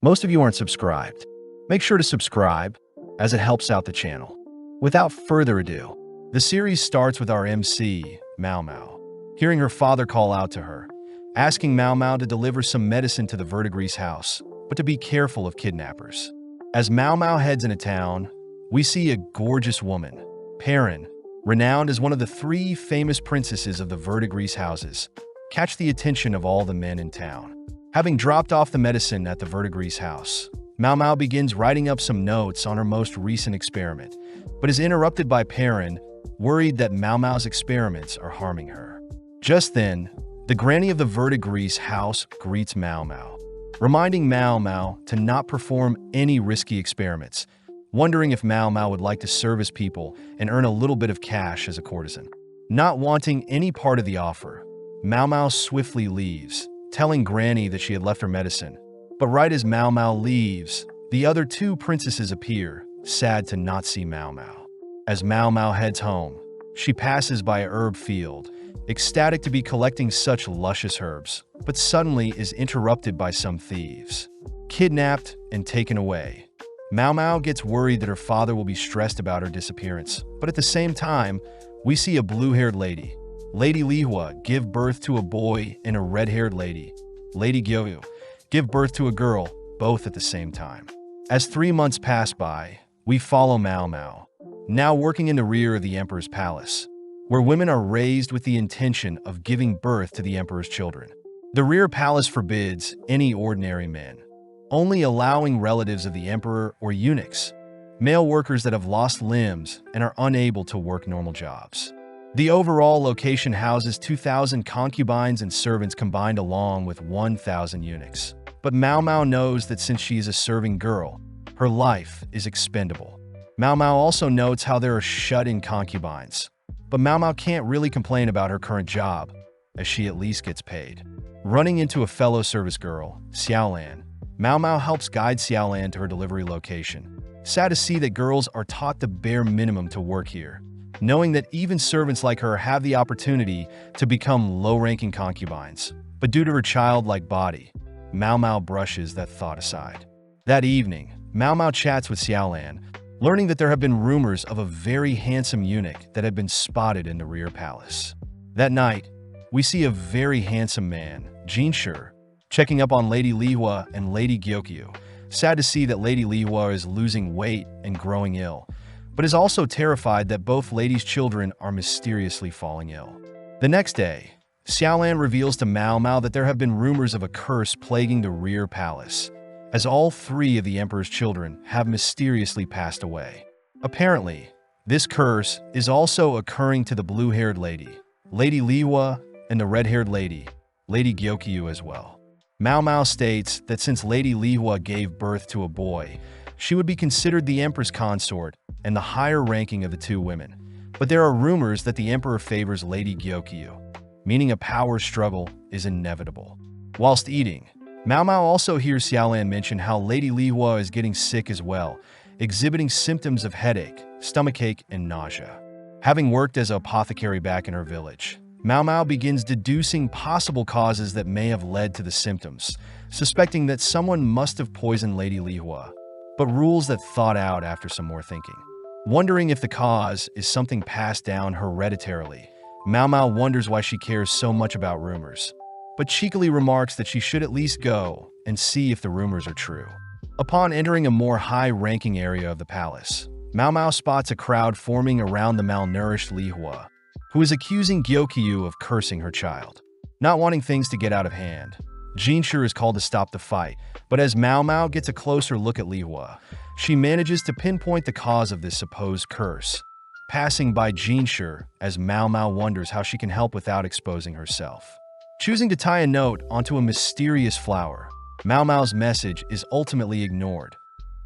Most of you aren't subscribed. Make sure to subscribe, as it helps out the channel. Without further ado, the series starts with our MC, Mao Mao, hearing her father call out to her, asking Mao Mao to deliver some medicine to the verdigris house, but to be careful of kidnappers. As Mao Mao heads into town, we see a gorgeous woman, Perrin, renowned as one of the 3 famous princesses of the verdigris houses, catch the attention of all the men in town. Having dropped off the medicine at the verdigris house, Mao Mao begins writing up some notes on her most recent experiment, but is interrupted by Perrin, worried that Mao Mao's experiments are harming her. Just then, the granny of the verdigris house greets Mao Mao, reminding Mao Mao to not perform any risky experiments, wondering if Mao Mao would like to service people and earn a little bit of cash as a courtesan. Not wanting any part of the offer, Mao Mao swiftly leaves, telling Granny that she had left her medicine. But right as Mao Mao leaves, the other 2 princesses appear, sad to not see Mao Mao. As Mao Mao heads home, she passes by a herb field, ecstatic to be collecting such luscious herbs, but suddenly is interrupted by some thieves. Kidnapped and taken away. Mao Mao gets worried that her father will be stressed about her disappearance, but at the same time, we see a blue-haired lady, Lady Lihua, give birth to a boy, and a red-haired lady, Lady Gyoyu, give birth to a girl, both at the same time. As 3 months pass by, we follow Mao Mao, now working in the rear of the emperor's palace, where women are raised with the intention of giving birth to the emperor's children. The rear palace forbids any ordinary men, only allowing relatives of the emperor or eunuchs, male workers that have lost limbs and are unable to work normal jobs. The overall location houses 2,000 concubines and servants combined along with 1,000 eunuchs. But Mao Mao knows that since she is a serving girl, her life is expendable. Mao Mao also notes how there are shut-in concubines. But Mao Mao can't really complain about her current job, as she at least gets paid. Running into a fellow service girl, Xiaolan, Mao Mao helps guide Xiaolan to her delivery location. Sad to see that girls are taught the bare minimum to work here, knowing that even servants like her have the opportunity to become low-ranking concubines. But due to her childlike body, Mao Mao brushes that thought aside. That evening, Mao Mao chats with Xiaolan, learning that there have been rumors of a very handsome eunuch that had been spotted in the rear palace. That night, we see a very handsome man, Jinshi, checking up on Lady Lihua and Lady Gyokyu. Sad to see that Lady Lihua is losing weight and growing ill, but is also terrified that both ladies' children are mysteriously falling ill. The next day, Xiaolan reveals to Mao Mao that there have been rumors of a curse plaguing the rear palace, as all 3 of the emperor's children have mysteriously passed away. Apparently, this curse is also occurring to the blue-haired lady, Lady Lihua, and the red-haired lady, Lady Gyokyu as well. Mao Mao states that since Lady Lihua gave birth to a boy, she would be considered the empress consort and the higher ranking of the 2 women. But there are rumors that the emperor favors Lady Gyokyu, meaning a power struggle is inevitable. Whilst eating, Mao Mao also hears Xiaolan mention how Lady Lihua is getting sick as well, exhibiting symptoms of headache, stomachache, and nausea. Having worked as an apothecary back in her village, Mao Mao begins deducing possible causes that may have led to the symptoms, suspecting that someone must have poisoned Lady Lihua, but rules that thought out after some more thinking. Wondering if the cause is something passed down hereditarily, Mao Mao wonders why she cares so much about rumors, but cheekily remarks that she should at least go and see if the rumors are true. Upon entering a more high-ranking area of the palace, Mao Mao spots a crowd forming around the malnourished Lihua, who is accusing Gyokyu of cursing her child. Not wanting things to get out of hand, Jinshi is called to stop the fight, but as Mao Mao gets a closer look at Lihua, she manages to pinpoint the cause of this supposed curse, passing by Jinshi as Mao Mao wonders how she can help without exposing herself. Choosing to tie a note onto a mysterious flower, Mao Mao's message is ultimately ignored,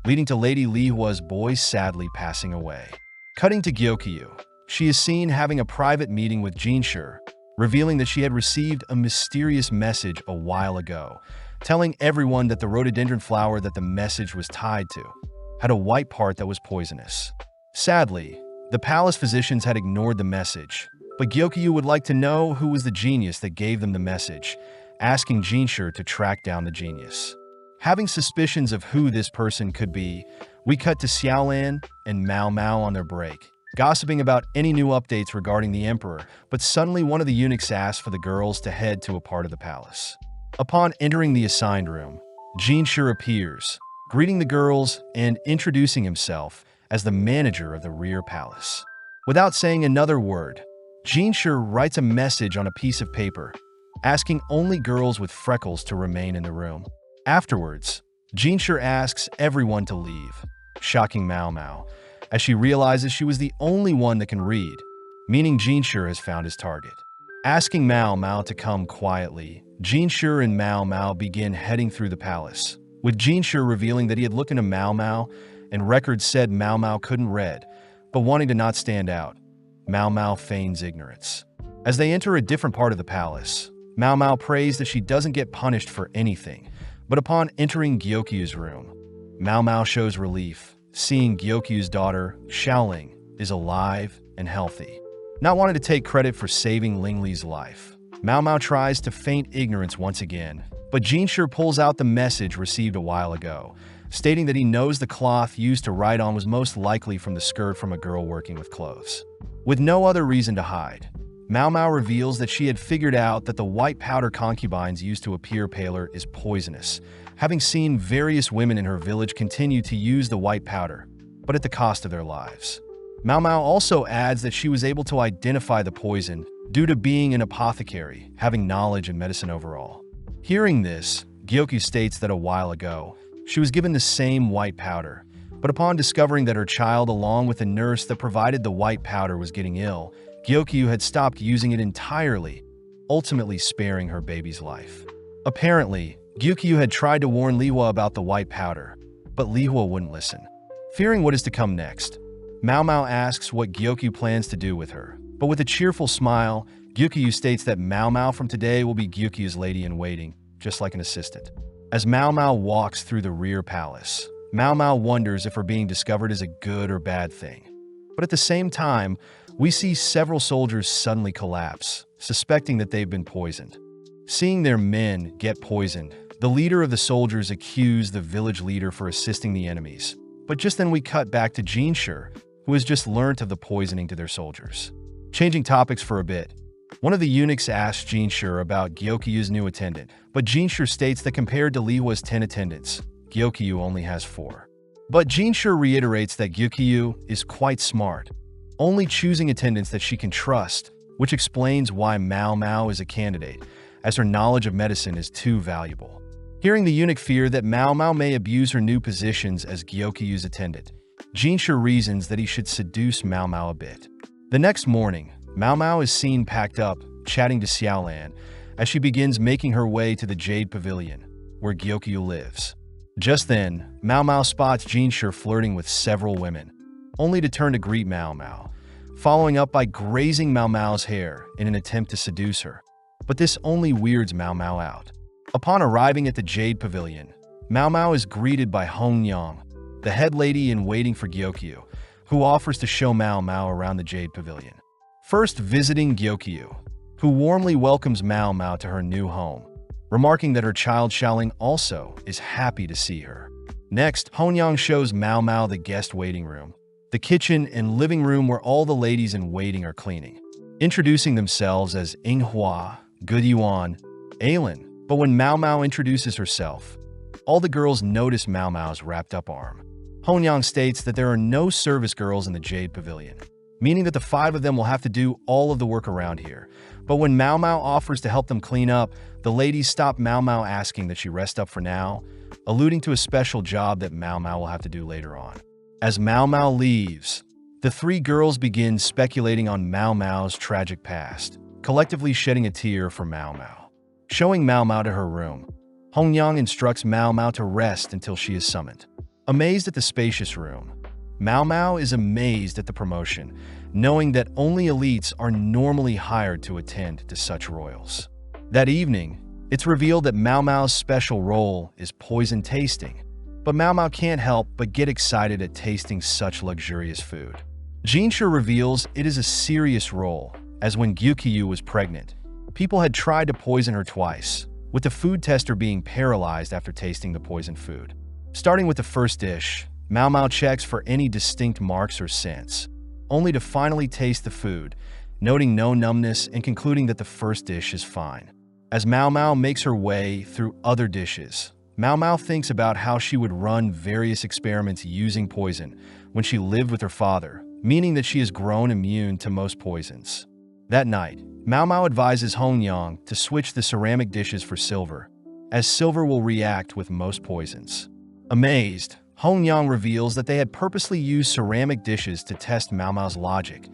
leading to Lady Lihua's boy sadly passing away. Cutting to Gyokyu, she is seen having a private meeting with Jinshi, revealing that she had received a mysterious message a while ago, telling everyone that the rhododendron flower that the message was tied to had a white part that was poisonous. Sadly, the palace physicians had ignored the message, but Gyokyu would like to know who was the genius that gave them the message, asking Jinshi to track down the genius. Having suspicions of who this person could be, we cut to Xiaolan and Mao Mao on their break, gossiping about any new updates regarding the emperor, but suddenly one of the eunuchs asks for the girls to head to a part of the palace. Upon entering the assigned room, Jinshi appears, greeting the girls and introducing himself as the manager of the rear palace. Without saying another word, Jinshi writes a message on a piece of paper, asking only girls with freckles to remain in the room. Afterwards, Jinshi asks everyone to leave, shocking Mao Mao, as she realizes she was the only one that can read, meaning Jinshi has found his target. Asking Mao Mao to come quietly, Jinshi and Mao Mao begin heading through the palace, with Jinshi revealing that he had looked into Mao Mao, and records said Mao Mao couldn't read, but wanting to not stand out, Mao Mao feigns ignorance. As they enter a different part of the palace, Mao Mao prays that she doesn't get punished for anything, but upon entering Gyokyu's room, Mao Mao shows relief, seeing Gyokyu's daughter, Xiaoling, is alive and healthy. Not wanting to take credit for saving Lingli's life, Mao Mao tries to feign ignorance once again, but Jinshi pulls out the message received a while ago, stating that he knows the cloth used to write on was most likely from the skirt from a girl working with clothes. With no other reason to hide, Mao Mao reveals that she had figured out that the white powder concubines used to appear paler is poisonous, having seen various women in her village continue to use the white powder, but at the cost of their lives. Mao Mao also adds that she was able to identify the poison due to being an apothecary, having knowledge in medicine overall. Hearing this, Gyokyu states that a while ago, she was given the same white powder, but upon discovering that her child along with the nurse that provided the white powder was getting ill, Gyokyu had stopped using it entirely, ultimately sparing her baby's life. Apparently, Gyokyu had tried to warn Lihua about the white powder, but Lihua wouldn't listen. Fearing what is to come next, Mao Mao asks what Gyokyu plans to do with her, but with a cheerful smile, Gyokyu states that Mao Mao from today will be Gyokyu's lady-in-waiting, just like an assistant. As Mao Mao walks through the rear palace, Mao Mao wonders if her being discovered is a good or bad thing. But at the same time, we see several soldiers suddenly collapse, suspecting that they've been poisoned. Seeing their men get poisoned, the leader of the soldiers accused the village leader for assisting the enemies. But just then we cut back to Jinshi, who has just learnt of the poisoning to their soldiers. Changing topics for a bit, one of the eunuchs asks Jinshi about Gyokyu's new attendant, but Jinshi states that compared to Lihua's 10 attendants, Gyokyu only has 4. But Jinshi reiterates that Gyokyu is quite smart, only choosing attendants that she can trust, which explains why Mao Mao is a candidate, as her knowledge of medicine is too valuable. Hearing the eunuch fear that Mao Mao may abuse her new positions as Gyokyu's attendant, Jinshi reasons that he should seduce Mao Mao a bit. The next morning, Mao Mao is seen packed up, chatting to Xiaolan, as she begins making her way to the Jade Pavilion, where Gyokyu lives. Just then, Mao Mao spots Jinshi flirting with several women, only to turn to greet Mao Mao, following up by grazing Mao Mao's hair in an attempt to seduce her. But this only weirds Mao Mao out. Upon arriving at the Jade Pavilion, Mao Mao is greeted by Hong Yang, the head lady in waiting for Gyokyu, who offers to show Mao Mao around the Jade Pavilion. First visiting Gyokyu, who warmly welcomes Mao Mao to her new home, remarking that her child Xiaoling also is happy to see her. Next, Hong Yang shows Mao Mao the guest waiting room, the kitchen and living room where all the ladies in waiting are cleaning, introducing themselves as Inghua, Good Yuan, Ailin. But when Mao Mao introduces herself, all the girls notice Mao Mao's wrapped up arm. Hong Yang states that there are no service girls in the Jade Pavilion, meaning that the 5 of them will have to do all of the work around here. But when Mao Mao offers to help them clean up, the ladies stop Mao Mao asking that she rest up for now, alluding to a special job that Mao Mao will have to do later on. As Mao Mao leaves, the 3 girls begin speculating on Mao Mao's tragic past, collectively shedding a tear for Mao Mao. Showing Mao Mao to her room, Hong Yang instructs Mao Mao to rest until she is summoned. Amazed at the spacious room, Mao Mao is amazed at the promotion, knowing that only elites are normally hired to attend to such royals. That evening, it's revealed that Mao Mao's special role is poison tasting, but Mao Mao can't help but get excited at tasting such luxurious food. Jinshi reveals it is a serious role, as when Gyokyu was pregnant, people had tried to poison her twice, with the food tester being paralyzed after tasting the poisoned food. Starting with the first dish, Mao Mao checks for any distinct marks or scents, only to finally taste the food, noting no numbness and concluding that the first dish is fine. As Mao Mao makes her way through other dishes, Mao Mao thinks about how she would run various experiments using poison when she lived with her father, meaning that she has grown immune to most poisons. That night, Mao Mao advises Hongyang to switch the ceramic dishes for silver, as silver will react with most poisons. Amazed, Hongyang reveals that they had purposely used ceramic dishes to test Mao Mao's logic,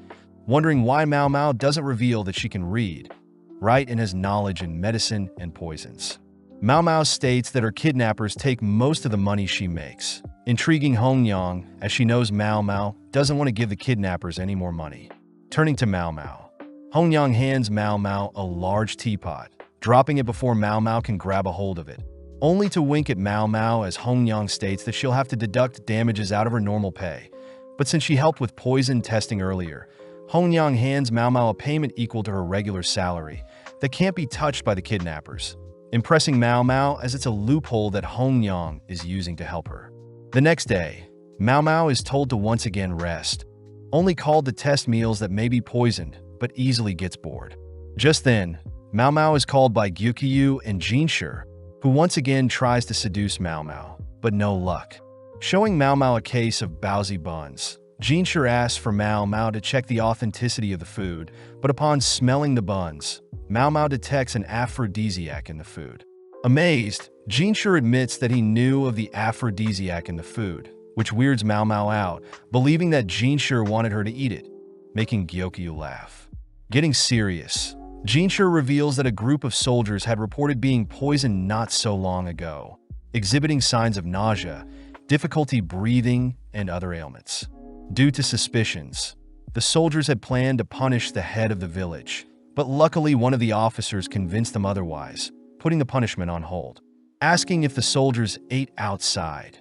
wondering why Mao Mao doesn't reveal that she can read, write, and has knowledge in medicine and poisons. Mao Mao states that her kidnappers take most of the money she makes, intriguing Hongyang as she knows Mao Mao doesn't want to give the kidnappers any more money. Turning to Mao Mao, Hongyang hands Mao Mao a large teapot, dropping it before Mao Mao can grab a hold of it, only to wink at Mao Mao as Hongyang states that she'll have to deduct damages out of her normal pay. But since she helped with poison testing earlier, Hongyang hands Mao Mao a payment equal to her regular salary that can't be touched by the kidnappers, impressing Mao Mao as it's a loophole that Hongyang is using to help her. The next day, Mao Mao is told to once again rest, only called to test meals that may be poisoned, but easily gets bored. Just then, Mao Mao is called by Gyukyu and Jinshi, who once again tries to seduce Mao Mao, but no luck. Showing Mao Mao a case of baozi buns, Jinshi asks for Mao Mao to check the authenticity of the food, but upon smelling the buns, Mao Mao detects an aphrodisiac in the food. Amazed, Jinshi admits that he knew of the aphrodisiac in the food, which weirds Mao Mao out, believing that Jinshi wanted her to eat it, making Gyokyu laugh. Getting serious, Jinshi reveals that a group of soldiers had reported being poisoned not so long ago, exhibiting signs of nausea, difficulty breathing, and other ailments. Due to suspicions, the soldiers had planned to punish the head of the village, but luckily one of the officers convinced them otherwise, putting the punishment on hold. Asking if the soldiers ate outside,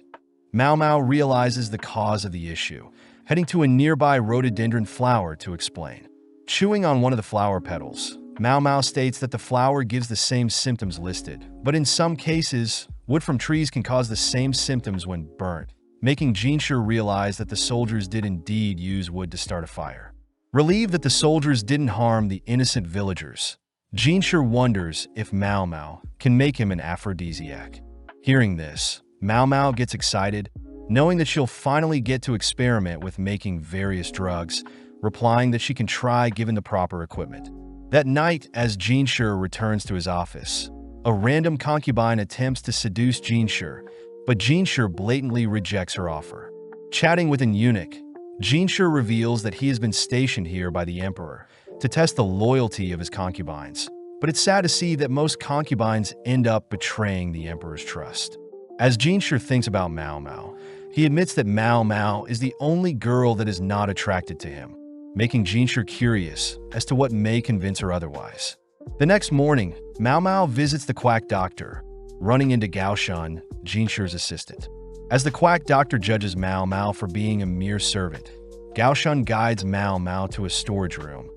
Mao Mao realizes the cause of the issue, heading to a nearby rhododendron flower to explain. Chewing on one of the flower petals, Mao Mao states that the flower gives the same symptoms listed, but in some cases, wood from trees can cause the same symptoms when burnt, making Jinshi realize that the soldiers did indeed use wood to start a fire. Relieved that the soldiers didn't harm the innocent villagers, Jinshi wonders if Mao Mao can make him an aphrodisiac. Hearing this, Mao Mao gets excited, knowing that she'll finally get to experiment with making various drugs, replying that she can try given the proper equipment. That night, as Jinshi returns to his office, a random concubine attempts to seduce Jinshi, but Jinshi blatantly rejects her offer. Chatting with an eunuch, Jinshi reveals that he has been stationed here by the emperor to test the loyalty of his concubines, but it's sad to see that most concubines end up betraying the emperor's trust. As Jinshi thinks about Mao Mao, he admits that Mao Mao is the only girl that is not attracted to him, making Jinshi curious as to what may convince her otherwise. The next morning, Mao Mao visits the quack doctor, running into Gaoshun, Jinshi's assistant. As the quack doctor judges Mao Mao for being a mere servant, Gaoshun guides Mao Mao to a storage room,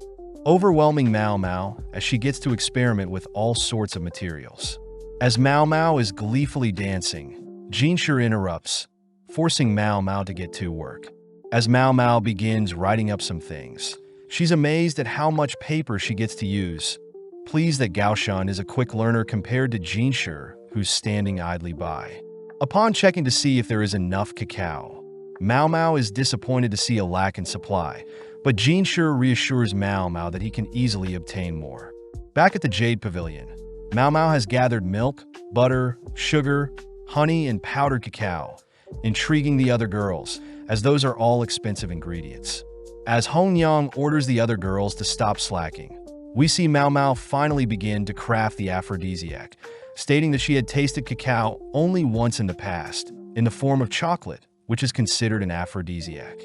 overwhelming Mao Mao as she gets to experiment with all sorts of materials. As Mao Mao is gleefully dancing, Jinshi interrupts, forcing Mao Mao to get to work. As Mao Mao begins writing up some things, she's amazed at how much paper she gets to use, pleased that Gaoshun is a quick learner compared to Jinshi, who's standing idly by. Upon checking to see if there is enough cacao, Mao Mao is disappointed to see a lack in supply, but Jinshi reassures Mao Mao that he can easily obtain more. Back at the Jade Pavilion, Mao Mao has gathered milk, butter, sugar, honey, and powdered cacao, intriguing the other girls, as those are all expensive ingredients. As Hongyang orders the other girls to stop slacking, we see Mao Mao finally begin to craft the aphrodisiac, stating that she had tasted cacao only once in the past, in the form of chocolate, which is considered an aphrodisiac.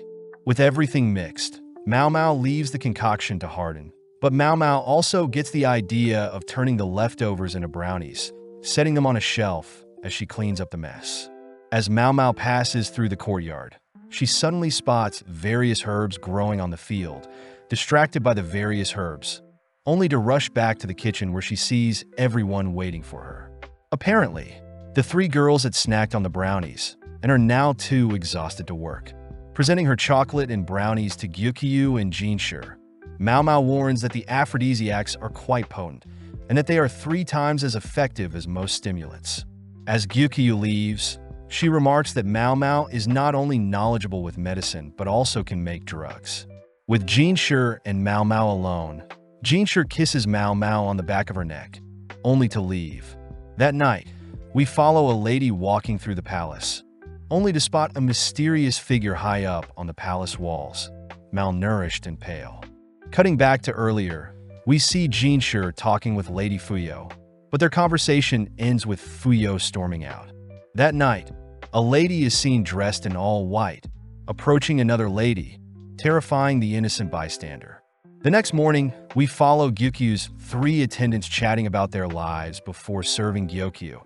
With everything mixed, Mao Mao leaves the concoction to harden, but Mao Mao also gets the idea of turning the leftovers into brownies, setting them on a shelf as she cleans up the mess. As Mao Mao passes through the courtyard, she suddenly spots various herbs growing on the field, distracted by the various herbs, only to rush back to the kitchen where she sees everyone waiting for her. Apparently, the three girls had snacked on the brownies and are now too exhausted to work. Presenting her chocolate and brownies to Gyukyu and Jinshur, Mao Mao warns that the aphrodisiacs are quite potent and that they are 3 times as effective as most stimulants. As Gyukyu leaves, she remarks that Mao Mao is not only knowledgeable with medicine but also can make drugs. With Jinshur and Mao Mao alone, Jinshur kisses Mao Mao on the back of her neck, only to leave. That night, we follow a lady walking through the palace, only to spot a mysterious figure high up on the palace walls, malnourished and pale. Cutting back to earlier, we see Jinshur talking with Lady Fuyo, but their conversation ends with Fuyo storming out. That night, a lady is seen dressed in all white, approaching another lady, terrifying the innocent bystander. The next morning, we follow Gyukyu's 3 attendants chatting about their lives before serving Gyokyu,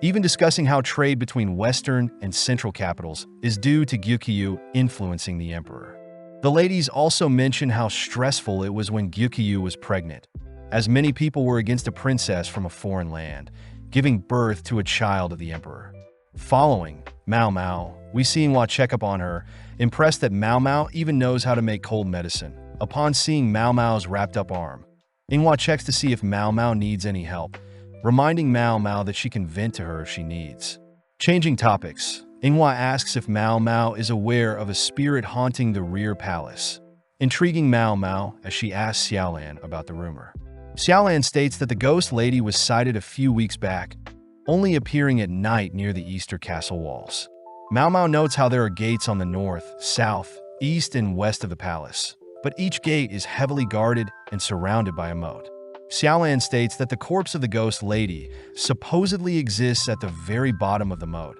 even discussing how trade between Western and Central capitals is due to Gyukyu influencing the emperor. The ladies also mention how stressful it was when Gyukyu was pregnant, as many people were against a princess from a foreign land, giving birth to a child of the emperor. Following Mao Mao, we see Inwa check up on her, impressed that Mao Mao even knows how to make cold medicine. Upon seeing Mao Mao's wrapped up arm, Inwa checks to see if Mao Mao needs any help, reminding Mao Mao that she can vent to her if she needs. Changing topics, Inghua asks if Mao Mao is aware of a spirit haunting the rear palace, intriguing Mao Mao as she asks Xiaolan about the rumor. Xiaolan states that the ghost lady was sighted a few weeks back, only appearing at night near the Easter castle walls. Mao Mao notes how there are gates on the north, south, east, and west of the palace, but each gate is heavily guarded and surrounded by a moat. Xiaolan states that the corpse of the ghost lady supposedly exists at the very bottom of the moat,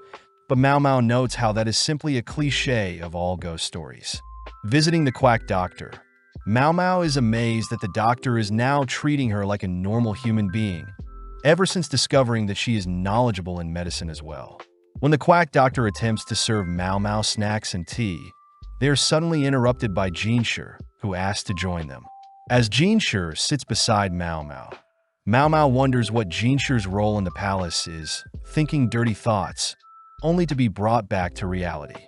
but Mao Mao notes how that is simply a cliché of all ghost stories. Visiting the quack doctor, Mao Mao is amazed that the doctor is now treating her like a normal human being, ever since discovering that she is knowledgeable in medicine as well. When the quack doctor attempts to serve Mao Mao snacks and tea, they are suddenly interrupted by Jinshur, who asks to join them. As Jinshur sits beside Mao Mao, Mao Mao wonders what Jinshur's role in the palace is, thinking dirty thoughts, only to be brought back to reality.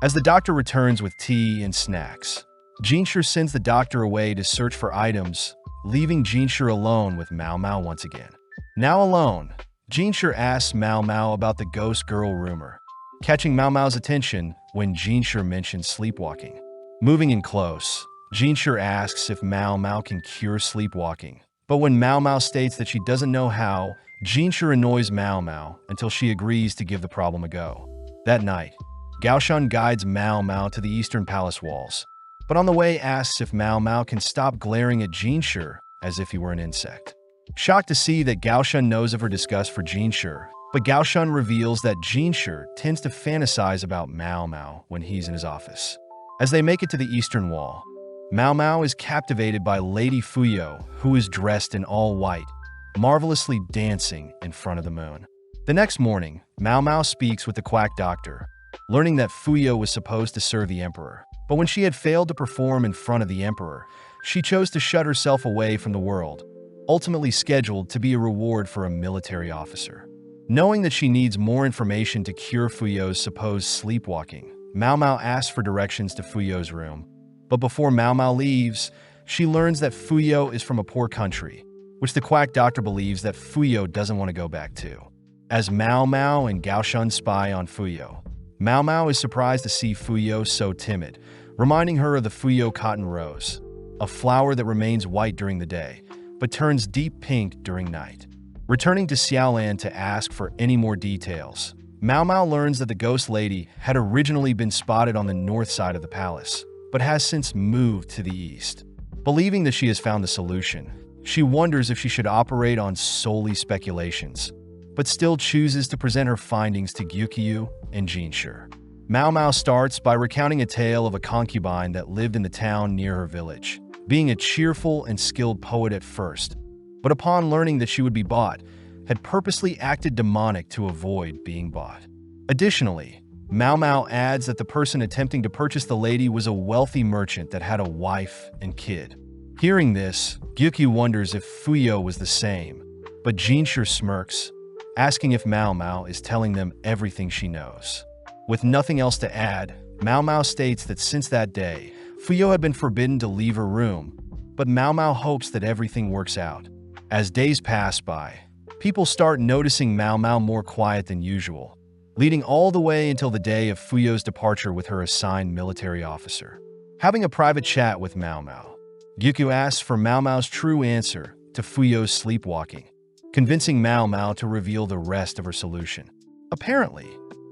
As the doctor returns with tea and snacks, Jinshur sends the doctor away to search for items, leaving Jinshur alone with Mao Mao once again. Now alone, Jinshur asks Mao Mao about the ghost girl rumor, catching Mao Mao's attention when Jinshur mentions sleepwalking. Moving in close, Jinshur asks if Mao Mao can cure sleepwalking, but when Mao Mao states that she doesn't know how, Jinshur annoys Mao Mao until she agrees to give the problem a go. That night, Gaoshan guides Mao Mao to the eastern palace walls, but on the way asks if Mao Mao can stop glaring at Jinshur as if he were an insect. Shocked to see that Gaoshan knows of her disgust for Jinshur, but Gaoshan reveals that Jinshur tends to fantasize about Mao Mao when he's in his office. As they make it to the eastern wall, Mao Mao is captivated by Lady Fuyo, who is dressed in all white, marvelously dancing in front of the moon. The next morning, Mao Mao speaks with the quack doctor, learning that Fuyo was supposed to serve the emperor. But when she had failed to perform in front of the emperor, she chose to shut herself away from the world, ultimately scheduled to be a reward for a military officer. Knowing that she needs more information to cure Fuyo's supposed sleepwalking, Mao Mao asks for directions to Fuyo's room. But before Mao Mao leaves, she learns that Fuyo is from a poor country, which the quack doctor believes that Fuyo doesn't want to go back to. As Mao Mao and Gaoshan spy on Fuyo, Mao Mao is surprised to see Fuyo so timid, reminding her of the Fuyo cotton rose, a flower that remains white during the day, but turns deep pink during night. Returning to Xiaolan to ask for any more details, Mao Mao learns that the ghost lady had originally been spotted on the north side of the palace, but has since moved to the east. Believing that she has found the solution, she wonders if she should operate on solely speculations, but still chooses to present her findings to Gyukyu and Jinshur. Mao Mao starts by recounting a tale of a concubine that lived in the town near her village, being a cheerful and skilled poet at first, but upon learning that she would be bought, had purposely acted demonic to avoid being bought. Additionally, Mao Mao adds that the person attempting to purchase the lady was a wealthy merchant that had a wife and kid. Hearing this, Gyukyu wonders if Fuyo was the same, but Jinshur smirks, asking if Mao Mao is telling them everything she knows. With nothing else to add, Mao Mao states that since that day, Fuyo had been forbidden to leave her room, but Mao Mao hopes that everything works out. As days pass by, people start noticing Mao Mao more quiet than usual, leading all the way until the day of Fuyo's departure with her assigned military officer. Having a private chat with Mao Mao, Gyukyu asks for Mao Mao's true answer to Fuyo's sleepwalking, convincing Mao Mao to reveal the rest of her solution. Apparently,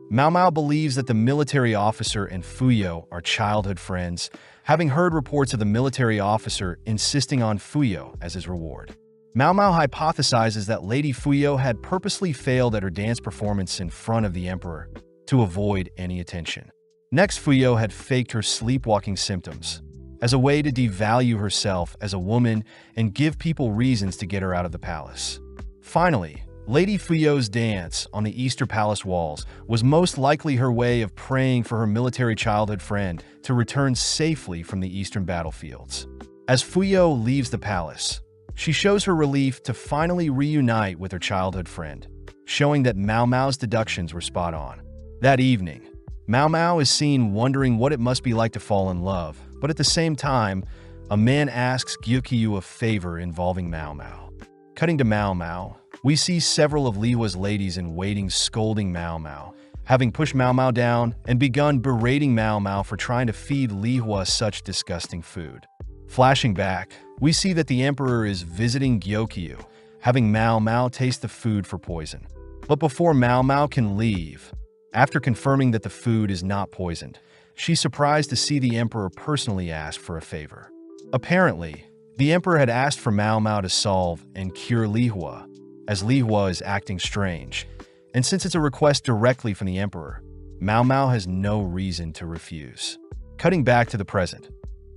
Mao Mao believes that the military officer and Fuyo are childhood friends, having heard reports of the military officer insisting on Fuyo as his reward. Mao Mao hypothesizes that Lady Fuyo had purposely failed at her dance performance in front of the emperor to avoid any attention. Next, Fuyo had faked her sleepwalking symptoms as a way to devalue herself as a woman and give people reasons to get her out of the palace. Finally, Lady Fuyo's dance on the Easter Palace walls was most likely her way of praying for her military childhood friend to return safely from the eastern battlefields. As Fuyo leaves the palace, she shows her relief to finally reunite with her childhood friend, showing that Mao Mao's deductions were spot on. That evening, Mao Mao is seen wondering what it must be like to fall in love, but at the same time, a man asks Gyukyu a favor involving Mao Mao. Cutting to Mao Mao, we see several of Lihua's ladies in waiting scolding Mao Mao, having pushed Mao Mao down and begun berating Mao Mao for trying to feed Lihua such disgusting food. Flashing back, we see that the emperor is visiting Gyokyu, having Mao Mao taste the food for poison. But before Mao Mao can leave, after confirming that the food is not poisoned, she's surprised to see the emperor personally ask for a favor. Apparently, the emperor had asked for Mao Mao to solve and cure Lihua, as Lihua is acting strange, and since it's a request directly from the emperor, Mao Mao has no reason to refuse. Cutting back to the present,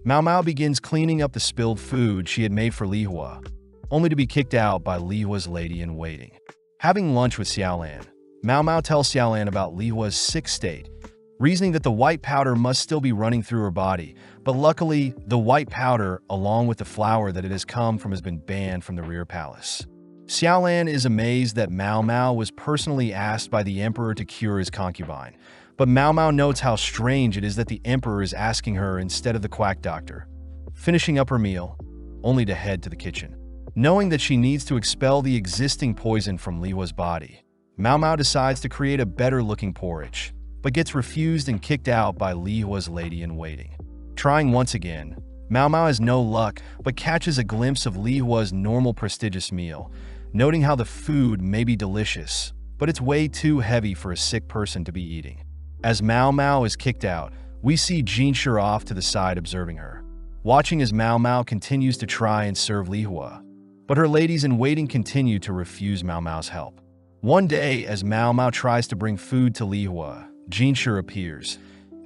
Mao Mao begins cleaning up the spilled food she had made for Lihua, only to be kicked out by Lihua's lady-in-waiting. Having lunch with Xiaolan, Mao Mao tells Xiaolan about Lihua's sick state, reasoning that the white powder must still be running through her body, but luckily, the white powder, along with the flour that it has come from, has been banned from the rear palace. Xiaolan is amazed that Mao Mao was personally asked by the emperor to cure his concubine, but Mao Mao notes how strange it is that the emperor is asking her instead of the quack doctor. Finishing up her meal, only to head to the kitchen. Knowing that she needs to expel the existing poison from Lihua's body, Mao Mao decides to create a better-looking porridge, but gets refused and kicked out by Lihua's lady-in-waiting. Trying once again, Mao Mao has no luck, but catches a glimpse of Lihua's normal prestigious meal, noting how the food may be delicious, but it's way too heavy for a sick person to be eating. As Mao Mao is kicked out, we see Jinshi off to the side observing her, watching as Mao Mao continues to try and serve Lihua, but her ladies-in-waiting continue to refuse Mao Mao's help. One day, as Mao Mao tries to bring food to Lihua, Jinshi appears,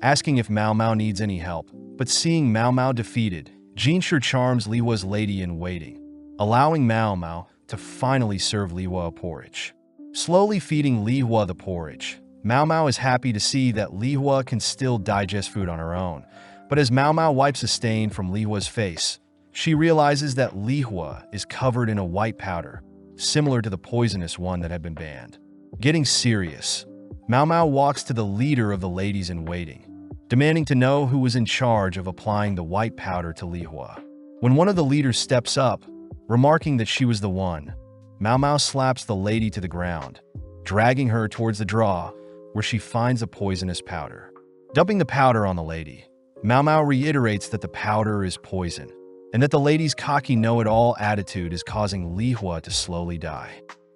asking if Mao Mao needs any help, but seeing Mao Mao defeated, Jinshi charms Lihua's lady-in-waiting, allowing Mao Mao to finally serve Lihua a porridge. Slowly feeding Lihua the porridge, Mao Mao is happy to see that Lihua can still digest food on her own, but as Mao Mao wipes a stain from Lihua's face, she realizes that Lihua is covered in a white powder, similar to the poisonous one that had been banned. Getting serious, Mao Mao walks to the leader of the ladies-in-waiting, demanding to know who was in charge of applying the white powder to Lihua. When one of the leaders steps up, remarking that she was the one, Mao Mao slaps the lady to the ground, dragging her towards the draw, where she finds a poisonous powder. Dumping the powder on the lady, Mao Mao reiterates that the powder is poison, and that the lady's cocky know-it-all attitude is causing Lihua to slowly die.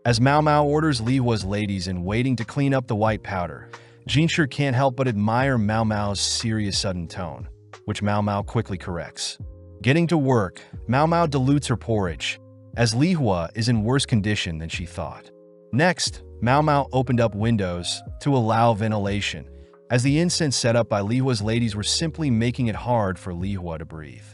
As Mao Mao orders Lihua's ladies-in-waiting to clean up the white powder, Jinshi can't help but admire Mao Mao's serious sudden tone, which Mao Mao quickly corrects. Getting to work, Mao Mao dilutes her porridge, as Lihua is in worse condition than she thought. Next, Mao Mao opened up windows to allow ventilation, as the incense set up by Lihua's ladies were simply making it hard for Lihua to breathe.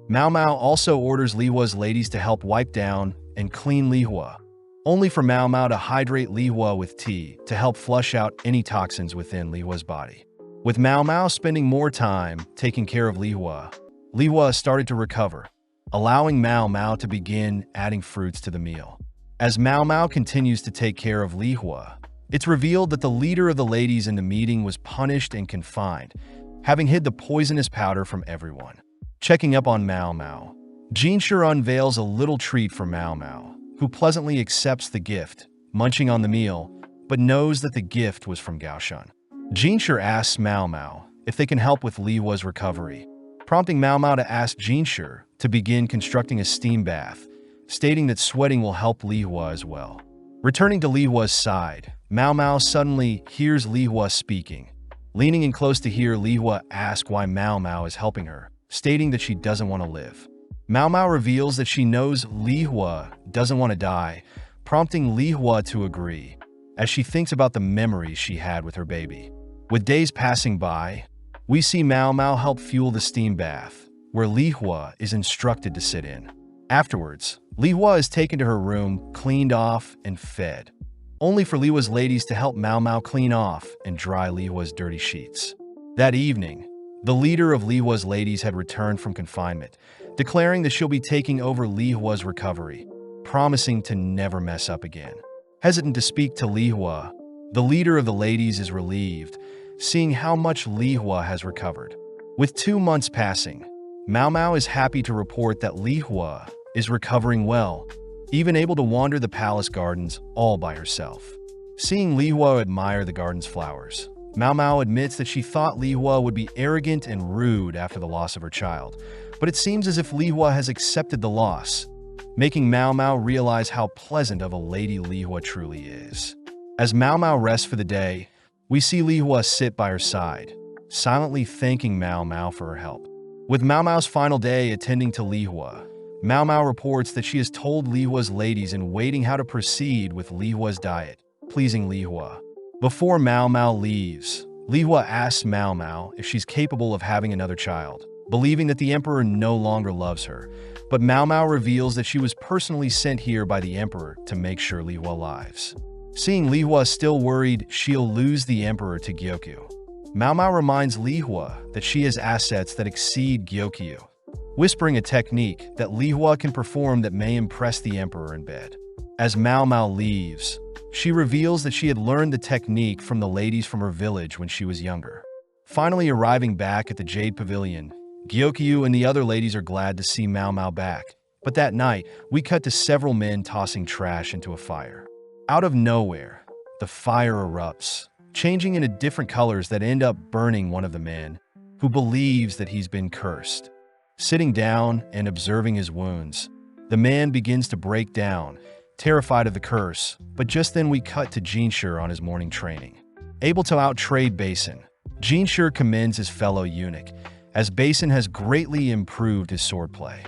Mao Mao also orders Lihua's ladies to help wipe down and clean Lihua, only for Mao Mao to hydrate Lihua with tea to help flush out any toxins within Lihua's body. With Mao Mao spending more time taking care of Lihua, Lihua started to recover, allowing Mao Mao to begin adding fruits to the meal. As Mao Mao continues to take care of Li Hua, it's revealed that the leader of the ladies in the meeting was punished and confined, having hid the poisonous powder from everyone. Checking up on Mao Mao, Jinshi unveils a little treat for Mao Mao, who pleasantly accepts the gift, munching on the meal, but knows that the gift was from Gaoshan. Jinshi asks Mao Mao if they can help with Li Hua's recovery, prompting Mao Mao to ask Jinshi to begin constructing a steam bath, stating that sweating will help Li Hua as well. Returning to Li Hua's side, Mao Mao suddenly hears Li Hua speaking. Leaning in close to hear Li Hua ask why Mao Mao is helping her, stating that she doesn't want to live. Mao Mao reveals that she knows Li Hua doesn't want to die, prompting Li Hua to agree, as she thinks about the memories she had with her baby. With days passing by, we see Mao Mao help fuel the steam bath, where Li Hua is instructed to sit in. Afterwards, Li Hua is taken to her room, cleaned off, and fed, only for Li Hua's ladies to help Mao Mao clean off and dry Li Hua's dirty sheets. That evening, the leader of Li Hua's ladies had returned from confinement, declaring that she'll be taking over Li Hua's recovery, promising to never mess up again. Hesitant to speak to Li Hua, the leader of the ladies is relieved, seeing how much Li Hua has recovered. With 2 months passing, Mao Mao is happy to report that Li Hua is recovering well, even able to wander the palace gardens all by herself. Seeing Li Hua admire the garden's flowers, Mao Mao admits that she thought Li Hua would be arrogant and rude after the loss of her child, but it seems as if Li Hua has accepted the loss, making Mao Mao realize how pleasant of a lady Li Hua truly is. As Mao Mao rests for the day, we see Li Hua sit by her side, silently thanking Mao Mao for her help. With Mao Mao's final day attending to Li Hua, Mao Mao reports that she has told Li Hua's ladies in waiting how to proceed with Li Hua's diet, pleasing Li Hua. Before Mao Mao leaves, Li Hua asks Mao Mao if she's capable of having another child, believing that the emperor no longer loves her, but Mao Mao reveals that she was personally sent here by the emperor to make sure Li Hua lives. Seeing Li Hua still worried she'll lose the emperor to Gyokyu, Mao Mao reminds Li Hua that she has assets that exceed Gyokyu, whispering a technique that Li Hua can perform that may impress the emperor in bed. As Mao Mao leaves, she reveals that she had learned the technique from the ladies from her village when she was younger. Finally arriving back at the Jade Pavilion, Gyokyu and the other ladies are glad to see Mao Mao back, but that night, we cut to several men tossing trash into a fire. Out of nowhere, the fire erupts, changing into different colors that end up burning one of the men, who believes that he's been cursed. Sitting down and observing his wounds, the man begins to break down, terrified of the curse, but just then we cut to Jinshi on his morning training. Able to out-trade Basin, Jinshi commends his fellow eunuch, as Basin has greatly improved his swordplay.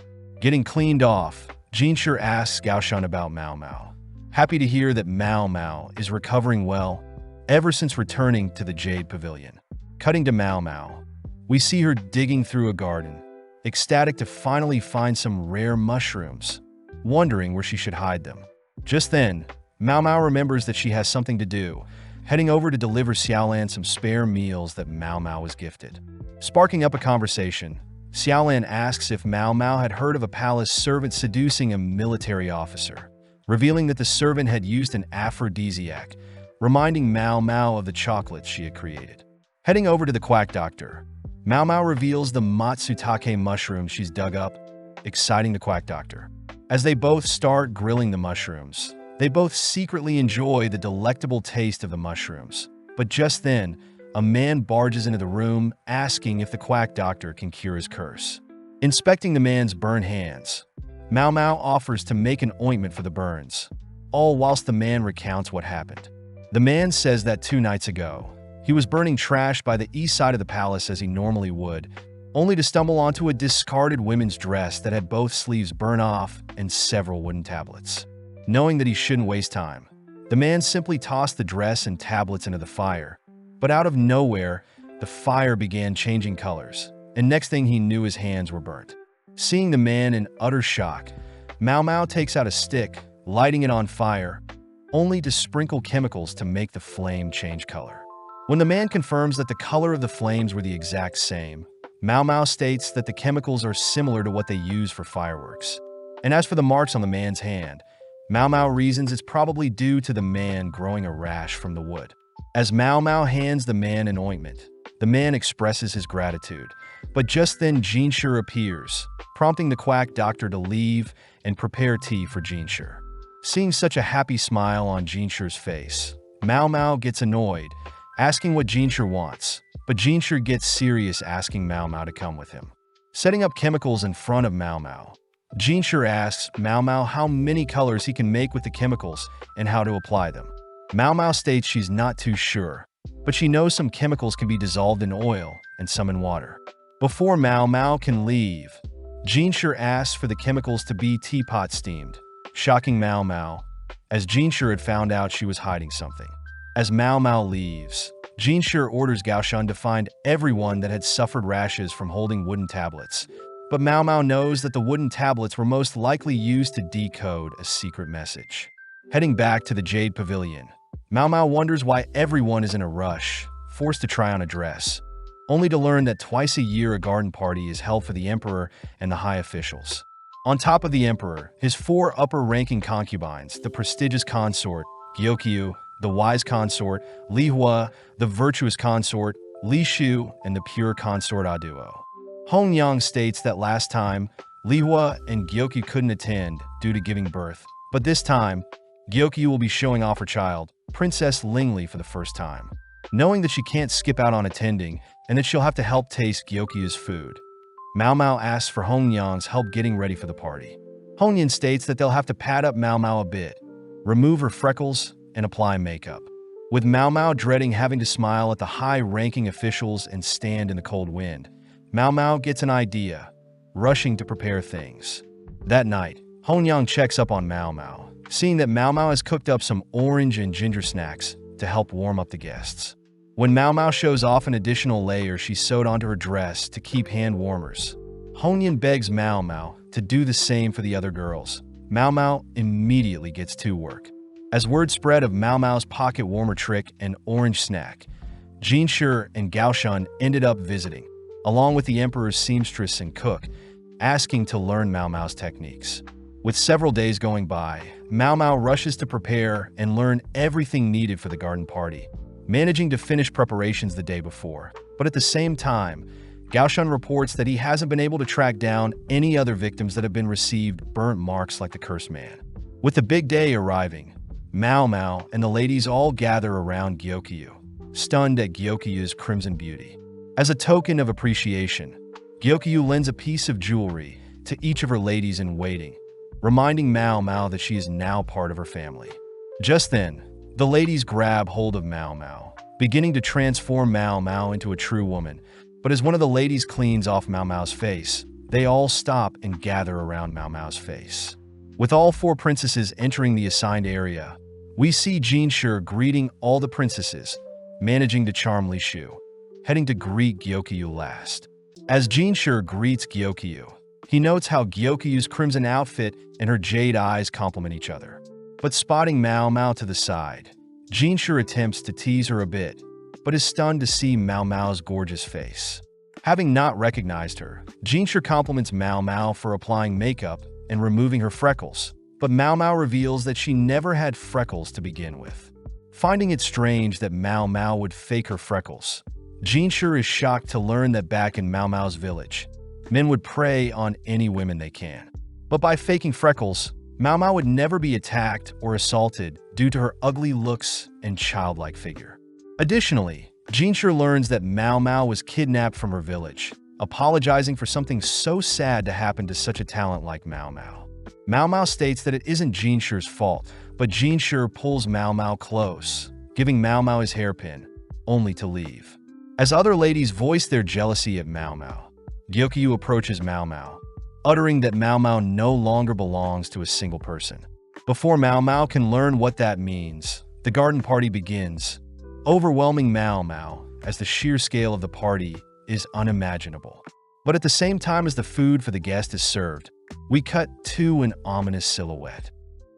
Getting cleaned off, Jinshi asks Gaoshan about Mao Mao. Happy to hear that Mao Mao is recovering well ever since returning to the Jade Pavilion. Cutting to Mao Mao, we see her digging through a garden, ecstatic to finally find some rare mushrooms, wondering where she should hide them. Just then, Mao Mao remembers that she has something to do, heading over to deliver Xiaolan some spare meals that Mao Mao was gifted. Sparking up a conversation, Xiaolan asks if Mao Mao had heard of a palace servant seducing a military officer, revealing that the servant had used an aphrodisiac, reminding Mao Mao of the chocolates she had created. Heading over to the quack doctor, Mao Mao reveals the matsutake mushroom she's dug up, exciting the quack doctor. As they both start grilling the mushrooms, they both secretly enjoy the delectable taste of the mushrooms. But just then, a man barges into the room asking if the quack doctor can cure his curse. Inspecting the man's burned hands, Mao Mao offers to make an ointment for the burns, all whilst the man recounts what happened. The man says that 2 nights ago, he was burning trash by the east side of the palace as he normally would, only to stumble onto a discarded women's dress that had both sleeves burnt off and several wooden tablets. Knowing that he shouldn't waste time, the man simply tossed the dress and tablets into the fire. But out of nowhere, the fire began changing colors, and next thing he knew his hands were burnt. Seeing the man in utter shock, Mao Mao takes out a stick, lighting it on fire, only to sprinkle chemicals to make the flame change color. When the man confirms that the color of the flames were the exact same, Mao Mao states that the chemicals are similar to what they use for fireworks. And as for the marks on the man's hand, Mao Mao reasons it's probably due to the man growing a rash from the wood. As Mao Mao hands the man an ointment, the man expresses his gratitude. But just then Jinshi appears, prompting the quack doctor to leave and prepare tea for Jinshi. Seeing such a happy smile on Jinshi's face, Mao Mao gets annoyed, asking what Jinshi wants. But Jinshi gets serious, asking Mao Mao to come with him. Setting up chemicals in front of Mao Mao, Jinshi asks Mao Mao how many colors he can make with the chemicals and how to apply them. Mao Mao states she's not too sure, but she knows some chemicals can be dissolved in oil and some in water. Before Mao Mao can leave, Jinshi asks for the chemicals to be teapot steamed, shocking Mao Mao, as Jinshi had found out she was hiding something. As Mao Mao leaves, Jinshi orders Gaoshan to find everyone that had suffered rashes from holding wooden tablets. But Mao Mao knows that the wooden tablets were most likely used to decode a secret message. Heading back to the Jade Pavilion, Mao Mao wonders why everyone is in a rush, forced to try on a dress, only to learn that twice a year a garden party is held for the emperor and the high officials. On top of the emperor, his 4 upper-ranking concubines, the prestigious consort, Gyokyu, the wise consort, Li Hua, the virtuous consort, Li Shu, and the pure consort Aduo. Hong Yang states that last time, Li Hua and Gyokyu couldn't attend due to giving birth, but this time, Gyokyu will be showing off her child, Princess Lingli, for the first time. Knowing that she can't skip out on attending and that she'll have to help taste Gyokyu's food, Mao Mao asks for Hong Yang's help getting ready for the party. Hong Yan states that they'll have to pad up Mao Mao a bit, remove her freckles, and apply makeup. With Mao Mao dreading having to smile at the high-ranking officials and stand in the cold wind, Mao Mao gets an idea, rushing to prepare things. That night, Hong Yang checks up on Mao Mao, seeing that Mao Mao has cooked up some orange and ginger snacks to help warm up the guests. When Mao Mao shows off an additional layer she sewed onto her dress to keep hand warmers, Hong Yan begs Mao Mao to do the same for the other girls. Mao Mao immediately gets to work. As word spread of Mao Mao's pocket warmer trick and orange snack, Jinshi and Gaoshan ended up visiting, along with the emperor's seamstress and cook, asking to learn Mao Mao's techniques. With several days going by, Mao Mao rushes to prepare and learn everything needed for the garden party, managing to finish preparations the day before. But at the same time, Gaoshan reports that he hasn't been able to track down any other victims that have been received burnt marks like the cursed man. With the big day arriving, Mao Mao and the ladies all gather around Gyokyu, stunned at Gyokyu's crimson beauty. As a token of appreciation, Gyokyu lends a piece of jewelry to each of her ladies in waiting, reminding Mao Mao that she is now part of her family. Just then, the ladies grab hold of Mao Mao, beginning to transform Mao Mao into a true woman. But as one of the ladies cleans off Mao Mao's face, they all stop and gather around Mao Mao's face. With all 4 princesses entering the assigned area, we see Jinshi greeting all the princesses, managing to charm Li Shu, heading to greet Gyokyu last. As Jinshi greets Gyokyu, he notes how Gyokyu's crimson outfit and her jade eyes complement each other. But spotting Mao Mao to the side, Jinshi attempts to tease her a bit, but is stunned to see Mao Mao's gorgeous face. Having not recognized her, Jinshi compliments Mao Mao for applying makeup and removing her freckles, but Mao Mao reveals that she never had freckles to begin with. Finding it strange that Mao Mao would fake her freckles, Jinshi is shocked to learn that back in Mao Mao's village, men would prey on any women they can. But by faking freckles, Mao Mao would never be attacked or assaulted due to her ugly looks and childlike figure. Additionally, Jinshi learns that Mao Mao was kidnapped from her village, apologizing for something so sad to happen to such a talent like Mao Mao. Mao Mao states that it isn't Jinshi's fault, but Jinshi pulls Mao Mao close, giving Mao Mao his hairpin, only to leave. As other ladies voice their jealousy at Mao Mao, Gyokyu approaches Mao Mao, uttering that Mao Mao no longer belongs to a single person. Before Mao Mao can learn what that means, the garden party begins, overwhelming Mao Mao as the sheer scale of the party is unimaginable. But at the same time as the food for the guest is served, we cut to an ominous silhouette.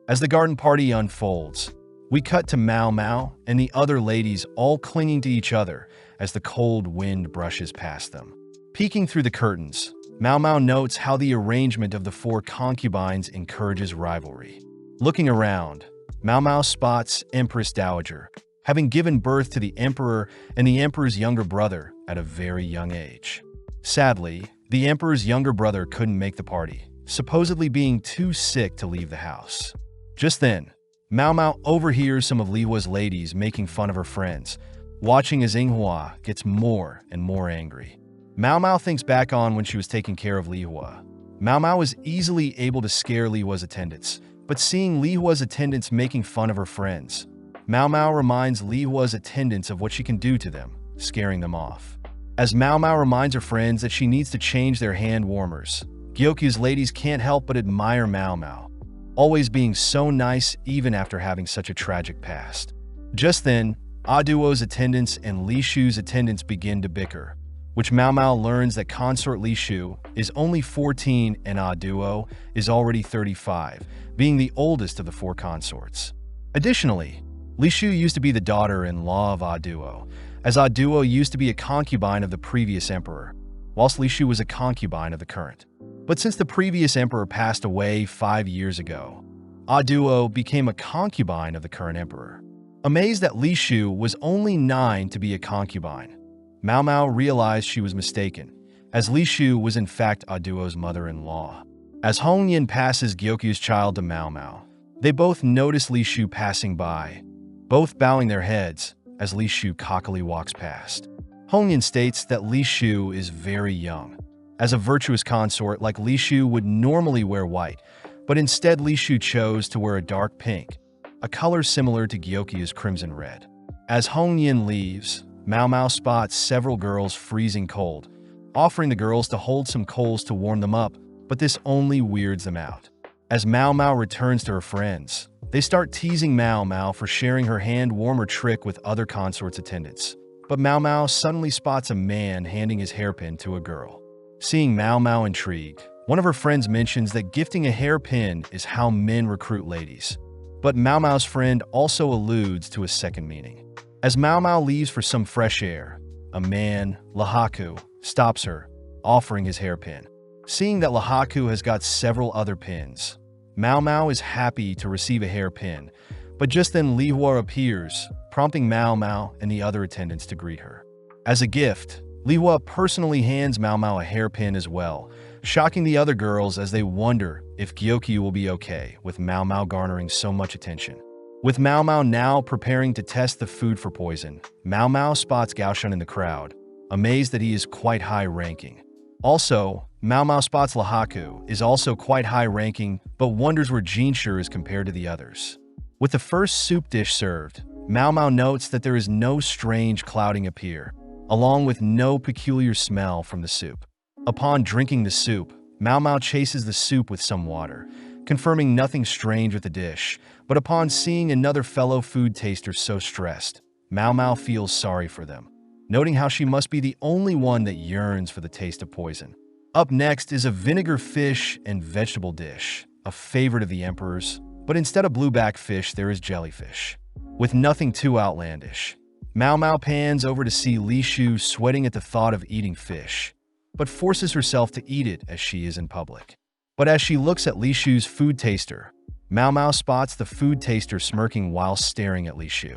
As the garden party unfolds, we cut to Mao Mao and the other ladies all clinging to each other as the cold wind brushes past them. Peeking through the curtains, Mao Mao notes how the arrangement of the 4 concubines encourages rivalry. Looking around, Mao Mao spots Empress Dowager, having given birth to the Emperor and the Emperor's younger brother at a very young age. Sadly, the Emperor's younger brother couldn't make the party, supposedly being too sick to leave the house. Just then, Mao Mao overhears some of Li Hua's ladies making fun of her friends, watching as Yinghua gets more and more angry. Mao Mao thinks back on when she was taking care of Li Hua. Mao Mao was easily able to scare Li Hua's attendants, but seeing Li Hua's attendants making fun of her friends, Mao Mao reminds Li Hua's attendants of what she can do to them, scaring them off. As Mao Mao reminds her friends that she needs to change their hand warmers, Gyoku's ladies can't help but admire Mao Mao, always being so nice even after having such a tragic past. Just then, Aduo's attendants and Li Shu's attendants begin to bicker, which Mao Mao learns that consort Li Shu is only 14 and Aduo is already 35, being the oldest of the 4 consorts. Additionally, Li Shu used to be the daughter-in-law of Aduo, as Aduo used to be a concubine of the previous emperor, whilst Li Shu was a concubine of the current. But since the previous emperor passed away 5 years ago, Aduo became a concubine of the current emperor. Amazed that Li Shu was only 9 to be a concubine, Mao Mao realized she was mistaken, as Li Shu was in fact Aduo's mother-in-law. As Hong Yin passes Gyoku's child to Mao Mao, they both notice Li Shu passing by, both bowing their heads as Li Shu cockily walks past. Hong Yin states that Li Shu is very young, as a virtuous consort like Li Shu would normally wear white, but instead Li Shu chose to wear a dark pink, a color similar to Gyoku's crimson red. As Hong Yin leaves, Mao Mao spots several girls freezing cold, offering the girls to hold some coals to warm them up, but this only weirds them out. As Mao Mao returns to her friends, they start teasing Mao Mao for sharing her hand warmer trick with other consorts' attendants. But Mao Mao suddenly spots a man handing his hairpin to a girl. Seeing Mao Mao intrigued, one of her friends mentions that gifting a hairpin is how men recruit ladies. But Mao Mao's friend also alludes to a second meaning. As Mao Mao leaves for some fresh air, a man, Lahaku, stops her, offering his hairpin. Seeing that Lahaku has got several other pins, Mao Mao is happy to receive a hairpin, but just then Li Hua appears, prompting Mao Mao and the other attendants to greet her. As a gift, Li Hua personally hands Mao Mao a hairpin as well, shocking the other girls as they wonder if Gyoku will be okay with Mao Mao garnering so much attention. With Mao Mao now preparing to test the food for poison, Mao Mao spots Gaoshun in the crowd, amazed that he is quite high-ranking. Also, Mao Mao spots Lahaku is also quite high-ranking, but wonders where Jinshu is compared to the others. With the first soup dish served, Mao Mao notes that there is no strange clouding appear, along with no peculiar smell from the soup. Upon drinking the soup, Mao Mao chases the soup with some water, confirming nothing strange with the dish, but upon seeing another fellow food taster so stressed, Mao Mao feels sorry for them, noting how she must be the only one that yearns for the taste of poison. Up next is a vinegar fish and vegetable dish, a favorite of the Emperor's, but instead of blueback fish there is jellyfish. With nothing too outlandish, Mao Mao pans over to see Li Shu sweating at the thought of eating fish, but forces herself to eat it as she is in public. But as she looks at Li Shu's food taster, Mao Mao spots the food taster smirking while staring at Li Shu.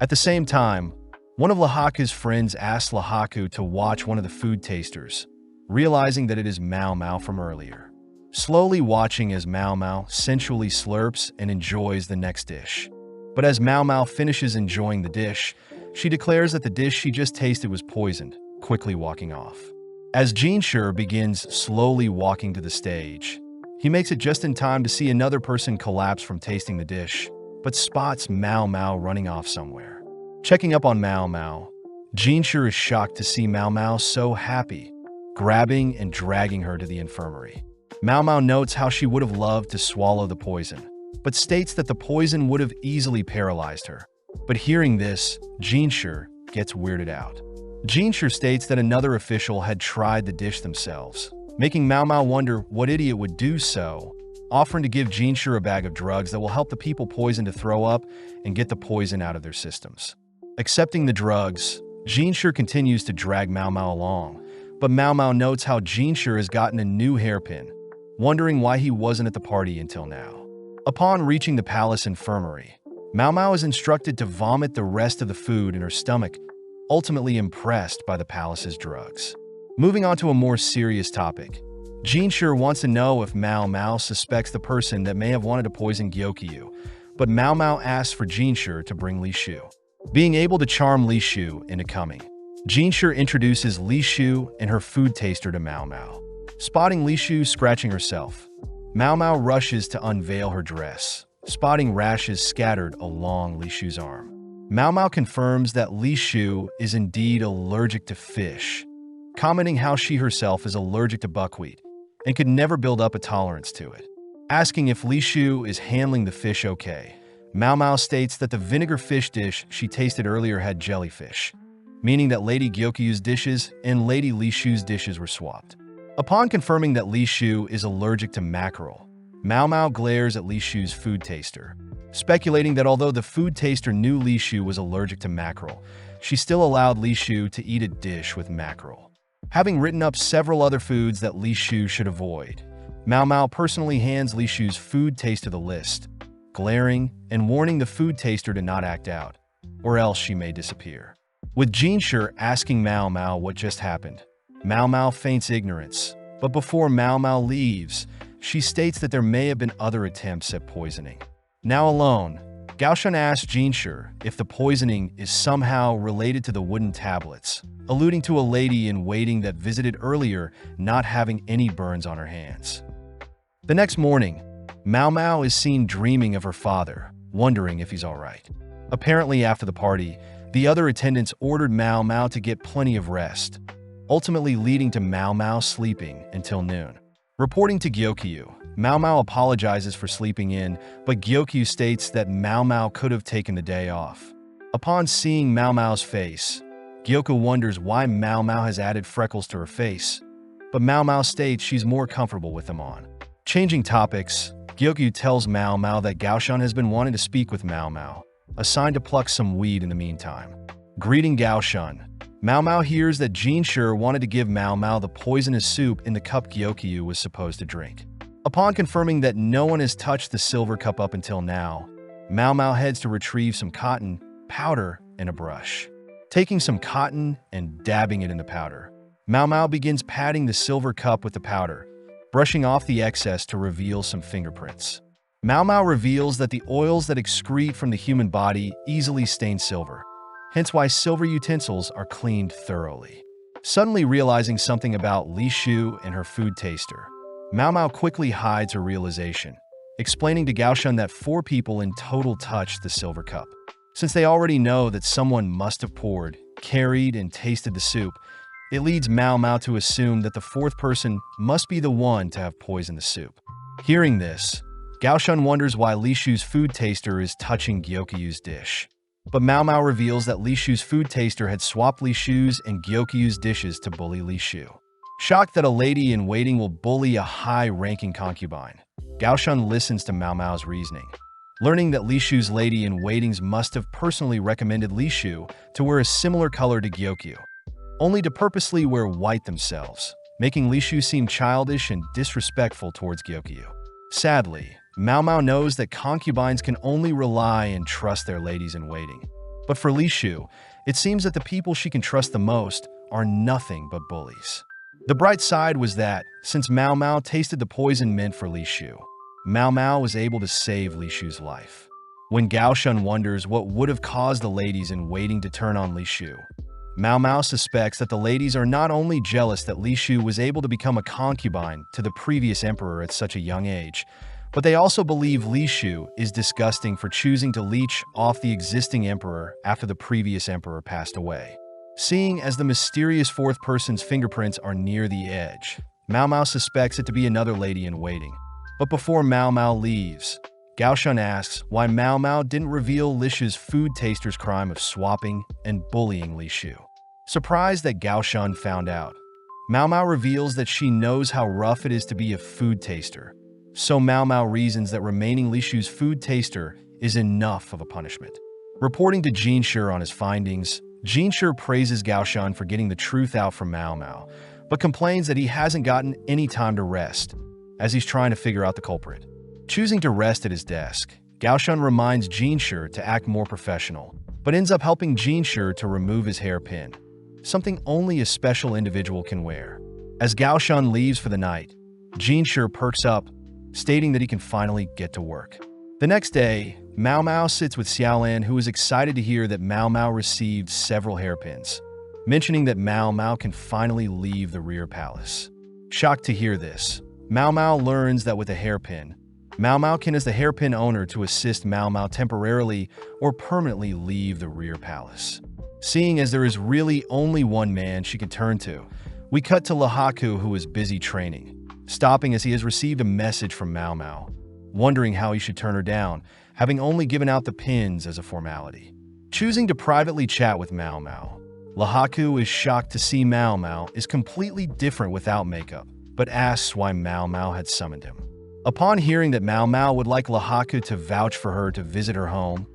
At the same time, one of Lahaku's friends asks Lahaku to watch one of the food tasters, realizing that it is Mao Mao from earlier. Slowly watching as Mao Mao sensually slurps and enjoys the next dish. But as Mao Mao finishes enjoying the dish, she declares that the dish she just tasted was poisoned, quickly walking off. As Jinshu begins slowly walking to the stage, he makes it just in time to see another person collapse from tasting the dish, but spots Mao Mao running off somewhere. Checking up on Mao Mao, Jinshu is shocked to see Mao Mao so happy, grabbing and dragging her to the infirmary. Mao Mao notes how she would have loved to swallow the poison, but states that the poison would have easily paralyzed her. But hearing this, Jinshu gets weirded out. Jinshu states that another official had tried the dish themselves, making Mao Mao wonder what idiot would do so, offering to give Jinshu a bag of drugs that will help the people poisoned to throw up and get the poison out of their systems. Accepting the drugs, Jinshu continues to drag Mao Mao along, but Mao Mao notes how Jinshu has gotten a new hairpin, wondering why he wasn't at the party until now. Upon reaching the palace infirmary, Mao Mao is instructed to vomit the rest of the food in her stomach, ultimately impressed by the palace's drugs. Moving on to a more serious topic, Jinshi wants to know if Mao Mao suspects the person that may have wanted to poison Gyokyu, but Mao Mao asks for Jinshi to bring Li Shu. Being able to charm Li Shu into coming, Jinshi introduces Li Shu and her food taster to Mao Mao. Spotting Li Shu scratching herself, Mao Mao rushes to unveil her dress, spotting rashes scattered along Li Shu's arm. Mao Mao confirms that Li Shu is indeed allergic to fish, commenting how she herself is allergic to buckwheat and could never build up a tolerance to it. Asking if Li Shu is handling the fish okay, Mao Mao states that the vinegar fish dish she tasted earlier had jellyfish, meaning that Lady Gyokyu's dishes and Lady Li Shu's dishes were swapped. Upon confirming that Li Shu is allergic to mackerel, Mao Mao glares at Li Shu's food taster, speculating that although the food taster knew Li Shu was allergic to mackerel, she still allowed Li Shu to eat a dish with mackerel. Having written up several other foods that Li Shu should avoid, Mao Mao personally hands Li Shu's food taste to the list, glaring and warning the food taster to not act out, or else she may disappear. With Jinshi asking Mao Mao what just happened, Mao Mao feigns ignorance, but before Mao Mao leaves, she states that there may have been other attempts at poisoning. Now alone, Gaoshan asks Jinshi if the poisoning is somehow related to the wooden tablets, alluding to a lady-in-waiting that visited earlier not having any burns on her hands. The next morning, Mao Mao is seen dreaming of her father, wondering if he's alright. Apparently after the party, the other attendants ordered Mao Mao to get plenty of rest, ultimately leading to Mao Mao sleeping until noon. Reporting to Gyokyu, Mao Mao apologizes for sleeping in, but Gyokyu states that Mao Mao could have taken the day off. Upon seeing Mao Mao's face, Gyokyu wonders why Mao Mao has added freckles to her face, but Mao Mao states she's more comfortable with them on. Changing topics, Gyokyu tells Mao Mao that Gaoshan has been wanting to speak with Mao Mao, assigned to pluck some weed in the meantime. Greeting Gaoshan, Mao Mao hears that Jinshi wanted to give Mao Mao the poisonous soup in the cup Gyokyu was supposed to drink. Upon confirming that no one has touched the silver cup up until now, Mao Mao heads to retrieve some cotton, powder, and a brush. Taking some cotton and dabbing it in the powder, Mao Mao begins patting the silver cup with the powder, brushing off the excess to reveal some fingerprints. Mao Mao reveals that the oils that excrete from the human body easily stain silver, hence why silver utensils are cleaned thoroughly. Suddenly realizing something about Li Shu and her food taster, Mao Mao quickly hides her realization, explaining to Gaoshan that 4 people in total touched the silver cup. Since they already know that someone must have poured, carried, and tasted the soup, it leads Mao Mao to assume that the 4th person must be the one to have poisoned the soup. Hearing this, Gaoshan wonders why Li Shu's food taster is touching Gyokyu's dish. But Mao Mao reveals that Li Shu's food taster had swapped Li Shu's and Gyokyu's dishes to bully Li Shu. Shocked that a lady-in-waiting will bully a high-ranking concubine, Gaoshan listens to Mao Mao's reasoning. Learning that Li Shu's lady-in-waitings must have personally recommended Li Shu to wear a similar color to Gyokyu, only to purposely wear white themselves, making Li Shu seem childish and disrespectful towards Gyokyu. Sadly, Mao Mao knows that concubines can only rely and trust their ladies-in-waiting. But for Li Shu, it seems that the people she can trust the most are nothing but bullies. The bright side was that, since Mao Mao tasted the poison meant for Li Shu, Mao Mao was able to save Li Shu's life. When Gaoshan wonders what would have caused the ladies-in-waiting to turn on Li Shu, Mao Mao suspects that the ladies are not only jealous that Li Shu was able to become a concubine to the previous emperor at such a young age, but they also believe Li Shu is disgusting for choosing to leech off the existing emperor after the previous emperor passed away. Seeing as the mysterious 4th person's fingerprints are near the edge, Mao Mao suspects it to be another lady-in-waiting. But before Mao Mao leaves, Gaoshan asks why Mao Mao didn't reveal Li Shu's food taster's crime of swapping and bullying Li Shu. Surprised that Gaoshan found out, Mao Mao reveals that she knows how rough it is to be a food taster, so Mao Mao reasons that remaining Li Shu's food taster is enough of a punishment. Reporting to Jinshi on his findings, Jinshi praises Gaoshan for getting the truth out from Mao Mao, but complains that he hasn't gotten any time to rest, as he's trying to figure out the culprit. Choosing to rest at his desk, Gaoshun reminds Jinshi to act more professional, but ends up helping Jinshi to remove his hairpin, something only a special individual can wear. As Gaoshun leaves for the night, Jinshi perks up, stating that he can finally get to work. The next day, Mao Mao sits with Xiaolan, who is excited to hear that Mao Mao received several hairpins, mentioning that Mao Mao can finally leave the rear palace. Shocked to hear this, Mao Mao learns that with a hairpin, Mao Mao can as the hairpin owner to assist Mao Mao temporarily or permanently leave the rear palace. Seeing as there is really only one man she can turn to, we cut to Lahaku, who is busy training, stopping as he has received a message from Mao Mao, wondering how he should turn her down, having only given out the pins as a formality. Choosing to privately chat with Mao Mao, Lahaku is shocked to see Mao Mao is completely different without makeup, but asks why Mao Mao had summoned him. Upon hearing that Mao Mao would like Lahaku to vouch for her to visit her home,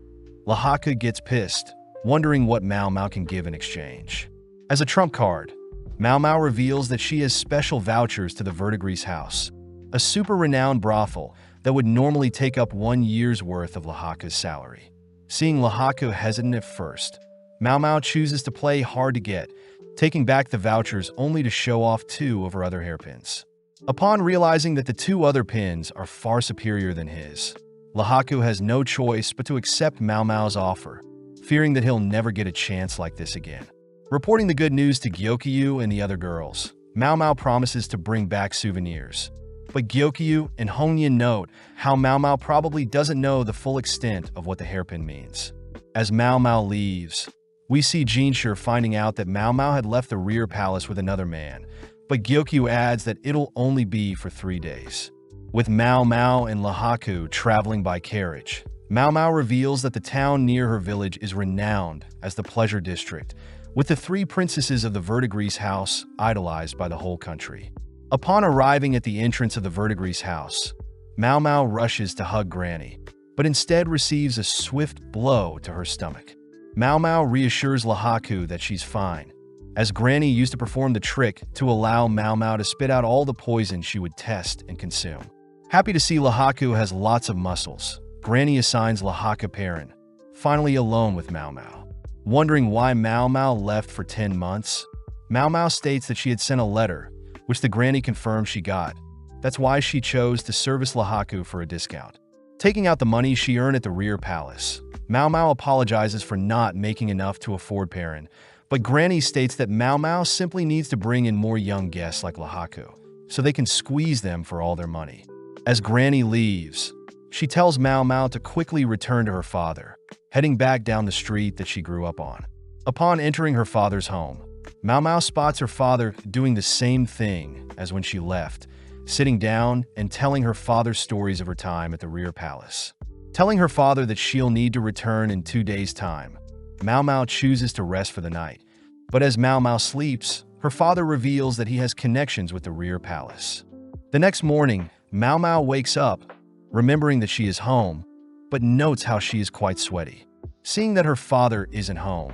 Lahaku gets pissed, wondering what Mao Mao can give in exchange. As a trump card, Mao Mao reveals that she has special vouchers to the VIDZ house, a super-renowned brothel that would normally take up 1 year's worth of Lahaku's salary. Seeing Lahaku hesitant at first, Mao Mao chooses to play hard to get, taking back the vouchers only to show off 2 of her other hairpins. Upon realizing that the 2 other pins are far superior than his, Lahaku has no choice but to accept Mao Mao's offer, fearing that he'll never get a chance like this again. Reporting the good news to Gyokyu and the other girls, Mao Mao promises to bring back souvenirs. But Gyokyu and Hongyan note how Mao Mao probably doesn't know the full extent of what the hairpin means. As Mao Mao leaves, we see Jinshi finding out that Mao Mao had left the rear palace with another man, but Gyokyu adds that it'll only be for 3 days. With Mao Mao and Lahaku traveling by carriage, Mao Mao reveals that the town near her village is renowned as the Pleasure District, with the 3 princesses of the VIDZ house idolized by the whole country. Upon arriving at the entrance of the VIDZ house, Mao Mao rushes to hug Granny, but instead receives a swift blow to her stomach. Mao Mao reassures Lahaku that she's fine, as Granny used to perform the trick to allow Mao Mao to spit out all the poison she would test and consume. Happy to see Lahaku has lots of muscles, Granny assigns Lahaku Perrin, finally alone with Mao Mao. Wondering why Mao Mao left for 10 months, Mao Mao states that she had sent a letter, which the Granny confirmed she got. That's why she chose to service Lahaku for a discount. Taking out the money she earned at the rear palace, Mao Mao apologizes for not making enough to afford Perrin, but Granny states that Mao Mao simply needs to bring in more young guests like Lahaku, so they can squeeze them for all their money. As Granny leaves, she tells Mao Mao to quickly return to her father, heading back down the street that she grew up on. Upon entering her father's home, Mao Mao spots her father doing the same thing as when she left, sitting down and telling her father stories of her time at the rear palace. Telling her father that she'll need to return in 2 days' time, Mao Mao chooses to rest for the night. But as Mao Mao sleeps, her father reveals that he has connections with the rear palace. The next morning, Mao Mao wakes up, remembering that she is home, but notes how she is quite sweaty. Seeing that her father isn't home,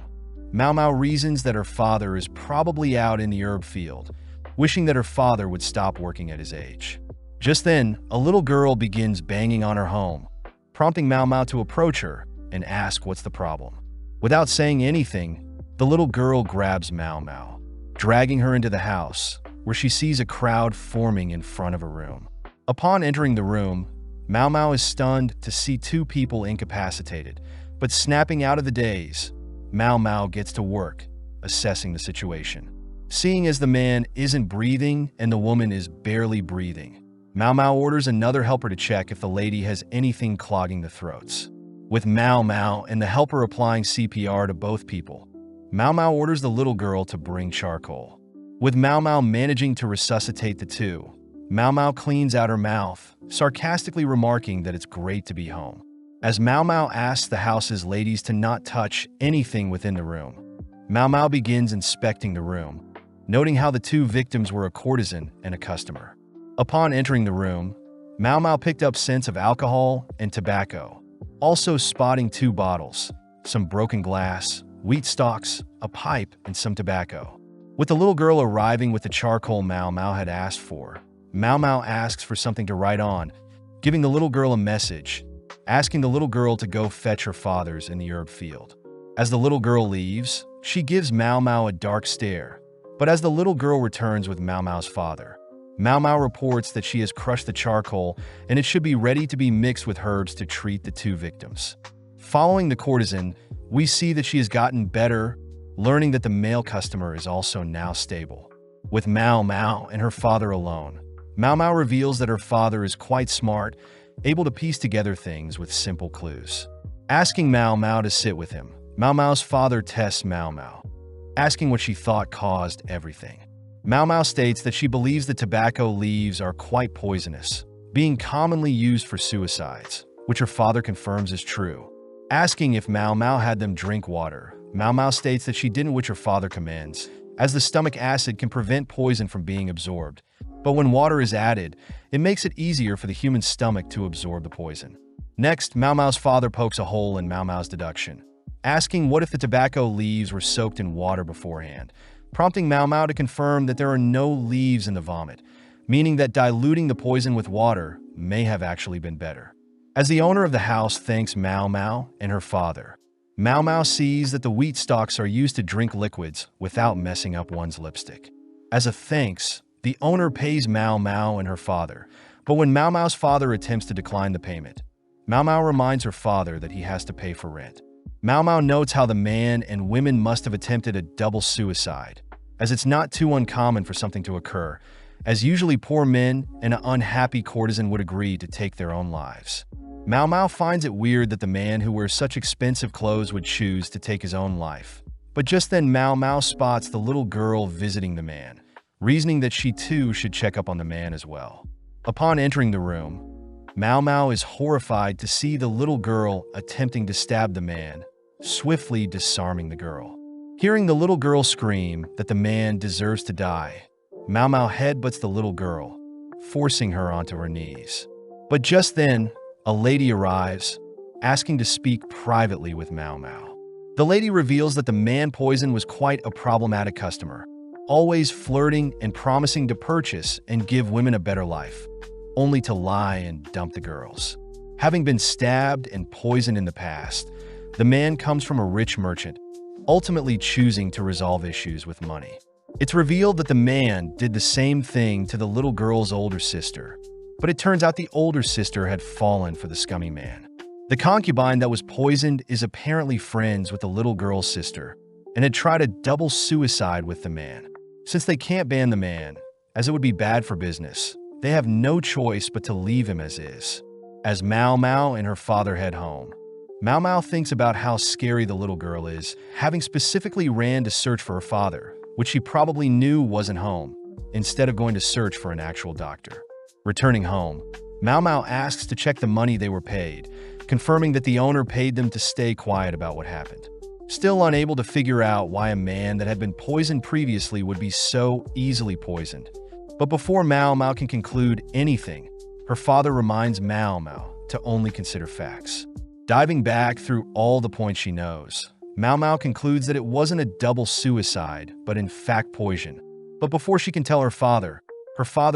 Mao Mao reasons that her father is probably out in the herb field, wishing that her father would stop working at his age. Just then, a little girl begins banging on her home, prompting Mao Mao to approach her and ask what's the problem. Without saying anything, the little girl grabs Mao Mao, dragging her into the house, where she sees a crowd forming in front of her room. Upon entering the room, Mao Mao is stunned to see 2 people incapacitated, but snapping out of the daze, Mao Mao gets to work, assessing the situation. Seeing as the man isn't breathing and the woman is barely breathing, Mao Mao orders another helper to check if the lady has anything clogging the throats. With Mao Mao and the helper applying CPR to both people, Mao Mao orders the little girl to bring charcoal. With Mao Mao managing to resuscitate the 2, Mao Mao cleans out her mouth, sarcastically remarking that it's great to be home. As Mao Mao asks the house's ladies to not touch anything within the room, Mao Mao begins inspecting the room, noting how the 2 victims were a courtesan and a customer. Upon entering the room, Mao Mao picked up scents of alcohol and tobacco, also spotting 2 bottles, some broken glass, wheat stalks, a pipe, and some tobacco. With the little girl arriving with the charcoal Mao Mao had asked for, Mao Mao asks for something to write on, giving the little girl a message, asking the little girl to go fetch her father's in the herb field. As the little girl leaves, she gives Mao Mao a dark stare. But as the little girl returns with Mao Mao's father, Mao Mao reports that she has crushed the charcoal and it should be ready to be mixed with herbs to treat the two victims. Following the courtesan, we see that she has gotten better, learning that the male customer is also now stable. With Mao Mao and her father alone, Mao Mao reveals that her father is quite smart, able to piece together things with simple clues. Asking Mao Mao to sit with him, Mao Mao's father tests Mao Mao, asking what she thought caused everything. Mao Mao states that she believes the tobacco leaves are quite poisonous, being commonly used for suicides, which her father confirms is true. Asking if Mao Mao had them drink water, Mao Mao states that she didn't, which her father commends, as the stomach acid can prevent poison from being absorbed. But when water is added, it makes it easier for the human stomach to absorb the poison. Next, Mao Mao's father pokes a hole in Mao Mao's deduction, asking what if the tobacco leaves were soaked in water beforehand, prompting Mao Mao to confirm that there are no leaves in the vomit, meaning that diluting the poison with water may have actually been better. As the owner of the house thanks Mao Mao and her father, Mao Mao sees that the wheat stalks are used to drink liquids without messing up one's lipstick. As a thanks, the owner pays Mao Mao and her father, but when Mao Mao's father attempts to decline the payment, Mao Mao reminds her father that he has to pay for rent. Mao Mao notes how the man and women must have attempted a double suicide, as it's not too uncommon for something to occur, as usually poor men and an unhappy courtesan would agree to take their own lives. Mao Mao finds it weird that the man who wears such expensive clothes would choose to take his own life. But just then Mao Mao spots the little girl visiting the man, reasoning that she too should check up on the man as well. Upon entering the room, Mao Mao is horrified to see the little girl attempting to stab the man, swiftly disarming the girl. Hearing the little girl scream that the man deserves to die, Mao Mao headbutts the little girl, forcing her onto her knees. But just then, a lady arrives, asking to speak privately with Mao Mao. The lady reveals that the man poison was quite a problematic customer, always flirting and promising to purchase and give women a better life, only to lie and dump the girls. Having been stabbed and poisoned in the past, the man comes from a rich merchant, ultimately choosing to resolve issues with money. It's revealed that the man did the same thing to the little girl's older sister, but it turns out the older sister had fallen for the scummy man. The concubine that was poisoned is apparently friends with the little girl's sister and had tried a double suicide with the man. Since they can't ban the man, as it would be bad for business, they have no choice but to leave him as is. As Mao Mao and her father head home, Mao Mao thinks about how scary the little girl is, having specifically ran to search for her father, which she probably knew wasn't home, instead of going to search for an actual doctor. Returning home, Mao Mao asks to check the money they were paid, confirming that the owner paid them to stay quiet about what happened. Still unable to figure out why a man that had been poisoned previously would be so easily poisoned. But before Mao Mao can conclude anything, her father reminds Mao Mao to only consider facts. Diving back through all the points she knows, Mao Mao concludes that it wasn't a double suicide, but in fact poison. But before she can tell her father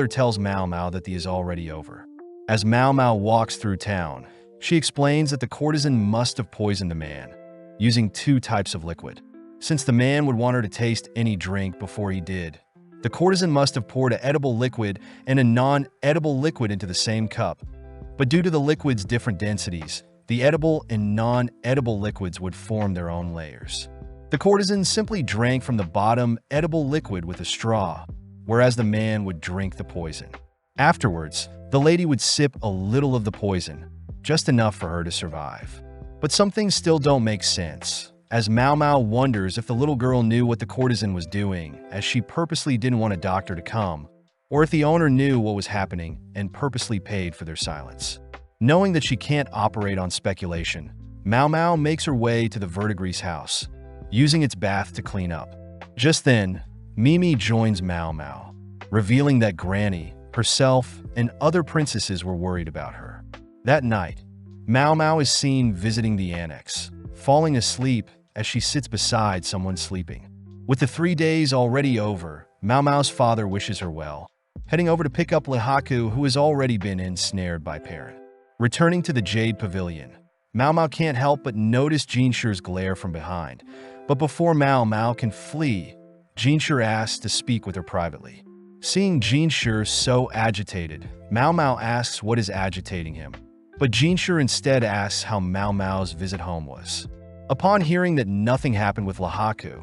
tells Mao Mao that the is already over. As Mao Mao walks through town, she explains that the courtesan must have poisoned the man, using two types of liquid. Since the man would want her to taste any drink before he did, the courtesan must have poured an edible liquid and a non-edible liquid into the same cup. But due to the liquid's different densities, the edible and non-edible liquids would form their own layers. The courtesan simply drank from the bottom edible liquid with a straw, whereas the man would drink the poison. Afterwards, the lady would sip a little of the poison, just enough for her to survive. But some things still don't make sense, as Mao Mao wonders if the little girl knew what the courtesan was doing, as she purposely didn't want a doctor to come, or if the owner knew what was happening and purposely paid for their silence. Knowing that she can't operate on speculation, Mao Mao makes her way to the Verdigris house, using its bath to clean up. Just then, Mimi joins Mao Mao, revealing that Granny, herself, and other princesses were worried about her. That night, Mao Mao is seen visiting the annex, falling asleep as she sits beside someone sleeping. With the 3 days already over, Mao Mao's father wishes her well, heading over to pick up Lihaku, who has already been ensnared by Parent. Returning to the Jade Pavilion, Mao Mao can't help but notice Jinshi's glare from behind. But before Mao Mao can flee, Jinshi asks to speak with her privately. Seeing Jinshi so agitated, Mao Mao asks what is agitating him. But Jinshi instead asks how Mao Mao's visit home was. Upon hearing that nothing happened with Lihaku,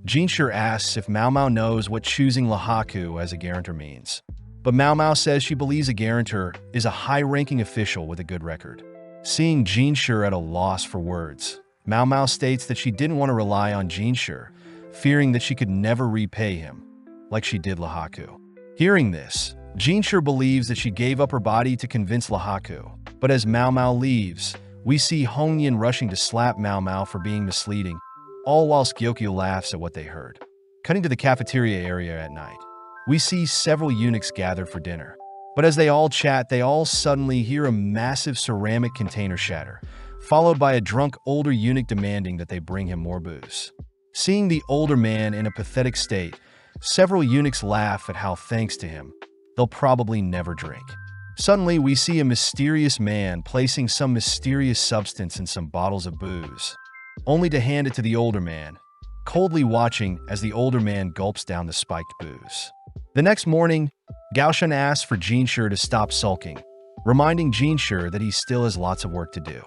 Jinshi asks if Mao Mao knows what choosing Lihaku as a guarantor means. But Mao Mao says she believes a guarantor is a high-ranking official with a good record. Seeing Jinshi at a loss for words, Mao Mao states that she didn't want to rely on Jinshi, fearing that she could never repay him, like she did Lihaku. Hearing this, Jinshi believes that she gave up her body to convince Lihaku. But as Mao Mao leaves, we see Hongyan rushing to slap Mao Mao for being misleading, all whilst Gyokyu laughs at what they heard. Cutting to the cafeteria area at night, we see several eunuchs gathered for dinner. But as they all chat, they all suddenly hear a massive ceramic container shatter, followed by a drunk older eunuch demanding that they bring him more booze. Seeing the older man in a pathetic state, several eunuchs laugh at how, thanks to him, they'll probably never drink. Suddenly, we see a mysterious man placing some mysterious substance in some bottles of booze, only to hand it to the older man, coldly watching as the older man gulps down the spiked booze. The next morning, Gaoshan asks for Jinshi to stop sulking, reminding Jinshi that he still has lots of work to do.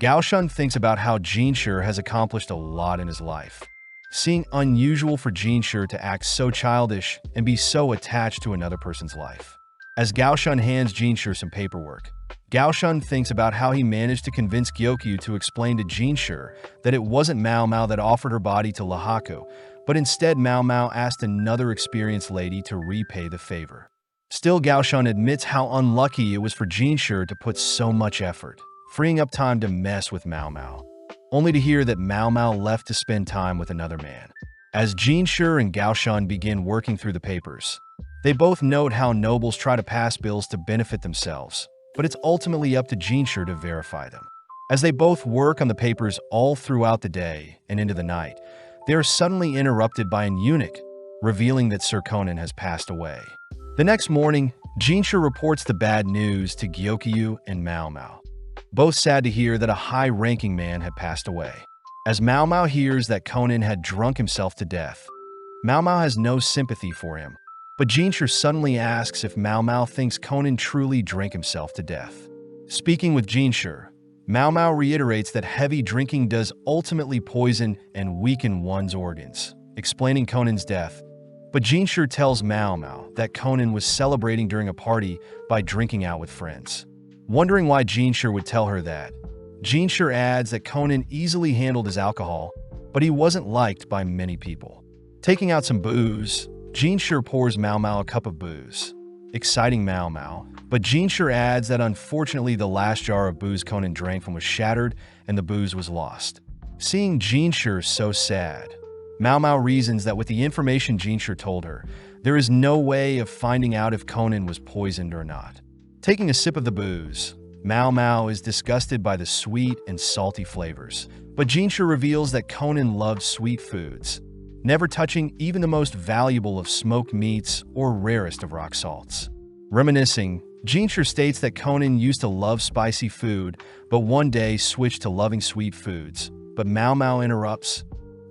Gaoshan thinks about how Jinshi has accomplished a lot in his life, seeing unusual for Jinshi to act so childish and be so attached to another person's life. As Gaoshan hands Jinshi some paperwork, Gaoshan thinks about how he managed to convince Gyokyu to explain to Jinshi that it wasn't Mao Mao that offered her body to Lihaku, but instead Mao Mao asked another experienced lady to repay the favor. Still, Gaoshan admits how unlucky it was for Jinshi to put so much effort, freeing up time to mess with Mao Mao, only to hear that Mao Mao left to spend time with another man. As Jinshi and Gaoshan begin working through the papers, they both note how nobles try to pass bills to benefit themselves, but it's ultimately up to Jinshi to verify them. As they both work on the papers all throughout the day and into the night, they are suddenly interrupted by an eunuch, revealing that Sir Conan has passed away. The next morning, Jinshi reports the bad news to Gyokyu and Mao Mao, both sad to hear that a high-ranking man had passed away. As Mao Mao hears that Conan had drunk himself to death, Mao Mao has no sympathy for him, but Jinshi suddenly asks if Mao Mao thinks Conan truly drank himself to death. Speaking with Jinshi, Mao Mao reiterates that heavy drinking does ultimately poison and weaken one's organs, explaining Conan's death. But Jinshi tells Mao Mao that Conan was celebrating during a party by drinking out with friends. Wondering why Jinshi would tell her that, Jinshi adds that Conan easily handled his alcohol, but he wasn't liked by many people. Taking out some booze, Jinshi pours Mao Mao a cup of booze, exciting Mao Mao, but Jinshi adds that unfortunately the last jar of booze Conan drank from was shattered and the booze was lost. Seeing Jinshi so sad, Mao Mao reasons that with the information Jinshi told her, there is no way of finding out if Conan was poisoned or not. Taking a sip of the booze, Mao Mao is disgusted by the sweet and salty flavors, but Jinshi reveals that Conan loved sweet foods, never touching even the most valuable of smoked meats or rarest of rock salts. Reminiscing, Jinshi states that Conan used to love spicy food, but one day switched to loving sweet foods. But Mao Mao interrupts,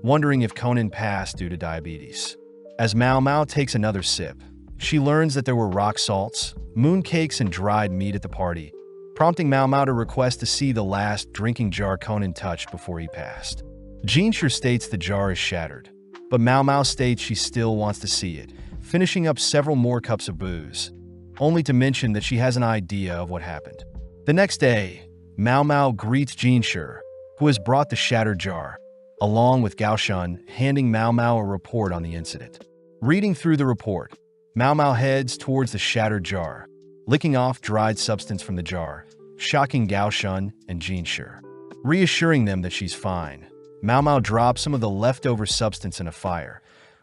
wondering if Conan passed due to diabetes. As Mao Mao takes another sip, she learns that there were rock salts, mooncakes, and dried meat at the party, prompting Mao Mao to request to see the last drinking jar Conan touched before he passed. Jinshi states the jar is shattered, but Mao Mao states she still wants to see it, finishing up several more cups of booze, only to mention that she has an idea of what happened. The next day, Mao Mao greets Jinshi, who has brought the shattered jar, along with Gaoshan, handing Mao Mao a report on the incident. Reading through the report, Mao Mao heads towards the shattered jar, licking off dried substance from the jar, shocking Gaoshan and Jinshi. Reassuring them that she's fine, Mao Mao drops some of the leftover substance in a fire,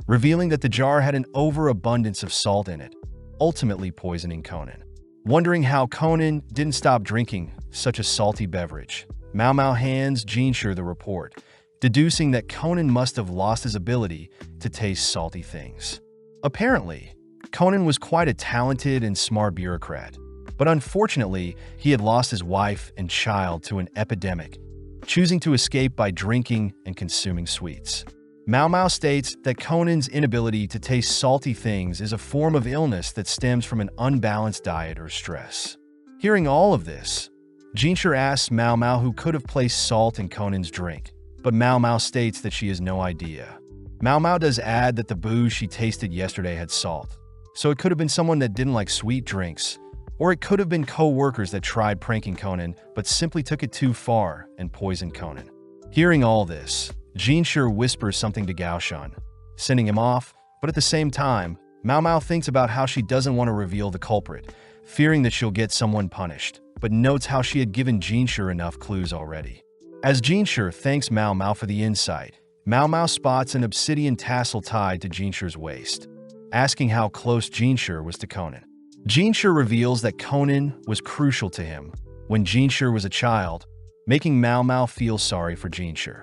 revealing that the jar had an overabundance of salt in it, ultimately poisoning Conan. Wondering how Conan didn't stop drinking such a salty beverage, Mao Mao hands Jinshi the report, deducing that Conan must have lost his ability to taste salty things. Apparently, Conan was quite a talented and smart bureaucrat, but unfortunately, he had lost his wife and child to an epidemic, choosing to escape by drinking and consuming sweets. Mao Mao states that Conan's inability to taste salty things is a form of illness that stems from an unbalanced diet or stress. Hearing all of this, Jinshi asks Mao Mao who could have placed salt in Conan's drink, but Mao Mao states that she has no idea. Mao Mao does add that the booze she tasted yesterday had salt, so it could have been someone that didn't like sweet drinks, or it could have been co-workers that tried pranking Conan but simply took it too far and poisoned Conan. Hearing all this, Jinshi whispers something to Gaoshan, sending him off, but at the same time, Mao Mao thinks about how she doesn't want to reveal the culprit, fearing that she'll get someone punished, but notes how she had given Jinshi enough clues already. As Jinshi thanks Mao Mao for the insight, Mao Mao spots an obsidian tassel tied to Jinshi's waist, asking how close Jinshi was to Conan. Jinshi reveals that Conan was crucial to him when Jinshi was a child, making Mao Mao feel sorry for Jinshi.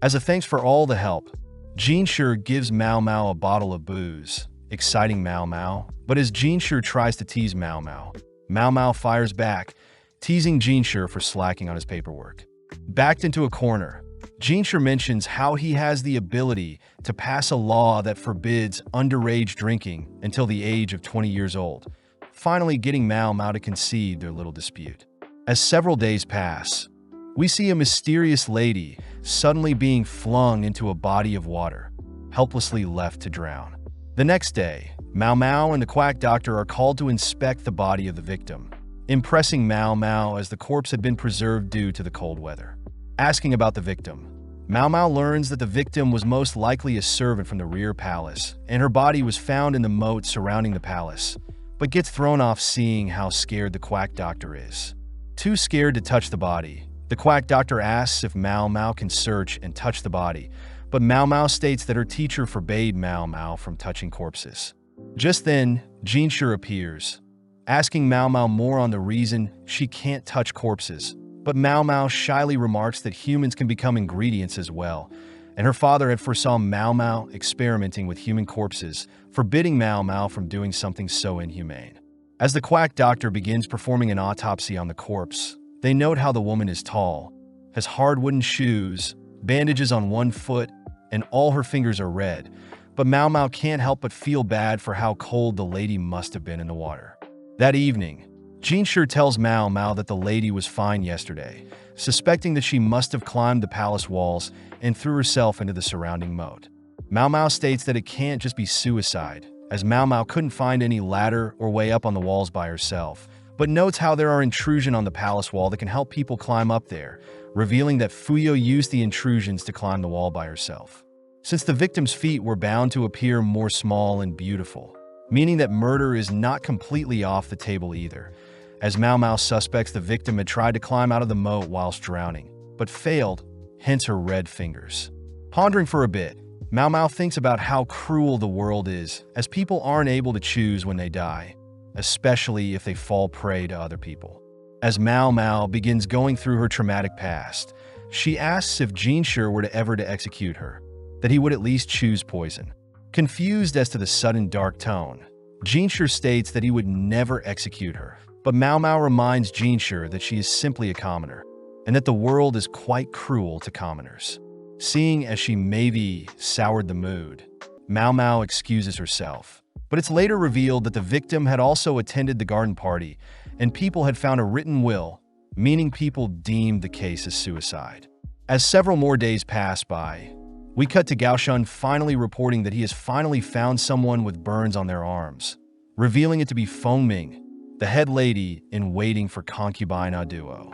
As a thanks for all the help, Jinshi gives Mao Mao a bottle of booze, exciting Mao Mao, but as Jinshi tries to tease Mao Mao, Mao Mao fires back, teasing Jinshi for slacking on his paperwork. Backed into a corner, Jinshi mentions how he has the ability to pass a law that forbids underage drinking until the age of 20 years old, finally getting Mao Mao to concede their little dispute. As several days pass, we see a mysterious lady suddenly being flung into a body of water, helplessly left to drown. The next day, Mao Mao and the quack doctor are called to inspect the body of the victim, impressing Mao Mao as the corpse had been preserved due to the cold weather. Asking about the victim, Mao Mao learns that the victim was most likely a servant from the rear palace, and her body was found in the moat surrounding the palace, but gets thrown off seeing how scared the quack doctor is. Too scared to touch the body, the quack doctor asks if Mao Mao can search and touch the body, but Mao Mao states that her teacher forbade Mao Mao from touching corpses. Just then, Jinshi appears, asking Mao Mao more on the reason she can't touch corpses, but Mao Mao shyly remarks that humans can become ingredients as well, and her father had foresaw Mao Mao experimenting with human corpses, forbidding Mao Mao from doing something so inhumane. As the quack doctor begins performing an autopsy on the corpse, they note how the woman is tall, has hard wooden shoes, bandages on one foot, and all her fingers are red, but Mao Mao can't help but feel bad for how cold the lady must have been in the water. That evening, Jinshi tells Mao Mao that the lady was fine yesterday, suspecting that she must have climbed the palace walls and threw herself into the surrounding moat. Mao Mao states that it can't just be suicide, as Mao Mao couldn't find any ladder or way up on the walls by herself, but notes how there are intrusions on the palace wall that can help people climb up there, revealing that Fuyo used the intrusions to climb the wall by herself. Since the victim's feet were bound to appear more small and beautiful, meaning that murder is not completely off the table either, as Mao Mao suspects the victim had tried to climb out of the moat whilst drowning, but failed, hence her red fingers. Pondering for a bit, Mao Mao thinks about how cruel the world is, as people aren't able to choose when they die, especially if they fall prey to other people. As Mao Mao begins going through her traumatic past, she asks if Jinshi were to ever to execute her, that he would at least choose poison. Confused as to the sudden dark tone, Jinshi states that he would never execute her, but Mao Mao reminds Jinshi that she is simply a commoner, and that the world is quite cruel to commoners. Seeing as she maybe soured the mood, Mao Mao excuses herself, but it's later revealed that the victim had also attended the garden party, and people had found a written will, meaning people deemed the case as suicide. As several more days pass by, we cut to Gaoshan finally reporting that he has finally found someone with burns on their arms, revealing it to be Feng Ming, the head lady in waiting for concubine Aduo.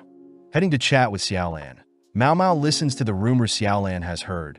Heading to chat with Xiaolan, Mao Mao listens to the rumor Xiaolan has heard,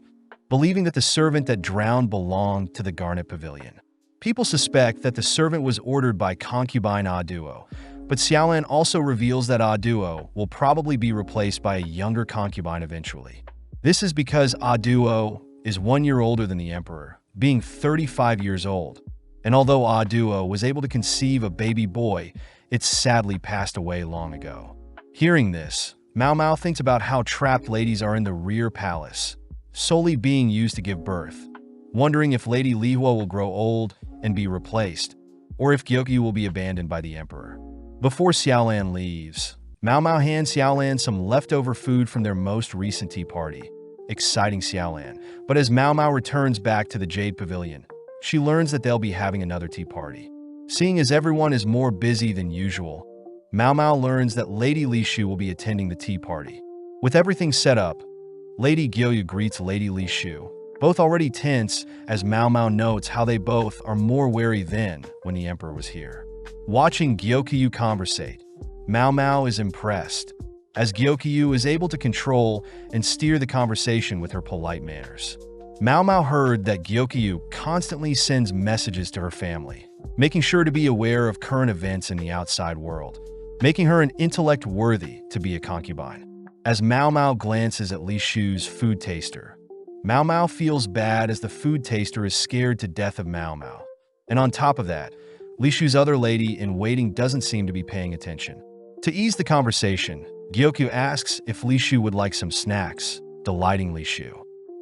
believing that the servant that drowned belonged to the Garnet Pavilion. People suspect that the servant was ordered by concubine Aduo, but Xiaolan also reveals that Aduo will probably be replaced by a younger concubine eventually. This is because Aduo is 1 year older than the emperor, being 35 years old, and although Aduo was able to conceive a baby boy, it sadly passed away long ago. Hearing this, Mao Mao thinks about how trapped ladies are in the rear palace, solely being used to give birth, wondering if Lady Lihua will grow old and be replaced, or if Gyokyu will be abandoned by the emperor. Before Xiaolan leaves, Mao Mao hands Xiaolan some leftover food from their most recent tea party, exciting Xiaolan. But as Mao Mao returns back to the Jade Pavilion, she learns that they'll be having another tea party. Seeing as everyone is more busy than usual, Mao Mao learns that Lady Li Shu will be attending the tea party. With everything set up, Lady Gyokyu greets Lady Li Shu, both already tense as Mao Mao notes how they both are more wary than when the emperor was here. Watching Gyokyu conversate, Mao Mao is impressed, as Gyokyu is able to control and steer the conversation with her polite manners. Mao Mao heard that Gyokyu constantly sends messages to her family, making sure to be aware of current events in the outside world, making her an intellect worthy to be a concubine. As Mao Mao glances at Li Shu's food taster, Mao Mao feels bad as the food taster is scared to death of Mao Mao. And on top of that, Li Shu's other lady in waiting doesn't seem to be paying attention. To ease the conversation, Gyokyu asks if Li Shu would like some snacks, delighting Li Shu.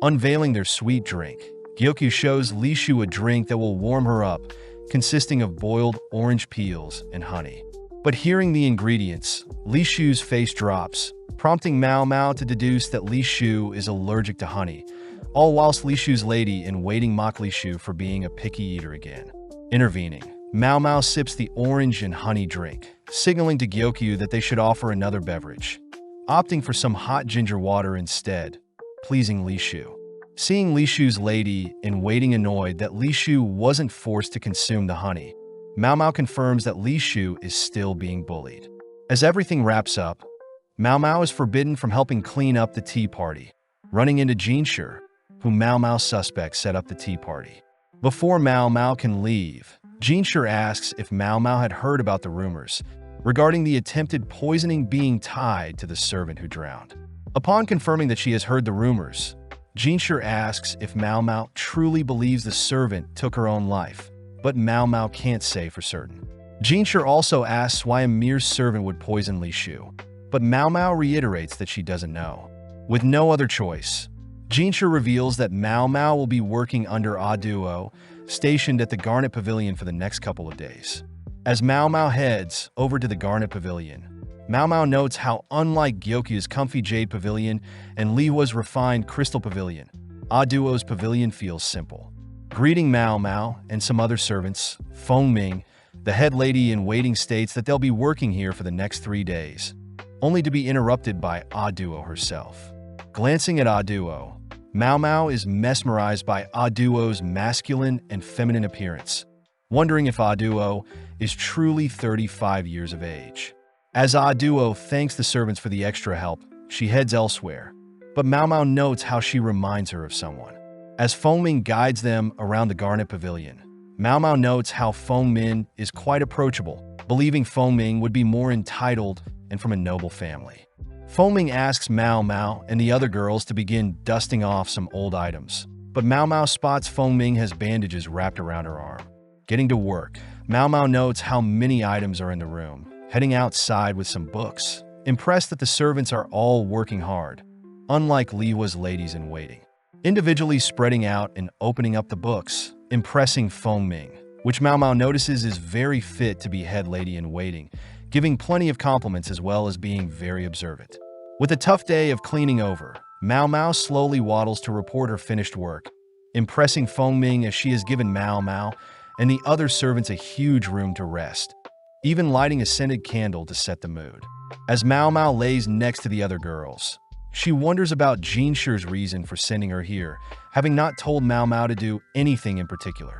Unveiling their sweet drink, Gyokyu shows Li Shu a drink that will warm her up, consisting of boiled orange peels and honey. But hearing the ingredients, Li Shu's face drops, prompting Mao Mao to deduce that Li Shu is allergic to honey, all whilst Li Shu's lady in waiting mock Li Shu for being a picky eater again. Intervening, Mao Mao sips the orange and honey drink, signaling to Gyokyu that they should offer another beverage, opting for some hot ginger water instead, pleasing Li Shu. Seeing Li Shu's lady in waiting annoyed that Li Shu wasn't forced to consume the honey, Mao Mao confirms that Li Shu is still being bullied. As everything wraps up, Mao Mao is forbidden from helping clean up the tea party, running into Jinshi, whom Mao Mao suspects set up the tea party. Before Mao Mao can leave, Jinshi asks if Mao Mao had heard about the rumors regarding the attempted poisoning being tied to the servant who drowned. Upon confirming that she has heard the rumors, Jinshi asks if Mao Mao truly believes the servant took her own life, but Mao Mao can't say for certain. Jinshi also asks why a mere servant would poison Li Shu, but Mao Mao reiterates that she doesn't know. With no other choice, Jinshi reveals that Mao Mao will be working under A Duo, stationed at the Garnet Pavilion for the next couple of days. As Mao Mao heads over to the Garnet Pavilion, Mao Mao notes how unlike Gyokyu's comfy Jade Pavilion and Lihua's refined Crystal Pavilion, A Duo's pavilion feels simple. Greeting Mao Mao and some other servants, Feng Ming, the head lady in waiting, states that they'll be working here for the next 3 days, only to be interrupted by A Duo herself. Glancing at A Duo, Mao Mao is mesmerized by A Duo's masculine and feminine appearance, wondering if A Duo is truly 35 years of age. As A Duo thanks the servants for the extra help, she heads elsewhere, but Mao Mao notes how she reminds her of someone. As Feng Ming guides them around the Garnet Pavilion, Mao Mao notes how Feng Min is quite approachable, believing Feng Ming would be more entitled and from a noble family. Feng Ming asks Mao Mao and the other girls to begin dusting off some old items, but Mao Mao spots Feng Ming has bandages wrapped around her arm. Getting to work, Mao Mao notes how many items are in the room, heading outside with some books, impressed that the servants are all working hard, unlike Lihua's ladies-in-waiting. Individually spreading out and opening up the books, impressing Feng Ming, which Mao Mao notices is very fit to be head lady-in-waiting, giving plenty of compliments as well as being very observant. With a tough day of cleaning over, Mao Mao slowly waddles to report her finished work, impressing Feng Ming as she has given Mao Mao and the other servants a huge room to rest, even lighting a scented candle to set the mood. As Mao Mao lays next to the other girls, she wonders about Jinshi's reason for sending her here, having not told Mao Mao to do anything in particular.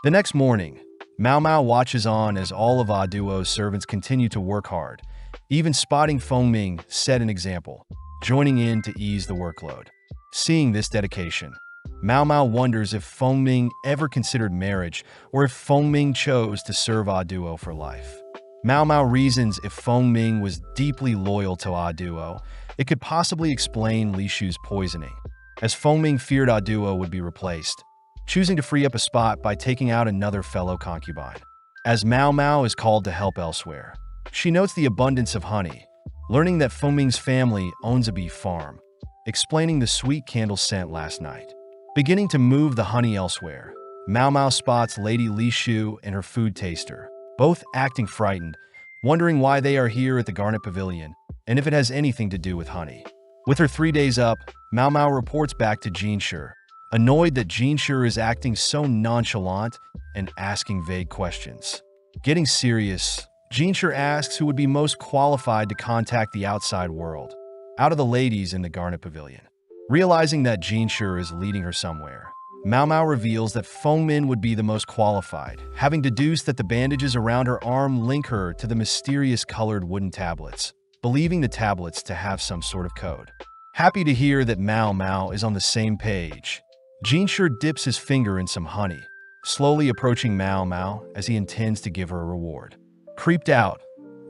The next morning, Mao Mao watches on as all of A Duo's servants continue to work hard, even spotting Feng Ming set an example, joining in to ease the workload. Seeing this dedication, Mao Mao wonders if Feng Ming ever considered marriage or if Feng Ming chose to serve A Duo for life. Mao Mao reasons if Feng Ming was deeply loyal to A Duo, it could possibly explain Li Shu's poisoning, as Feng Ming feared A Duo would be replaced, choosing to free up a spot by taking out another fellow concubine. As Mao Mao is called to help elsewhere, she notes the abundance of honey, learning that Feng Ming's family owns a bee farm, explaining the sweet candle scent last night. Beginning to move the honey elsewhere, Mao Mao spots Lady Li Shu and her food taster, both acting frightened, wondering why they are here at the Garnet Pavilion and if it has anything to do with honey. With her 3 days up, Mao Mao reports back to Jinshi, annoyed that Jinshi is acting so nonchalant and asking vague questions. Getting serious, Jinshi asks who would be most qualified to contact the outside world, out of the ladies in the Garnet Pavilion. Realizing that Jinshi is leading her somewhere, Mao Mao reveals that Fengmin would be the most qualified, having deduced that the bandages around her arm link her to the mysterious colored wooden tablets, believing the tablets to have some sort of code. Happy to hear that Mao Mao is on the same page, Jinshi dips his finger in some honey, slowly approaching Mao Mao as he intends to give her a reward. Creeped out,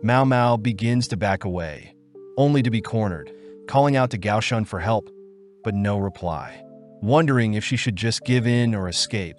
Mao Mao begins to back away, only to be cornered, calling out to Gaoshun for help, but no reply. Wondering if she should just give in or escape.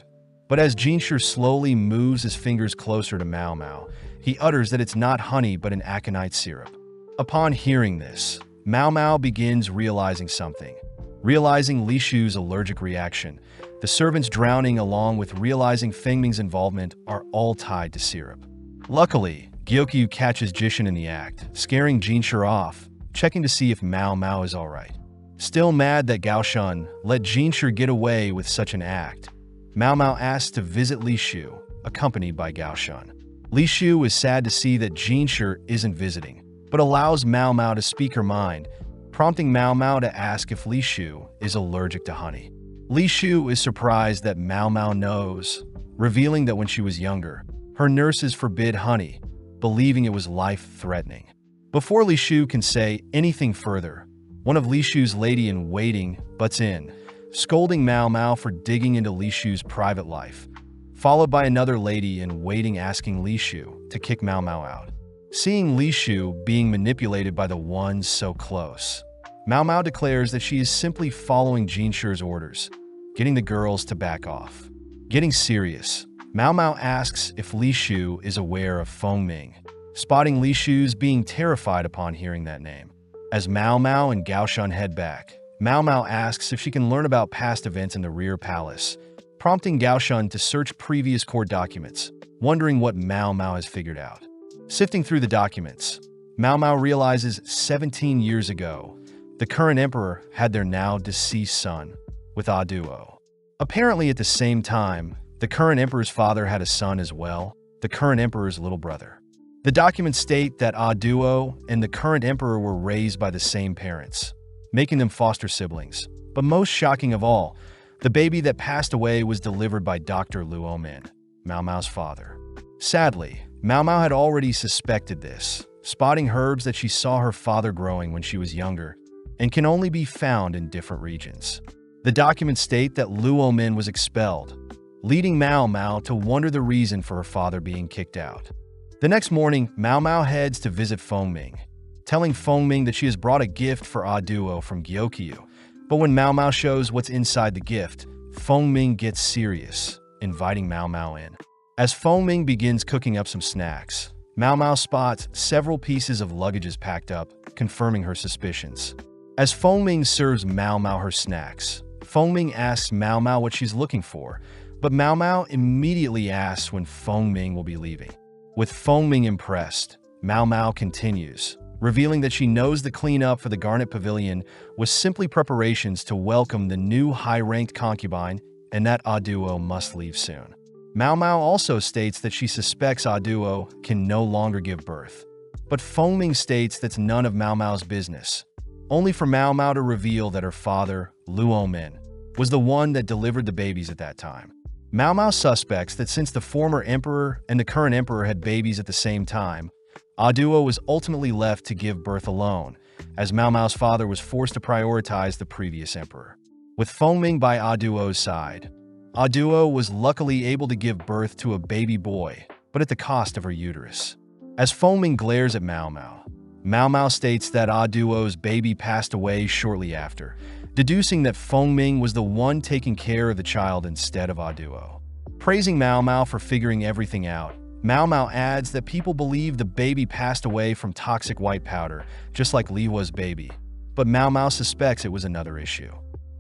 But as Jinshi slowly moves his fingers closer to Mao Mao, he utters that it's not honey but an aconite syrup. Upon hearing this, Mao Mao begins realizing something. Realizing Li Shu's allergic reaction, the servants drowning along with realizing Fengming's involvement are all tied to syrup. Luckily, Gyokyu catches Jishin in the act, scaring Jinshi off, checking to see if Mao Mao is alright. Still mad that Gaoshun let Jinshi get away with such an act, Mao Mao asks to visit Li Shu, accompanied by Gaoshun. Li Shu is sad to see that Jinshi isn't visiting, but allows Mao Mao to speak her mind, prompting Mao Mao to ask if Li Shu is allergic to honey. Li Shu is surprised that Mao Mao knows, revealing that when she was younger, her nurses forbid honey, believing it was life-threatening. Before Li Shu can say anything further, one of Li Shu's lady-in-waiting butts in, scolding Mao Mao for digging into Li Shu's private life, followed by another lady-in-waiting asking Li Shu to kick Mao Mao out. Seeing Li Shu being manipulated by the ones so close, Mao Mao declares that she is simply following Jinshi's orders, getting the girls to back off. Getting serious, Mao Mao asks if Li Shu is aware of Fengming, spotting Li Shu's being terrified upon hearing that name. As Mao Mao and Gaoshun head back, Mao Mao asks if she can learn about past events in the rear palace, prompting Gaoshun to search previous court documents, wondering what Mao Mao has figured out. Sifting through the documents, Mao Mao realizes 17 years ago, the current emperor had their now deceased son with Aduo. Apparently at the same time, the current emperor's father had a son as well, the current emperor's little brother. The documents state that Aduo and the current emperor were raised by the same parents, making them foster siblings. But most shocking of all, the baby that passed away was delivered by Dr. Luomin, Mao Mao's father. Sadly, Mao Mao had already suspected this, spotting herbs that she saw her father growing when she was younger and can only be found in different regions. The documents state that Luomin was expelled, leading Mao Mao to wonder the reason for her father being kicked out. The next morning, Mao Mao heads to visit Fengming, telling Fengming that she has brought a gift for Aduo from Gyokyu. But when Mao Mao shows what's inside the gift, Fengming gets serious, inviting Mao Mao in. As Fengming begins cooking up some snacks, Mao Mao spots several pieces of luggages packed up, confirming her suspicions. As Fengming serves Mao Mao her snacks, Fengming asks Mao Mao what she's looking for, but Mao Mao immediately asks when Fengming will be leaving. With Fengming impressed, Mao Mao continues, revealing that she knows the cleanup for the Garnet Pavilion was simply preparations to welcome the new high-ranked concubine and that Aduo must leave soon. Mao Mao also states that she suspects Aduo can no longer give birth. But Fengming states that's none of Mao Mao's business, only for Mao Mao to reveal that her father, Luomin, was the one that delivered the babies at that time. Mao Mao suspects that since the former emperor and the current emperor had babies at the same time, Aduo was ultimately left to give birth alone, as Mao Mao's father was forced to prioritize the previous emperor. With Fengming by Aduo's side, Aduo was luckily able to give birth to a baby boy, but at the cost of her uterus. As Fengming glares at Mao Mao, Mao Mao states that Aduo's baby passed away shortly after, deducing that Fengming was the one taking care of the child instead of Aduo. Praising Mao Mao for figuring everything out, Mao Mao adds that people believe the baby passed away from toxic white powder, just like Li Hua's baby, but Mao Mao suspects it was another issue.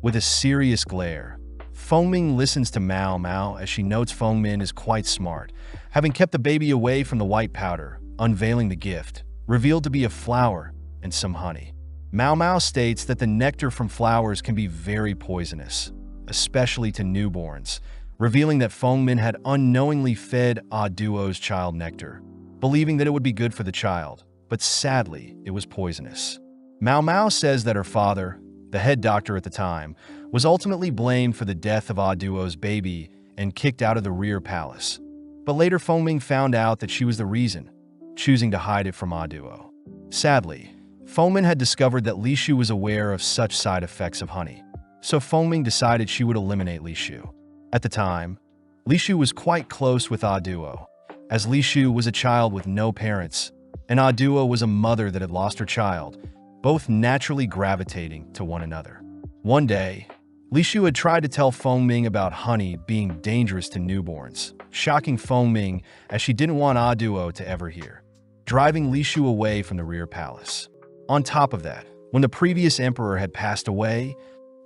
With a serious glare, Fengming listens to Mao Mao as she notes Fengmin is quite smart, having kept the baby away from the white powder, unveiling the gift, revealed to be a flower and some honey. Mao Mao states that the nectar from flowers can be very poisonous, especially to newborns, revealing that Fengmin had unknowingly fed Duo's child nectar, believing that it would be good for the child, but sadly, it was poisonous. Mao Mao says that her father, the head doctor at the time, was ultimately blamed for the death of Duo's baby and kicked out of the rear palace. But later Fengming found out that she was the reason, choosing to hide it from Duo. Sadly, Fengmin had discovered that Li Shu was aware of such side effects of honey, so Fengming decided she would eliminate Li Shu. At the time, Li Shu was quite close with Duo, as Li Shu was a child with no parents, and Duo was a mother that had lost her child, both naturally gravitating to one another. One day, Li Shu had tried to tell Fengming about honey being dangerous to newborns, shocking Fengming as she didn't want Duo to ever hear, driving Li Shu away from the rear palace. On top of that, when the previous emperor had passed away,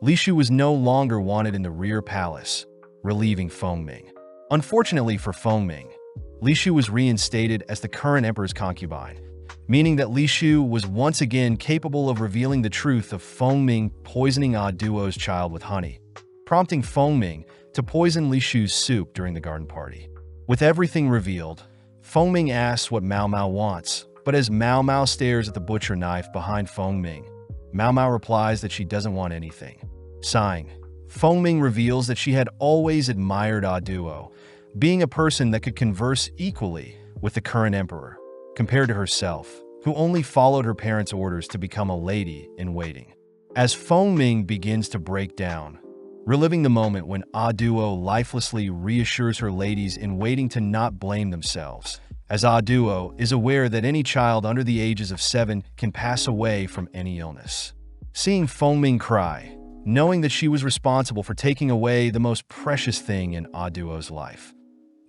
Li Shu was no longer wanted in the rear palace, relieving Fengming. Unfortunately for Fengming, Li Shu was reinstated as the current emperor's concubine, meaning that Li Shu was once again capable of revealing the truth of Fengming poisoning Duo's child with honey, prompting Fengming to poison Li Shu's soup during the garden party. With everything revealed, Fengming asks what Mao Mao wants, but as Mao Mao stares at the butcher knife behind Fengming, Mao Mao replies that she doesn't want anything. Sighing, Fengming reveals that she had always admired Duo, being a person that could converse equally with the current emperor, compared to herself, who only followed her parents' orders to become a lady in waiting. As Fengming begins to break down, reliving the moment when Duo lifelessly reassures her ladies in waiting to not blame themselves, as Duo is aware that any child under the ages of 7 can pass away from any illness. Seeing Fengming cry, knowing that she was responsible for taking away the most precious thing in Duo's life,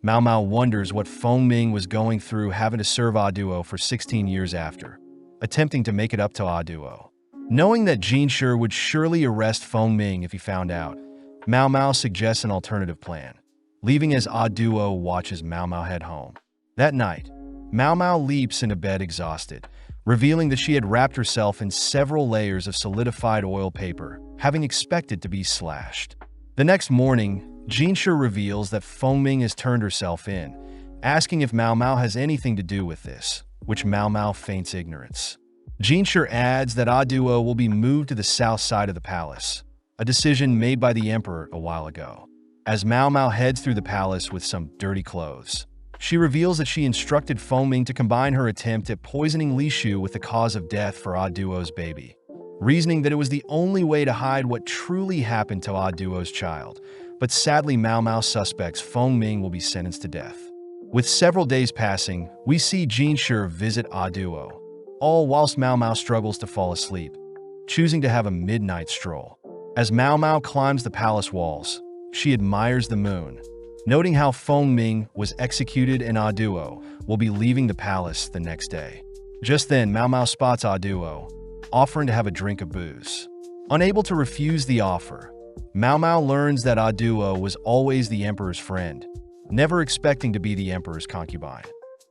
Mao Mao wonders what Fengming was going through having to serve Duo for 16 years after, attempting to make it up to Duo. Knowing that Jinshi would surely arrest Fengming if he found out, Mao Mao suggests an alternative plan, leaving as Duo watches Mao Mao head home. That night, Mao Mao leaps into bed exhausted, revealing that she had wrapped herself in several layers of solidified oil paper, having expected to be slashed. The next morning, Jinshi reveals that Fengming has turned herself in, asking if Mao Mao has anything to do with this, which Mao Mao feints ignorance. Jinshi adds that Duo will be moved to the south side of the palace, a decision made by the emperor a while ago. As Mao Mao heads through the palace with some dirty clothes, she reveals that she instructed Fengming to combine her attempt at poisoning Li Shu with the cause of death for Duo's baby, reasoning that it was the only way to hide what truly happened to Duo's child. But sadly, Mao Mao suspects Fengming will be sentenced to death. With several days passing, we see Jinshi visit Duo, all whilst Mao Mao struggles to fall asleep, choosing to have a midnight stroll. As Mao Mao climbs the palace walls, she admires the moon, noting how Fengming was executed and Duo will be leaving the palace the next day. Just then, Mao Mao spots Duo, offering to have a drink of booze. Unable to refuse the offer, Mao Mao learns that Duo was always the emperor's friend, never expecting to be the emperor's concubine.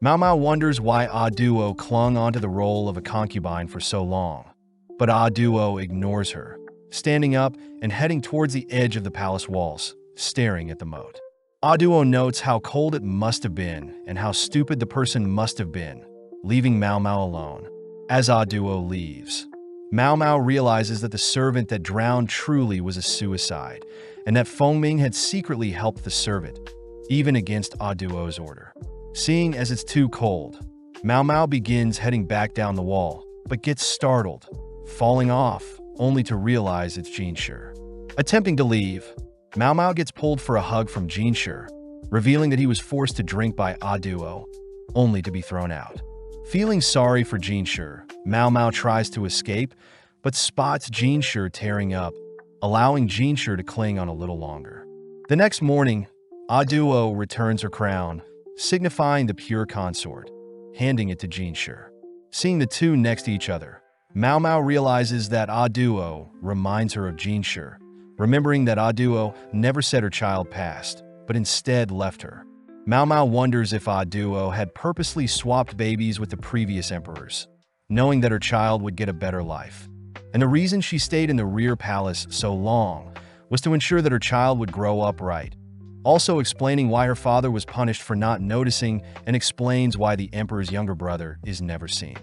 Mao Mao wonders why Duo clung onto the role of a concubine for so long, but Duo ignores her, standing up and heading towards the edge of the palace walls, staring at the moat. Duo notes how cold it must have been and how stupid the person must have been, leaving Mao Mao alone. As Duo leaves, Mao Mao realizes that the servant that drowned truly was a suicide, and that Fengming had secretly helped the servant, even against Duo's order. Seeing as it's too cold, Mao Mao begins heading back down the wall, but gets startled, falling off, only to realize it's Jinshi. Attempting to leave, Mao Mao gets pulled for a hug from Jinshi, revealing that he was forced to drink by Duo, only to be thrown out. Feeling sorry for Jinshi, Mao Mao tries to escape, but spots Jinshi tearing up, allowing Jinshi to cling on a little longer. The next morning, Duo returns her crown, signifying the pure consort, handing it to Jinshi. Seeing the two next to each other, Mao Mao realizes that Duo reminds her of Jinshi, remembering that Aduo never said her child passed, but instead left her. Mao Mao wonders if Aduo had purposely swapped babies with the previous emperors, knowing that her child would get a better life. And the reason she stayed in the rear palace so long was to ensure that her child would grow up right, also explaining why her father was punished for not noticing, and explains why the emperor's younger brother is never seen.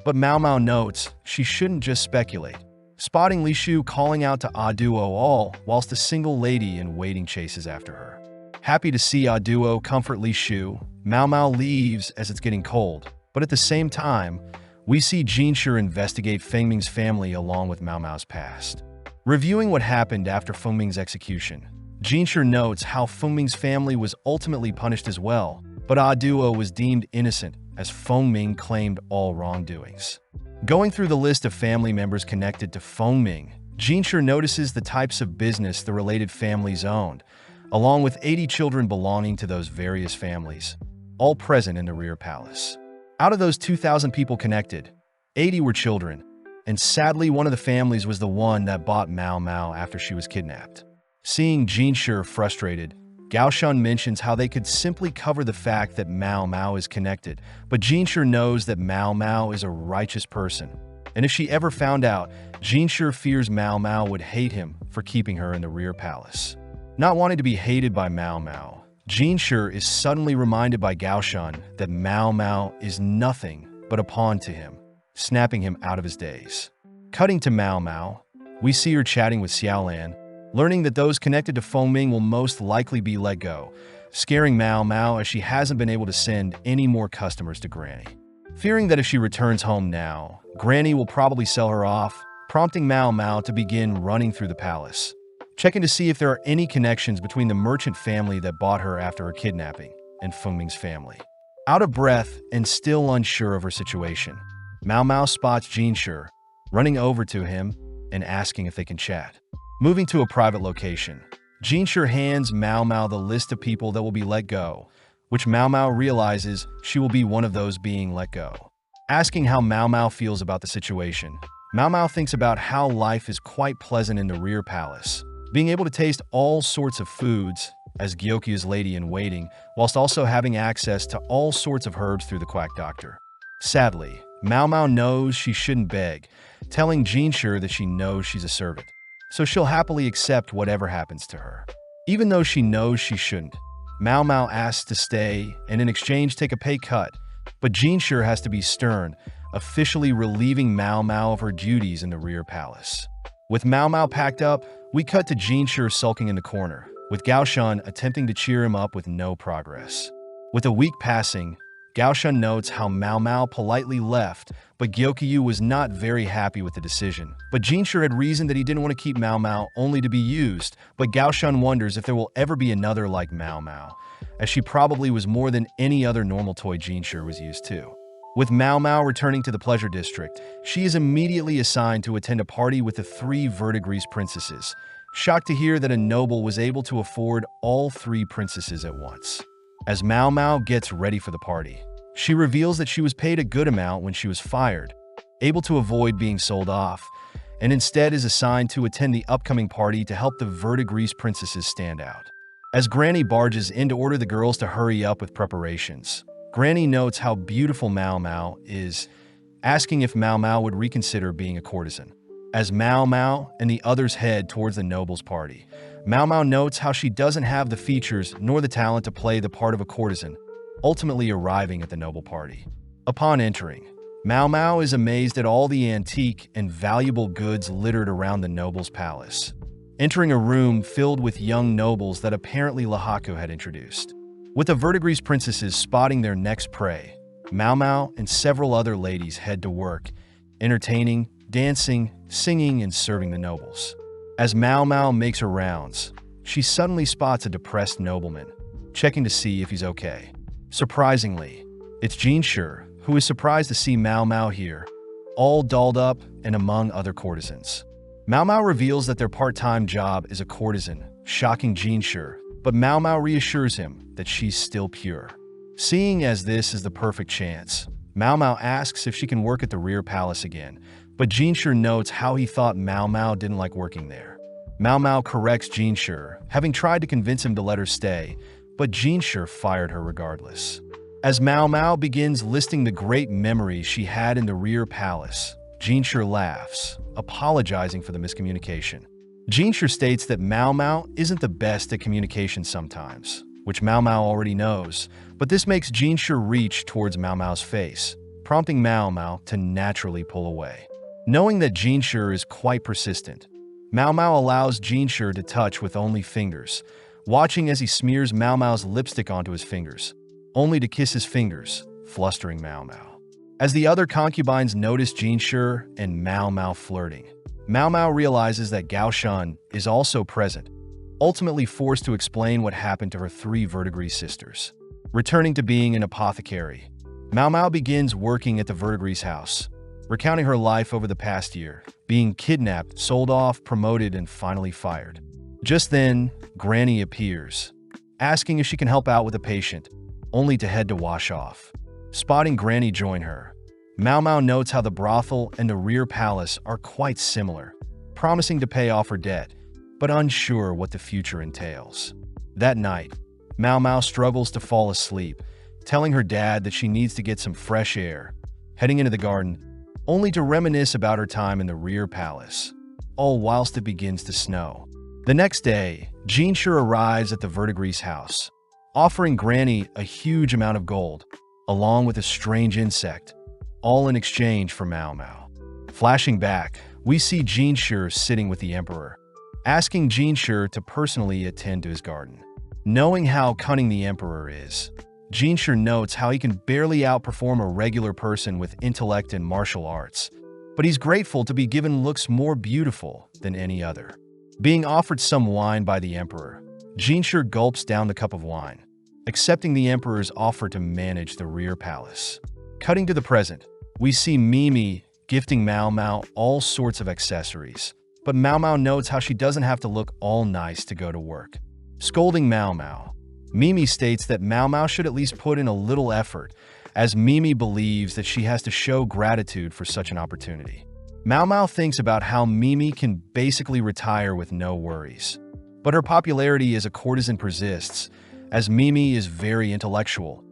But Mao Mao notes she shouldn't just speculate, spotting Li Shu calling out to Aduo all whilst a single lady in waiting chases after her. Happy to see Aduo comfort Li Shu, Mao Mao leaves as it's getting cold, but at the same time, we see Jinshi investigate Fengming's family along with Mao Mao's past. Reviewing what happened after Fengming's execution, Jinshi notes how Fengming's family was ultimately punished as well, but Aduo was deemed innocent as Fengming claimed all wrongdoings. Going through the list of family members connected to Fengming, Jinshi notices the types of business the related families owned, along with 80 children belonging to those various families, all present in the rear palace. Out of those 2,000 people connected, 80 were children, and sadly one of the families was the one that bought Mao Mao after she was kidnapped. Seeing Jinshi frustrated, Gao Shun mentions how they could simply cover the fact that Mao Mao is connected, but Jinshi knows that Mao Mao is a righteous person, and if she ever found out, Jinshi fears Mao Mao would hate him for keeping her in the rear palace. Not wanting to be hated by Mao Mao, Jinshi is suddenly reminded by Gao Shun that Mao Mao is nothing but a pawn to him, snapping him out of his days. Cutting to Mao Mao, we see her chatting with Xiaolan, learning that those connected to Fengming will most likely be let go, scaring Mao Mao as she hasn't been able to send any more customers to Granny. Fearing that if she returns home now, Granny will probably sell her off, prompting Mao Mao to begin running through the palace, checking to see if there are any connections between the merchant family that bought her after her kidnapping and Fengming's family. Out of breath and still unsure of her situation, Mao Mao spots Jinshi, running over to him and asking if they can chat. Moving to a private location, Jinshi hands Mao Mao the list of people that will be let go, which Mao Mao realizes she will be one of those being let go. Asking how Mao Mao feels about the situation, Mao Mao thinks about how life is quite pleasant in the rear palace, being able to taste all sorts of foods as Gyokya's lady-in-waiting, whilst also having access to all sorts of herbs through the quack doctor. Sadly, Mao Mao knows she shouldn't beg, telling Jinshi that she knows she's a servant, so she'll happily accept whatever happens to her. Even though she knows she shouldn't, Mao Mao asks to stay and in exchange take a pay cut, but Jinshi has to be stern, officially relieving Mao Mao of her duties in the rear palace. With Mao Mao packed up, we cut to Jinshi sulking in the corner, with Gao Shun attempting to cheer him up with no progress. With a week passing, Gao Shun notes how Mao Mao politely left, but Gyokyu was not very happy with the decision. But Jinshi had reasoned that he didn't want to keep Mao Mao only to be used, but Gao Shun wonders if there will ever be another like Mao Mao, as she probably was more than any other normal toy Jinshi was used to. With Mao Mao returning to the Pleasure District, she is immediately assigned to attend a party with the 3 Verdigris princesses, shocked to hear that a noble was able to afford all 3 princesses at once. As Mao Mao gets ready for the party, she reveals that she was paid a good amount when she was fired, able to avoid being sold off, and instead is assigned to attend the upcoming party to help the Verdigris princesses stand out. As Granny barges in to order the girls to hurry up with preparations, Granny notes how beautiful Mao Mao is, asking if Mao Mao would reconsider being a courtesan. As Mao Mao and the others head towards the nobles' party, Mao Mao notes how she doesn't have the features nor the talent to play the part of a courtesan, ultimately arriving at the noble party. Upon entering, Mao Mao is amazed at all the antique and valuable goods littered around the noble's palace, entering a room filled with young nobles that apparently Lahaku had introduced. With the Verdigris princesses spotting their next prey, Mao Mao and several other ladies head to work, entertaining, dancing, singing, and serving the nobles. As Mao Mao makes her rounds, she suddenly spots a depressed nobleman, checking to see if he's okay. Surprisingly, it's Jinshi, who is surprised to see Mao Mao here, all dolled up and among other courtesans. Mao Mao reveals that their part-time job is a courtesan, shocking Jinshi, but Mao Mao reassures him that she's still pure. Seeing as this is the perfect chance, Mao Mao asks if she can work at the rear palace again, but Jinshi notes how he thought Mao Mao didn't like working there. Mao Mao corrects Jinshi, having tried to convince him to let her stay, but Jinshi fired her regardless. As Mao Mao begins listing the great memories she had in the rear palace, Jinshi laughs, apologizing for the miscommunication. Jinshi states that Mao Mao isn't the best at communication sometimes, which Mao Mao already knows, but this makes Jinshi reach towards Mao Mao's face, prompting Mao Mao to naturally pull away. Knowing that Jinshi is quite persistent, Mao Mao allows Jinshi to touch with only fingers, watching as he smears Mao Mao's lipstick onto his fingers, only to kiss his fingers, flustering Mao Mao. As the other concubines notice Jinshi and Mao Mao flirting, Mao Mao realizes that Gao Shun is also present, ultimately forced to explain what happened to her 3 verdigris sisters. Returning to being an apothecary, Mao Mao begins working at the verdigris house, recounting her life over the past year, being kidnapped, sold off, promoted, and finally fired. Just then, Granny appears, asking if she can help out with a patient, only to head to wash off. Spotting Granny join her, Mao Mao notes how the brothel and the rear palace are quite similar, promising to pay off her debt, but unsure what the future entails. That night, Mao Mao struggles to fall asleep, telling her dad that she needs to get some fresh air, heading into the garden, only to reminisce about her time in the rear palace, all whilst it begins to snow. The next day, Jinshi arrives at the verdigris house, offering Granny a huge amount of gold, along with a strange insect, all in exchange for Mao Mao. Flashing back, we see Jinshi sitting with the emperor, asking Jinshi to personally attend to his garden. Knowing how cunning the emperor is, Jinshi notes how he can barely outperform a regular person with intellect and martial arts, but he's grateful to be given looks more beautiful than any other. Being offered some wine by the emperor, Jinshi gulps down the cup of wine, accepting the emperor's offer to manage the rear palace. Cutting to the present, we see Mimi gifting Mao Mao all sorts of accessories, but Mao Mao notes how she doesn't have to look all nice to go to work. Scolding Mao Mao, Mimi states that Mao Mao should at least put in a little effort, as Mimi believes that she has to show gratitude for such an opportunity. Mao Mao thinks about how Mimi can basically retire with no worries, but her popularity as a courtesan persists, as Mimi is very intellectual,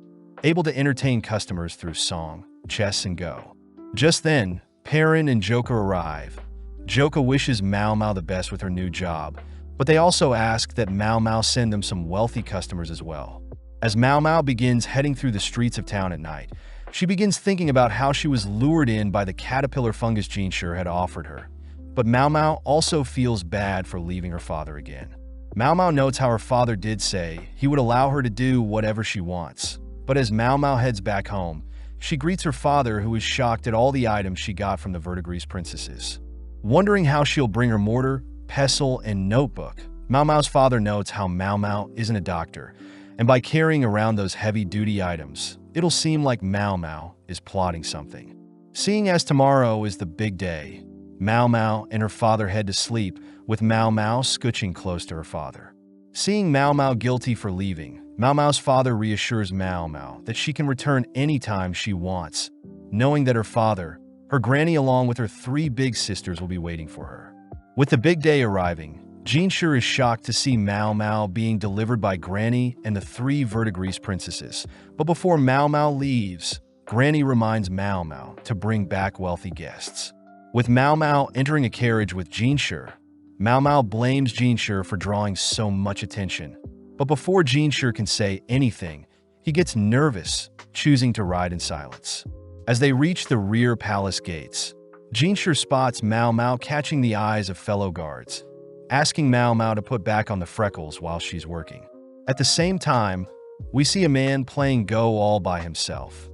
able to entertain customers through song, chess, and go. Just then, Perrin and Joka arrive. Joka wishes Mao Mao the best with her new job, but they also ask that Mao Mao send them some wealthy customers as well. As Mao Mao begins heading through the streets of town at night, she begins thinking about how she was lured in by the caterpillar fungus Jinshi had offered her. But Mao Mao also feels bad for leaving her father again. Mao Mao notes how her father did say he would allow her to do whatever she wants. But as Mao Mao heads back home, she greets her father, who is shocked at all the items she got from the verdigris princesses. Wondering how she'll bring her mortar, pestle, and notebook, Mao Mao's father notes how Mao Mao isn't a doctor, and by carrying around those heavy-duty items, it'll seem like Mao Mao is plotting something. Seeing as tomorrow is the big day, Mao Mao and her father head to sleep, with Mao Mao scooching close to her father. Seeing Mao Mao guilty for leaving, Mao Mao's father reassures Mao Mao that she can return anytime she wants, knowing that her father, her granny along with her 3 big sisters will be waiting for her. With the big day arriving, Jinshi is shocked to see Mao Mao being delivered by Granny and the 3 verdigris princesses, but before Mao Mao leaves, Granny reminds Mao Mao to bring back wealthy guests. With Mao Mao entering a carriage with Jinshi, Mao Mao blames Jinshi for drawing so much attention, but before Jinshi can say anything, he gets nervous, choosing to ride in silence. As they reach the rear palace gates, Jinshi spots Mao Mao catching the eyes of fellow guards, asking Mao Mao to put back on the freckles while she's working. At the same time, we see a man playing Go all by himself.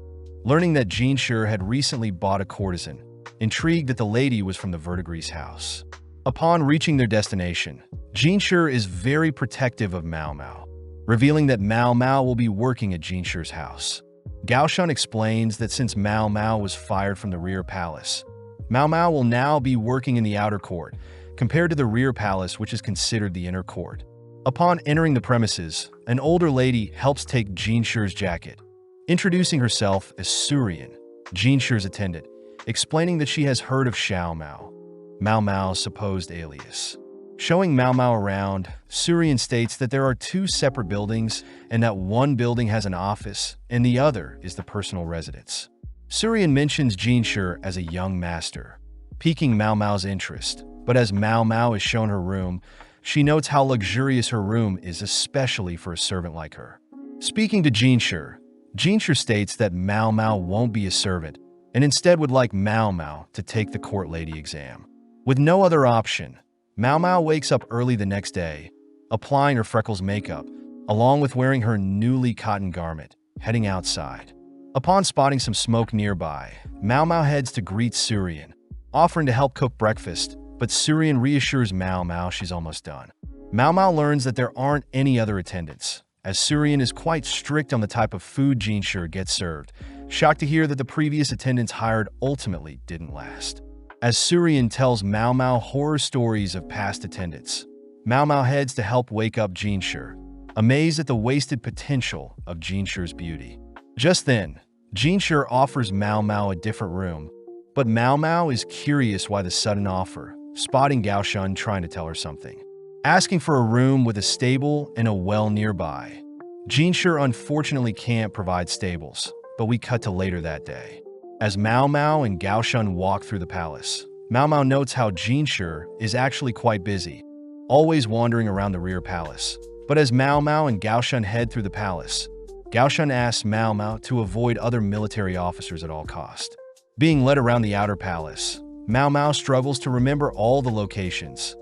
Learning that Jinshi had recently bought a courtesan, intrigued that the lady was from the verdigris house. Upon reaching their destination, Jinshi is very protective of Mao Mao, revealing that Mao Mao will be working at Jinshi's house. Gao Shun explains that since Mao Mao was fired from the rear palace, Mao Mao will now be working in the outer court, compared to the rear palace, which is considered the inner court. Upon entering the premises, an older lady helps take Jinshi's jacket, introducing herself as Surian, Jinshi's attendant, explaining that she has heard of Xiao Mao, Mao Mao's supposed alias. Showing Mao Mao around, Surian states that there are two separate buildings and that one building has an office and the other is the personal residence. Surian mentions Jinshi as a young master, piquing Mao Mao's interest, but as Mao Mao is shown her room, she notes how luxurious her room is, especially for a servant like her. Speaking to Jinshi, Jinshi states that Mao Mao won't be a servant and instead would like Mao Mao to take the court lady exam. With no other option, Mao Mao wakes up early the next day, applying her freckles makeup, along with wearing her newly cotton garment, heading outside. Upon spotting some smoke nearby, Mao Mao heads to greet Surian, offering to help cook breakfast, but Surian reassures Mao Mao she's almost done. Mao Mao learns that there aren't any other attendants, as Surian is quite strict on the type of food Jinshi gets served, shocked to hear that the previous attendants hired ultimately didn't last. As Surian tells Mao Mao horror stories of past attendants, Mao Mao heads to help wake up Jinshi, amazed at the wasted potential of Jinshi's beauty. Just then, Jinshi offers Mao Mao a different room, but Mao Mao is curious why the sudden offer, spotting Gaoshun trying to tell her something. Asking for a room with a stable and a well nearby. Jinshi unfortunately can't provide stables, but we cut to later that day. As Mao Mao and Gaoshun walk through the palace, Mao Mao notes how Jinshi is actually quite busy, always wandering around the rear palace. But as Mao Mao and Gaoshun head through the palace, Gaoshun asks Mao Mao to avoid other military officers at all cost. Being led around the outer palace, Mao Mao struggles to remember all the locations,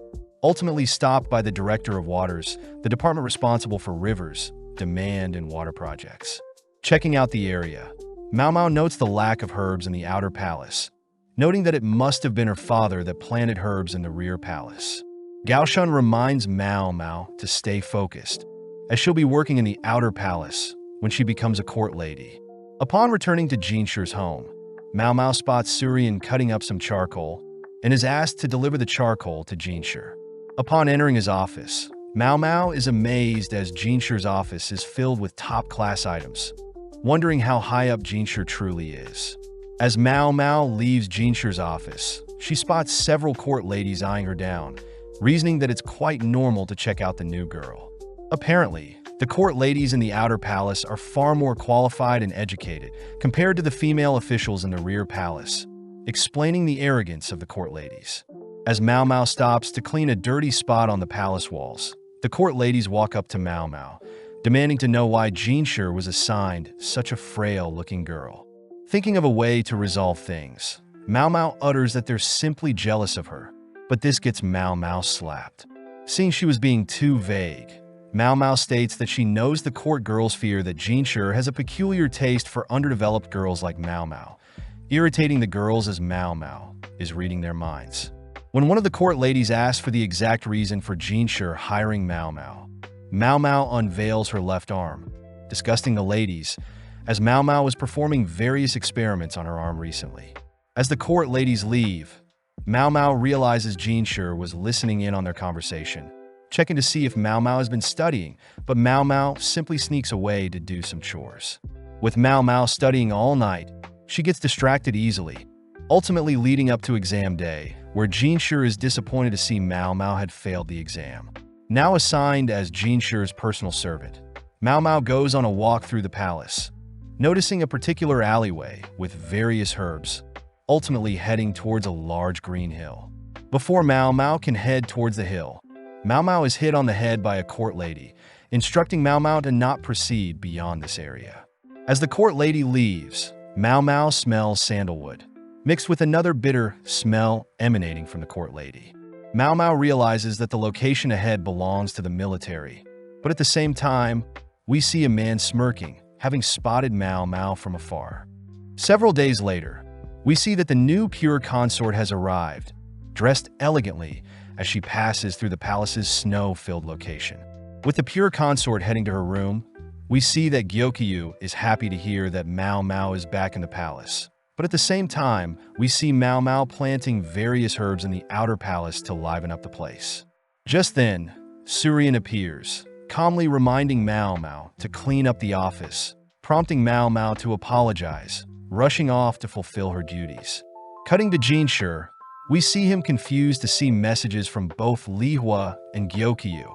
ultimately stopped by the Director of Waters, the department responsible for rivers, demand, and water projects. Checking out the area, Mao Mao notes the lack of herbs in the outer palace, noting that it must have been her father that planted herbs in the rear palace. Gaoshun reminds Mao Mao to stay focused, as she'll be working in the outer palace when she becomes a court lady. Upon returning to Jinshi's home, Mao Mao spots Surian cutting up some charcoal and is asked to deliver the charcoal to Jinshi. Upon entering his office, Mao Mao is amazed as Jinshi's office is filled with top-class items, wondering how high up Jinshi truly is. As Mao Mao leaves Jinshi's office, she spots several court ladies eyeing her down, reasoning that it's quite normal to check out the new girl. Apparently, the court ladies in the outer palace are far more qualified and educated compared to the female officials in the rear palace, explaining the arrogance of the court ladies. As Mao Mao stops to clean a dirty spot on the palace walls, the court ladies walk up to Mao Mao, demanding to know why Jinshi was assigned such a frail-looking girl. Thinking of a way to resolve things, Mao Mao utters that they're simply jealous of her, but this gets Mao Mao slapped. Seeing she was being too vague, Mao Mao states that she knows the court girls fear that Jinshi has a peculiar taste for underdeveloped girls like Mao Mao, irritating the girls as Mao Mao is reading their minds. When one of the court ladies asks for the exact reason for Jinshi hiring Mao Mao, Mao Mao unveils her left arm, disgusting the ladies, as Mao Mao was performing various experiments on her arm recently. As the court ladies leave, Mao Mao realizes Jinshi was listening in on their conversation, checking to see if Mao Mao has been studying, but Mao Mao simply sneaks away to do some chores. With Mao Mao studying all night, she gets distracted easily, ultimately leading up to exam day, where Jinshi is disappointed to see Mao Mao had failed the exam. Now assigned as Jinshi's personal servant, Mao Mao goes on a walk through the palace, noticing a particular alleyway with various herbs, ultimately heading towards a large green hill. Before Mao Mao can head towards the hill, Mao Mao is hit on the head by a court lady, instructing Mao Mao to not proceed beyond this area. As the court lady leaves, Mao Mao smells sandalwood, mixed with another bitter smell emanating from the court lady. Mao Mao realizes that the location ahead belongs to the military, but at the same time, we see a man smirking, having spotted Mao Mao from afar. Several days later, we see that the new pure consort has arrived, dressed elegantly as she passes through the palace's snow-filled location. With the pure consort heading to her room, we see that Gyokyu is happy to hear that Mao Mao is back in the palace. But at the same time, we see Mao Mao planting various herbs in the outer palace to liven up the place. Just then, Surian appears, calmly reminding Mao Mao to clean up the office, prompting Mao Mao to apologize, rushing off to fulfill her duties. Cutting to Jinshi, We see him confused to see messages from both Lihua and Gyokyu,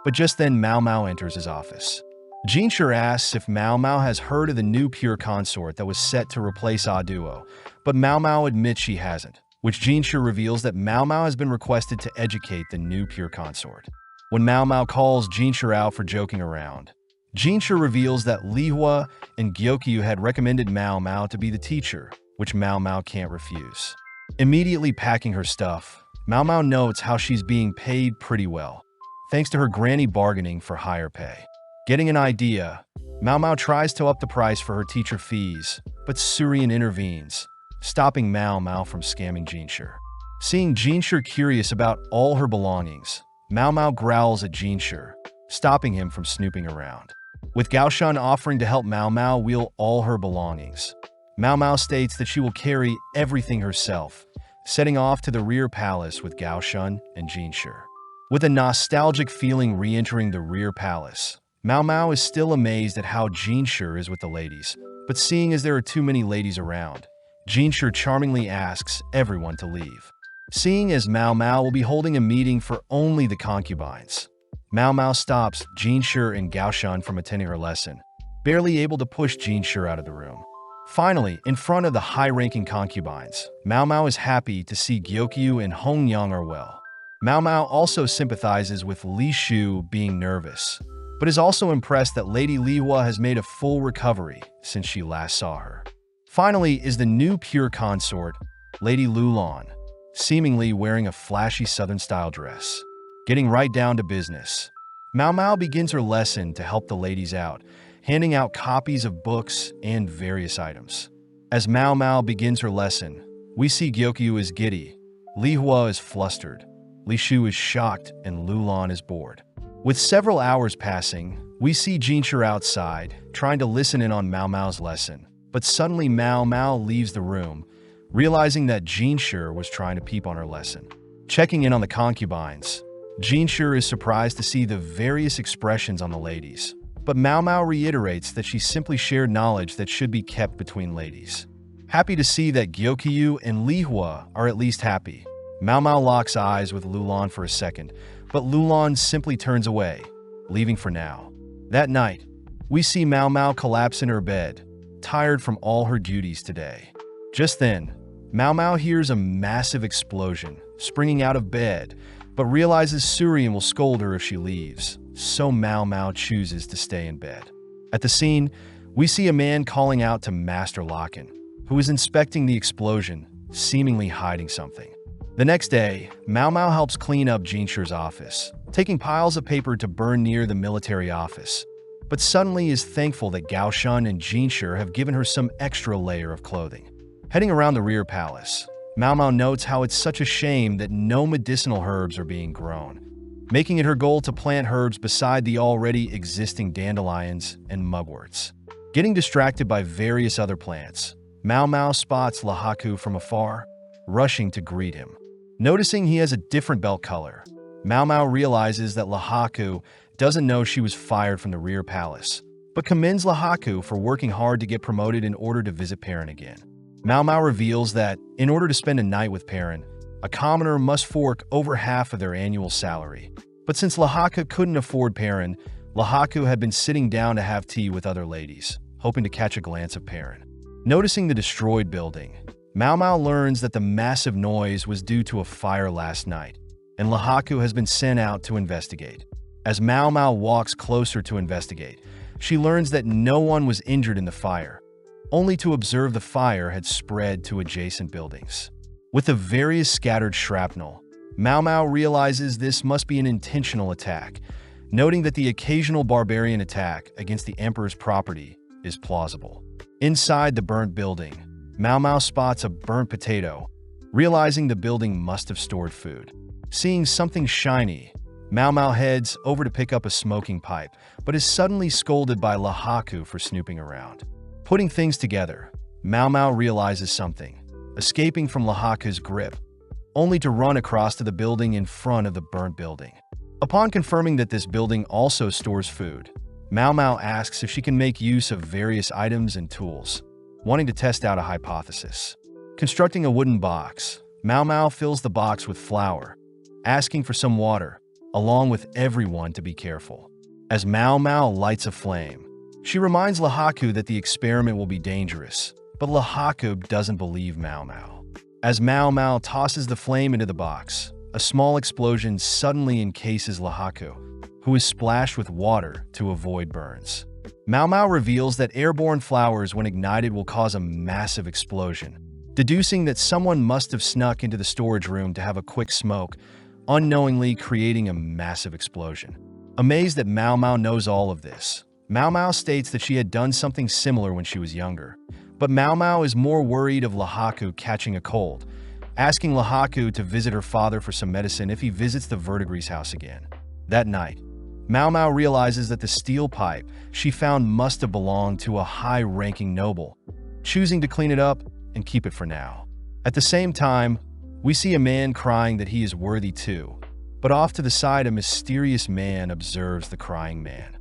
but just then Mao Mao enters his office. Jinshur asks if Mao Mao has heard of the new pure consort that was set to replace Aduo, but Mao Mao admits she hasn't, which Jinshur reveals that Mao Mao has been requested to educate the new pure consort. When Mao Mao calls Jinshur out for joking around, Jinshur reveals that Lihua and Gyokyu had recommended Mao Mao to be the teacher, which Mao Mao can't refuse. Immediately packing her stuff, Mao Mao notes how she's being paid pretty well, thanks to her granny bargaining for higher pay. Getting an idea, Mao Mao tries to up the price for her teacher fees, but Surian intervenes, stopping Mao Mao from scamming Jinshur. Seeing Jinshur curious about all her belongings, Mao Mao growls at Jinshur, stopping him from snooping around. With Gaoshan offering to help Mao Mao wheel all her belongings, Mao Mao states that she will carry everything herself, setting off to the rear palace with Gaoshan and Jinshur. With a nostalgic feeling re-entering the rear palace, Mao Mao is still amazed at how Jinshur is with the ladies, but seeing as there are too many ladies around, Jinshur charmingly asks everyone to leave. Seeing as Mao Mao will be holding a meeting for only the concubines, Mao Mao stops Jinshur and Gaoshan from attending her lesson, barely able to push Jinshur out of the room. Finally, in front of the high-ranking concubines, Mao Mao is happy to see Gyokyu and Hongyang are well. Mao Mao also sympathizes with Li Shu being nervous, but is also impressed that Lady Lihua has made a full recovery since she last saw her. Finally is the new pure consort, Lady Lulan, seemingly wearing a flashy southern-style dress. Getting right down to business, Mao Mao begins her lesson to help the ladies out, handing out copies of books and various items. As Mao Mao begins her lesson, we see Gyokyu is giddy, Lihua is flustered, Li Shu is shocked, and Lulan is bored. With several hours passing, we see Jinshur outside, trying to listen in on Mao Mao's lesson, but suddenly Mao Mao leaves the room, realizing that Jinshur was trying to peep on her lesson. Checking in on the concubines, Jinshur is surprised to see the various expressions on the ladies, but Mao Mao reiterates that she simply shared knowledge that should be kept between ladies. Happy to see that Gyokyu and Lihua are at least happy, Mao Mao locks eyes with Lulan for a second, but Lulan simply turns away, leaving for now. That night, we see Mao Mao collapse in her bed, tired from all her duties today. Just then, Mao Mao hears a massive explosion, springing out of bed, but realizes Surian will scold her if she leaves, so Mao Mao chooses to stay in bed. At the scene, we see a man calling out to Master Locken, who is inspecting the explosion, seemingly hiding something. The next day, Mao Mao helps clean up Jinshur's office, taking piles of paper to burn near the military office, but suddenly is thankful that Gaoshan and Jinshur have given her some extra layer of clothing. Heading around the rear palace, Mao Mao notes how it's such a shame that no medicinal herbs are being grown, making it her goal to plant herbs beside the already existing dandelions and mugworts. Getting distracted by various other plants, Mao Mao spots Lahaku from afar, rushing to greet him. Noticing he has a different belt color, Mao Mao realizes that Lahaku doesn't know she was fired from the rear palace, but commends Lahaku for working hard to get promoted in order to visit Perrin again. Mao Mao reveals that, in order to spend a night with Perrin, a commoner must fork over half of their annual salary. But since Lahaku couldn't afford Perrin, Lahaku had been sitting down to have tea with other ladies, hoping to catch a glance of Perrin. Noticing the destroyed building, Mao Mao learns that the massive noise was due to a fire last night, and Lahaku has been sent out to investigate. As Mao Mao walks closer to investigate, she learns that no one was injured in the fire, only to observe the fire had spread to adjacent buildings. With the various scattered shrapnel, Mao Mao realizes this must be an intentional attack, noting that the occasional barbarian attack against the Emperor's property is plausible. Inside the burnt building, Mao Mao spots a burnt potato, realizing the building must have stored food. Seeing something shiny, Mao Mao heads over to pick up a smoking pipe, but is suddenly scolded by Lahaku for snooping around. Putting things together, Mao Mao realizes something, escaping from Lahaku's grip, only to run across to the building in front of the burnt building. Upon confirming that this building also stores food, Mao Mao asks if she can make use of various items and tools, wanting to test out a hypothesis. Constructing a wooden box, Mao Mao fills the box with flour, asking for some water, along with everyone to be careful. As Mao Mao lights a flame, she reminds Lahaku that the experiment will be dangerous, but Lahaku doesn't believe Mao Mao. As Mao Mao tosses the flame into the box, a small explosion suddenly encases Lahaku, who is splashed with water to avoid burns. Mao Mao reveals that airborne flowers, when ignited, will cause a massive explosion, deducing that someone must have snuck into the storage room to have a quick smoke, unknowingly creating a massive explosion. Amazed that Mao Mao knows all of this, Mao Mao states that she had done something similar when she was younger, but Mao Mao is more worried of Lahaku catching a cold, asking Lahaku to visit her father for some medicine if he visits the Verdigris house again. That night, Mao Mao realizes that the steel pipe she found must have belonged to a high-ranking noble, choosing to clean it up and keep it for now. At the same time, we see a man crying that he is worthy too, but off to the side a mysterious man observes the crying man.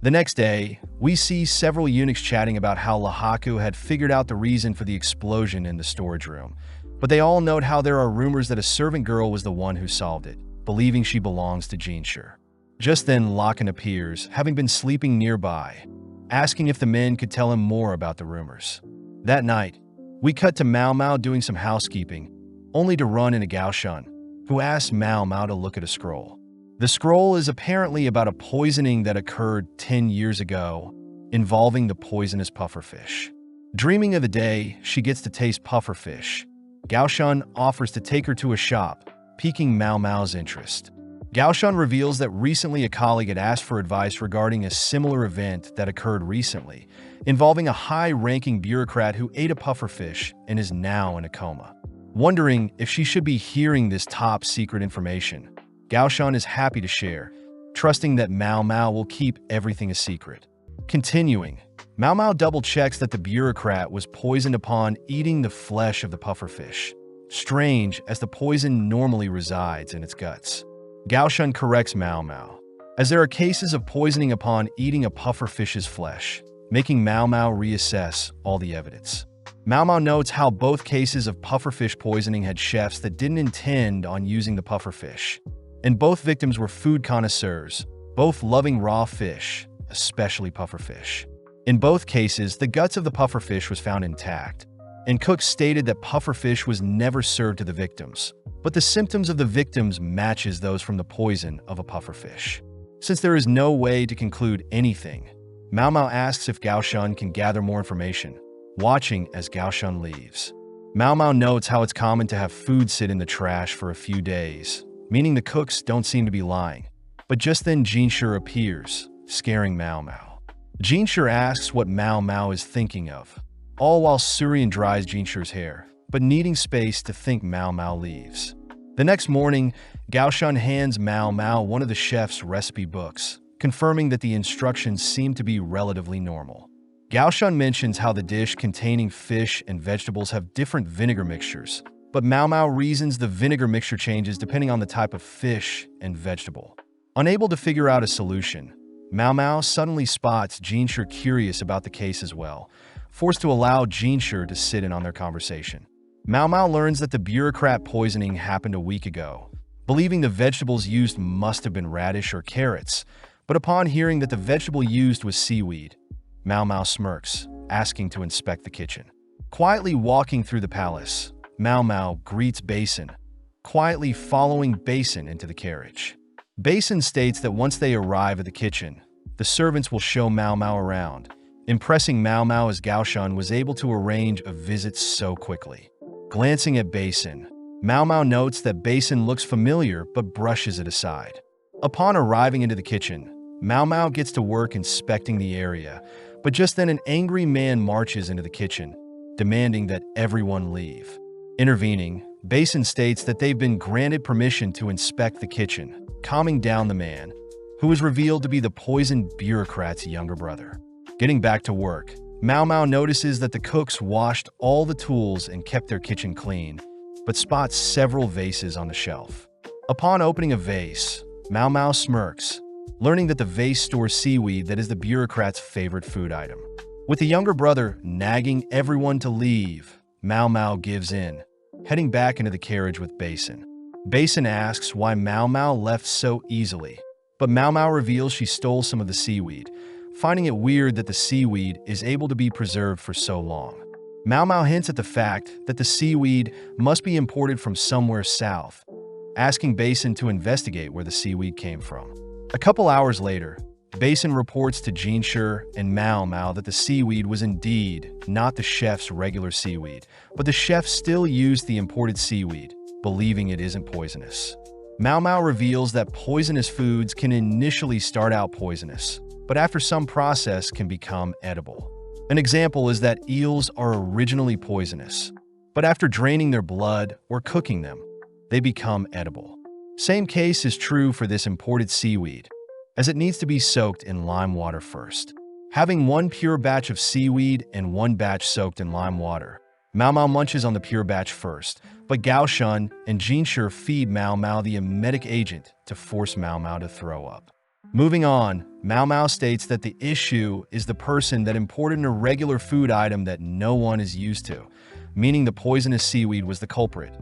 The next day, we see several eunuchs chatting about how Lahaku had figured out the reason for the explosion in the storage room, but they all note how there are rumors that a servant girl was the one who solved it, believing she belongs to Jinshur. Just then, Lakan appears, having been sleeping nearby, asking if the men could tell him more about the rumors. That night, we cut to Mao Mao doing some housekeeping, only to run into Gaoshun, who asks Mao Mao to look at a scroll. The scroll is apparently about a poisoning that occurred 10 years ago, involving the poisonous pufferfish. Dreaming of the day she gets to taste pufferfish, Gaoshun offers to take her to a shop, piquing Mao Mao's interest. Gaoshun reveals that recently a colleague had asked for advice regarding a similar event that occurred recently, involving a high-ranking bureaucrat who ate a pufferfish and is now in a coma. Wondering if she should be hearing this top-secret information, Gaoshun is happy to share, trusting that Mao Mao will keep everything a secret. Continuing, Mao Mao double-checks that the bureaucrat was poisoned upon eating the flesh of the pufferfish, strange as the poison normally resides in its guts. Gaoshun corrects Mao Mao, as there are cases of poisoning upon eating a pufferfish's flesh, making Mao Mao reassess all the evidence. Mao Mao notes how both cases of pufferfish poisoning had chefs that didn't intend on using the pufferfish, and both victims were food connoisseurs, both loving raw fish, especially pufferfish. In both cases, the guts of the pufferfish was found intact, and cooks stated that pufferfish was never served to the victims, but the symptoms of the victims matches those from the poison of a pufferfish. Since there is no way to conclude anything, Mao Mao asks if Gaoshun can gather more information, watching as Gaoshun leaves. Mao Mao notes how it's common to have food sit in the trash for a few days, meaning the cooks don't seem to be lying. But just then Jinshur appears, scaring Mao Mao. Jinshur asks what Mao Mao is thinking of, all while Surian dries Jinshur's hair, but needing space to think, Mao Mao leaves. The next morning, Gaoshun hands Mao Mao one of the chef's recipe books, confirming that the instructions seem to be relatively normal. Gaoshun mentions how the dish containing fish and vegetables have different vinegar mixtures, but Mao Mao reasons the vinegar mixture changes depending on the type of fish and vegetable. Unable to figure out a solution, Mao Mao suddenly spots Jinshur curious about the case as well, forced to allow Jinshur to sit in on their conversation. Mao Mao learns that the bureaucrat poisoning happened a week ago, believing the vegetables used must have been radish or carrots, but upon hearing that the vegetable used was seaweed, Mao Mao smirks, asking to inspect the kitchen. Quietly walking through the palace, Mao Mao greets Basin, quietly following Basin into the carriage. Basin states that once they arrive at the kitchen, the servants will show Mao Mao around, impressing Mao Mao as Gaoshun was able to arrange a visit so quickly. Glancing at Basin, Mao Mao notes that Basin looks familiar but brushes it aside. Upon arriving into the kitchen, Mao Mao gets to work inspecting the area, but just then an angry man marches into the kitchen, demanding that everyone leave. Intervening, Basin states that they've been granted permission to inspect the kitchen, calming down the man, who is revealed to be the poisoned bureaucrat's younger brother. Getting back to work, Mao Mao notices that the cooks washed all the tools and kept their kitchen clean, but spots several vases on the shelf. Upon opening a vase, Mao Mao smirks, learning that the vase stores seaweed that is the bureaucrat's favorite food item. With the younger brother nagging everyone to leave, Mao Mao gives in, heading back into the carriage with Basin. Basin asks why Mao Mao left so easily, but Mao Mao reveals she stole some of the seaweed, finding it weird that the seaweed is able to be preserved for so long. Mao Mao hints at the fact that the seaweed must be imported from somewhere south, asking Basin to investigate where the seaweed came from. A couple hours later, Basin reports to Jinshi and Mao Mao that the seaweed was indeed not the chef's regular seaweed, but the chef still used the imported seaweed, believing it isn't poisonous. Mao Mao reveals that poisonous foods can initially start out poisonous, but after some process can become edible. An example is that eels are originally poisonous, but after draining their blood or cooking them, they become edible. Same case is true for this imported seaweed, as it needs to be soaked in lime water first. Having one pure batch of seaweed and one batch soaked in lime water, Mao Mao munches on the pure batch first, but Gao Shun and Jinshi feed Mao Mao the emetic agent to force Mao Mao to throw up. Moving on, Mao Mao states that the issue is the person that imported an irregular food item that no one is used to, meaning the poisonous seaweed was the culprit.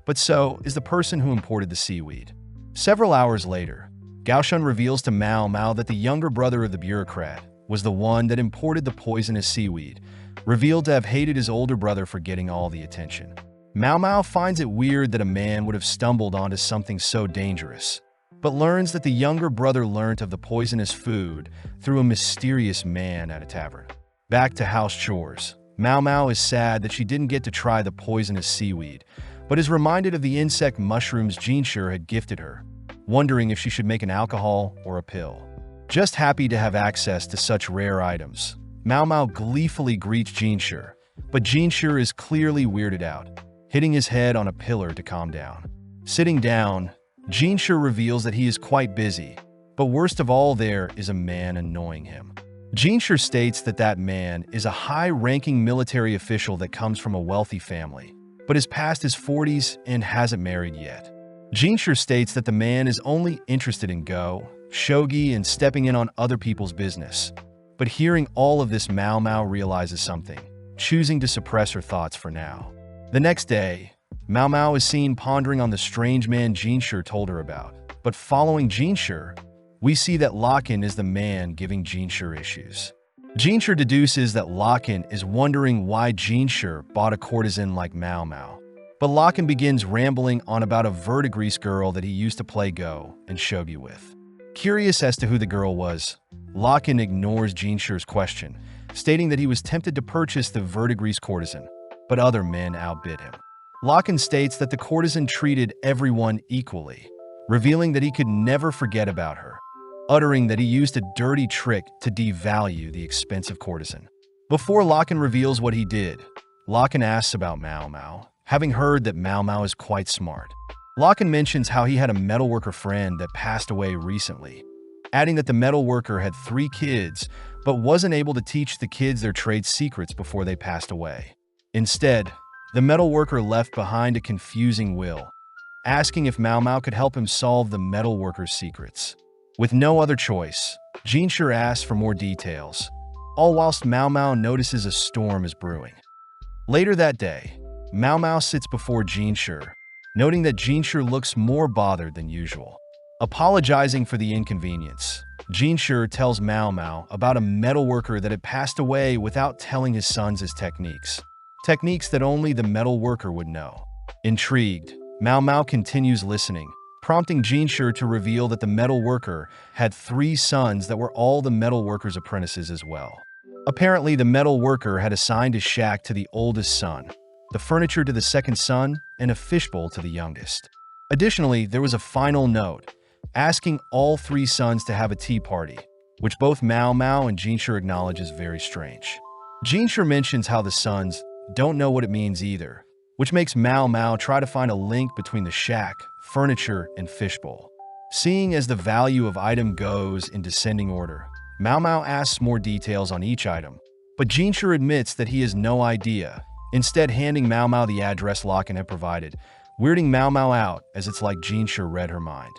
But so is the person who imported the seaweed. Several hours later, Gao Shun reveals to Mao Mao that the younger brother of the bureaucrat was the one that imported the poisonous seaweed, revealed to have hated his older brother for getting all the attention. Mao Mao finds it weird that a man would have stumbled onto something so dangerous, but learns that the younger brother learnt of the poisonous food through a mysterious man at a tavern. Back to house chores, Mao Mao is sad that she didn't get to try the poisonous seaweed, but is reminded of the insect mushrooms Jinshi had gifted her, wondering if she should make an alcohol or a pill. Just happy to have access to such rare items, Mao Mao gleefully greets Jinshi, but Jinshi is clearly weirded out, hitting his head on a pillar to calm down. Sitting down, Jinshi reveals that he is quite busy, but worst of all there is a man annoying him. Jinshi states that that man is a high-ranking military official that comes from a wealthy family, but is past his 40s and hasn't married yet. Jinshi states that the man is only interested in go, shogi, and stepping in on other people's business. But hearing all of this, Mao Mao realizes something, choosing to suppress her thoughts for now. The next day, Mao Mao is seen pondering on the strange man Jinshi told her about. But following Jinshi, we see that Locken is the man giving Jinshi issues. Jinshi deduces that Locken is wondering why Jinshi bought a courtesan like Mao Mao. But Locken begins rambling on about a verdigris girl that he used to play go and shogi with. Curious as to who the girl was, Locken ignores Jinshi's question, stating that he was tempted to purchase the verdigris courtesan, but other men outbid him. Locken states that the courtesan treated everyone equally, revealing that he could never forget about her, uttering that he used a dirty trick to devalue the expensive courtesan. Before Locken reveals what he did, Locken asks about Mao Mao, having heard that Mao Mao is quite smart. Locken mentions how he had a metalworker friend that passed away recently, adding that the metalworker had 3 kids, but wasn't able to teach the kids their trade secrets before they passed away. Instead, the metalworker left behind a confusing will, asking if Mao Mao could help him solve the metalworker's secrets. With no other choice, Jinshi asks for more details, all whilst Mao Mao notices a storm is brewing. Later that day, Mao Mao sits before Jinshi, noting that Jinshi looks more bothered than usual. Apologizing for the inconvenience, Jinshi tells Mao Mao about a metalworker that had passed away without telling his sons his techniques. Techniques that only the metalworker would know. Intrigued, Mao Mao continues listening, prompting Jinshi to reveal that the metalworker had 3 sons that were all the metalworker's apprentices as well. Apparently, the metalworker had assigned his shack to the oldest son, the furniture to the second son, and a fishbowl to the youngest. Additionally, there was a final note, asking all 3 sons to have a tea party, which both Mao Mao and Jinshi acknowledge is very strange. Jinshi mentions how the sons don't know what it means either, which makes Mao Mao try to find a link between the shack, furniture, and fishbowl. Seeing as the value of item goes in descending order, Mao Mao asks more details on each item, but Jinshi admits that he has no idea, instead handing Mao Mao the address Locken had provided, weirding Mao Mao out as it's like Jinshi read her mind.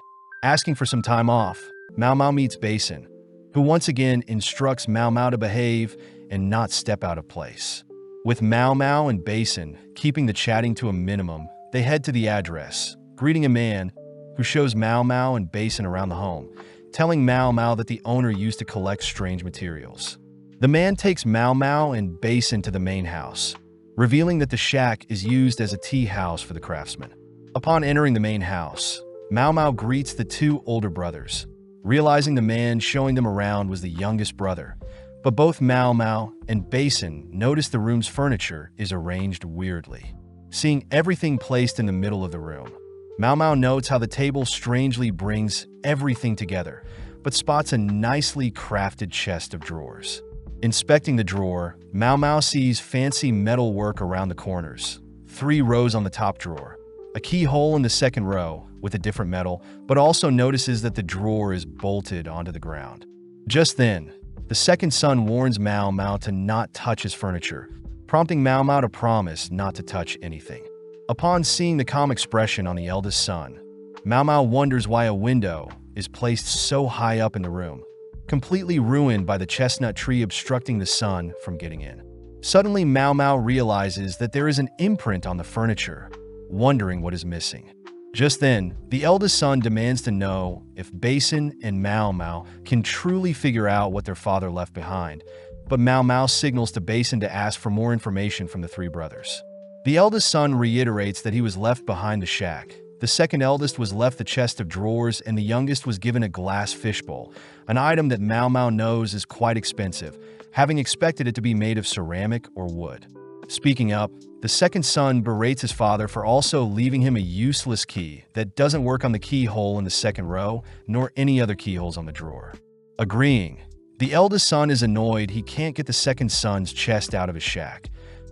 Asking for some time off, Mao Mao meets Basin, who once again instructs Mao Mao to behave and not step out of place. With Mao Mao and Basin keeping the chatting to a minimum, they head to the address, greeting a man who shows Mao Mao and Basin around the home, telling Mao Mao that the owner used to collect strange materials. The man takes Mao Mao and Basin to the main house, revealing that the shack is used as a tea house for the craftsmen. Upon entering the main house, Mao Mao greets the two older brothers, realizing the man showing them around was the youngest brother. But both Mao Mao and Basin notice the room's furniture is arranged weirdly. Seeing everything placed in the middle of the room, Mao Mao notes how the table strangely brings everything together, but spots a nicely crafted chest of drawers. Inspecting the drawer, Mao Mao sees fancy metal work around the corners, 3 rows on the top drawer, a keyhole in the second row with a different metal, but also notices that the drawer is bolted onto the ground. Just then, the second son warns Mao Mao to not touch his furniture, prompting Mao Mao to promise not to touch anything. Upon seeing the calm expression on the eldest son, Mao Mao wonders why a window is placed so high up in the room, completely ruined by the chestnut tree obstructing the sun from getting in. Suddenly, Mao Mao realizes that there is an imprint on the furniture, wondering what is missing. Just then, the eldest son demands to know if Basin and Mao Mao can truly figure out what their father left behind, but Mao Mao signals to Basin to ask for more information from the 3 brothers. The eldest son reiterates that he was left behind the shack. The second eldest was left the chest of drawers, and the youngest was given a glass fishbowl, an item that Mao Mao knows is quite expensive, having expected it to be made of ceramic or wood. Speaking up, the second son berates his father for also leaving him a useless key that doesn't work on the keyhole in the second row, nor any other keyholes on the drawer. Agreeing, the eldest son is annoyed he can't get the second son's chest out of his shack,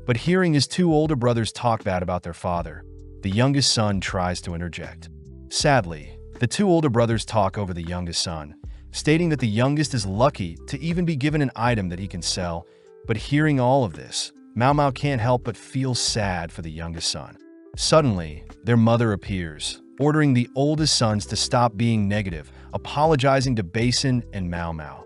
but hearing his 2 older brothers talk bad about their father, the youngest son tries to interject. Sadly, the 2 older brothers talk over the youngest son, stating that the youngest is lucky to even be given an item that he can sell, but hearing all of this, Mao Mao can't help but feel sad for the youngest son. Suddenly, their mother appears, ordering the oldest sons to stop being negative, apologizing to Basin and Mao Mao,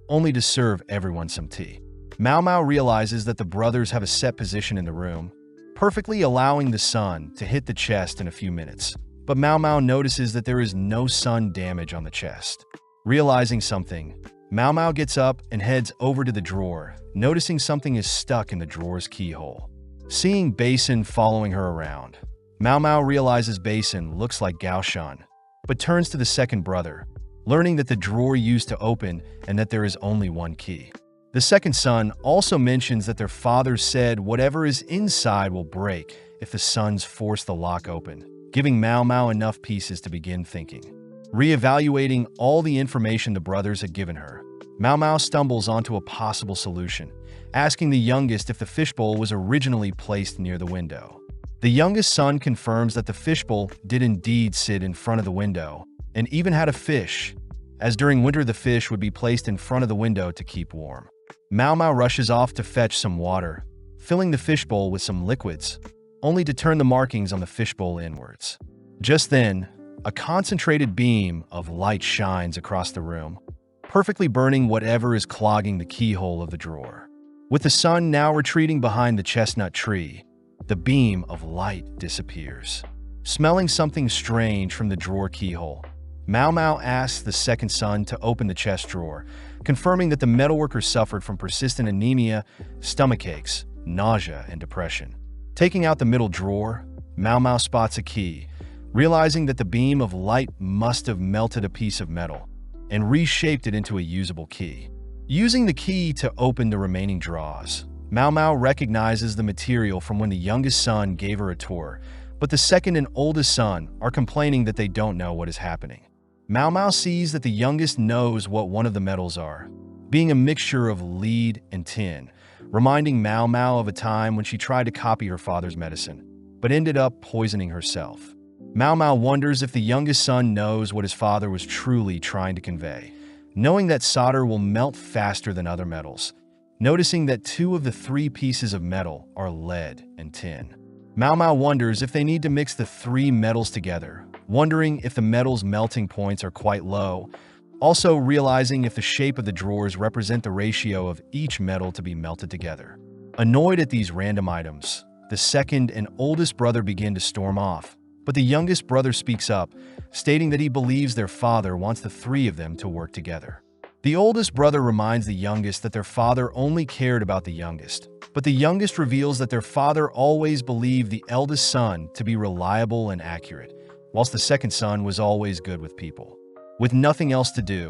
only to serve everyone some tea. Mao Mao realizes that the brothers have a set position in the room, perfectly allowing the sun to hit the chest in a few minutes. But Mao Mao notices that there is no sun damage on the chest. Realizing something, Mao Mao gets up and heads over to the drawer, noticing something is stuck in the drawer's keyhole. Seeing Basin following her around, Mao Mao realizes Basin looks like Gao Shan, but turns to the second brother, learning that the drawer used to open and that there is only one key. The second son also mentions that their father said whatever is inside will break if the sons force the lock open, giving Mao Mao enough pieces to begin thinking. Re-evaluating all the information the brothers had given her, Mao Mao stumbles onto a possible solution, asking the youngest if the fishbowl was originally placed near the window. The youngest son confirms that the fishbowl did indeed sit in front of the window, and even had a fish, as during winter the fish would be placed in front of the window to keep warm. Mao Mao rushes off to fetch some water, filling the fishbowl with some liquids, only to turn the markings on the fishbowl inwards. Just then, a concentrated beam of light shines across the room, perfectly burning whatever is clogging the keyhole of the drawer. With the sun now retreating behind the chestnut tree, the beam of light disappears. Smelling something strange from the drawer keyhole, Mao Mao asks the second son to open the chest drawer, confirming that the metalworker suffered from persistent anemia, stomach aches, nausea, and depression. Taking out the middle drawer, Mao Mao spots a key, realizing that the beam of light must have melted a piece of metal and reshaped it into a usable key. Using the key to open the remaining drawers, Mao Mao recognizes the material from when the youngest son gave her a tour, but the second and oldest son are complaining that they don't know what is happening. Mao Mao sees that the youngest knows what one of the metals are, being a mixture of lead and tin, reminding Mao Mao of a time when she tried to copy her father's medicine, but ended up poisoning herself. Mao Mao wonders if the youngest son knows what his father was truly trying to convey, knowing that solder will melt faster than other metals, noticing that 2 of the 3 pieces of metal are lead and tin. Mao Mao wonders if they need to mix the 3 metals together, wondering if the metal's melting points are quite low, also realizing if the shape of the drawers represent the ratio of each metal to be melted together. Annoyed at these random items, the second and oldest brother begin to storm off, but the youngest brother speaks up, stating that he believes their father wants the three of them to work together. The oldest brother reminds the youngest that their father only cared about the youngest, but the youngest reveals that their father always believed the eldest son to be reliable and accurate, whilst the second son was always good with people. With nothing else to do,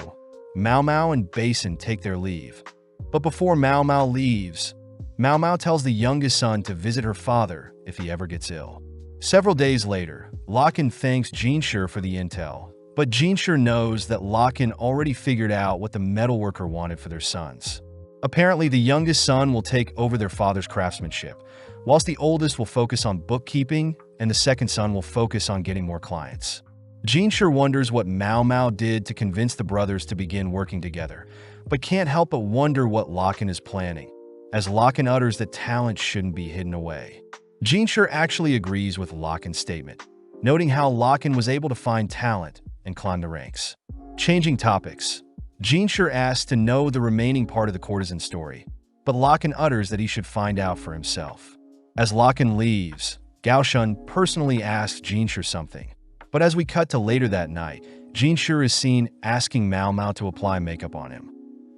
Mao Mao and Basin take their leave. But before Mao Mao leaves, Mao Mao tells the youngest son to visit her father if he ever gets ill. Several days later, Locken thanks Jinshi for the intel, but Jinshi knows that Locken already figured out what the metalworker wanted for their sons. Apparently, the youngest son will take over their father's craftsmanship, whilst the oldest will focus on bookkeeping and the second son will focus on getting more clients. Jinshi wonders what Mao Mao did to convince the brothers to begin working together, but can't help but wonder what Locken is planning, as Locken utters that talent shouldn't be hidden away. Jinshi actually agrees with Locken's statement, noting how Locken was able to find talent and climb the ranks. Changing topics, Jinshi asks to know the remaining part of the courtesan story, but Locken utters that he should find out for himself. As Locken leaves, Gaoshun personally asks Jinshi something, but as we cut to later that night, Jinshi is seen asking Mao Mao to apply makeup on him.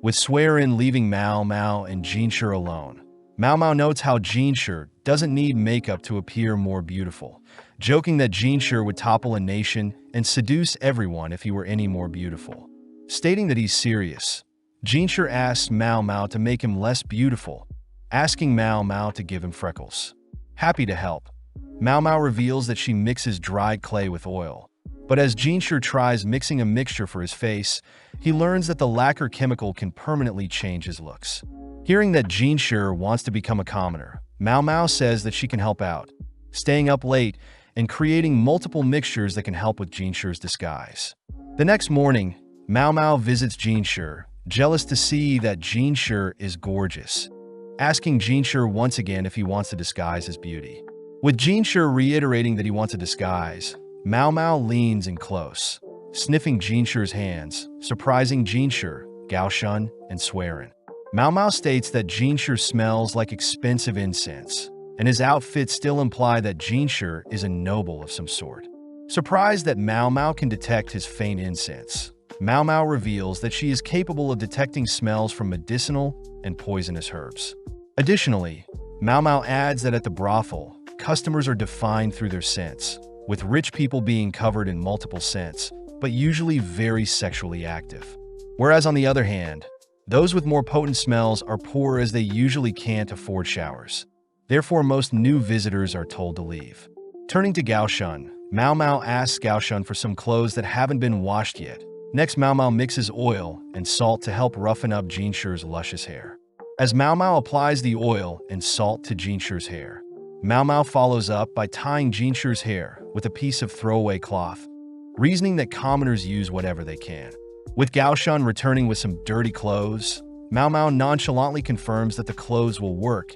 With Swearin leaving Mao Mao and Jinshi alone, Mao Mao notes how Jinshi doesn't need makeup to appear more beautiful, joking that Jinshi would topple a nation and seduce everyone if he were any more beautiful. Stating that he's serious, Jinshi asks Mao Mao to make him less beautiful, asking Mao Mao to give him freckles. Happy to help, Mao Mao reveals that she mixes dried clay with oil. But as Jinshi tries mixing a mixture for his face, he learns that the lacquer chemical can permanently change his looks. Hearing that Jinshi wants to become a commoner, Mao Mao says that she can help out, staying up late and creating multiple mixtures that can help with Jinshi's disguise. The next morning, Mao Mao visits Jinshi, jealous to see that Jinshi is gorgeous, asking Jinshi once again if he wants to disguise his beauty. With Jinshi reiterating that he wants a disguise, Mao Mao leans in close, sniffing Jinshi's hands, surprising Jinshi, Gaoshun, and Swearin. Mao Mao states that Jinshi smells like expensive incense, and his outfit still imply that Jinshi is a noble of some sort. Surprised that Mao Mao can detect his faint incense, Mao Mao reveals that she is capable of detecting smells from medicinal and poisonous herbs. Additionally, Mao Mao adds that at the brothel, customers are defined through their scents, with rich people being covered in multiple scents, but usually very sexually active. Whereas on the other hand, those with more potent smells are poor as they usually can't afford showers. Therefore, most new visitors are told to leave. Turning to Gaoshun, Mao Mao asks Gaoshun for some clothes that haven't been washed yet. Next, Mao Mao mixes oil and salt to help roughen up Jinshi's luscious hair. As Mao Mao applies the oil and salt to Jinshi's hair, Mao Mao follows up by tying Jinshi's hair with a piece of throwaway cloth, reasoning that commoners use whatever they can. With Gaoshun returning with some dirty clothes, Mao Mao nonchalantly confirms that the clothes will work,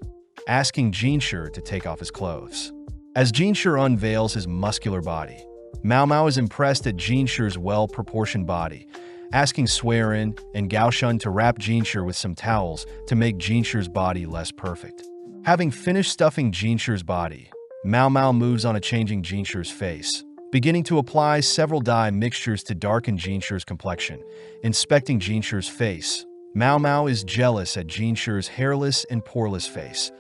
asking Jinshi to take off his clothes. As Jinshi unveils his muscular body, Mao Mao is impressed at Jinshi's well-proportioned body, asking Swearin and Gaoshun to wrap Jinshi with some towels to make Jinshi's body less perfect. Having finished stuffing Jinshi's body, Mao Mao moves on to changing Jinshi's face, beginning to apply several dye mixtures to darken Jinshi's complexion. Inspecting Jinshi's face, Mao Mao is jealous at Jinshi's hairless and poreless face,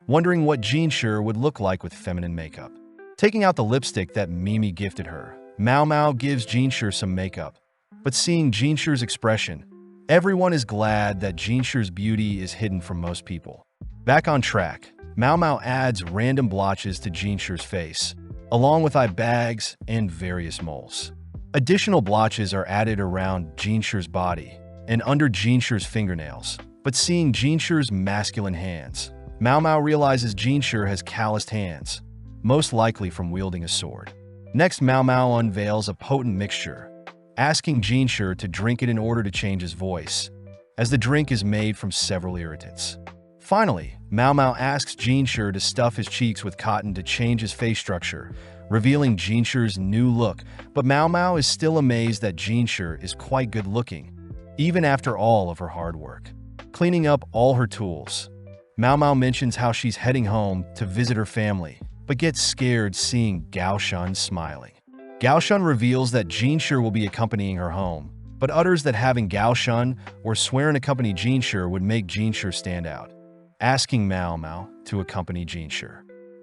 wondering what Jinshi would look like with feminine makeup. Taking out the lipstick that Mimi gifted her, Mao Mao gives Jinshi some makeup, but seeing Jinshi's expression, everyone is glad that Jinshi's beauty is hidden from most people. Back on track, Mao Mao adds random blotches to Jinshi's face, along with eye bags and various moles. Additional blotches are added around Jinshi's body and under Jinshi's fingernails, but seeing Jinshi's masculine hands, Mao Mao realizes Jinshi has calloused hands, most likely from wielding a sword. Next, Mao Mao unveils a potent mixture, asking Jinshi to drink it in order to change his voice, as the drink is made from several irritants. Finally, Mao Mao asks Jinshi to stuff his cheeks with cotton to change his face structure, revealing Jinshi's new look, but Mao Mao is still amazed that Jinshi is quite good-looking, even after all of her hard work. Cleaning up all her tools, Mao Mao mentions how she's heading home to visit her family, but gets scared seeing Gao Shun smiling. Gao Shun reveals that Jinshi will be accompanying her home, but utters that having Gao Shun or Swearin accompany Jinshi would make Jinshi stand out, asking Mao Mao to accompany Jinshi.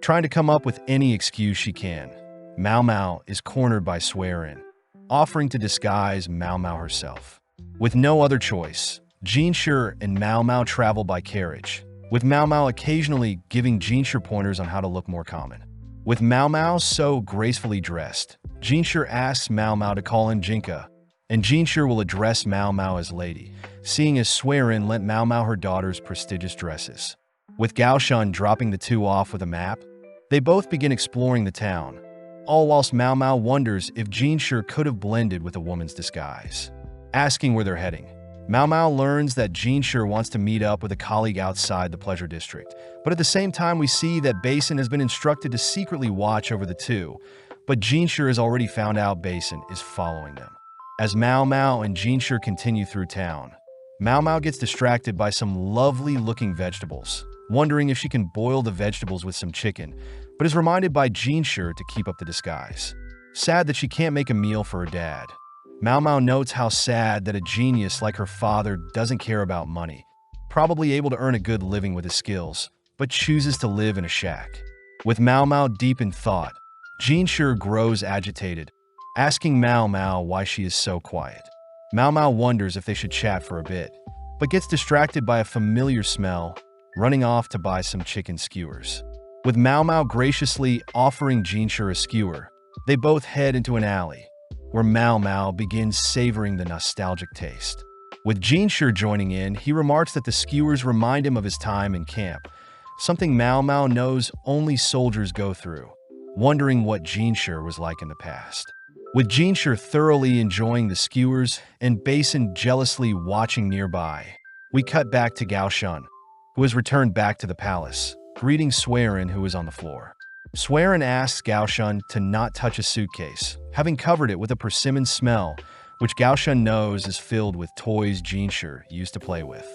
Trying to come up with any excuse she can, Mao Mao is cornered by Swearin, offering to disguise Mao Mao herself. With no other choice, Jinshi and Mao Mao travel by carriage, with Mao Mao occasionally giving Jinshi pointers on how to look more common. With Mao Mao so gracefully dressed, Jinshi asks Mao Mao to call him Jinka, and Jinshi will address Mao Mao as lady, seeing as Swearin lent Mao Mao her daughter's prestigious dresses. With Gao Shun dropping the two off with a map, they both begin exploring the town, all whilst Mao Mao wonders if Jinshi could have blended with a woman's disguise. Asking where they're heading, Mao Mao learns that Jinshi wants to meet up with a colleague outside the pleasure district, but at the same time we see that Basin has been instructed to secretly watch over the two, but Jinshi has already found out Basin is following them. As Mao Mao and Jinshi continue through town, Mao Mao gets distracted by some lovely-looking vegetables, wondering if she can boil the vegetables with some chicken, but is reminded by Jinshi to keep up the disguise. Sad that she can't make a meal for her dad, Mao Mao notes how sad that a genius like her father doesn't care about money, probably able to earn a good living with his skills, but chooses to live in a shack. With Mao Mao deep in thought, Jinshi grows agitated, asking Mao Mao why she is so quiet. Mao Mao wonders if they should chat for a bit, but gets distracted by a familiar smell, running off to buy some chicken skewers. With Mao Mao graciously offering Jinshi a skewer, they both head into an alley, where Mao Mao begins savoring the nostalgic taste. With Jinshi joining in, he remarks that the skewers remind him of his time in camp, something Mao Mao knows only soldiers go through, wondering what Jinshi was like in the past. With Jinshi thoroughly enjoying the skewers and Basin jealously watching nearby, we cut back to Gao Shun, who has returned back to the palace, greeting Swearin, who is on the floor. Swearin asks Gao Shun to not touch a suitcase, having covered it with a persimmon smell, which Gao Shun knows is filled with toys Jinshi used to play with.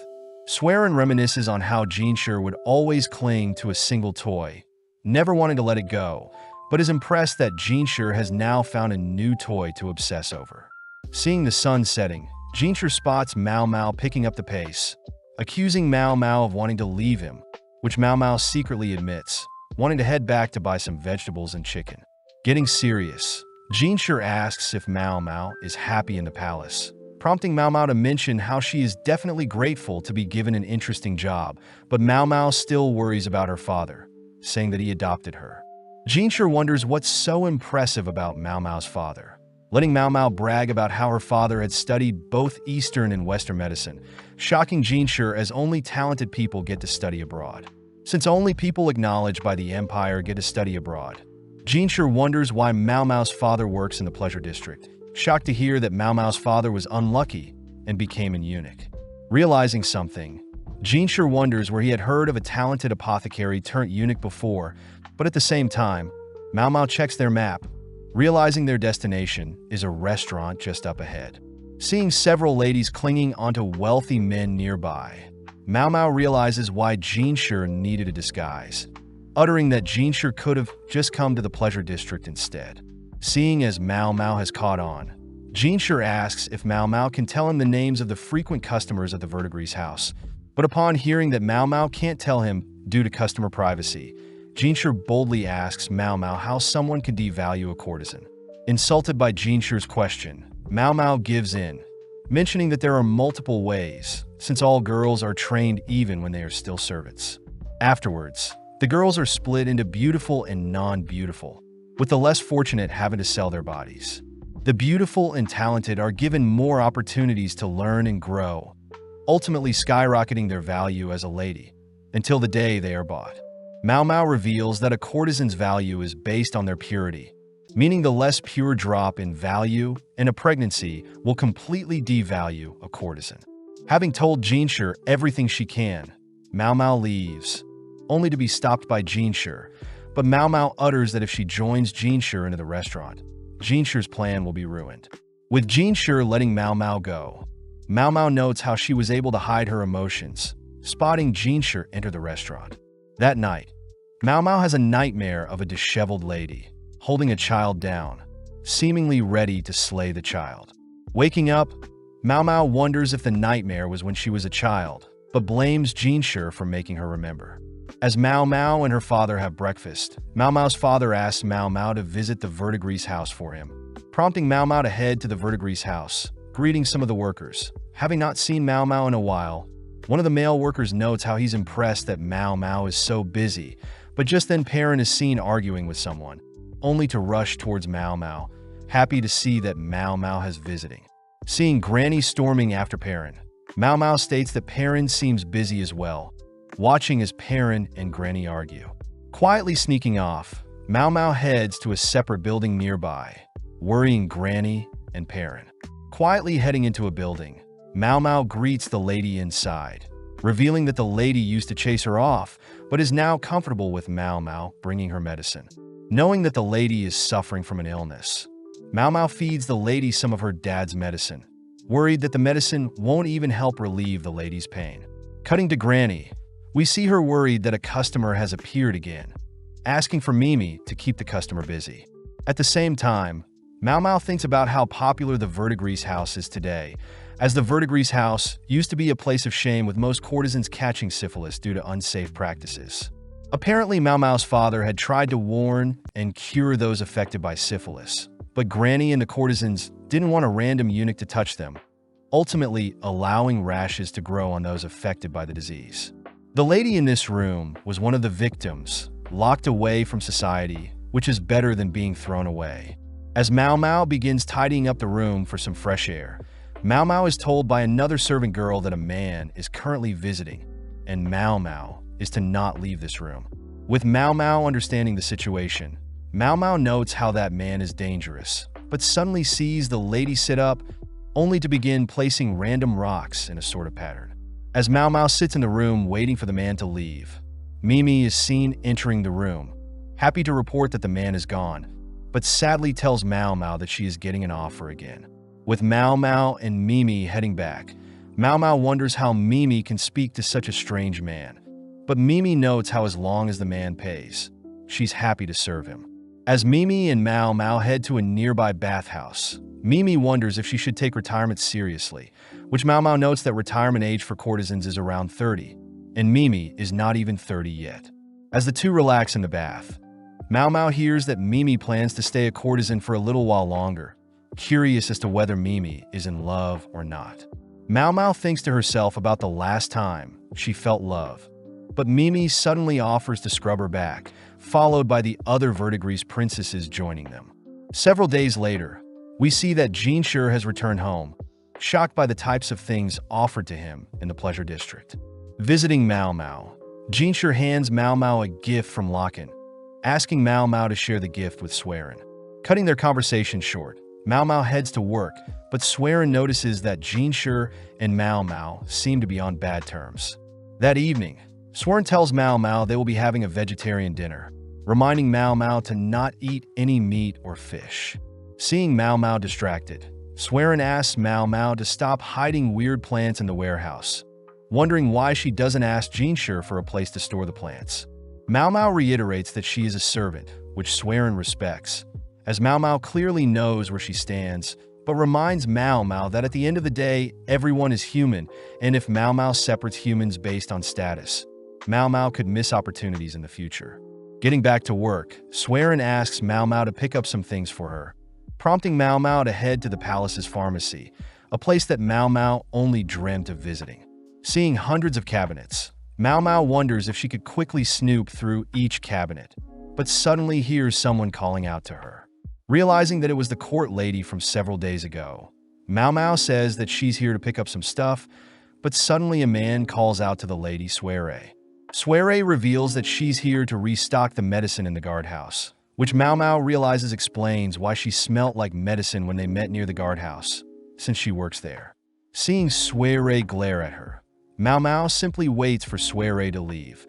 Swearin reminisces on how Jinshi would always cling to a single toy, never wanting to let it go, but is impressed that Jinshi has now found a new toy to obsess over. Seeing the sun setting, Jinshi spots Mao Mao picking up the pace, accusing Mao Mao of wanting to leave him, which Mao Mao secretly admits, wanting to head back to buy some vegetables and chicken. Getting serious, Jinshi asks if Mao Mao is happy in the palace, prompting Mao Mao to mention how she is definitely grateful to be given an interesting job, but Mao Mao still worries about her father, saying that he adopted her. Jinshi wonders what's so impressive about Mao Mao's father, letting Mao Mao brag about how her father had studied both Eastern and Western medicine, shocking Jinshi as only talented people get to study abroad. Since only people acknowledged by the empire get to study abroad, Jinshi wonders why Mao Mao's father works in the pleasure district, shocked to hear that Mao Mao's father was unlucky and became an eunuch. Realizing something, Jinshi wonders where he had heard of a talented apothecary turned eunuch before, but at the same time, Mao Mao checks their map, realizing their destination is a restaurant just up ahead. Seeing several ladies clinging onto wealthy men nearby, Mao Mao realizes why Jinshi needed a disguise, uttering that Jinshi could have just come to the pleasure district instead. Seeing as Mao Mao has caught on, Jinshi asks if Mao Mao can tell him the names of the frequent customers at the VIDZ's house, but upon hearing that Mao Mao can't tell him due to customer privacy, Jinshi boldly asks Mao Mao how someone could devalue a courtesan. Insulted by Jinshi's question, Mao Mao gives in, mentioning that there are multiple ways, since all girls are trained even when they are still servants. Afterwards, the girls are split into beautiful and non-beautiful, with the less fortunate having to sell their bodies. The beautiful and talented are given more opportunities to learn and grow, ultimately skyrocketing their value as a lady, until the day they are bought. Mao Mao reveals that a courtesan's value is based on their purity, meaning the less pure drop in value in a pregnancy will completely devalue a courtesan. Having told Jinshi everything she can, Mao Mao leaves, only to be stopped by Jinshi, but Mao Mao utters that if she joins Jinshi into the restaurant, Jinshi's plan will be ruined. With Jinshi letting Mao Mao go, Mao Mao notes how she was able to hide her emotions, spotting Jinshi enter the restaurant. That night, Mao Mao has a nightmare of a disheveled lady, holding a child down, seemingly ready to slay the child. Waking up, Mao Mao wonders if the nightmare was when she was a child, but blames Jinshi for making her remember. As Mao Mao and her father have breakfast, Mao Mao's father asks Mao Mao to visit the VIDZ house for him, prompting Mao Mao to head to the VIDZ house, greeting some of the workers. Having not seen Mao Mao in a while, one of the male workers notes how he's impressed that Mao Mao is so busy, but just then Perrin is seen arguing with someone, only to rush towards Mao Mao, happy to see that Mao Mao has visiting. Seeing Granny storming after Perrin, Mao Mao states that Perrin seems busy as well, watching as Perrin and Granny argue. Quietly sneaking off, Mao Mao heads to a separate building nearby, worrying Granny and Perrin. Quietly heading into a building, Mao Mao greets the lady inside, revealing that the lady used to chase her off, but is now comfortable with Mao Mao bringing her medicine. Knowing that the lady is suffering from an illness, Mao Mao feeds the lady some of her dad's medicine, worried that the medicine won't even help relieve the lady's pain. Cutting to Granny, we see her worried that a customer has appeared again, asking for Mimi to keep the customer busy. At the same time, Mao Mao thinks about how popular the VIDZ house is today, as the VIDZ house used to be a place of shame with most courtesans catching syphilis due to unsafe practices. Apparently, Mao Mao's father had tried to warn and cure those affected by syphilis, but Granny and the courtesans didn't want a random eunuch to touch them, ultimately allowing rashes to grow on those affected by the disease. The lady in this room was one of the victims, locked away from society, which is better than being thrown away. As Mao Mao begins tidying up the room for some fresh air, Mao Mao is told by another servant girl that a man is currently visiting, and Mao Mao is to not leave this room. With Mao Mao understanding the situation, Mao Mao notes how that man is dangerous, but suddenly sees the lady sit up, only to begin placing random rocks in a sort of pattern. As Mao Mao sits in the room waiting for the man to leave, Mimi is seen entering the room, happy to report that the man is gone, but sadly tells Mao Mao that she is getting an offer again. With Mao Mao and Mimi heading back, Mao Mao wonders how Mimi can speak to such a strange man. But Mimi notes how as long as the man pays, she's happy to serve him. As Mimi and Mao Mao head to a nearby bathhouse, Mimi wonders if she should take retirement seriously, which Mao Mao notes that retirement age for courtesans is around 30, and Mimi is not even 30 yet. As the two relax in the bath, Mao Mao hears that Mimi plans to stay a courtesan for a little while longer, curious as to whether Mimi is in love or not. Mao Mao thinks to herself about the last time she felt love, but Mimi suddenly offers to scrub her back, followed by the other VIDZ princesses joining them. Several days later, we see that Jinshi has returned home, shocked by the types of things offered to him in the pleasure district. Visiting Mao Mao, Jinshi hands Mao Mao a gift from Locken, asking Mao Mao to share the gift with Swerin. Cutting their conversation short, Mao Mao heads to work, but Swerin notices that Jinshi and Mao Mao seem to be on bad terms. That evening, Swerin tells Mao Mao they will be having a vegetarian dinner, reminding Mao Mao to not eat any meat or fish. Seeing Mao Mao distracted, Swerin asks Mao Mao to stop hiding weird plants in the warehouse, wondering why she doesn't ask Jinshi for a place to store the plants. Mao Mao reiterates that she is a servant, which Swerin respects, as Mao Mao clearly knows where she stands, but reminds Mao Mao that at the end of the day, everyone is human, and if Mao Mao separates humans based on status, Mao Mao could miss opportunities in the future. Getting back to work, Swerin asks Mao Mao to pick up some things for her, prompting Mao Mao to head to the palace's pharmacy, a place that Mao Mao only dreamt of visiting. Seeing hundreds of cabinets, Mao Mao wonders if she could quickly snoop through each cabinet, but suddenly hears someone calling out to her. Realizing that it was the court lady from several days ago, Mao Mao says that she's here to pick up some stuff, but suddenly a man calls out to the lady Swerin. Swerin reveals that she's here to restock the medicine in the guardhouse, which Mao Mao realizes explains why she smelt like medicine when they met near the guardhouse, since she works there. Seeing Swerin glare at her, Mao Mao simply waits for Swerin to leave,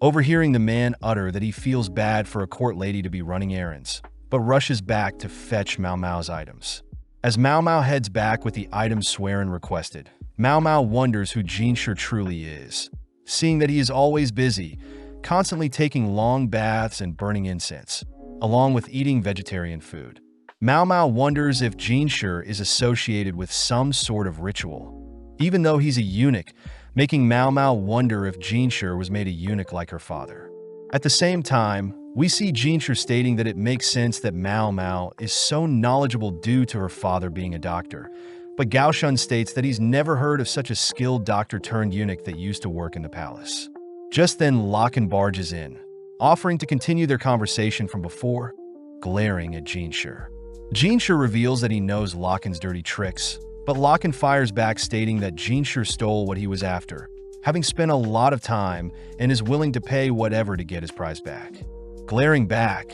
overhearing the man utter that he feels bad for a court lady to be running errands, but rushes back to fetch Mao Mao's items. As Mao Mao heads back with the items Swerin requested, Mao Mao wonders who Jinshi truly is. seeing that he is always busy, constantly taking long baths and burning incense, along with eating vegetarian food. Mao Mao wonders if Jinshi is associated with some sort of ritual, even though he's a eunuch, making Mao Mao wonder if Jinshi was made a eunuch like her father. At the same time, we see Jinshi stating that it makes sense that Mao Mao is so knowledgeable due to her father being a doctor, but Gaoshun states that he's never heard of such a skilled doctor-turned-eunuch that used to work in the palace. Just then, Locken barges in, offering to continue their conversation from before, glaring at Jinshi. Jinshi reveals that he knows Locken's dirty tricks, but Locken fires back stating that Jinshi stole what he was after, having spent a lot of time and is willing to pay whatever to get his prize back. Glaring back,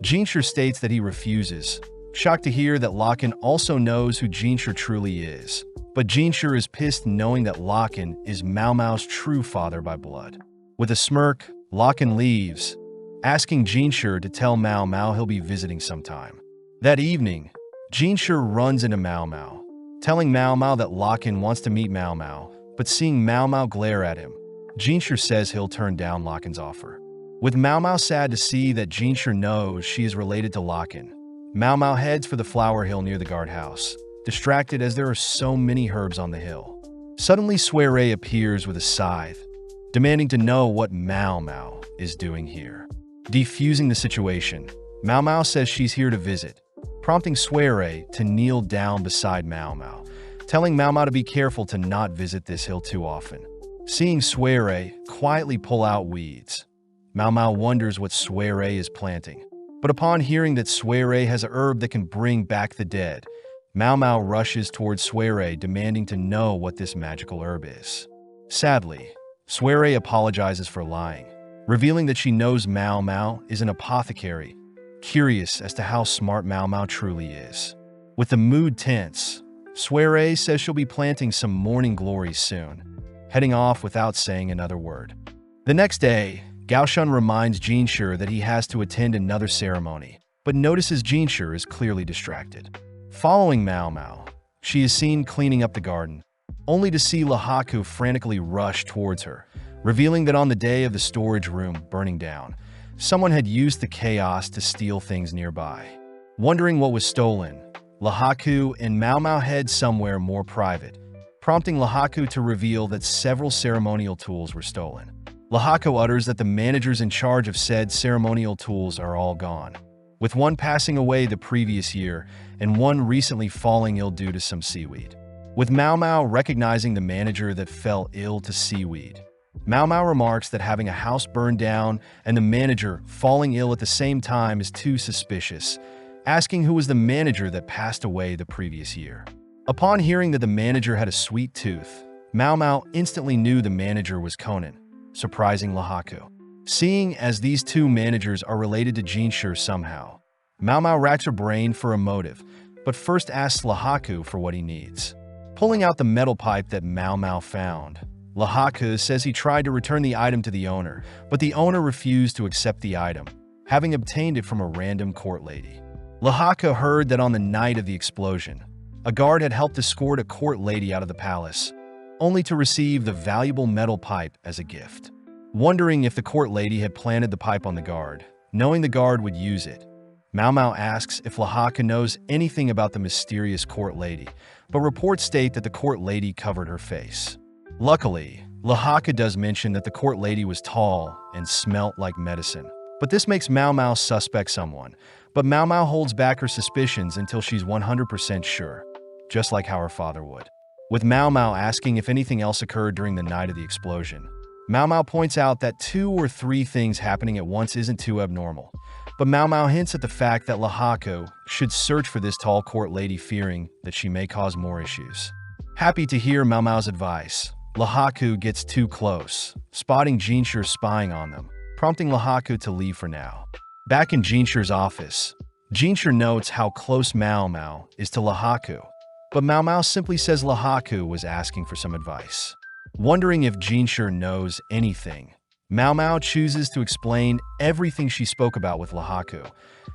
Jinshi states that he refuses, shocked to hear that Locken also knows who Jinshi truly is. But Jinshi is pissed knowing that Locken is Mao Mao's true father by blood. With a smirk, Locken leaves, asking Jinshi to tell Mao Mao he'll be visiting sometime. That evening, Jinshi runs into Mao Mao, telling Mao Mao that Locken wants to meet Mao Mao, but seeing Mao Mao glare at him, Jinshi says he'll turn down Locken's offer. With Mao Mao sad to see that Jinshi knows she is related to Locken, Mao Mao heads for the flower hill near the guardhouse, distracted as there are so many herbs on the hill. Suddenly, Soiree appears with a scythe, demanding to know what Mao Mao is doing here. Defusing the situation, Mao Mao says she's here to visit, prompting Soiree to kneel down beside Mao Mao, telling Mao Mao to be careful to not visit this hill too often. Seeing Soiree quietly pull out weeds, Mao Mao wonders what Soiree is planting. But upon hearing that Soiree has a herb that can bring back the dead, Mao Mao rushes towards Soiree, demanding to know what this magical herb is. Sadly, Soiree apologizes for lying, revealing that she knows Mao Mao is an apothecary, curious as to how smart Mao Mao truly is. With the mood tense, Soiree says she'll be planting some morning glories soon, heading off without saying another word. The next day, Gaoshun reminds Jinshi that he has to attend another ceremony, but notices Jinshi is clearly distracted. Following Mao Mao, she is seen cleaning up the garden, only to see Lahaku frantically rush towards her, revealing that on the day of the storage room burning down, someone had used the chaos to steal things nearby. Wondering what was stolen, Lahaku and Mao Mao head somewhere more private, prompting Lahaku to reveal that several ceremonial tools were stolen. Lahaku utters that the managers in charge of said ceremonial tools are all gone, with one passing away the previous year and one recently falling ill due to some seaweed. With Mao Mao recognizing the manager that fell ill to seaweed, Mao Mao remarks that having a house burned down and the manager falling ill at the same time is too suspicious, asking who was the manager that passed away the previous year. Upon hearing that the manager had a sweet tooth, Mao Mao instantly knew the manager was Conan, surprising Lahaku. Seeing as these two managers are related to Jinshi somehow, Mao Mao racks her brain for a motive, but first asks Lahaku for what he needs. Pulling out the metal pipe that Mao Mao found, Lahaku says he tried to return the item to the owner, but the owner refused to accept the item, having obtained it from a random court lady. Lahaku heard that on the night of the explosion, a guard had helped escort a court lady out of the palace, only to receive the valuable metal pipe as a gift. Wondering if the court lady had planted the pipe on the guard, knowing the guard would use it, Mao Mao asks if Lahaku knows anything about the mysterious court lady, but reports state that the court lady covered her face. Luckily, Lahaku does mention that the court lady was tall and smelt like medicine, but this makes Mao Mao suspect someone, but Mao Mao holds back her suspicions until she's 100% sure, just like how her father would. With Mao Mao asking if anything else occurred during the night of the explosion, Mao Mao points out that 2 or 3 things happening at once isn't too abnormal, but Mao Mao hints at the fact that Lahaku should search for this tall court lady, fearing that she may cause more issues. Happy to hear Mao Mao's advice, Lahaku gets too close, spotting Jinshi spying on them, prompting Lahaku to leave for now. Back in Jinshi's office, Jinshi notes how close Mao Mao is to Lahaku, but Mao Mao simply says Lahaku was asking for some advice. Wondering if Jinshi knows anything, Mao Mao chooses to explain everything she spoke about with Lahaku,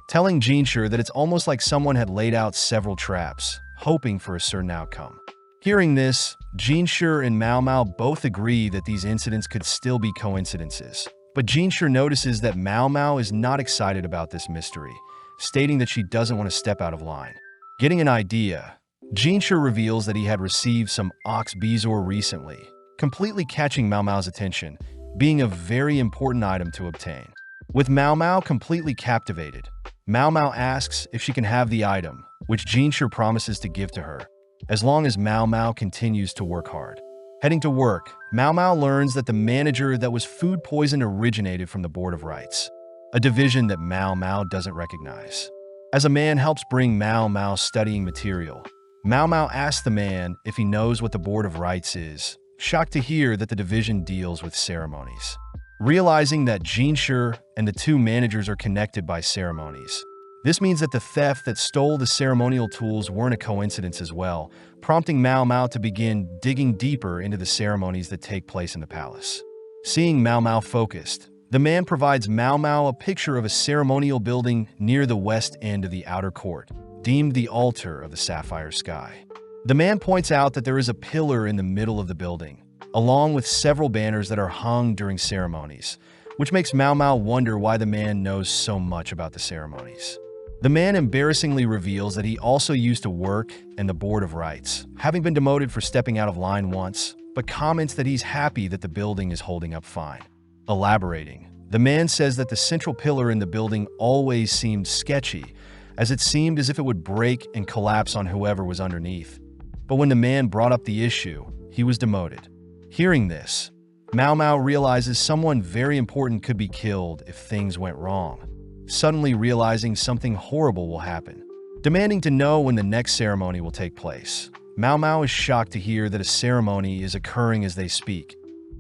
telling Jinshi that it's almost like someone had laid out several traps, hoping for a certain outcome. Hearing this, Jinshi and Mao Mao both agree that these incidents could still be coincidences. But Jinshi notices that Mao Mao is not excited about this mystery, stating that she doesn't want to step out of line. Getting an idea, Jinshi reveals that he had received some ox bezoar recently, completely catching Mao Mao's attention, being a very important item to obtain. With Mao Mao completely captivated, Mao Mao asks if she can have the item, which Jinshi promises to give to her, as long as Mao Mao continues to work hard. Heading to work, Mao Mao learns that the manager that was food poisoned originated from the Board of Rights, a division that Mao Mao doesn't recognize. As a man helps bring Mao Mao studying material, Mao Mao asks the man if he knows what the Board of Rights is, shocked to hear that the division deals with ceremonies. Realizing that Jinshi and the two managers are connected by ceremonies, this means that the theft that stole the ceremonial tools weren't a coincidence as well, prompting Mao Mao to begin digging deeper into the ceremonies that take place in the palace. Seeing Mao Mao focused, the man provides Mao Mao a picture of a ceremonial building near the west end of the outer court, deemed the altar of the sapphire sky. The man points out that there is a pillar in the middle of the building, along with several banners that are hung during ceremonies, which makes Mao Mao wonder why the man knows so much about the ceremonies. The man embarrassingly reveals that he also used to work in the Board of Rights, having been demoted for stepping out of line once, but comments that he's happy that the building is holding up fine. Elaborating, the man says that the central pillar in the building always seemed sketchy, as it seemed as if it would break and collapse on whoever was underneath. But when the man brought up the issue, he was demoted. Hearing this, Mao Mao realizes someone very important could be killed if things went wrong, suddenly realizing something horrible will happen. Demanding to know when the next ceremony will take place, Mao Mao is shocked to hear that a ceremony is occurring as they speak,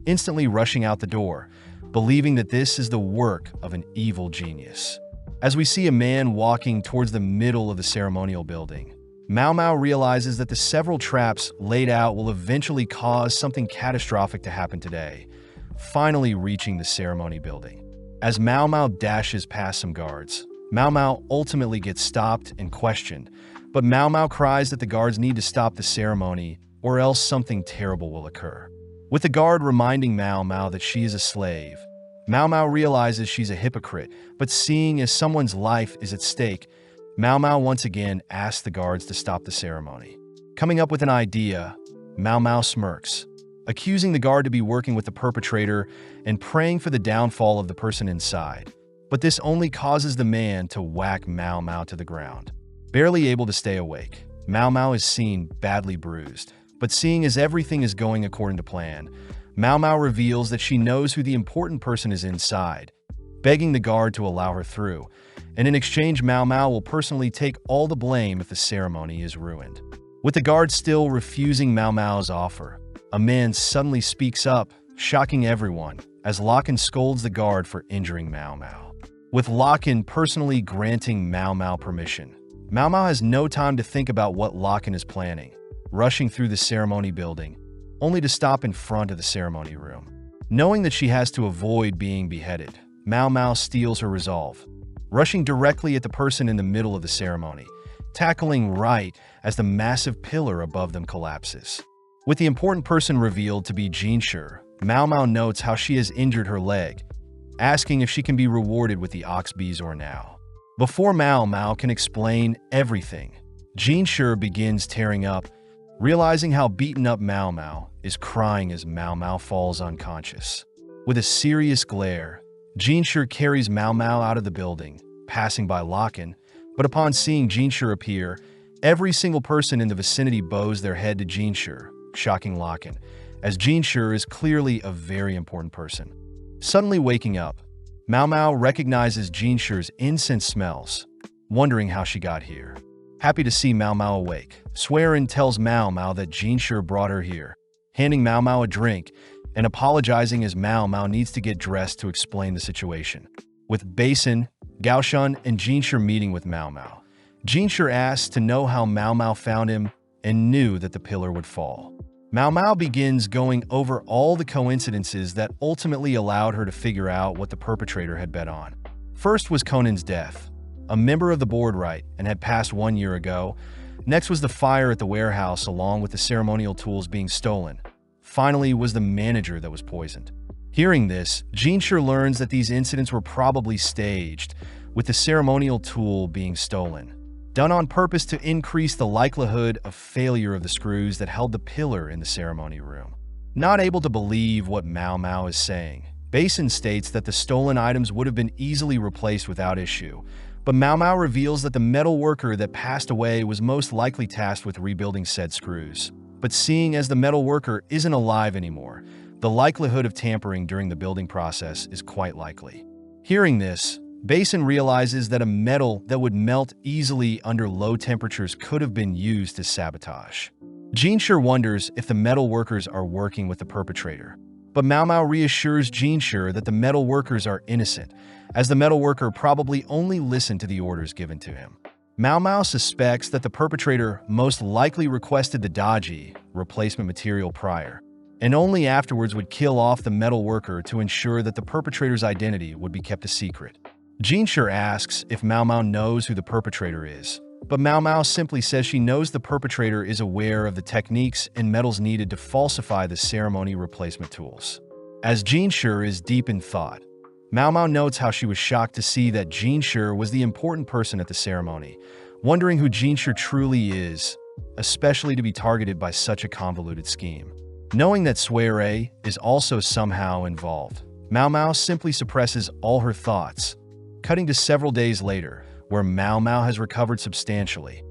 instantly rushing out the door, believing that this is the work of an evil genius. As we see a man walking towards the middle of the ceremonial building, Mao Mao realizes that the several traps laid out will eventually cause something catastrophic to happen today, finally reaching the ceremony building. As Mao Mao dashes past some guards, Mao Mao ultimately gets stopped and questioned, but Mao Mao cries that the guards need to stop the ceremony or else something terrible will occur. With the guard reminding Mao Mao that she is a slave, Mao Mao realizes she's a hypocrite, but seeing as someone's life is at stake, Mao Mao once again asks the guards to stop the ceremony. Coming up with an idea, Mao Mao smirks, accusing the guard to be working with the perpetrator and praying for the downfall of the person inside. But this only causes the man to whack Mao Mao to the ground. Barely able to stay awake, Mao Mao is seen badly bruised. But seeing as everything is going according to plan, Mao Mao reveals that she knows who the important person is inside, begging the guard to allow her through, and in exchange Mao Mao will personally take all the blame if the ceremony is ruined. With the guard still refusing Mao Mao's offer, a man suddenly speaks up, shocking everyone, as Locken scolds the guard for injuring Mao Mao. With Locken personally granting Mao Mao permission, Mao Mao has no time to think about what Locken is planning, rushing through the ceremony building, only to stop in front of the ceremony room. Knowing that she has to avoid being beheaded, Mao Mao steals her resolve, rushing directly at the person in the middle of the ceremony, tackling right as the massive pillar above them collapses. With the important person revealed to be Jinshi, Mao Mao notes how she has injured her leg, asking if she can be rewarded with the ox bezoar now. Before Mao Mao can explain everything, Jinshi begins tearing up, realizing how beaten up Mao Mao is, crying as Mao Mao falls unconscious. With a serious glare, Jinshi carries Mao Mao out of the building, passing by Locken, but upon seeing Jinshi appear, every single person in the vicinity bows their head to Jinshi, shocking Locken, as Jinshi is clearly a very important person. Suddenly waking up, Mao Mao recognizes Jinshi's incense smells, wondering how she got here. Happy to see Mao Mao awake, Swearin tells Mao Mao that Jinshi brought her here, handing Mao Mao a drink and apologizing as Mao Mao needs to get dressed to explain the situation. With Basin, Gaoshun, and Jinshi meeting with Mao Mao, Jinshi asks to know how Mao Mao found him and knew that the pillar would fall. Mao Mao begins going over all the coincidences that ultimately allowed her to figure out what the perpetrator had bet on. First was Conan's death, a member of the board right and had passed 1 year ago, Next was the fire at the warehouse along with the ceremonial tools being stolen. Finally was the manager that was poisoned. Hearing this, Jinshur learns that these incidents were probably staged, with the ceremonial tool being stolen, done on purpose to increase the likelihood of failure of the screws that held the pillar in the ceremony room. Not able to believe what Mao Mao is saying, Basin states that the stolen items would have been easily replaced without issue, but Mao Mao reveals that the metal worker that passed away was most likely tasked with rebuilding said screws. But seeing as the metal worker isn't alive anymore, the likelihood of tampering during the building process is quite likely. Hearing this, Basin realizes that a metal that would melt easily under low temperatures could have been used as sabotage. Jinshur wonders if the metal workers are working with the perpetrator, but Mao Mao reassures Jinshur that the metal workers are innocent, as the metal worker probably only listened to the orders given to him. Mao Mao suspects that the perpetrator most likely requested the dodgy replacement material prior, and only afterwards would kill off the metal worker to ensure that the perpetrator's identity would be kept a secret. Jinshur asks if Mao Mao knows who the perpetrator is, but Mao Mao simply says she knows the perpetrator is aware of the techniques and metals needed to falsify the ceremony replacement tools. As Jinshur is deep in thought, Mao Mao notes how she was shocked to see that Jinshur was the important person at the ceremony, wondering who Jinshur truly is, especially to be targeted by such a convoluted scheme. Knowing that Suere is also somehow involved, Mao Mao simply suppresses all her thoughts, cutting to several days later, where Mao Mao has recovered substantially,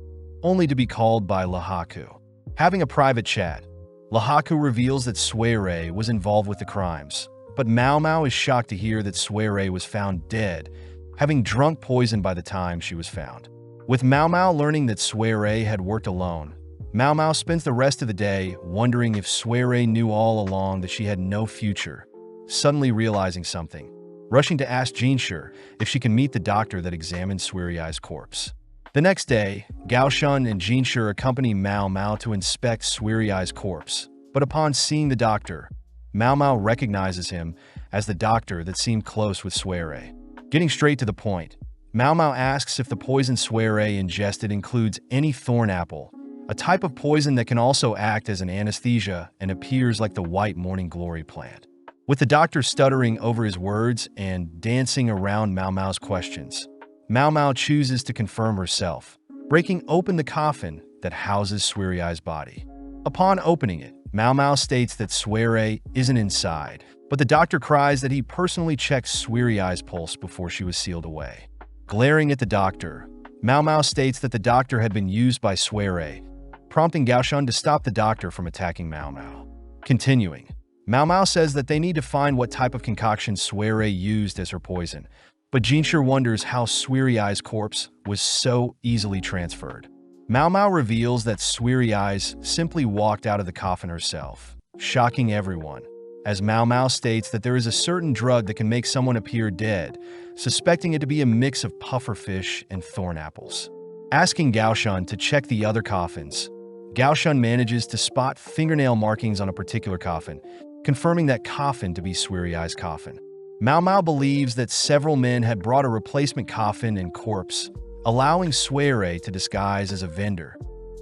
only to be called by Lahaku. Having a private chat, Lahaku reveals that Suere was involved with the crimes, but Mao Mao is shocked to hear that Suere was found dead, having drunk poison by the time she was found. With Mao Mao learning that Suere had worked alone, Mao Mao spends the rest of the day wondering if Suere knew all along that she had no future, suddenly realizing something, rushing to ask Jinshur if she can meet the doctor that examined Suerai's corpse. The next day, Gaoshun and Jinshur accompany Mao Mao to inspect Suerai's corpse, but upon seeing the doctor, Mao Mao recognizes him as the doctor that seemed close with Suere. Getting straight to the point, Mao Mao asks if the poison Suere ingested includes any thorn apple, a type of poison that can also act as an anesthesia and appears like the white morning glory plant. With the doctor stuttering over his words and dancing around Mao Mao's questions, Mao Mao chooses to confirm herself, breaking open the coffin that houses Suerai's body. Upon opening it, Mao Mao states that Suere isn't inside, but the doctor cries that he personally checked Suerai's pulse before she was sealed away. Glaring at the doctor, Mao Mao states that the doctor had been used by Suere, prompting Gaoshun to stop the doctor from attacking Mao Mao. Continuing, Mao Mao says that they need to find what type of concoction Suere used as her poison, but Jinshur wonders how Suerai's corpse was so easily transferred. Mao Mao reveals that Suerai's simply walked out of the coffin herself, shocking everyone, as Mao Mao states that there is a certain drug that can make someone appear dead, suspecting it to be a mix of pufferfish and thorn apples. Asking Gaoshun to check the other coffins, Gaoshun manages to spot fingernail markings on a particular coffin, confirming that coffin to be Suerai's coffin. Mao Mao believes that several men had brought a replacement coffin and corpse, allowing Suere to disguise as a vendor,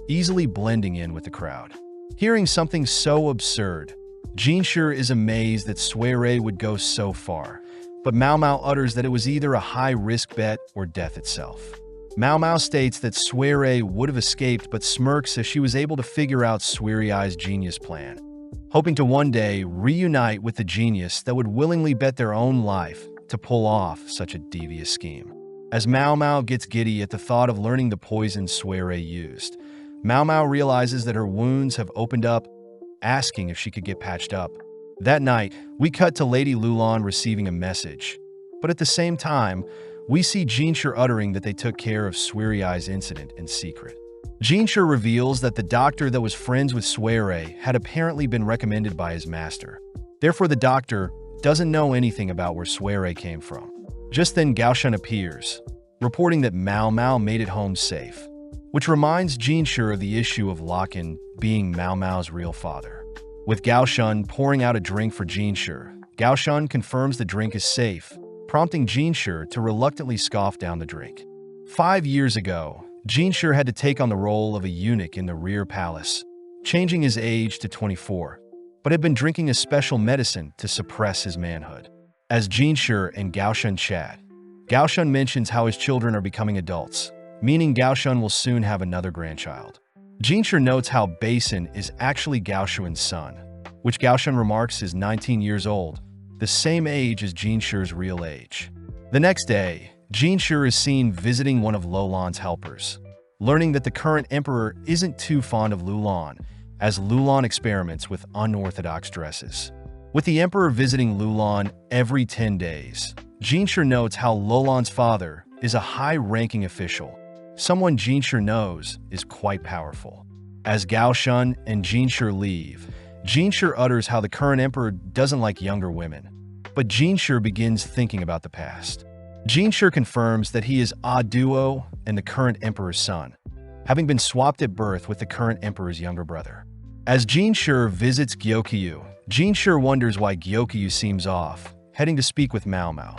easily blending in with the crowd. Hearing something so absurd, Jinshur is amazed that Suere would go so far, but Mao Mao utters that it was either a high-risk bet or death itself. Mao Mao states that Suere would have escaped but smirks as she was able to figure out Suerai's genius plan, hoping to one day reunite with the genius that would willingly bet their own life to pull off such a devious scheme. As Mao Mao gets giddy at the thought of learning the poison Suere used, Mao Mao realizes that her wounds have opened up, asking if she could get patched up. That night, we cut to Lady Lulan receiving a message, but at the same time, we see Jinshur uttering that they took care of Suerai's incident in secret. Jinshur reveals that the doctor that was friends with Suere had apparently been recommended by his master. Therefore, the doctor doesn't know anything about where Suere came from. Just then, Gaoshun appears, reporting that Mao Mao made it home safe, which reminds Jinshur of the issue of Locken being Mao Mao's real father. With Gaoshun pouring out a drink for Jinshur, Gaoshun confirms the drink is safe, prompting Jinshur to reluctantly scoff down the drink. 5 years ago, Jinshur had to take on the role of a eunuch in the rear palace, changing his age to 24, but had been drinking a special medicine to suppress his manhood. As Jinshur and Gaoshun chat, Gaoshun mentions how his children are becoming adults, meaning Gaoshun will soon have another grandchild. Jinshur notes how Basin is actually Gaoshun's son, which Gaoshun remarks is 19 years old, the same age as Jinshur's real age. The next day, Jinshur is seen visiting one of Lulan's helpers, learning that the current emperor isn't too fond of Lulan, as Lulan experiments with unorthodox dresses. With the emperor visiting Lulan every 10 days, Jinshur notes how Lulan's father is a high-ranking official, someone Jinshur knows is quite powerful. As Gaoshun and Jinshur leave, Jinshur utters how the current emperor doesn't like younger women, but Jinshur begins thinking about the past. Jinshur confirms that he is a duo and the current emperor's son, having been swapped at birth with the current emperor's younger brother. As Jinshur visits Gyokyu, Jinshur wonders why Gyokyu seems off, heading to speak with Mao Mao,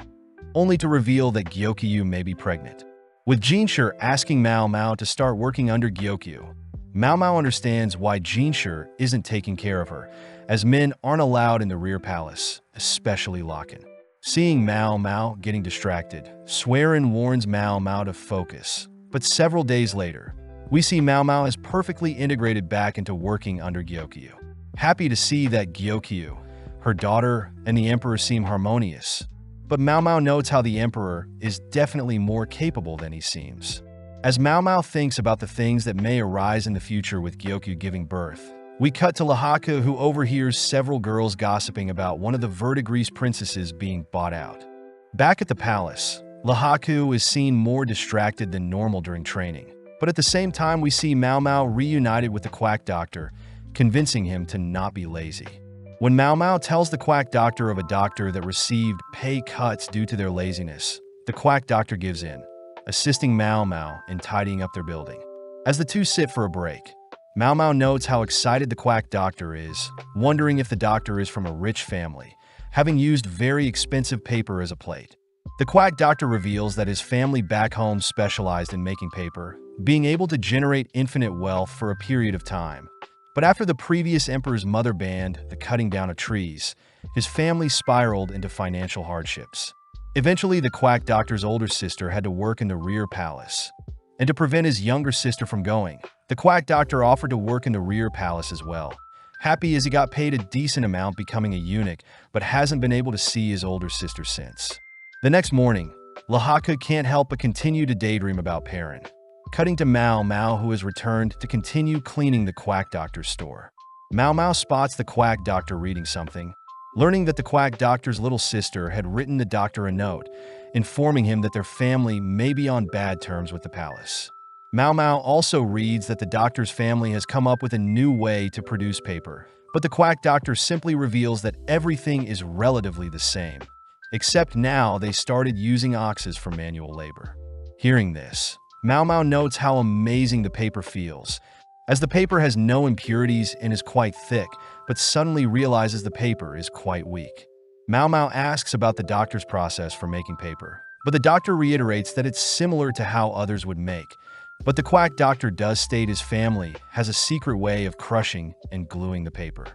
only to reveal that Gyokyu may be pregnant. With Jinshur asking Mao Mao to start working under Gyokyu, Mao Mao understands why Jinshur isn't taking care of her, as men aren't allowed in the rear palace, especially Locken. Seeing Mao Mao getting distracted, Swearin warns Mao Mao to focus, but several days later, we see Mao Mao as perfectly integrated back into working under Gyokyu. Happy to see that Gyokyu, her daughter, and the emperor seem harmonious, but Mao Mao notes how the emperor is definitely more capable than he seems. As Mao Mao thinks about the things that may arise in the future with Gyokyu giving birth, we cut to Lahaka, who overhears several girls gossiping about one of the verdigris princesses being bought out. Back at the palace, Lahaku is seen more distracted than normal during training, but at the same time we see Mao Mao reunited with the quack doctor, convincing him to not be lazy. When Mao Mao tells the quack doctor of a doctor that received pay cuts due to their laziness, the quack doctor gives in, assisting Mao Mao in tidying up their building. As the two sit for a break, Mao Mao notes how excited the quack doctor is, wondering if the doctor is from a rich family, having used very expensive paper as a plate. The quack doctor reveals that his family back home specialized in making paper, being able to generate infinite wealth for a period of time. But after the previous emperor's mother banned the cutting down of trees, his family spiraled into financial hardships. Eventually, the quack doctor's older sister had to work in the rear palace. And to prevent his younger sister from going, the quack doctor offered to work in the rear palace as well. Happy as he got paid a decent amount becoming a eunuch, but hasn't been able to see his older sister since. The next morning, Lahaka can't help but continue to daydream about Perrin. Cutting to Mao Mao, who has returned to continue cleaning the quack doctor's store. Mao Mao spots the quack doctor reading something, learning that the quack doctor's little sister had written the doctor a note, informing him that their family may be on bad terms with the palace. Mao Mao also reads that the doctor's family has come up with a new way to produce paper, but the quack doctor simply reveals that everything is relatively the same, except now they started using oxes for manual labor. Hearing this, Mao Mao notes how amazing the paper feels, as the paper has no impurities and is quite thick, but suddenly realizes the paper is quite weak. Mao Mao asks about the doctor's process for making paper, but the doctor reiterates that it's similar to how others would make. But the quack doctor does state his family has a secret way of crushing and gluing the paper.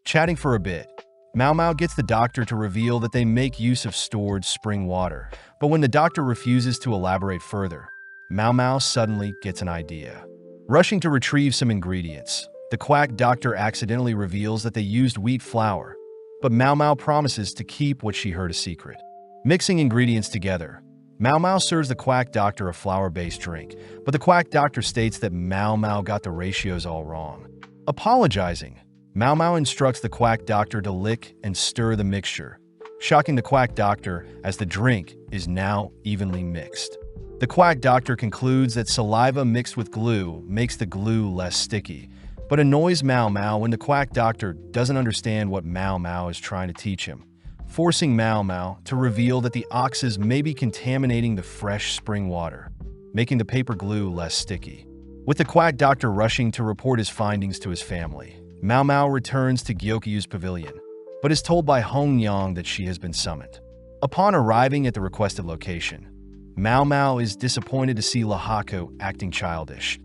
Chatting for a bit, Mao Mao gets the doctor to reveal that they make use of stored spring water, but when the doctor refuses to elaborate further, Mao Mao suddenly gets an idea. Rushing to retrieve some ingredients, the quack doctor accidentally reveals that they used wheat flour, but Mao Mao promises to keep what she heard a secret. Mixing ingredients together, Mao Mao serves the quack doctor a flour-based drink, but the quack doctor states that Mao Mao got the ratios all wrong. Apologizing, Mao Mao instructs the quack doctor to lick and stir the mixture, shocking the quack doctor as the drink is now evenly mixed. The quack doctor concludes that saliva mixed with glue makes the glue less sticky, but annoys Mao Mao when the quack doctor doesn't understand what Mao Mao is trying to teach him, forcing Mao Mao to reveal that the oxes may be contaminating the fresh spring water, making the paper glue less sticky. With the quack doctor rushing to report his findings to his family, Mao Mao returns to Gyokyu's pavilion, but is told by Hong Yang that she has been summoned. Upon arriving at the requested location, Mao Mao is disappointed to see Lahaku acting childish,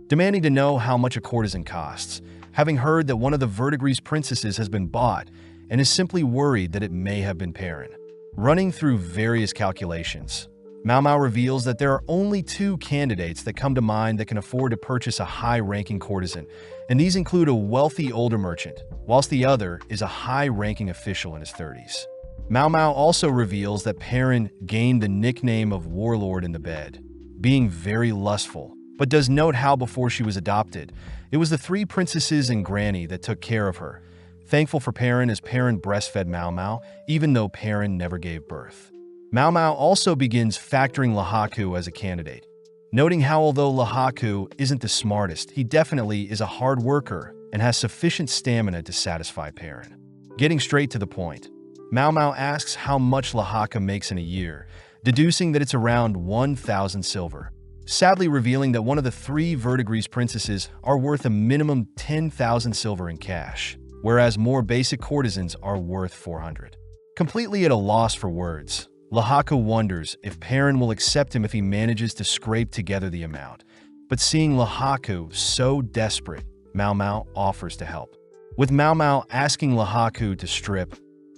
demanding to know how much a courtesan costs, having heard that one of the Verdigris princesses has been bought, and is simply worried that it may have been Perrin. Running through various calculations, Mao Mao reveals that there are only two candidates that come to mind that can afford to purchase a high-ranking courtesan, and these include a wealthy older merchant, whilst the other is a high-ranking official in his 30s. Mao Mao also reveals that Perrin gained the nickname of Warlord in the bed, being very lustful, but does note how before she was adopted, it was the three princesses and Granny that took care of her, thankful for Perrin as Perrin breastfed Mao Mao, even though Perrin never gave birth. Mao Mao also begins factoring Lahaku as a candidate, noting how although Lahaku isn't the smartest, he definitely is a hard worker and has sufficient stamina to satisfy Perrin. Getting straight to the point, Mao Mao asks how much Lahaku makes in a year, deducing that it's around 1,000 silver, sadly revealing that one of the three Verdigris princesses are worth a minimum 10,000 silver in cash, whereas more basic courtesans are worth 400. Completely at a loss for words, Lahaku wonders if Perrin will accept him if he manages to scrape together the amount, but seeing Lahaku so desperate, Mao Mao offers to help. With Mao Mao asking Lahaku to strip,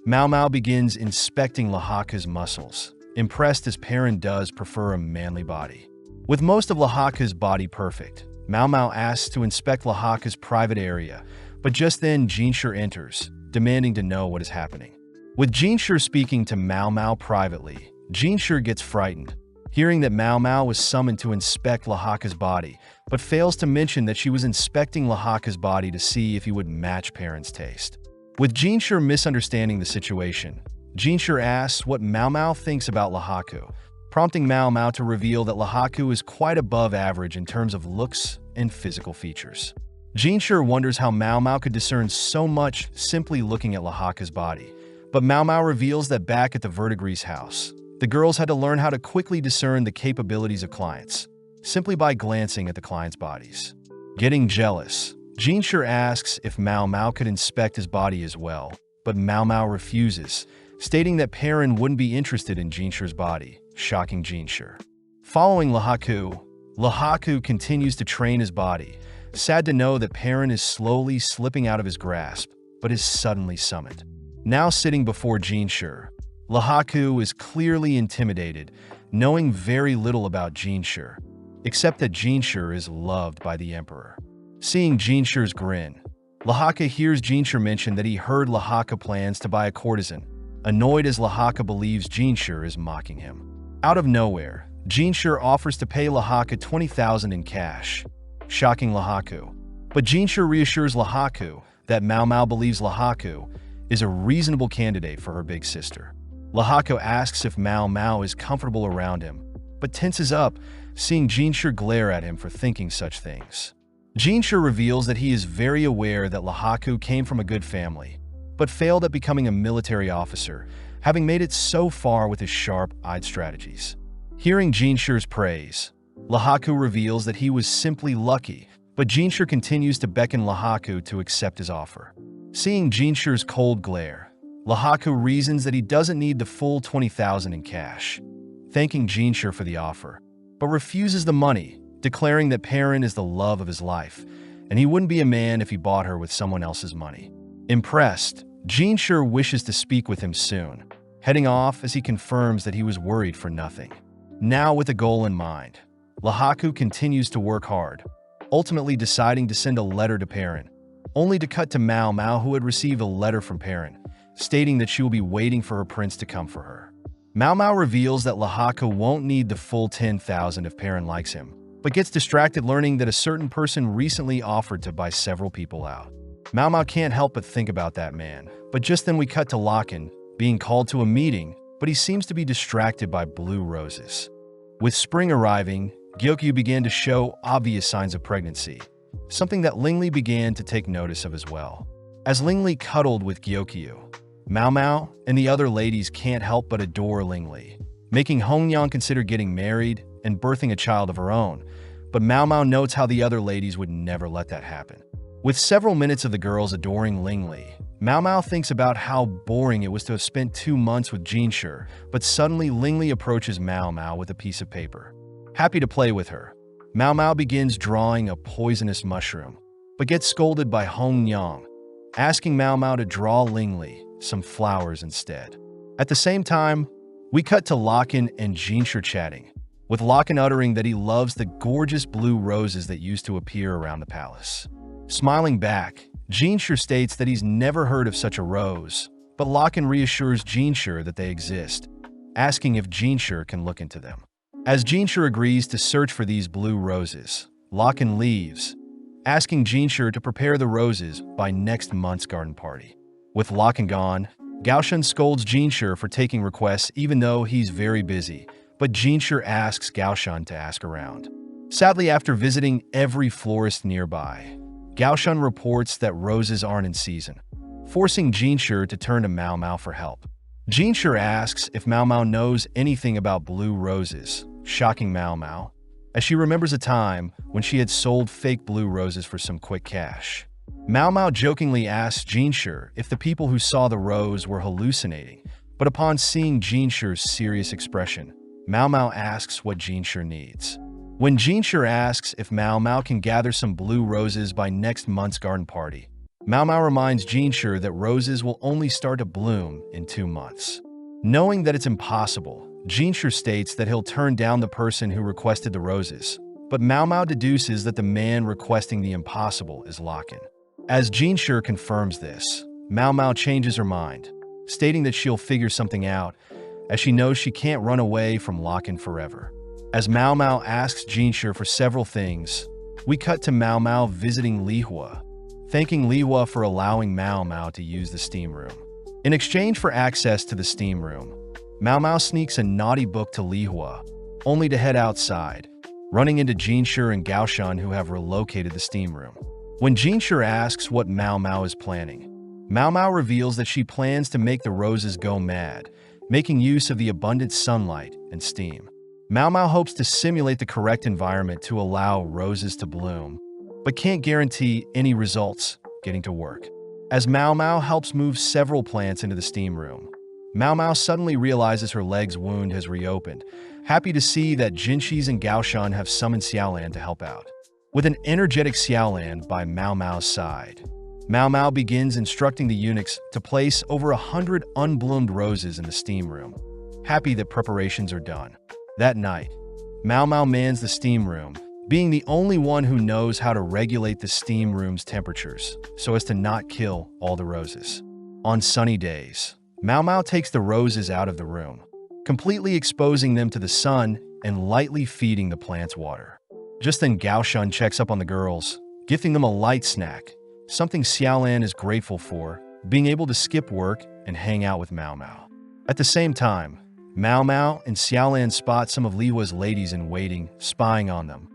Mao Mao begins inspecting Lahaku's muscles, impressed as Perrin does prefer a manly body. With most of Lahaku's body perfect, Mao Mao asks to inspect Lahaku's private area, but just then Jinshur enters, demanding to know what is happening. With Jinshur speaking to Mao Mao privately, Jinshur gets frightened, hearing that Mao Mao was summoned to inspect Lahaku's body, but fails to mention that she was inspecting Lahaku's body to see if he would match Perrin's taste. With Jinshur misunderstanding the situation, Jinshur asks what Mao Mao thinks about Lahaku, prompting Mao Mao to reveal that Lahaku is quite above average in terms of looks and physical features. Jinshur wonders how Mao Mao could discern so much simply looking at Lahaku's body, but Mao Mao reveals that back at the Verdigris house, the girls had to learn how to quickly discern the capabilities of clients, simply by glancing at the clients' bodies. Getting jealous, Jinshur asks if Mao Mao could inspect his body as well, but Mao Mao refuses, stating that Perrin wouldn't be interested in Jinshur's body, shocking Jinshur. Following Lahaku, Lahaku continues to train his body, sad to know that Perrin is slowly slipping out of his grasp, but is suddenly summoned. Now sitting before Jinshur, Lahaku is clearly intimidated, knowing very little about Jinshur, except that Jinshur is loved by the Emperor. Seeing Jinshur's grin, Lahaku hears Jinshur mention that he heard Lahaku plans to buy a courtesan, annoyed as Lahaku believes Jinshur is mocking him. Out of nowhere, Jinshur offers to pay Lahaku 20,000 in cash, shocking Lahaku. But Jinshur reassures Lahaku that Mao Mao believes Lahaku is a reasonable candidate for her big sister. Lahaku asks if Mao Mao is comfortable around him, but tenses up, seeing Jinshur glare at him for thinking such things. Jinshur reveals that he is very aware that Lahaku came from a good family, but failed at becoming a military officer, having made it so far with his sharp-eyed strategies. Hearing Jinshur's praise, Lahaku reveals that he was simply lucky, but Jinshur continues to beckon Lahaku to accept his offer. Seeing Jinshur's cold glare, Lahaku reasons that he doesn't need the full 20,000 in cash, thanking Jinshur for the offer, but refuses the money, declaring that Perrin is the love of his life, and he wouldn't be a man if he bought her with someone else's money. Impressed, Jinshur wishes to speak with him soon, heading off as he confirms that he was worried for nothing. Now with a goal in mind, Lahaku continues to work hard, ultimately deciding to send a letter to Perrin, only to cut to Mao Mao, who had received a letter from Perrin, stating that she will be waiting for her prince to come for her. Mao Mao reveals that Lahaku won't need the full 10,000 if Perrin likes him, but gets distracted learning that a certain person recently offered to buy several people out. Mao Mao can't help but think about that man, but just then we cut to Lakan, being called to a meeting, but he seems to be distracted by blue roses. With spring arriving, Gyokyu began to show obvious signs of pregnancy, something that Lingli began to take notice of as well. As Lingli cuddled with Gyokyu, Mao Mao and the other ladies can't help but adore Lingli, making Hongyang consider getting married and birthing a child of her own, but Mao Mao notes how the other ladies would never let that happen. With several minutes of the girls adoring Lingli, Mao Mao thinks about how boring it was to have spent 2 months with Jinshi, but suddenly Lingli approaches Mao Mao with a piece of paper. Happy to play with her, Mao Mao begins drawing a poisonous mushroom, but gets scolded by Hong Yang, asking Mao Mao to draw Lingli some flowers instead. At the same time, we cut to Locken and Jinshi chatting, with Locken uttering that he loves the gorgeous blue roses that used to appear around the palace. Smiling back, Jinshi states that he's never heard of such a rose, but Locken reassures Jinshi that they exist, asking if Jinshi can look into them. As Jinshi agrees to search for these blue roses, Locken leaves, asking Jinshi to prepare the roses by next month's garden party. With Locken gone, Gaoshan scolds Jinshi for taking requests even though he's very busy, but Jinshi asks Gaoshan to ask around. Sadly, after visiting every florist nearby, Gaoshan reports that roses aren't in season, forcing Jinshi to turn to Mao Mao for help. Jinshi asks if Mao Mao knows anything about blue roses, shocking Mao Mao, as she remembers a time when she had sold fake blue roses for some quick cash. Mao Mao jokingly asks Jinshi if the people who saw the rose were hallucinating, but upon seeing Jinshi's serious expression, Mao Mao asks what Jinshi needs. When Jinshi asks if Mao Mao can gather some blue roses by next month's garden party, Mao Mao reminds Jinshi that roses will only start to bloom in 2 months. Knowing that it's impossible, Jinshi states that he'll turn down the person who requested the roses, but Mao Mao deduces that the man requesting the impossible is Locken. As Jinshi confirms this, Mao Mao changes her mind, stating that she'll figure something out, as she knows she can't run away from Locken forever. As Mao Mao asks Jinshi for several things, we cut to Mao Mao visiting Li Hua, thanking Li Hua for allowing Mao Mao to use the steam room. In exchange for access to the steam room, Mao Mao sneaks a naughty book to Li Hua, only to head outside, running into Jinshi and Gaoshan who have relocated the steam room. When Jinshi asks what Mao Mao is planning, Mao Mao reveals that she plans to make the roses go mad, making use of the abundant sunlight and steam. Mao Mao hopes to simulate the correct environment to allow roses to bloom, but can't guarantee any results getting to work. As Mao Mao helps move several plants into the steam room, Mao Mao suddenly realizes her leg's wound has reopened, happy to see that Jinshi and Gaoshan have summoned Xiaolan to help out. With an energetic Xiaolan by Mao Mao's side, Mao Mao begins instructing the eunuchs to place over 100 unbloomed roses in the steam room, happy that preparations are done. That night, Mao Mao mans the steam room, being the only one who knows how to regulate the steam room's temperatures so as to not kill all the roses. On sunny days, Mao Mao takes the roses out of the room, completely exposing them to the sun and lightly feeding the plants water. Just then Gaoshan checks up on the girls, gifting them a light snack, something Xiaolan is grateful for, being able to skip work and hang out with Mao Mao. At the same time, Mao Mao and Xiaolan spot some of Li Hua's ladies in waiting, spying on them,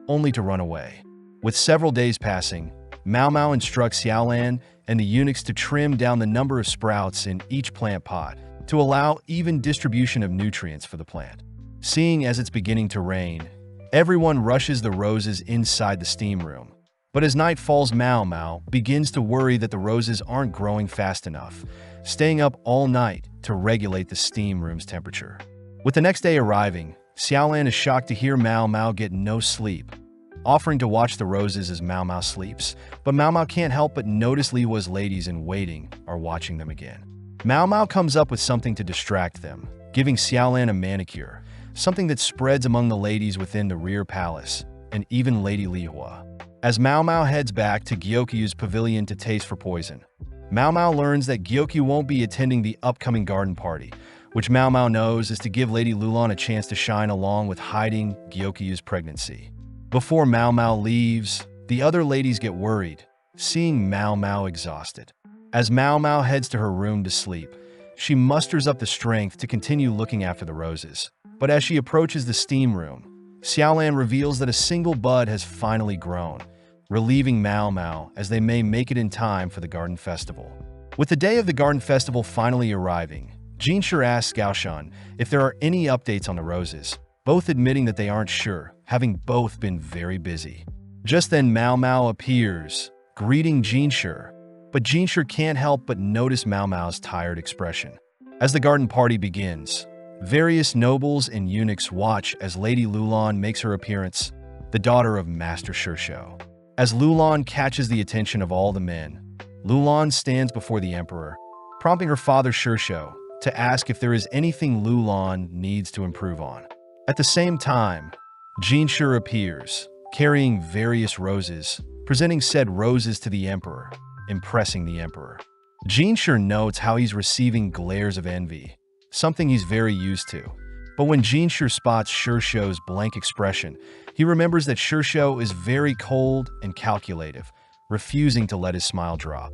only to run away. With several days passing, Mao Mao instructs Xiaolan and the eunuchs to trim down the number of sprouts in each plant pot to allow even distribution of nutrients for the plant. Seeing as it's beginning to rain, everyone rushes the roses inside the steam room. But as night falls, Mao Mao begins to worry that the roses aren't growing fast enough, staying up all night to regulate the steam room's temperature. With the next day arriving, Xiaolan is shocked to hear Mao Mao get no sleep, offering to watch the roses as Mao Mao sleeps, but Mao Mao can't help but notice Li Hua's ladies in waiting are watching them again. Mao Mao comes up with something to distract them, giving Xiaolan a manicure, something that spreads among the ladies within the rear palace, and even Lady Li Hua. As Mao Mao heads back to Gyokyu's pavilion to taste for poison, Mao Mao learns that Gyokyu won't be attending the upcoming garden party, which Mao Mao knows is to give Lady Lulan a chance to shine along with hiding Gyokyu's pregnancy. Before Mao Mao leaves, the other ladies get worried, seeing Mao Mao exhausted. As Mao Mao heads to her room to sleep, she musters up the strength to continue looking after the roses. But as she approaches the steam room, Xiaolan reveals that a single bud has finally grown, relieving Mao Mao as they may make it in time for the garden festival. With the day of the garden festival finally arriving, Jinshi asks Gaoshan if there are any updates on the roses, both admitting that they aren't sure, having both been very busy. Just then Mao Mao appears, greeting Jinshi, but Jinshi can't help but notice Mao Mao's tired expression. As the garden party begins, various nobles and eunuchs watch as Lady Lulan makes her appearance, the daughter of Master Shursho. As Lulan catches the attention of all the men, Lulan stands before the emperor, prompting her father Shursho to ask if there is anything Lulan needs to improve on. At the same time, Jinshi appears, carrying various roses, presenting said roses to the emperor, impressing the emperor. Jinshi notes how he's receiving glares of envy, something he's very used to. But when Jinshi spots Shursho's blank expression, he remembers that Shursho is very cold and calculative, refusing to let his smile drop.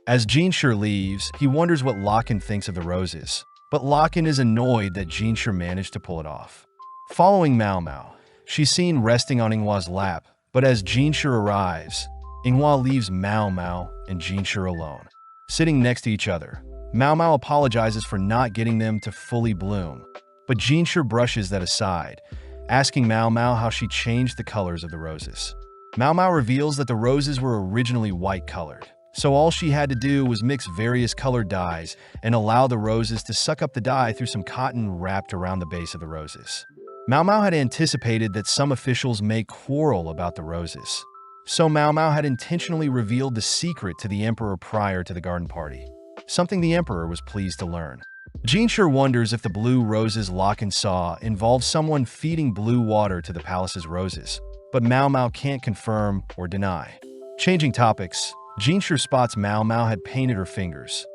As Jinshi leaves, he wonders what Lakan thinks of the roses, but Lakan is annoyed that Jinshi managed to pull it off. Following Mao Mao, she's seen resting on Inghua's lap, but as Jinshi arrives, Inghua leaves Mao Mao and Jinshi alone. Sitting next to each other, Mao Mao apologizes for not getting them to fully bloom, but Jinshi brushes that aside, asking Mao Mao how she changed the colors of the roses. Mao Mao reveals that the roses were originally white-colored, so all she had to do was mix various colored dyes and allow the roses to suck up the dye through some cotton wrapped around the base of the roses. Mao Mao had anticipated that some officials may quarrel about the roses, so Mao Mao had intentionally revealed the secret to the emperor prior to the garden party, something the emperor was pleased to learn. Jinshi wonders if the blue roses Lakan saw involved someone feeding blue water to the palace's roses, but Mao Mao can't confirm or deny. Changing topics, Jinshi spots Mao Mao had painted her fingers,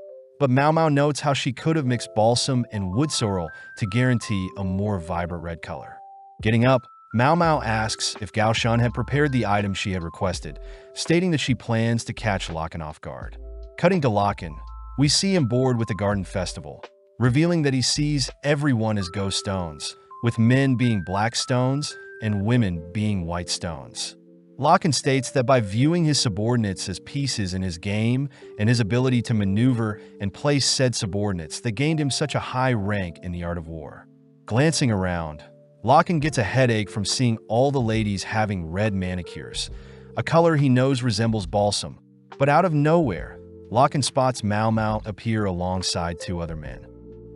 but Mao Mao notes how she could have mixed balsam and wood sorrel to guarantee a more vibrant red color. Getting up, Mao Mao asks if Gao Shan had prepared the item she had requested, stating that she plans to catch Lakan off guard. Cutting to Lakan, we see him bored with the garden festival, revealing that he sees everyone as ghost stones, with men being black stones and women being white stones. Lakan states that by viewing his subordinates as pieces in his game and his ability to maneuver and place said subordinates that gained him such a high rank in the art of war. Glancing around, Lakan gets a headache from seeing all the ladies having red manicures, a color he knows resembles balsam, but out of nowhere, Lakan spots Mao Mao appear alongside two other men.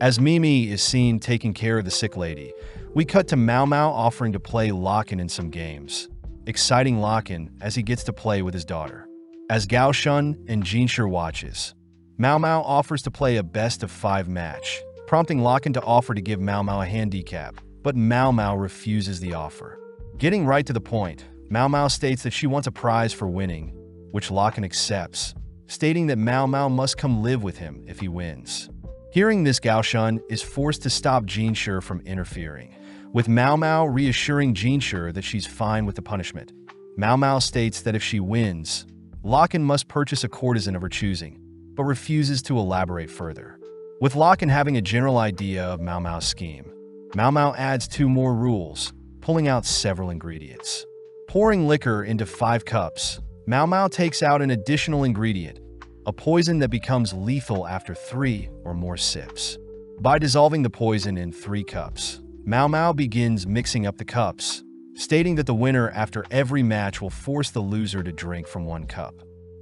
As Mimi is seen taking care of the sick lady, we cut to Mao Mao offering to play Lakan in some games, exciting Lakan as he gets to play with his daughter. As Gao Shun and Jinshi watches, Mao Mao offers to play a best-of-5 match, prompting Lakan to offer to give Mao Mao a handicap, but Mao Mao refuses the offer. Getting right to the point, Mao Mao states that she wants a prize for winning, which Lakan accepts, stating that Mao Mao must come live with him if he wins. Hearing this, Gao Shun is forced to stop Jinshi from interfering, with Mao Mao reassuring Jinshi that she's fine with the punishment. Mao Mao states that if she wins, Lakan must purchase a courtesan of her choosing, but refuses to elaborate further. With Lakan having a general idea of Mao Mao's scheme, Mao Mao adds 2 more rules, pulling out several ingredients. Pouring liquor into 5 cups, Mao Mao takes out an additional ingredient, a poison that becomes lethal after 3 or more sips. By dissolving the poison in 3 cups, Mao Mao begins mixing up the cups, stating that the winner after every match will force the loser to drink from 1 cup.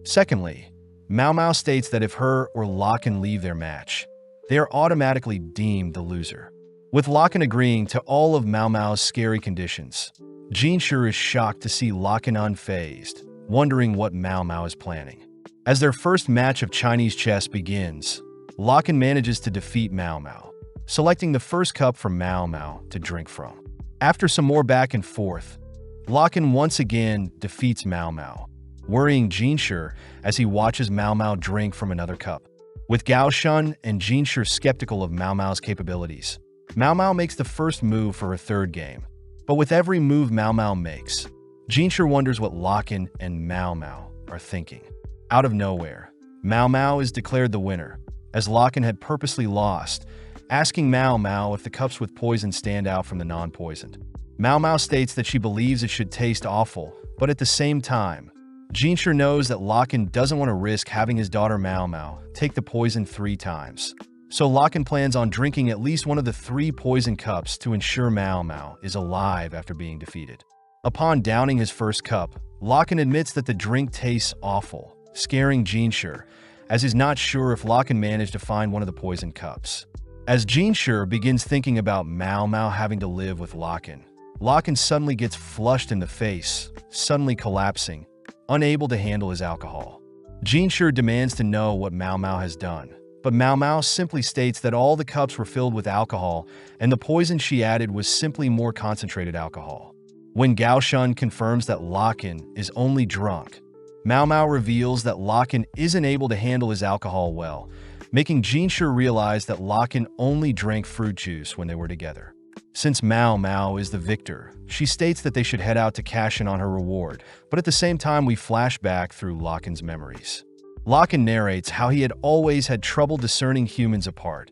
Secondly, Mao Mao states that if her or Lakan leave their match, they are automatically deemed the loser. With Lakan agreeing to all of Mao Mao's scary conditions, Jinshi is shocked to see Lakan unfazed, wondering what Mao Mao is planning. As their first match of Chinese chess begins, Lakan manages to defeat Mao Mao, selecting the first cup for Mao Mao to drink from. After some more back and forth, Lakan once again defeats Mao Mao, worrying Jinshi as he watches Mao Mao drink from another cup. With Gao Shun and Jinshi skeptical of Mao Mao's capabilities, Mao Mao makes the first move for her third game, but with every move Mao Mao makes, Jinshi wonders what Lakan and Mao Mao are thinking. Out of nowhere, Mao Mao is declared the winner, as Lakan had purposely lost, asking Mao Mao if the cups with poison stand out from the non-poisoned. Mao Mao states that she believes it should taste awful, but at the same time, Jinshi knows that Lakan doesn't want to risk having his daughter Mao Mao take the poison 3 times. So Lakan plans on drinking at least one of the 3 poison cups to ensure Mao Mao is alive after being defeated. Upon downing his first cup, Lakan admits that the drink tastes awful, scaring Jinshi, as he's not sure if Locken managed to find one of the poison cups. As Jinshi begins thinking about Mao Mao having to live with Locken, Locken suddenly gets flushed in the face, suddenly collapsing, unable to handle his alcohol. Jinshi demands to know what Mao Mao has done, but Mao Mao simply states that all the cups were filled with alcohol and the poison she added was simply more concentrated alcohol. When Gao Shun confirms that Locken is only drunk, Mao Mao reveals that Locken isn't able to handle his alcohol well, making Jinshi realize that Locken only drank fruit juice when they were together. Since Mao Mao is the victor, she states that they should head out to cash in on her reward, but at the same time we flash back through Locken's memories. Locken narrates how he had always had trouble discerning humans apart,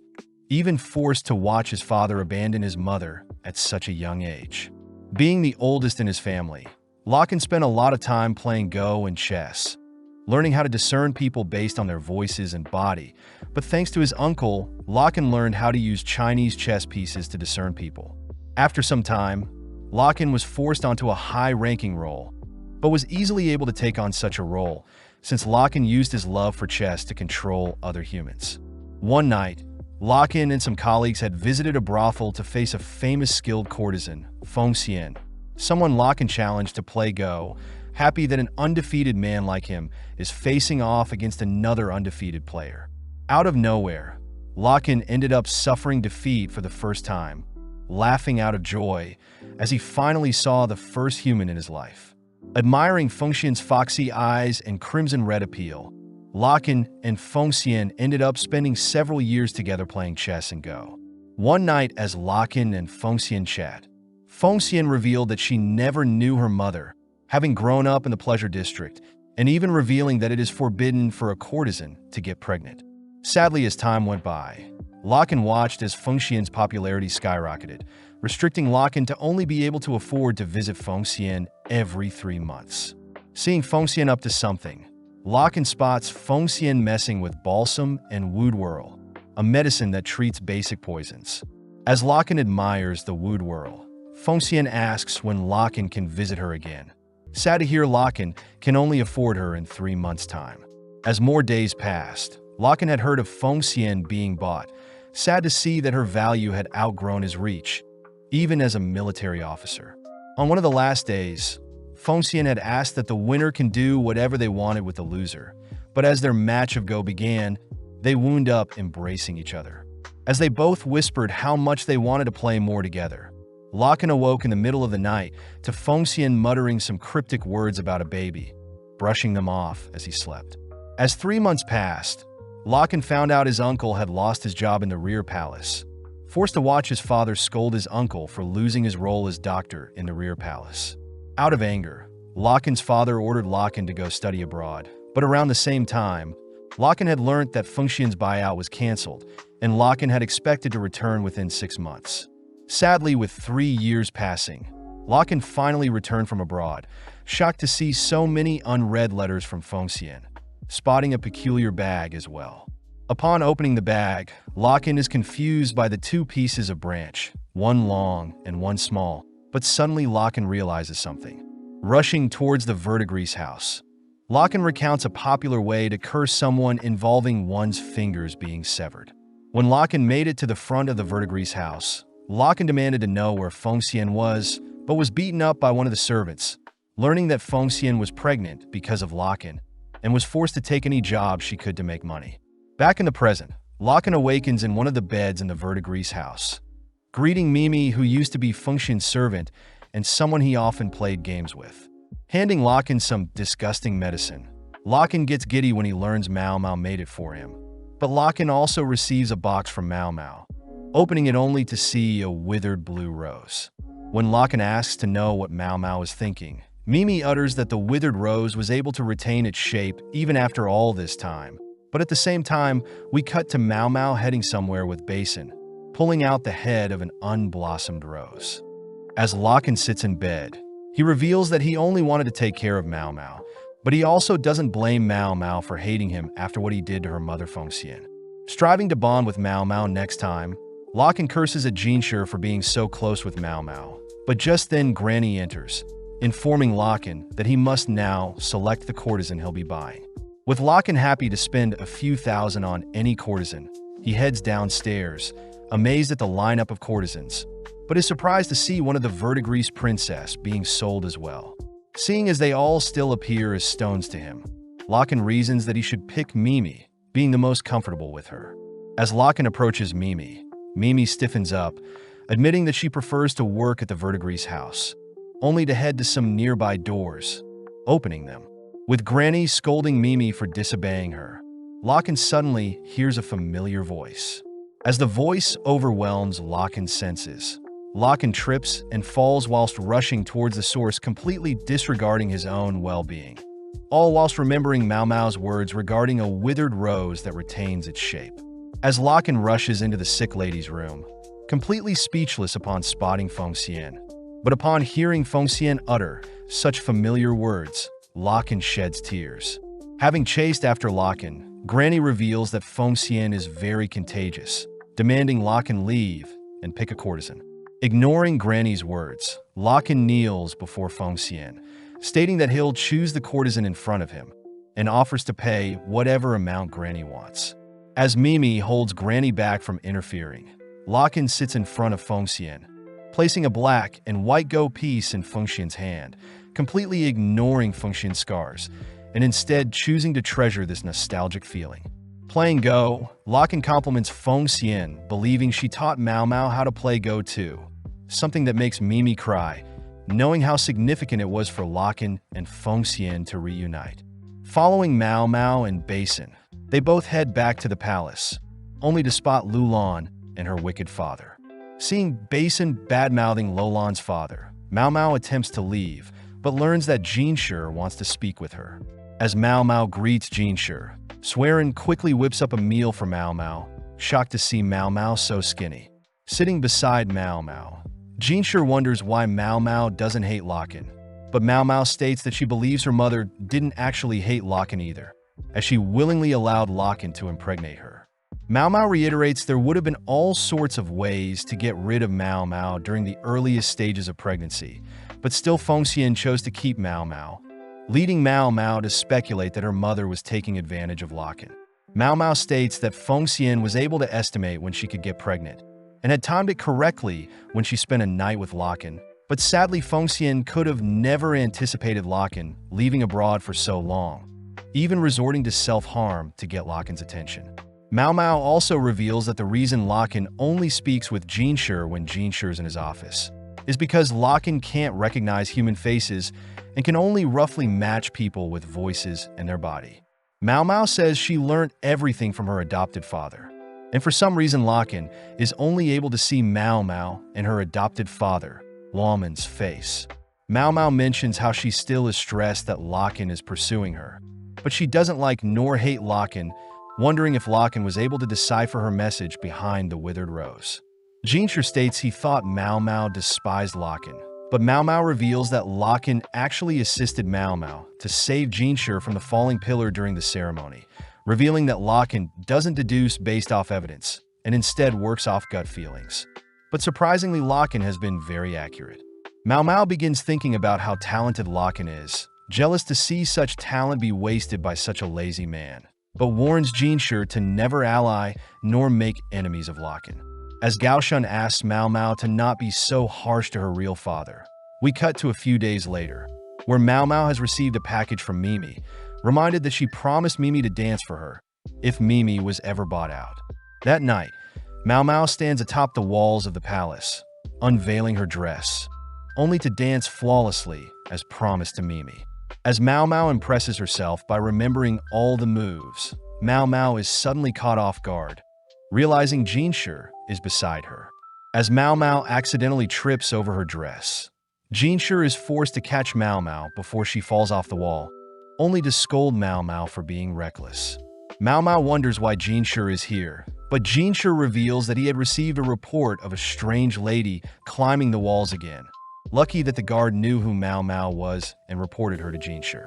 even forced to watch his father abandon his mother at such a young age. Being the oldest in his family, Locken spent a lot of time playing Go and chess, learning how to discern people based on their voices and body, but thanks to his uncle, Locken learned how to use Chinese chess pieces to discern people. After some time, Locken was forced onto a high-ranking role, but was easily able to take on such a role, since Locken used his love for chess to control other humans. One night, Locken and some colleagues had visited a brothel to face a famous skilled courtesan, Feng Xian, someone Locken challenged to play Go, happy that an undefeated man like him is facing off against another undefeated player. Out of nowhere, Locken ended up suffering defeat for the first time, laughing out of joy as he finally saw the first human in his life. Admiring Feng Xian's foxy eyes and crimson red appeal, Locken and Feng Xian ended up spending several years together playing chess and Go. One night as Locken and Feng Xian chat, Feng Xian revealed that she never knew her mother, having grown up in the pleasure district, and even revealing that it is forbidden for a courtesan to get pregnant. Sadly, as time went by, Locken watched as Feng Xian's popularity skyrocketed, restricting Locken to only be able to afford to visit Feng Xian every 3 months. Seeing Feng Xian up to something, Locken spots Feng Xian messing with balsam and woodwhirl, a medicine that treats basic poisons. As Locken admires the woodwhirl, Feng Xian asks when Locken can visit her again. Sad to hear Locken can only afford her in 3 months' time. As more days passed, Locken had heard of Feng Xian being bought, sad to see that her value had outgrown his reach, even as a military officer. On one of the last days, Feng Xian had asked that the winner can do whatever they wanted with the loser, but as their match of Go began, they wound up embracing each other. As they both whispered how much they wanted to play more together, Locken awoke in the middle of the night to Feng Xian muttering some cryptic words about a baby, brushing them off as he slept. As 3 months passed, Locken found out his uncle had lost his job in the rear palace, forced to watch his father scold his uncle for losing his role as doctor in the rear palace. Out of anger, Locken's father ordered Locken to go study abroad, but around the same time, Locken had learned that Feng Xian's buyout was cancelled, and Locken had expected to return within 6 months. Sadly, with 3 years passing, Locken finally returned from abroad, shocked to see so many unread letters from Feng Xian, spotting a peculiar bag as well. Upon opening the bag, Locken is confused by the 2 pieces of branch, one long and one small, but suddenly Locken realizes something. Rushing towards the VIDZ house, Locken recounts a popular way to curse someone involving one's fingers being severed. When Locken made it to the front of the VIDZ house, Locken demanded to know where Feng Xian was, but was beaten up by one of the servants, learning that Feng Xian was pregnant because of Locken, and was forced to take any job she could to make money. Back in the present, Locken awakens in one of the beds in the VIDZ house, greeting Mimi, who used to be Feng Xian's servant and someone he often played games with. Handing Locken some disgusting medicine, Locken gets giddy when he learns Mao Mao made it for him. But Locken also receives a box from Mao Mao, opening it only to see a withered blue rose. When Locken asks to know what Mao Mao is thinking, Mimi utters that the withered rose was able to retain its shape even after all this time. But at the same time, we cut to Mao Mao heading somewhere with Basin, pulling out the head of an unblossomed rose. As Locken sits in bed, he reveals that he only wanted to take care of Mao Mao, but he also doesn't blame Mao Mao for hating him after what he did to her mother Feng Xian. Striving to bond with Mao Mao next time, Locken curses at Jinshi for being so close with Mao Mao, but just then Granny enters, informing Locken that he must now select the courtesan he'll be buying. With Locken happy to spend a few thousand on any courtesan, he heads downstairs, amazed at the lineup of courtesans, but is surprised to see one of the verdigris princess being sold as well. Seeing as they all still appear as stones to him, Locken reasons that he should pick Mimi, being the most comfortable with her. As Locken approaches Mimi, Mimi stiffens up, admitting that she prefers to work at the verdigris house, only to head to some nearby doors, opening them. With Granny scolding Mimi for disobeying her, Locken suddenly hears a familiar voice. As the voice overwhelms Locken's senses, Locken trips and falls whilst rushing towards the source, completely disregarding his own well-being, all whilst remembering Mau Mau's words regarding a withered rose that retains its shape. As Locken rushes into the sick lady's room, completely speechless upon spotting Feng Xian, but upon hearing Feng Xian utter such familiar words, Locken sheds tears. Having chased after Locken, Granny reveals that Feng Xian is very contagious, demanding Locken leave and pick a courtesan. Ignoring Granny's words, Locken kneels before Feng Xian, stating that he'll choose the courtesan in front of him and offers to pay whatever amount Granny wants. As Mimi holds Granny back from interfering, Locken sits in front of Feng Xian, placing a black and white go piece in Feng Xian's hand, completely ignoring Feng Xian's scars, and instead choosing to treasure this nostalgic feeling. Playing Go, Locken compliments Feng Xian, believing she taught Mau Mau how to play Go too, something that makes Mimi cry, knowing how significant it was for Locken and Feng Xian to reunite. Following Mau Mau and Basin, they both head back to the palace, only to spot Lulan and her wicked father. Seeing Basin bad-mouthing Lulan's father, Mau Mau attempts to leave, but learns that Jinshi wants to speak with her. As Mau Mau greets Jinshi, Swearin quickly whips up a meal for Mau Mau, shocked to see Mau Mau so skinny. Sitting beside Mau Mau, Jinshi wonders why Mau Mau doesn't hate Locken, but Mau Mau states that she believes her mother didn't actually hate Locken either, as she willingly allowed Locken to impregnate her. Mau Mau reiterates there would have been all sorts of ways to get rid of Mau Mau during the earliest stages of pregnancy, but still Feng Xian chose to keep Mau Mau, leading Mau Mau to speculate that her mother was taking advantage of Locken. Mau Mau states that Feng Xian was able to estimate when she could get pregnant, and had timed it correctly when she spent a night with Locken, but sadly Feng Xian could have never anticipated Locken leaving abroad for so long, even resorting to self-harm to get Locken's attention. Mau Mau also reveals that the reason Locken only speaks with Jinshi when Jinshi is in his office is because Locken can't recognize human faces and can only roughly match people with voices and their body. Mau Mau says she learned everything from her adopted father, and for some reason Locken is only able to see Mau Mau and her adopted father, Lawman's face. Mau Mau mentions how she still is stressed that Locken is pursuing her, but she doesn't like nor hate Locken, wondering if Locken was able to decipher her message behind the withered rose. Jinshi states he thought Mau Mau despised Locken, but Mau Mau reveals that Locken actually assisted Mau Mau to save Jinshi from the falling pillar during the ceremony, revealing that Locken doesn't deduce based off evidence, and instead works off gut feelings. But surprisingly, Locken has been very accurate. Mau Mau begins thinking about how talented Locken is, jealous to see such talent be wasted by such a lazy man, but warns Jinshi to never ally nor make enemies of Locken. As Gaoshun asks Mau Mau to not be so harsh to her real father, we cut to a few days later, where Mau Mau has received a package from Mimi, reminded that she promised Mimi to dance for her if Mimi was ever bought out. That night, Mau Mau stands atop the walls of the palace, unveiling her dress, only to dance flawlessly as promised to Mimi. As Mau Mau impresses herself by remembering all the moves, Mau Mau is suddenly caught off guard, realizing Jinshi is beside her. As Mau Mau accidentally trips over her dress, Jinshi is forced to catch Mau Mau before she falls off the wall, only to scold Mau Mau for being reckless. Mau Mau wonders why Jinshi is here, but Jinshi reveals that he had received a report of a strange lady climbing the walls again. Lucky that the guard knew who Mau Mau was and reported her to Jinshi.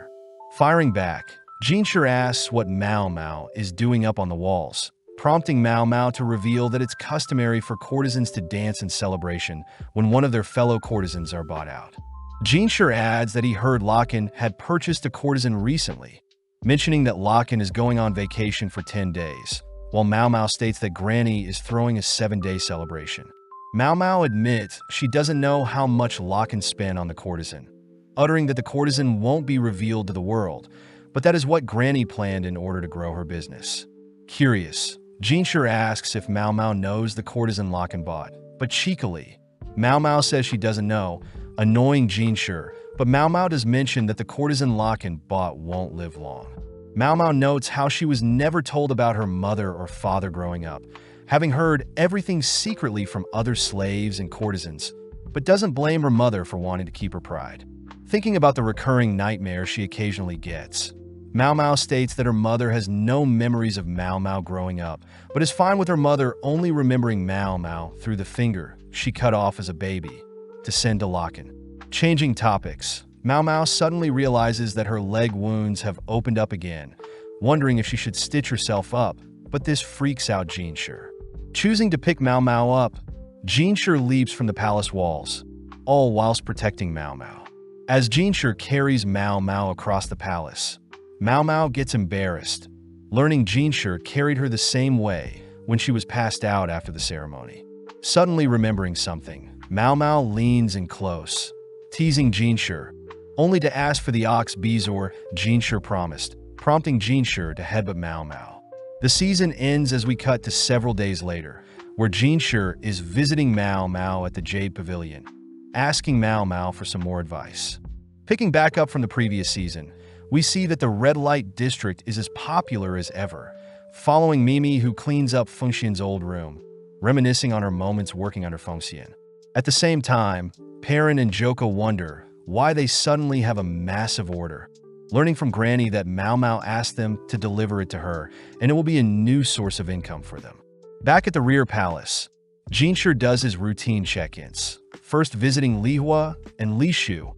Firing back, Jinshi asks what Mau Mau is doing up on the walls, prompting Mau Mau to reveal that it's customary for courtesans to dance in celebration when one of their fellow courtesans are bought out. Jinshi adds that he heard Locken had purchased a courtesan recently, mentioning that Locken is going on vacation for 10 days, while Mao Mao states that Granny is throwing a 7-day celebration. Mao Mao admits she doesn't know how much Locken spent on the courtesan, uttering that the courtesan won't be revealed to the world, but that is what Granny planned in order to grow her business. Curious, Jinshur asks if Mao Mao knows the courtesan Locken bought, but cheekily, Mao Mao says she doesn't know, annoying Jinshur, but Mao Mao does mention that the courtesan Locken bought won't live long. Mao Mao notes how she was never told about her mother or father growing up, having heard everything secretly from other slaves and courtesans, but doesn't blame her mother for wanting to keep her pride. Thinking about the recurring nightmares she occasionally gets, Mao Mao states that her mother has no memories of Mao Mao growing up, but is fine with her mother only remembering Mao Mao through the finger she cut off as a baby to send to Locken. Changing topics, Mao Mao suddenly realizes that her leg wounds have opened up again, wondering if she should stitch herself up, but this freaks out Jinshur. Choosing to pick Mao Mao up, Jinshur leaps from the palace walls, all whilst protecting Mao Mao. As Jinshur carries Mao Mao across the palace, Mao Mao gets embarrassed, learning Jinshur carried her the same way when she was passed out after the ceremony. Suddenly remembering something, Mao Mao leans in close, teasing Jinshur, only to ask for the ox Bezor Jinshur promised, prompting Jinshur to headbutt Mao Mao. The season ends as we cut to several days later, where Jinshur is visiting Mao Mao at the Jade Pavilion, asking Mao Mao for some more advice. Picking back up from the previous season, we see that the red light district is as popular as ever, following Mimi who cleans up Fengxian's old room, reminiscing on her moments working under Fengxian. At the same time, Perrin and Joko wonder why they suddenly have a massive order, learning from Granny that Mao Mao asked them to deliver it to her, and it will be a new source of income for them. Back at the rear palace, Jinshur does his routine check-ins, first visiting Li Hua and Li Shu,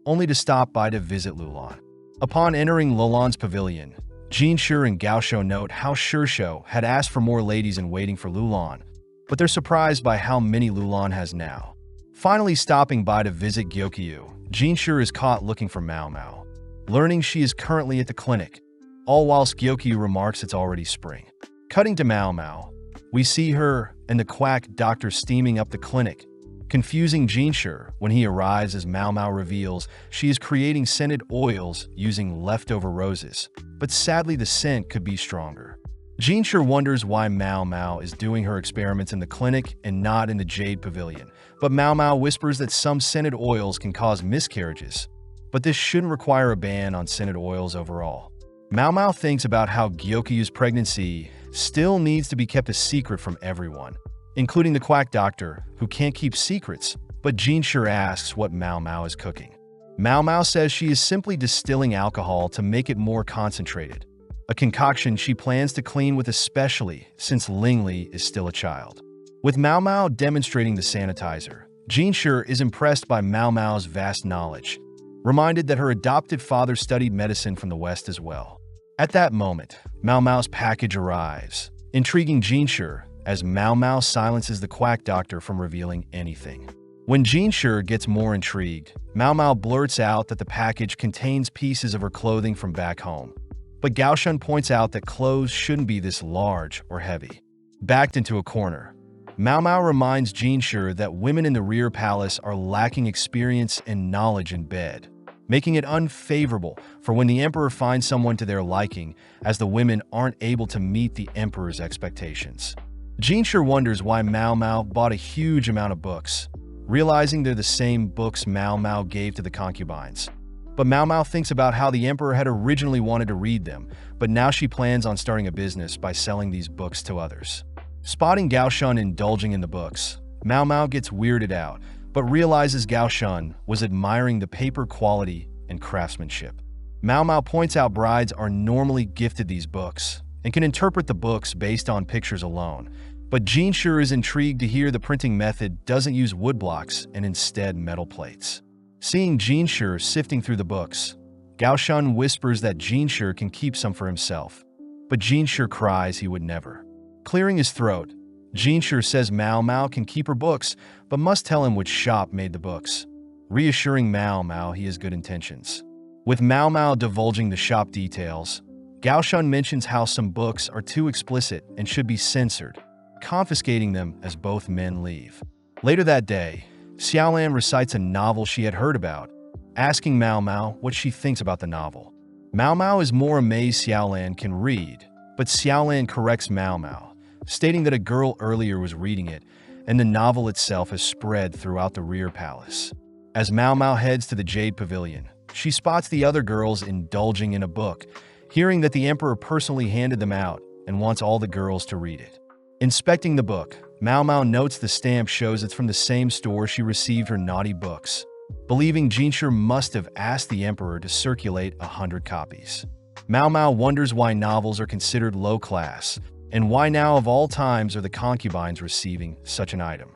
only to stop by to visit Lulan. Upon entering Lulan's pavilion, Jinshur and Gaoshou note how Shishou had asked for more ladies in waiting for Lulan, but they're surprised by how many Lulan has now. Finally stopping by to visit Gyokyu, Jinshur is caught looking for Mao Mao, learning she is currently at the clinic, all whilst Gyokyu remarks it's already spring. Cutting to Mao Mao, we see her and the quack doctor steaming up the clinic, confusing Jinshur when he arrives as Mao Mao reveals she is creating scented oils using leftover roses, but sadly the scent could be stronger. Jinshur wonders why Mao Mao is doing her experiments in the clinic and not in the Jade Pavilion, but Mao Mao whispers that some scented oils can cause miscarriages, but this shouldn't require a ban on scented oils overall. Mao Mao thinks about how Gyokyu's pregnancy still needs to be kept a secret from everyone, including the quack doctor, who can't keep secrets, but Jinshur asks what Mao Mao is cooking. Mao Mao says she is simply distilling alcohol to make it more concentrated, a concoction she plans to clean with especially since Lingli is still a child. With Mao Mao demonstrating the sanitizer, Jinshur is impressed by Mao Mao's vast knowledge, reminded that her adopted father studied medicine from the West as well. At that moment, Mao Mao's package arrives, intriguing Jinshur as Mao Mao silences the quack doctor from revealing anything. When Jinshur gets more intrigued, Mao Mao blurts out that the package contains pieces of her clothing from back home, but Gaoshun points out that clothes shouldn't be this large or heavy. Backed into a corner, Mao Mao reminds Jinshur that women in the rear palace are lacking experience and knowledge in bed, making it unfavorable for when the emperor finds someone to their liking, as the women aren't able to meet the emperor's expectations. Jinshur wonders why Mao Mao bought a huge amount of books, realizing they're the same books Mao Mao gave to the concubines. But Mao Mao thinks about how the emperor had originally wanted to read them, but now she plans on starting a business by selling these books to others. Spotting Gaoshun indulging in the books, Mao Mao gets weirded out, but realizes Gaoshun was admiring the paper quality and craftsmanship. Mao Mao points out brides are normally gifted these books and can interpret the books based on pictures alone, but Jinshur is intrigued to hear the printing method doesn't use woodblocks and instead metal plates. Seeing Jinshur sifting through the books, Gaoshun whispers that Jinshur can keep some for himself, but Jinshur cries he would never. Clearing his throat, Jinshur says Mao Mao can keep her books, but must tell him which shop made the books, reassuring Mao Mao he has good intentions. With Mao Mao divulging the shop details, Gao Shun mentions how some books are too explicit and should be censored, confiscating them as both men leave. Later that day, Xiaolan recites a novel she had heard about, asking Mao Mao what she thinks about the novel. Mao Mao is more amazed Xiaolan can read, but Xiaolan corrects Mao Mao, stating that a girl earlier was reading it, and the novel itself has spread throughout the rear palace. As Mao Mao heads to the Jade Pavilion, she spots the other girls indulging in a book, hearing that the emperor personally handed them out and wants all the girls to read it. Inspecting the book, Mao Mao notes the stamp shows it's from the same store she received her naughty books, believing Jinshi must have asked the emperor to circulate 100 copies. Mao Mao wonders why novels are considered low class, and why now of all times are the concubines receiving such an item.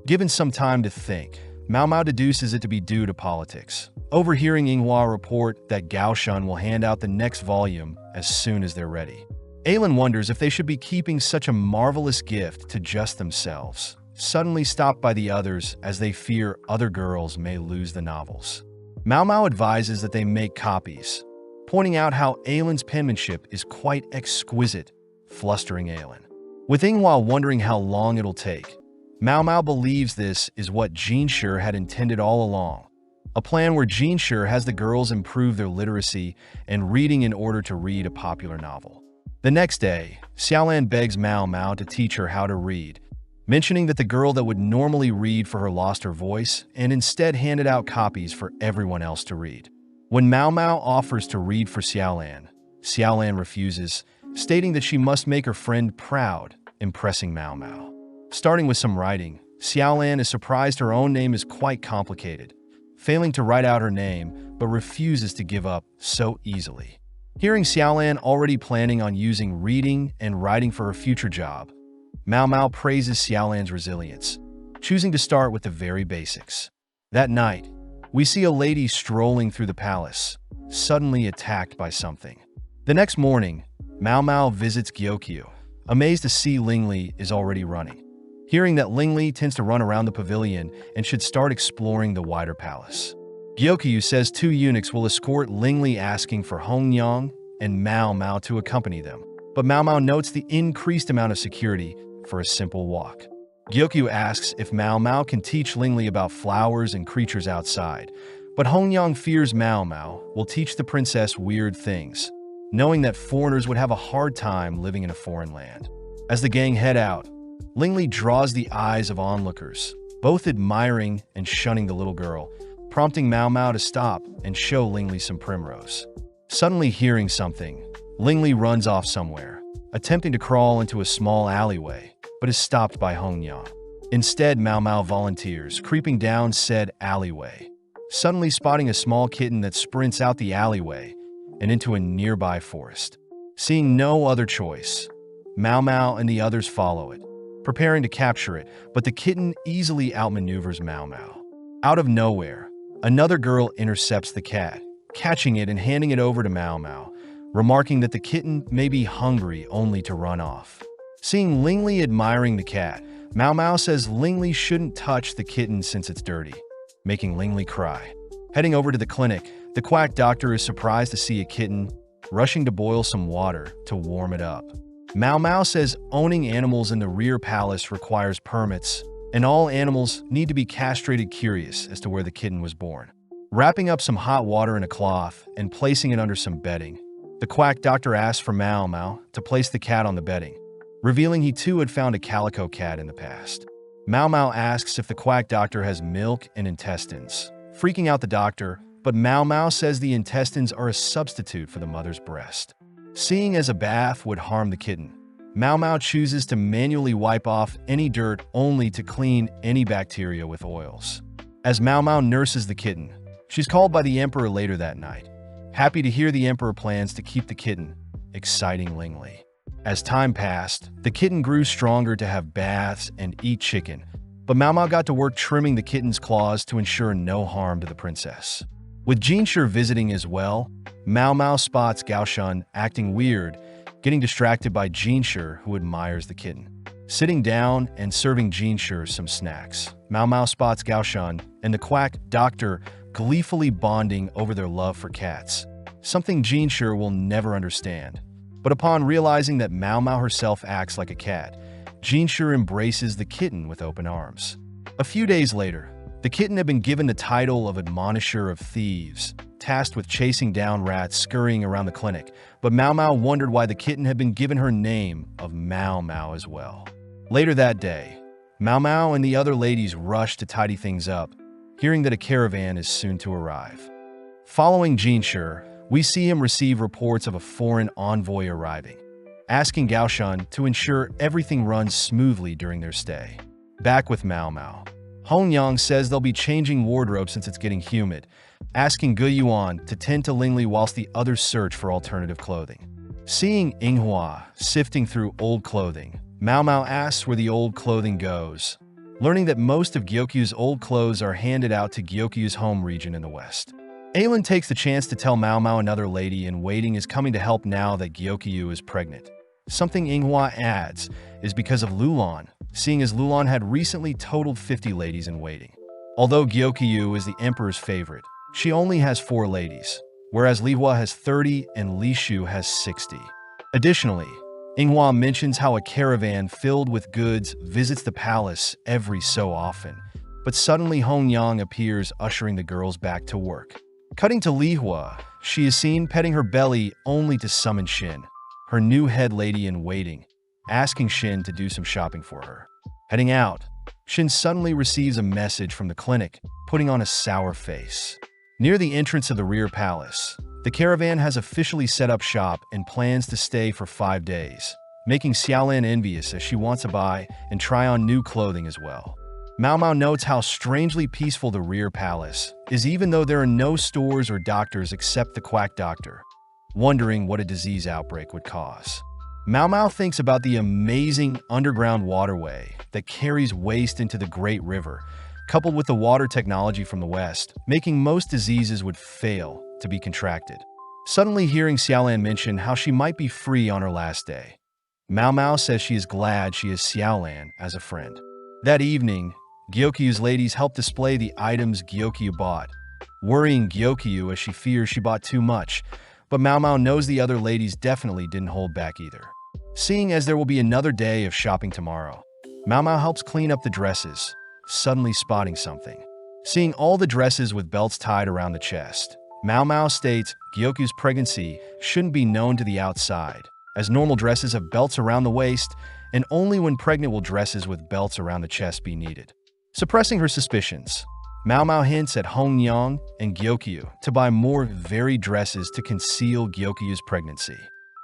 Given some time to think, Mao Mao deduces it to be due to politics, overhearing Yinghua report that Gao Shun will hand out the next volume as soon as they're ready. Ailin wonders if they should be keeping such a marvelous gift to just themselves, suddenly stopped by the others as they fear other girls may lose the novels. Mao Mao advises that they make copies, pointing out how Ailin's penmanship is quite exquisite, flustering Ailin. With Yinghua wondering how long it'll take, Mao Mao believes this is what Jinshi had intended all along, a plan where Jinshi has the girls improve their literacy and reading in order to read a popular novel. The next day, Xiaolan begs Mao Mao to teach her how to read, mentioning that the girl that would normally read for her lost her voice and instead handed out copies for everyone else to read. When Mao Mao offers to read for Xiaolan, Xiaolan refuses, stating that she must make her friend proud, impressing Mao Mao. Starting with some writing, Xiaolan is surprised her own name is quite complicated, failing to write out her name but refuses to give up so easily. Hearing Xiaolan already planning on using reading and writing for her future job, Mao Mao praises Xiaolan's resilience, choosing to start with the very basics. That night, we see a lady strolling through the palace, suddenly attacked by something. The next morning, Mao Mao visits Gyokyu, amazed to see Lingli is already running, hearing that Lingli tends to run around the pavilion and should start exploring the wider palace. Gyokyu says 2 eunuchs will escort Lingli, asking for Hongyang and Mao Mao to accompany them, but Mao Mao notes the increased amount of security for a simple walk. Gyokyu asks if Mao Mao can teach Lingli about flowers and creatures outside, but Hongyang fears Mao Mao will teach the princess weird things, knowing that foreigners would have a hard time living in a foreign land. As the gang head out, Lingli draws the eyes of onlookers, both admiring and shunning the little girl, prompting Mao Mao to stop and show Lingli some primrose. Suddenly hearing something, Lingli runs off somewhere, attempting to crawl into a small alleyway, but is stopped by Hongyang. Instead, Mao Mao volunteers, creeping down said alleyway, suddenly spotting a small kitten that sprints out the alleyway and into a nearby forest. Seeing no other choice, Mao Mao and the others follow it, preparing to capture it, but the kitten easily outmaneuvers Mao Mao. Out of nowhere, another girl intercepts the cat, catching it and handing it over to Mao Mao, remarking that the kitten may be hungry only to run off. Seeing Lingli admiring the cat, Mao Mao says Lingli shouldn't touch the kitten since it's dirty, making Lingli cry. Heading over to the clinic, the quack doctor is surprised to see a kitten, rushing to boil some water to warm it up. Mao Mao says owning animals in the rear palace requires permits, and all animals need to be castrated, curious as to where the kitten was born. Wrapping up some hot water in a cloth and placing it under some bedding, the quack doctor asks for Mao Mao to place the cat on the bedding, revealing he too had found a calico cat in the past. Mao Mao asks if the quack doctor has milk and intestines, freaking out the doctor, but Mao Mao says the intestines are a substitute for the mother's breast. Seeing as a bath would harm the kitten, Mao Mao chooses to manually wipe off any dirt only to clean any bacteria with oils. As Mao Mao nurses the kitten, she's called by the emperor later that night, happy to hear the emperor plans to keep the kitten, exciting Lingli. As time passed, the kitten grew stronger to have baths and eat chicken, but Mao Mao got to work trimming the kitten's claws to ensure no harm to the princess. With Jinshi visiting as well, Mao Mao spots Gao Shun acting weird, getting distracted by Jinshi, who admires the kitten. Sitting down and serving Jinshi some snacks, Mao Mao spots Gao Shun and the quack doctor gleefully bonding over their love for cats, something Jinshi will never understand, But upon realizing that Mao Mao herself acts like a cat, Jinshi embraces the kitten with open arms. A few days later, the kitten had been given the title of Admonisher of Thieves, tasked with chasing down rats scurrying around the clinic, but Mao Mao wondered why the kitten had been given her name of Mao Mao as well. Later that day, Mao Mao and the other ladies rush to tidy things up, hearing that a caravan is soon to arrive. Following Jinshi, we see him receive reports of a foreign envoy arriving, asking Gaoshan to ensure everything runs smoothly during their stay. Back with Mao Mao, Hongyang says they'll be changing wardrobe since it's getting humid, asking Ge Yuan to tend to Lingli whilst the others search for alternative clothing. Seeing Yinghua sifting through old clothing, Mao Mao asks where the old clothing goes, learning that most of Gyokyu's old clothes are handed out to Gyokyu's home region in the west. Aelin takes the chance to tell Mao Mao another lady in waiting is coming to help now that Gyokyu is pregnant. Something Yinghua adds is because of Lulan, seeing as Lulan had recently totaled 50 ladies in waiting. Although Gyokyu is the emperor's favorite, she only has 4 ladies, whereas Lihua has 30 and Lishu has 60. Additionally, Yinghua mentions how a caravan filled with goods visits the palace every so often, but suddenly Hongyang appears ushering the girls back to work. Cutting to Lihua, she is seen petting her belly only to summon Shin, her new head lady in waiting, asking Shin to do some shopping for her. Heading out, Shin suddenly receives a message from the clinic, putting on a sour face. Near the entrance of the rear palace, the caravan has officially set up shop and plans to stay for 5 days, making Xiaolan envious as she wants to buy and try on new clothing as well. Mao Mao notes how strangely peaceful the rear palace is even though there are no stores or doctors except the quack doctor, wondering what a disease outbreak would cause. Mao Mao thinks about the amazing underground waterway that carries waste into the Great River, coupled with the water technology from the west, making most diseases would fail to be contracted. Suddenly hearing Xiaolan mention how she might be free on her last day, Mao Mao says she is glad she has Xiaolan as a friend. That evening, Gyokyu's ladies help display the items Gyokyu bought, worrying Gyokyu as she fears she bought too much, but Mao Mao knows the other ladies definitely didn't hold back either. Seeing as there will be another day of shopping tomorrow, Mao Mao helps clean up the dresses, suddenly spotting something. Seeing all the dresses with belts tied around the chest, Mao Mao states Gyokyu's pregnancy shouldn't be known to the outside, as normal dresses have belts around the waist, and only when pregnant will dresses with belts around the chest be needed. Suppressing her suspicions, Mao Mao hints at Hongyang and Gyokyu to buy more varied dresses to conceal Gyokyu's pregnancy.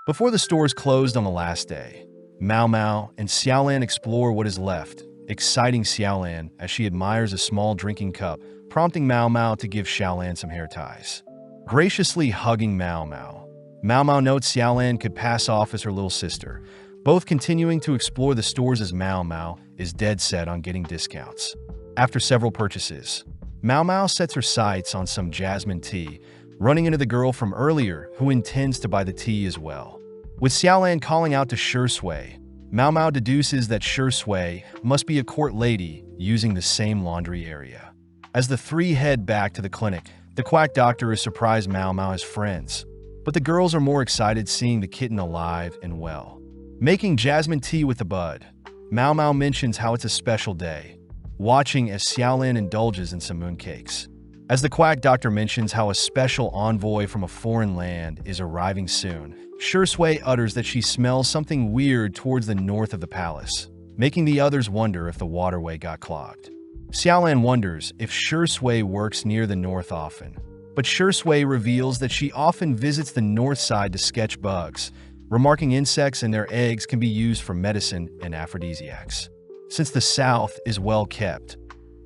Before the stores closed on the last day, Mao Mao and Xiaolan explore what is left, exciting Xiaolan as she admires a small drinking cup, prompting Mao Mao to give Xiaolan some hair ties. Graciously hugging Mao Mao, Mao Mao notes Xiaolan could pass off as her little sister, both continuing to explore the stores as Mao Mao is dead set on getting discounts. After several purchases, Mao Mao sets her sights on some jasmine tea, running into the girl from earlier who intends to buy the tea as well. With Xiaolan calling out to Shui, Mao Mao deduces that Shui must be a court lady using the same laundry area. As the three head back to the clinic, the quack doctor is surprised Mao Mao has friends, but the girls are more excited seeing the kitten alive and well. Making jasmine tea with the bud, Mao Mao mentions how it's a special day, watching as Xiaolan indulges in some mooncakes. As the quack doctor mentions how a special envoy from a foreign land is arriving soon, Shui utters that she smells something weird towards the north of the palace, making the others wonder if the waterway got clogged. Xiaolan wonders if Shui works near the north often, but Shui reveals that she often visits the north side to sketch bugs, remarking insects and their eggs can be used for medicine and aphrodisiacs. Since the south is well kept,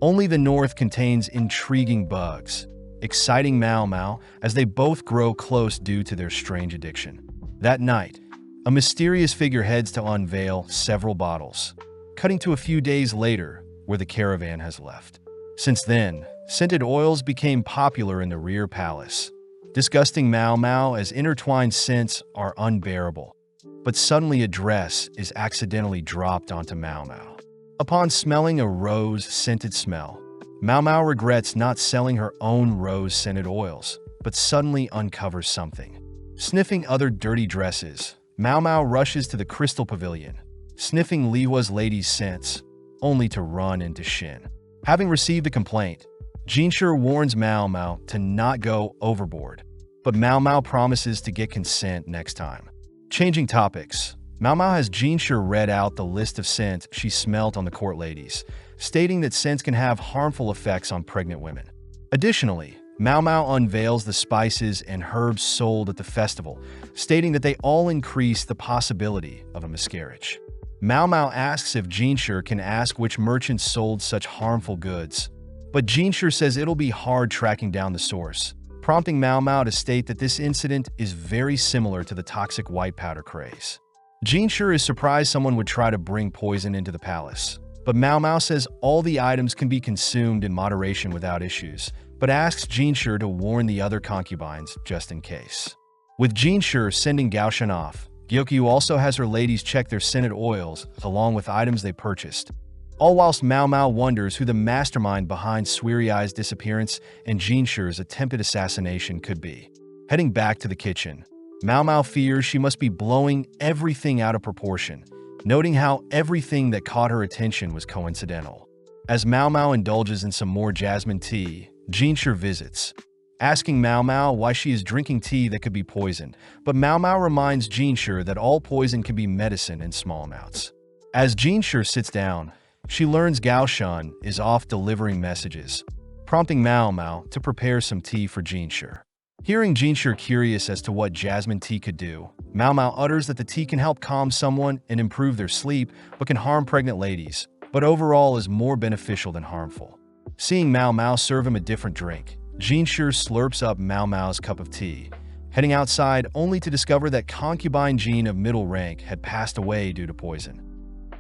only the north contains intriguing bugs, exciting Mao Mao as they both grow close due to their strange addiction. That night, a mysterious figure heads to unveil several bottles, cutting to a few days later where the caravan has left. Since then, scented oils became popular in the rear palace, disgusting Mao Mao as intertwined scents are unbearable. But suddenly a dress is accidentally dropped onto Mao Mao. Upon smelling a rose-scented smell, Mao Mao regrets not selling her own rose-scented oils, but suddenly uncovers something. Sniffing other dirty dresses, Mao Mao rushes to the Crystal Pavilion, sniffing Lihua's lady's scents, only to run into Shin. Having received a complaint, Jinshi warns Mao Mao to not go overboard, but Mao Mao promises to get consent next time. Changing topics, Mao Mao has Jinshi read out the list of scents she smelt on the court ladies, stating that scents can have harmful effects on pregnant women. Additionally, Mao Mao unveils the spices and herbs sold at the festival, stating that they all increase the possibility of a miscarriage. Mao Mao asks if Jinshi can ask which merchants sold such harmful goods, but Jinshi says it'll be hard tracking down the source, prompting Mao Mao to state that this incident is very similar to the toxic white powder craze. Jinshi is surprised someone would try to bring poison into the palace, but Mao Mao says all the items can be consumed in moderation without issues, but asks Jinshi to warn the other concubines just in case. With Jinshi sending Gaoshan off, Gyokyu also has her ladies check their scented oils along with items they purchased, all whilst Mao Mao wonders who the mastermind behind Suirai's disappearance and Jinshi's attempted assassination could be. Heading back to the kitchen, Mao Mao fears she must be blowing everything out of proportion, noting how everything that caught her attention was coincidental. As Mao Mao indulges in some more jasmine tea, Jinshi visits, asking Mao Mao why she is drinking tea that could be poisoned, but Mao Mao reminds Jinshi that all poison can be medicine in small amounts. As Jinshi sits down, she learns Gaoshan is off delivering messages, prompting Mao Mao to prepare some tea for Jinshi. Hearing Jinshi curious as to what jasmine tea could do, Mao Mao utters that the tea can help calm someone and improve their sleep, but can harm pregnant ladies, but overall is more beneficial than harmful. Seeing Mao Mao serve him a different drink, Jinshi slurps up Mao Mao's cup of tea, heading outside only to discover that concubine Jin of middle rank had passed away due to poison.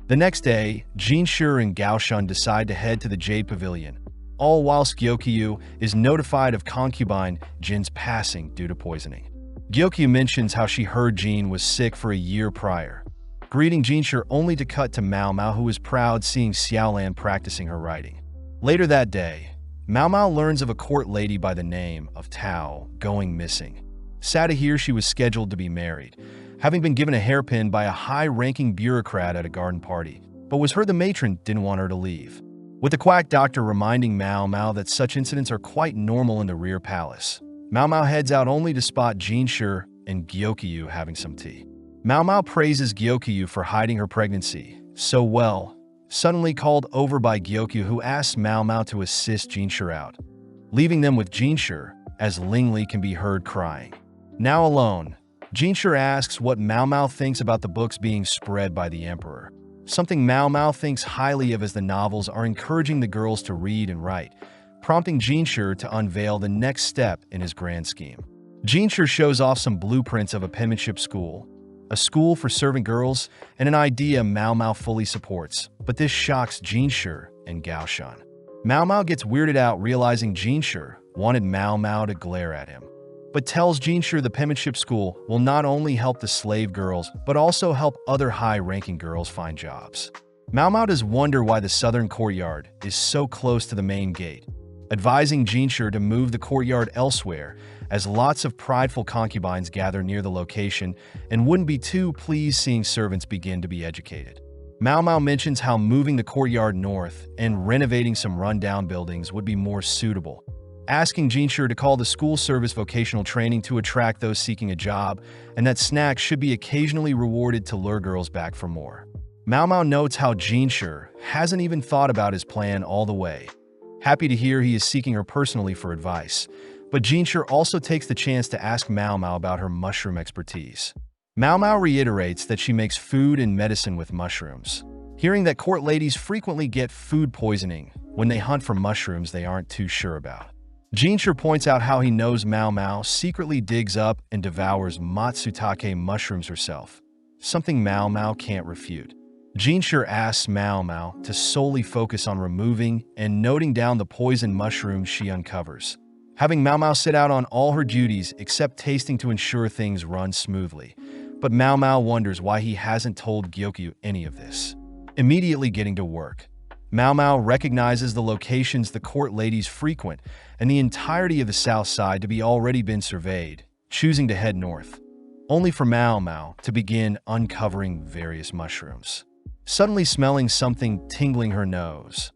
The next day, Jinshi and Gaoshan decide to head to the Jade Pavilion, all whilst Gyokyu is notified of concubine Jin's passing due to poisoning. Gyokyu mentions how she heard Jin was sick for a year prior, greeting Jinshi only to cut to Mao Mao, who is proud seeing Xiaolan practicing her writing. Later that day, Mao Mao learns of a court lady by the name of Tao going missing. Sad to hear she was scheduled to be married, having been given a hairpin by a high-ranking bureaucrat at a garden party, but was heard the matron didn't want her to leave. With the quack doctor reminding Mao Mao that such incidents are quite normal in the rear palace, Mao Mao heads out only to spot Jinshi and Gyokyu having some tea. Mao Mao praises Gyokyu for hiding her pregnancy so well, suddenly called over by Gyokyu, who asks Mao Mao to assist Jinshi out, leaving them with Jinshi as Lingli can be heard crying. Now alone, Jinshi asks what Mao Mao thinks about the books being spread by the emperor, something Mao Mao thinks highly of as the novels are encouraging the girls to read and write, prompting Jinshi to unveil the next step in his grand scheme. Jinshi shows off some blueprints of a penmanship school, a school for servant girls, and an idea Mao Mao fully supports, but this shocks Jinshi and Gaoshan. Mao Mao gets weirded out realizing Jinshi wanted Mao Mao to glare at him, but tells Jinshi the penmanship school will not only help the slave girls, but also help other high-ranking girls find jobs. Mao Mao does wonder why the southern courtyard is so close to the main gate, advising Jinshi to move the courtyard elsewhere, as lots of prideful concubines gather near the location and wouldn't be too pleased seeing servants begin to be educated. Mao Mao mentions how moving the courtyard north and renovating some rundown buildings would be more suitable, asking Jinshi to call the school service vocational training to attract those seeking a job, and that snacks should be occasionally rewarded to lure girls back for more. Mao Mao notes how Jinshi hasn't even thought about his plan all the way, happy to hear he is seeking her personally for advice, but Jinshi also takes the chance to ask Mao Mao about her mushroom expertise. Mao Mao reiterates that she makes food and medicine with mushrooms, hearing that court ladies frequently get food poisoning when they hunt for mushrooms they aren't too sure about. Jinshi points out how he knows Mao Mao secretly digs up and devours matsutake mushrooms herself, something Mao Mao can't refute. Jinshi asks Mao Mao to solely focus on removing and noting down the poison mushrooms she uncovers, having Mao Mao sit out on all her duties except tasting to ensure things run smoothly. But Mao Mao wonders why he hasn't told Gyokyu any of this. Immediately getting to work, Mao Mao recognizes the locations the court ladies frequent and the entirety of the south side to be already been surveyed, choosing to head north, only for Mao Mao to begin uncovering various mushrooms. Suddenly smelling something tingling her nose,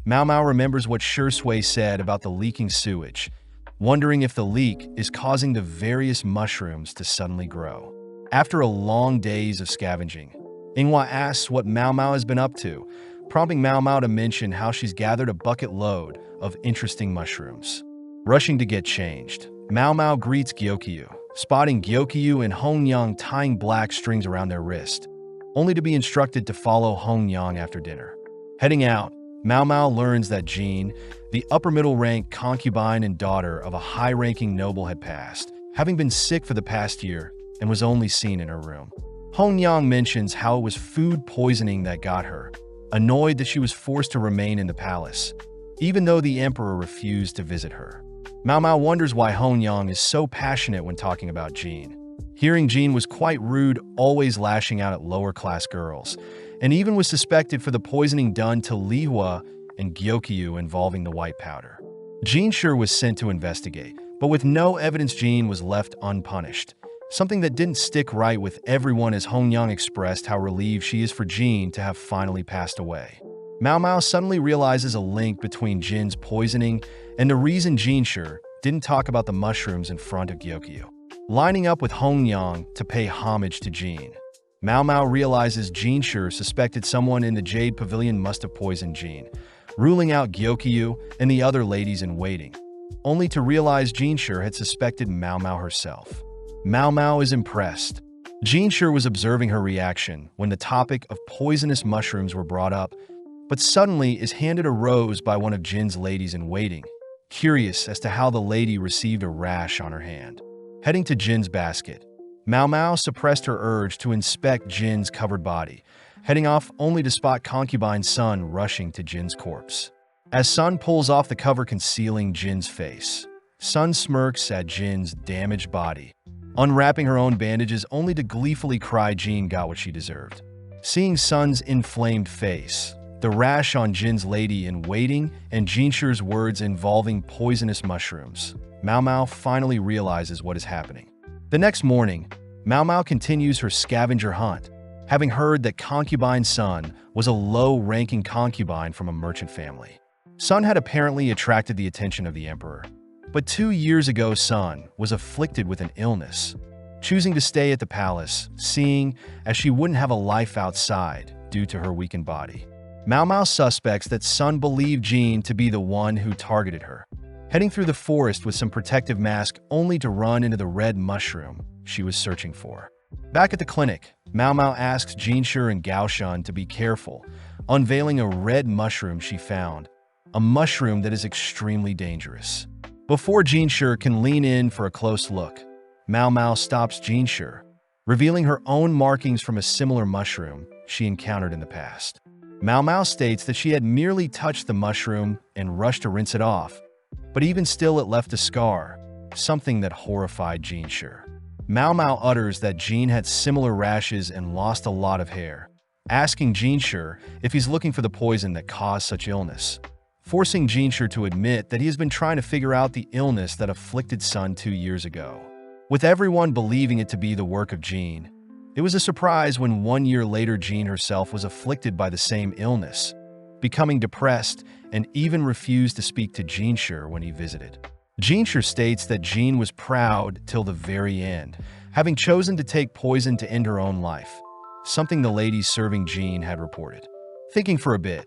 Mao Mao remembers what Shui said about the leaking sewage, wondering if the leak is causing the various mushrooms to suddenly grow. After a long days of scavenging, Inghua asks what Mao Mao has been up to, prompting Mao Mao to mention how she's gathered a bucket load of interesting mushrooms. Rushing to get changed, Mao Mao greets Gyokyu, spotting Gyokyu and Hongyang tying black strings around their wrist, only to be instructed to follow Hongyang after dinner. Heading out, Mao Mao learns that Jean, the upper-middle rank concubine and daughter of a high-ranking noble, had passed, having been sick for the past year and was only seen in her room. Hongyang mentions how it was food poisoning that got her, annoyed that she was forced to remain in the palace, even though the emperor refused to visit her. Mao Mao wonders why Hongyang is so passionate when talking about Jean. Hearing Jean was quite rude, always lashing out at lower-class girls, and even was suspected for the poisoning done to Lihua and Gyokyu involving the white powder. Jean Sure was sent to investigate, but with no evidence Jean was left unpunished, something that didn't stick right with everyone as Hongyang expressed how relieved she is for Jean to have finally passed away. Mao Mao suddenly realizes a link between Jin's poisoning and the reason Jean Sure didn't talk about the mushrooms in front of Gyokyu. Lining up with Hongyang to pay homage to Jean, Mao Mao realizes Jean Sure suspected someone in the Jade Pavilion must have poisoned Jean, ruling out Gyokyu and the other ladies in waiting, only to realize Jean Sure had suspected Mao Mao herself. Mao Mao is impressed. Jean Sure was observing her reaction when the topic of poisonous mushrooms were brought up, but suddenly is handed a rose by one of Jin's ladies in waiting, curious as to how the lady received a rash on her hand. Heading to Jin's basket, Mao Mao suppressed her urge to inspect Jin's covered body, heading off only to spot concubine Sun rushing to Jin's corpse. As Sun pulls off the cover concealing Jin's face, Sun smirks at Jin's damaged body, unwrapping her own bandages only to gleefully cry Jean got what she deserved. Seeing Sun's inflamed face, the rash on Jin's lady in waiting, and Jean Sure's words involving poisonous mushrooms, Mao Mao finally realizes what is happening. The next morning, Mao Mao continues her scavenger hunt, having heard that concubine Sun was a low-ranking concubine from a merchant family. Sun had apparently attracted the attention of the emperor, but 2 years ago Sun was afflicted with an illness, choosing to stay at the palace, seeing as she wouldn't have a life outside due to her weakened body. Mao Mao suspects that Sun believed Jean to be the one who targeted her, heading through the forest with some protective mask only to run into the red mushroom she was searching for. Back at the clinic, Mao Mao asks Jean Sure and Gao Shun to be careful, unveiling a red mushroom she found, a mushroom that is extremely dangerous. Before Jean Sure can lean in for a close look, Mao Mao stops Jean Sure, revealing her own markings from a similar mushroom she encountered in the past. Mao Mao states that she had merely touched the mushroom and rushed to rinse it off, but even still it left a scar, something that horrified Jean Sure. Mao Mao utters that Jean had similar rashes and lost a lot of hair, asking Jean Sure if he's looking for the poison that caused such illness, forcing Jean Sure to admit that he has been trying to figure out the illness that afflicted Sun 2 years ago. With everyone believing it to be the work of Jean, it was a surprise when 1 year later Jean herself was afflicted by the same illness, becoming depressed and even refused to speak to Jean Sure when he visited. Jean Sure states that Jean was proud till the very end, having chosen to take poison to end her own life, something the ladies serving Jean had reported. Thinking for a bit,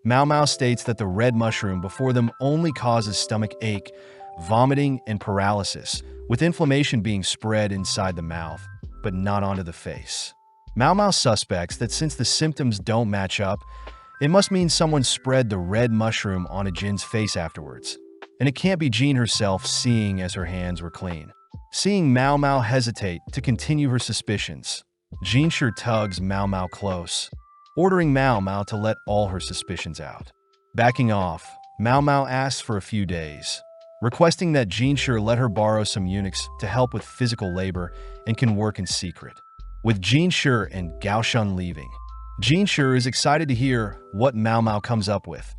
Mao Mao states that the red mushroom before them only causes stomach ache, vomiting, and paralysis, with inflammation being spread inside the mouth, but not onto the face. Mao Mao suspects that since the symptoms don't match up, it must mean someone spread the red mushroom onto Jin's face afterwards, and it can't be Jean herself, seeing as her hands were clean. Seeing Mao Mao hesitate to continue her suspicions, Jean Sure tugs Mao Mao close, ordering Mao Mao to let all her suspicions out. Backing off, Mao Mao asks for a few days, requesting that Jean Sure let her borrow some eunuchs to help with physical labor and can work in secret. With Jean Sure and Gao Shun leaving, Jean Sure is excited to hear what Mao Mao comes up with,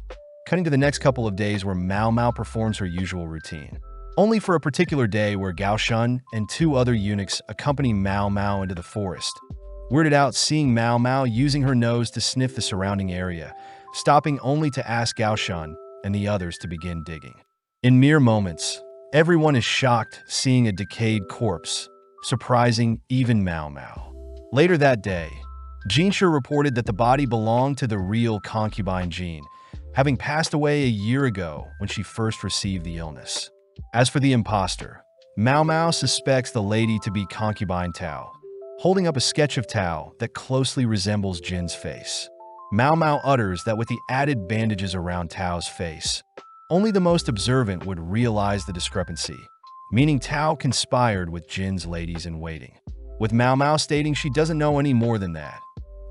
cutting to the next couple of days where Mao Mao performs her usual routine, only for a particular day where Gao Shun and two other eunuchs accompany Mao Mao into the forest. Weirded out seeing Mao Mao using her nose to sniff the surrounding area, stopping only to ask Gao Shun and the others to begin digging. In mere moments, everyone is shocked seeing a decayed corpse, surprising even Mao Mao. Later that day, Jinshi reported that the body belonged to the real concubine Jin, having passed away a year ago when she first received the illness. As for the imposter, Mao Mao suspects the lady to be concubine Tao, holding up a sketch of Tao that closely resembles Jin's face. Mao Mao utters that with the added bandages around Tao's face, only the most observant would realize the discrepancy, meaning Tao conspired with Jin's ladies-in-waiting. With Mao Mao stating she doesn't know any more than that,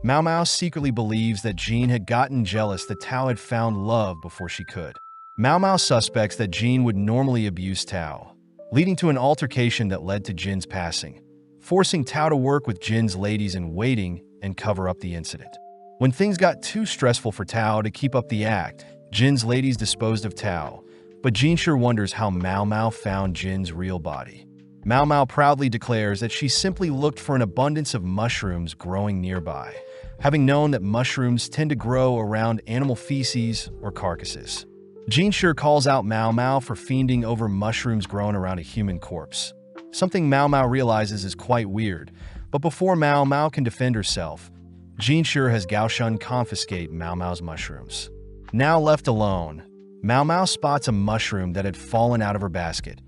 Mao Mao secretly believes that Jin had gotten jealous that Tao had found love before she could. Mao Mao suspects that Jin would normally abuse Tao, leading to an altercation that led to Jin's passing, forcing Tao to work with Jin's ladies-in-waiting and cover up the incident. When things got too stressful for Tao to keep up the act, Jin's ladies disposed of Tao, but Jinshi wonders how Mao Mao found Jin's real body. Mao Mao proudly declares that she simply looked for an abundance of mushrooms growing nearby, having known that mushrooms tend to grow around animal feces or carcasses. Jinshi calls out Mao Mao for fiending over mushrooms grown around a human corpse, something Mao Mao realizes is quite weird, but before Mao Mao can defend herself, Jinshi has Gao Shun confiscate Mao Mao's mushrooms. Now left alone, Mao Mao spots a mushroom that had fallen out of her basket,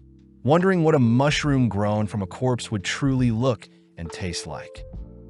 wondering what a mushroom grown from a corpse would truly look and taste like.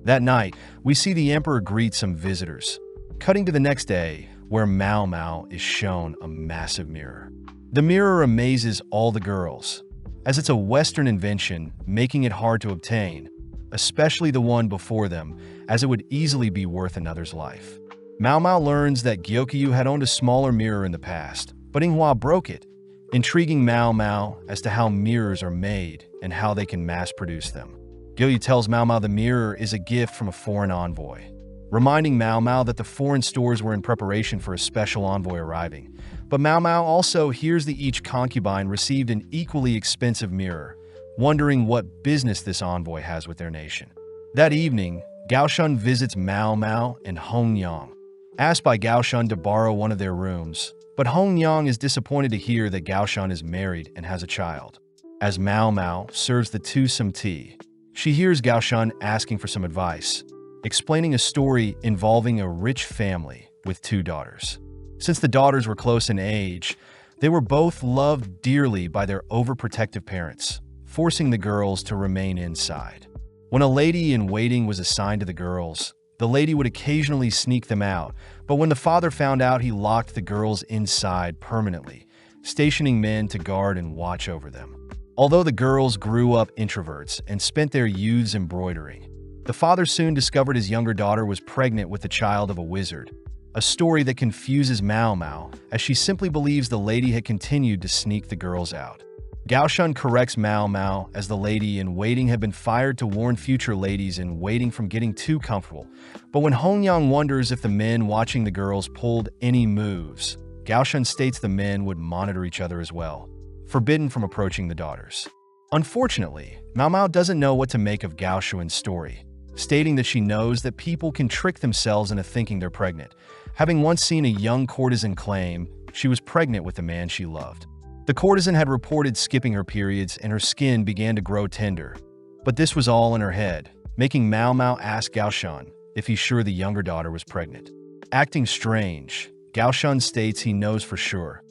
That night, we see the emperor greet some visitors, cutting to the next day, where Mao Mao is shown a massive mirror. The mirror amazes all the girls, as it's a Western invention, making it hard to obtain, especially the one before them, as it would easily be worth another's life. Mao Mao learns that Gyokyu had owned a smaller mirror in the past, but Inghua broke it, intriguing Mao Mao as to how mirrors are made and how they can mass-produce them. Gyokyu tells Mao Mao the mirror is a gift from a foreign envoy, reminding Mao Mao that the foreign stores were in preparation for a special envoy arriving. But Mao Mao also hears that each concubine received an equally expensive mirror, wondering what business this envoy has with their nation. That evening, Gao Shun visits Mao Mao and Hong Yang, asked by Gao Shun to borrow one of their rooms, but Hong Yang is disappointed to hear that Gao Shun is married and has a child. As Mao Mao serves the two some tea, she hears Gao Shun asking for some advice, explaining a story involving a rich family with two daughters. Since the daughters were close in age, they were both loved dearly by their overprotective parents, forcing the girls to remain inside. When a lady-in-waiting was assigned to the girls, the lady would occasionally sneak them out, but when the father found out, he locked the girls inside permanently, stationing men to guard and watch over them. Although the girls grew up introverts and spent their youths embroidering, the father soon discovered his younger daughter was pregnant with the child of a wizard, a story that confuses Mao Mao, as she simply believes the lady had continued to sneak the girls out. Gao Shun corrects Mao Mao as the lady-in-waiting had been fired to warn future ladies-in-waiting from getting too comfortable, but when Hong Yang wonders if the men watching the girls pulled any moves, Gao Shun states the men would monitor each other as well, forbidden from approaching the daughters. Unfortunately, Mao Mao doesn't know what to make of Gao Shun's story, stating that she knows that people can trick themselves into thinking they're pregnant, having once seen a young courtesan claim she was pregnant with the man she loved. The courtesan had reported skipping her periods and her skin began to grow tender, but this was all in her head, making Mao Mao ask Gao Shun if he's sure the younger daughter was pregnant. Acting strange, Gao Shun states he knows for sure,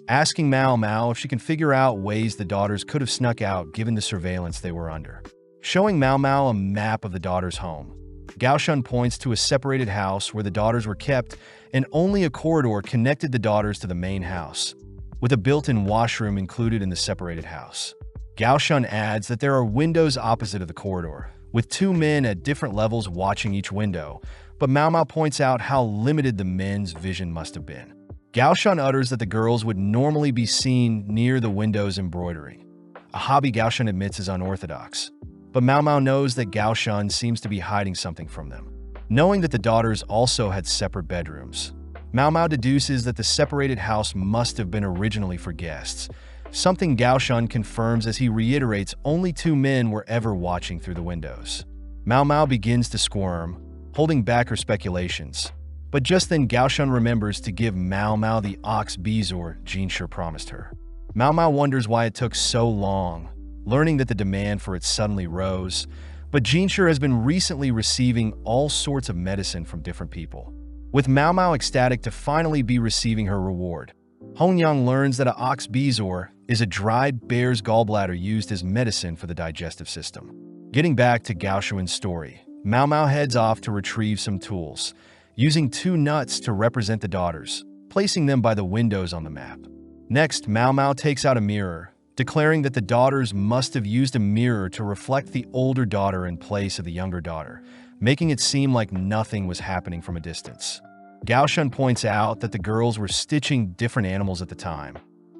asking Mao Mao if she can figure out ways the daughters could have snuck out given the surveillance they were under. Showing Mao Mao a map of the daughter's home, Gao Shun points to a separated house where the daughters were kept, and only a corridor connected the daughters to the main house, with a built-in washroom included in the separated house. Gao Shun adds that there are windows opposite of the corridor, with two men at different levels watching each window, but Mao Mao points out how limited the men's vision must have been. Gao Shun utters that the girls would normally be seen near the windows embroidering, a hobby Gao Shun admits is unorthodox. But Mao Mao knows that Gao Shun seems to be hiding something from them. Knowing that the daughters also had separate bedrooms, Mao Mao deduces that the separated house must have been originally for guests, something Gao Shun confirms as he reiterates only 2 men were ever watching through the windows. Mao Mao begins to squirm, holding back her speculations. But just then Gao Shun remembers to give Mao Mao the ox bezoar Jinshi promised her. Mao Mao wonders why it took so long, learning that the demand for it suddenly rose. But Jinshi has been recently receiving all sorts of medicine from different people, with Mao Mao ecstatic to finally be receiving her reward. Hongyang learns that a ox bezoar is a dried bear's gallbladder used as medicine for the digestive system. Getting back to Gao Shun's story, Mao Mao heads off to retrieve some tools, using 2 nuts to represent the daughters, placing them by the windows on the map. Next, Mao Mao takes out a mirror, declaring that the daughters must have used a mirror to reflect the older daughter in place of the younger daughter, making it seem like nothing was happening from a distance. Gao Shun points out that the girls were stitching different animals at the time,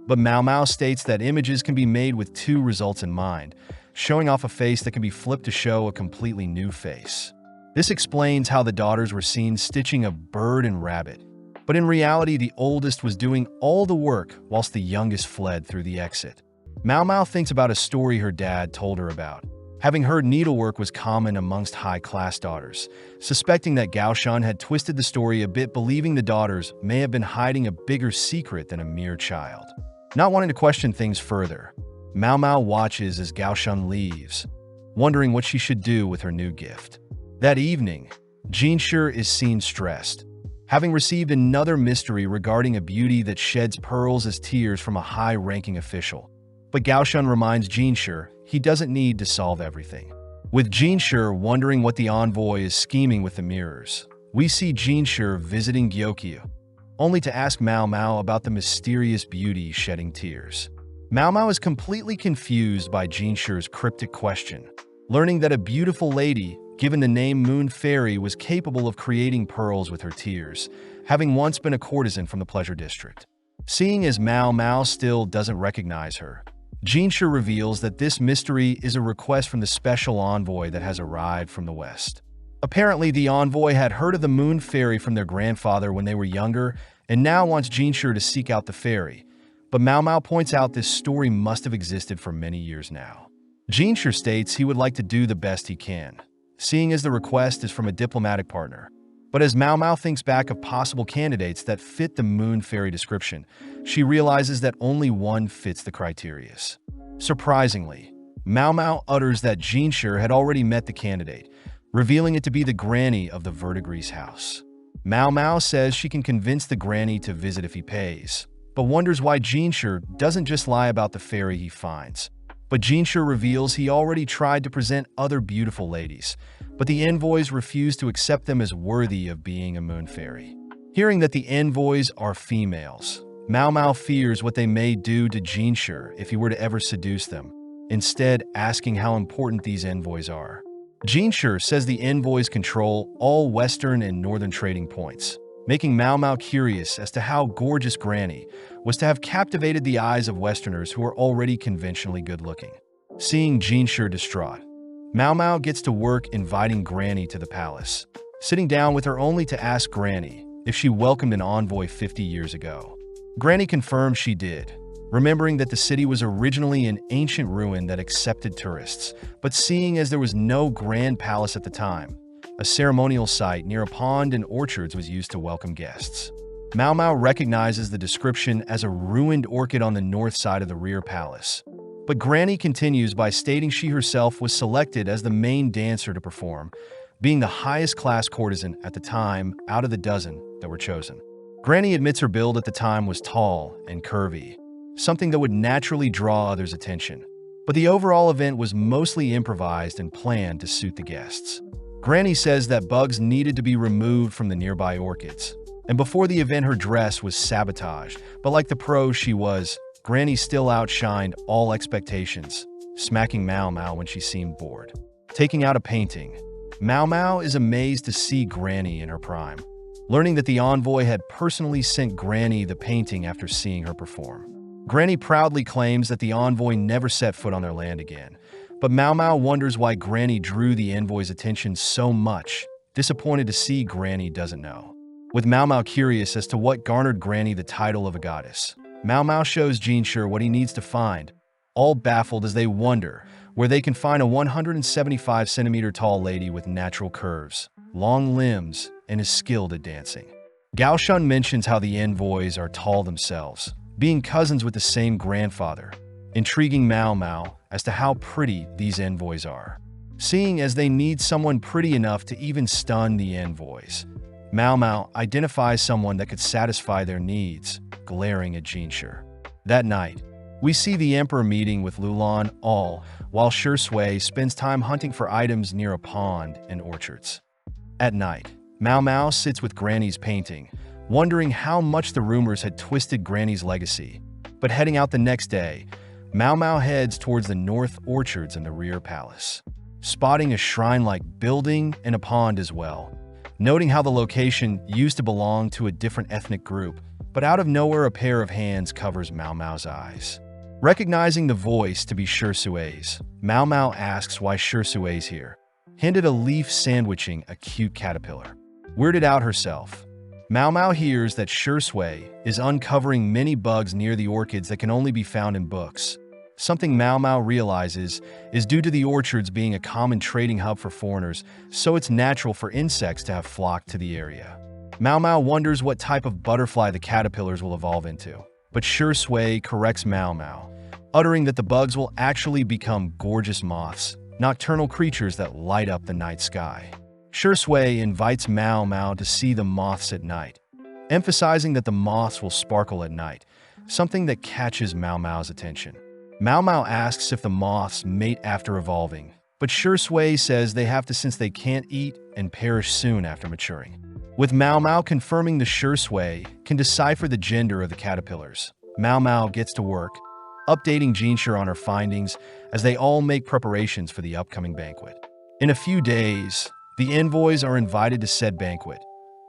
but Mao Mao states that images can be made with 2 results in mind, showing off a face that can be flipped to show a completely new face. This explains how the daughters were seen stitching a bird and rabbit, but in reality the oldest was doing all the work whilst the youngest fled through the exit. Mao Mao thinks about a story her dad told her about, having heard needlework was common amongst high-class daughters, suspecting that Gao Shun had twisted the story a bit, believing the daughters may have been hiding a bigger secret than a mere child. Not wanting to question things further, Mao Mao watches as Gao Shun leaves, wondering what she should do with her new gift. That evening, Jinshi is seen stressed, having received another mystery regarding a beauty that sheds pearls as tears from a high-ranking official. But Gao Shun reminds Jinshi he doesn't need to solve everything. With Jinshi wondering what the envoy is scheming with the mirrors, we see Jinshi visiting Gyokyu, only to ask Mao Mao about the mysterious beauty shedding tears. Mao Mao is completely confused by Jinshi's cryptic question, learning that a beautiful lady given the name Moon Fairy was capable of creating pearls with her tears, having once been a courtesan from the Pleasure District. Seeing as Mao Mao still doesn't recognize her, Jinshi reveals that this mystery is a request from the special envoy that has arrived from the West. Apparently, the envoy had heard of the Moon Fairy from their grandfather when they were younger and now wants Jinshi to seek out the fairy. But Mao Mao points out this story must have existed for many years now. Jinshi states he would like to do the best he can, seeing as the request is from a diplomatic partner. But as Mao Mao thinks back of possible candidates that fit the Moon Fairy description, she realizes that only one fits the criteria. Surprisingly, Mao Mao utters that Jinshi had already met the candidate, revealing it to be the granny of the Verdigris house. Mao Mao says she can convince the granny to visit if he pays, but wonders why Jinshi doesn't just lie about the fairy he finds. But Jinshi reveals he already tried to present other beautiful ladies, but the envoys refuse to accept them as worthy of being a moon fairy. Hearing that the envoys are females, Mao Mao fears what they may do to Jinshi if he were to ever seduce them, instead asking how important these envoys are. Jinshi says the envoys control all western and northern trading points, making Mao Mao curious as to how gorgeous Granny was to have captivated the eyes of Westerners who are already conventionally good-looking. Seeing Jinshi distraught, Mao Mao gets to work inviting Granny to the palace, sitting down with her only to ask Granny if she welcomed an envoy 50 years ago. Granny confirms she did, remembering that the city was originally an ancient ruin that accepted tourists, but seeing as there was no grand palace at the time, a ceremonial site near a pond and orchards was used to welcome guests. Mao Mao recognizes the description as a ruined orchid on the north side of the rear palace. But Granny continues by stating she herself was selected as the main dancer to perform, being the highest class courtesan at the time out of the dozen that were chosen. Granny admits her build at the time was tall and curvy, something that would naturally draw others' attention. But the overall event was mostly improvised and planned to suit the guests. Granny says that bugs needed to be removed from the nearby orchids, and before the event her dress was sabotaged, but like the pros she was, Granny still outshined all expectations, smacking Mao Mao when she seemed bored. Taking out a painting, Mao Mao is amazed to see Granny in her prime, learning that the envoy had personally sent Granny the painting after seeing her perform. Granny proudly claims that the envoy never set foot on their land again, but Mao Mao wonders why Granny drew the envoy's attention so much, disappointed to see Granny doesn't know. With Mao Mao curious as to what garnered Granny the title of a goddess, Mao Mao shows Jinshi what he needs to find, all baffled as they wonder where they can find a 175-centimeter tall lady with natural curves, long limbs, and is skilled at dancing. Gao Shun mentions how the envoys are tall themselves, being cousins with the same grandfather, intriguing Mao Mao as to how pretty these envoys are. Seeing as they need someone pretty enough to even stun the envoys, Mao Mao identifies someone that could satisfy their needs, glaring at Jinshi. That night, we see the Emperor meeting with Lulan all while Shi Sui spends time hunting for items near a pond and orchards. At night, Mao Mao sits with Granny's painting, wondering how much the rumors had twisted Granny's legacy. But heading out the next day, Mao Mao heads towards the north orchards and the rear palace, spotting a shrine-like building and a pond as well. Noting how the location used to belong to a different ethnic group, but out of nowhere a pair of hands covers Mao Mao's eyes. Recognizing the voice to be Shi Sui's, Mao Mao asks why Shi Sui's here, handed a leaf sandwiching a cute caterpillar. Weirded out herself, Mao Mao hears that Shi Sui is uncovering many bugs near the orchids that can only be found in books. Something Mao Mao realizes is due to the orchards being a common trading hub for foreigners, so it's natural for insects to have flocked to the area. Mao Mao wonders what type of butterfly the caterpillars will evolve into, but Shi Sui corrects Mao Mao, uttering that the bugs will actually become gorgeous moths, nocturnal creatures that light up the night sky. Shi Sui invites Mao Mao to see the moths at night, emphasizing that the moths will sparkle at night, something that catches Mao Mao's attention. Mao Mao asks if the moths mate after evolving, but Shi Sui says they have to since they can't eat and perish soon after maturing. With Mao Mao confirming the Shi Sui can decipher the gender of the caterpillars, Mao Mao gets to work, updating Jinshi on her findings as they all make preparations for the upcoming banquet. In a few days, the envoys are invited to said banquet,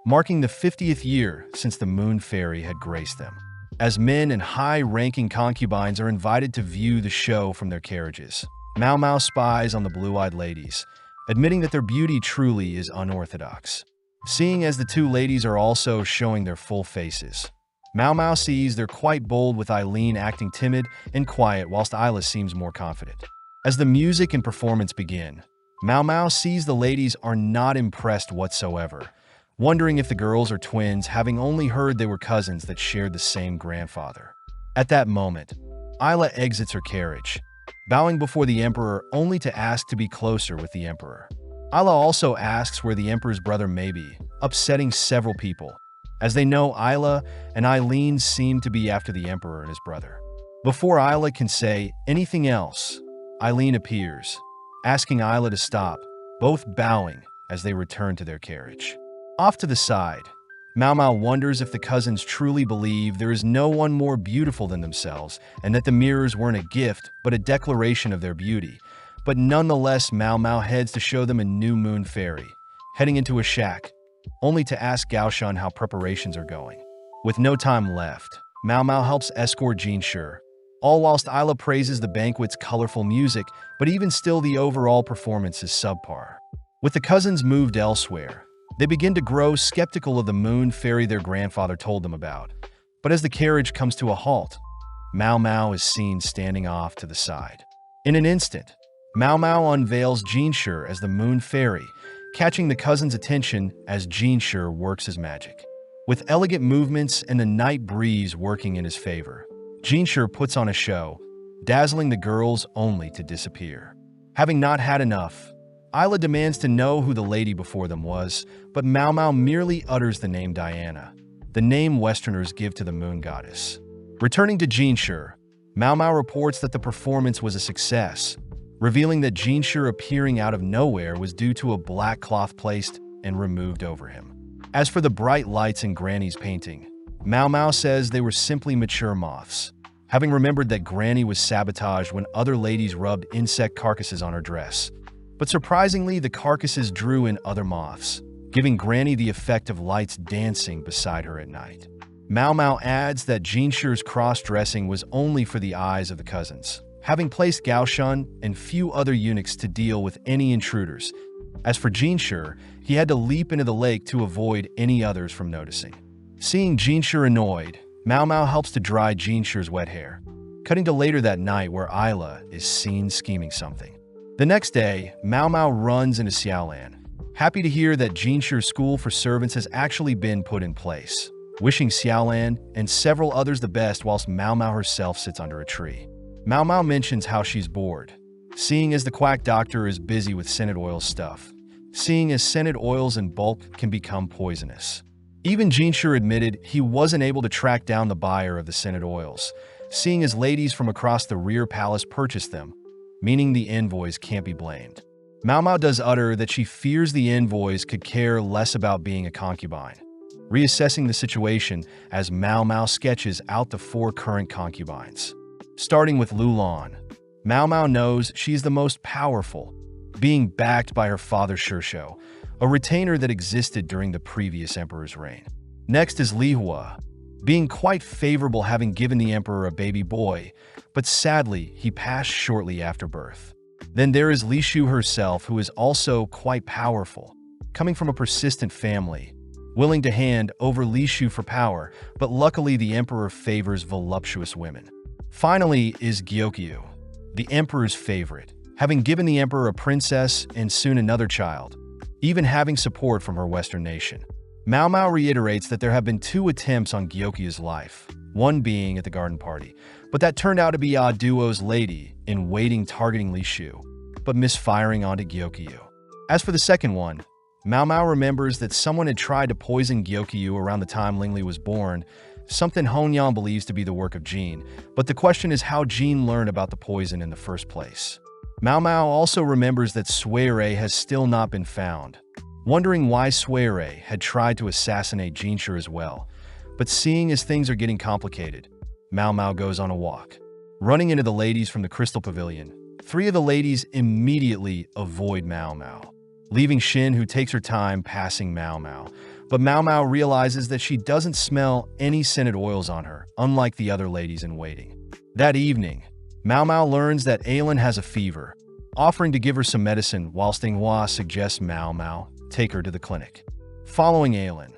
marking the 50th year since the Moon Fairy had graced them. As men and high-ranking concubines are invited to view the show from their carriages, Mao Mao spies on the blue-eyed ladies, admitting that their beauty truly is unorthodox. Seeing as the two ladies are also showing their full faces, Mao Mao sees they're quite bold, with Eileen acting timid and quiet whilst Isla seems more confident. As the music and performance begin, Mao Mao sees the ladies are not impressed whatsoever, wondering if the girls are twins, having only heard they were cousins that shared the same grandfather. At that moment, Isla exits her carriage, bowing before the Emperor only to ask to be closer with the Emperor. Isla also asks where the Emperor's brother may be, upsetting several people, as they know Isla and Eileen seem to be after the Emperor and his brother. Before Isla can say anything else, Eileen appears, asking Isla to stop, both bowing as they return to their carriage. Off to the side, Mao Mao wonders if the cousins truly believe there is no one more beautiful than themselves and that the mirrors weren't a gift but a declaration of their beauty. But nonetheless, Mao Mao heads to show them a new Moon Fairy, heading into a shack, only to ask Gao Shun how preparations are going. With no time left, Mao Mao helps escort Jinshi, all whilst Isla praises the banquet's colorful music, but even still the overall performance is subpar. With the cousins moved elsewhere, they begin to grow skeptical of the Moon Fairy their grandfather told them about. But as the carriage comes to a halt, Mao Mao is seen standing off to the side. In an instant, Mao Mao unveils Jinshi as the Moon Fairy, catching the cousins' attention as Jinshi works his magic. With elegant movements and the night breeze working in his favor, Jinshi puts on a show, dazzling the girls only to disappear. Having not had enough, Isla demands to know who the lady before them was, but Mao Mao merely utters the name Diana, the name Westerners give to the moon goddess. Returning to Jinshi, Mao Mao reports that the performance was a success, revealing that Jinshi appearing out of nowhere was due to a black cloth placed and removed over him. As for the bright lights in Granny's painting, Mao Mao says they were simply mature moths, having remembered that Granny was sabotaged when other ladies rubbed insect carcasses on her dress. But surprisingly, the carcasses drew in other moths, giving Granny the effect of lights dancing beside her at night. Mao Mao adds that Jinshi's cross-dressing was only for the eyes of the cousins, having placed Gao Shun and few other eunuchs to deal with any intruders. As for Jinshi, he had to leap into the lake to avoid any others from noticing. Seeing Jinshi annoyed, Mao Mao helps to dry Jinshi's wet hair, cutting to later that night where Ayla is seen scheming something. The next day, Mao Mao runs into Xiaolan, happy to hear that Jinshi's school for servants has actually been put in place, wishing Xiaolan and several others the best whilst Mao Mao herself sits under a tree. Mao Mao mentions how she's bored, seeing as the quack doctor is busy with scented oil stuff, seeing as scented oils in bulk can become poisonous. Even Jinshi admitted he wasn't able to track down the buyer of the scented oils, seeing as ladies from across the rear palace purchased them, meaning the envoys can't be blamed. Mao Mao does utter that she fears the envoys could care less about being a concubine, reassessing the situation as Mao Mao sketches out the 4 current concubines. Starting with Lulan, Mao Mao knows she's the most powerful, being backed by her father Shishou, a retainer that existed during the previous emperor's reign. Next is Li Hua, being quite favorable having given the emperor a baby boy, but sadly he passed shortly after birth. Then there is Li Shu herself, who is also quite powerful, coming from a persistent family, willing to hand over Li Shu for power, but luckily the emperor favors voluptuous women. Finally is Gyokyu, the emperor's favorite, having given the emperor a princess and soon another child, even having support from her western nation. Mao Mao reiterates that there have been 2 attempts on Gyokyu's life, one being at the garden party, but that turned out to be Duo's lady in waiting targeting Li Shu, but misfiring onto Gyokyu. As for the second one, Mao Mao remembers that someone had tried to poison Gyokyu around the time Lingli was born, something Hongyang believes to be the work of Jin, but the question is how Jin learned about the poison in the first place. Mao Mao also remembers that Suirei has still not been found, wondering why Suirei had tried to assassinate Jinshi as well, but seeing as things are getting complicated, Mao Mao goes on a walk. Running into the ladies from the Crystal Pavilion, 3 of the ladies immediately avoid Mao Mao, leaving Xin, who takes her time passing Mao Mao, but Mao Mao realizes that she doesn't smell any scented oils on her, unlike the other ladies in waiting. That evening, Mao Mao learns that Ailin has a fever, offering to give her some medicine whilst Inghua suggests Mao Mao take her to the clinic. Following Ailin,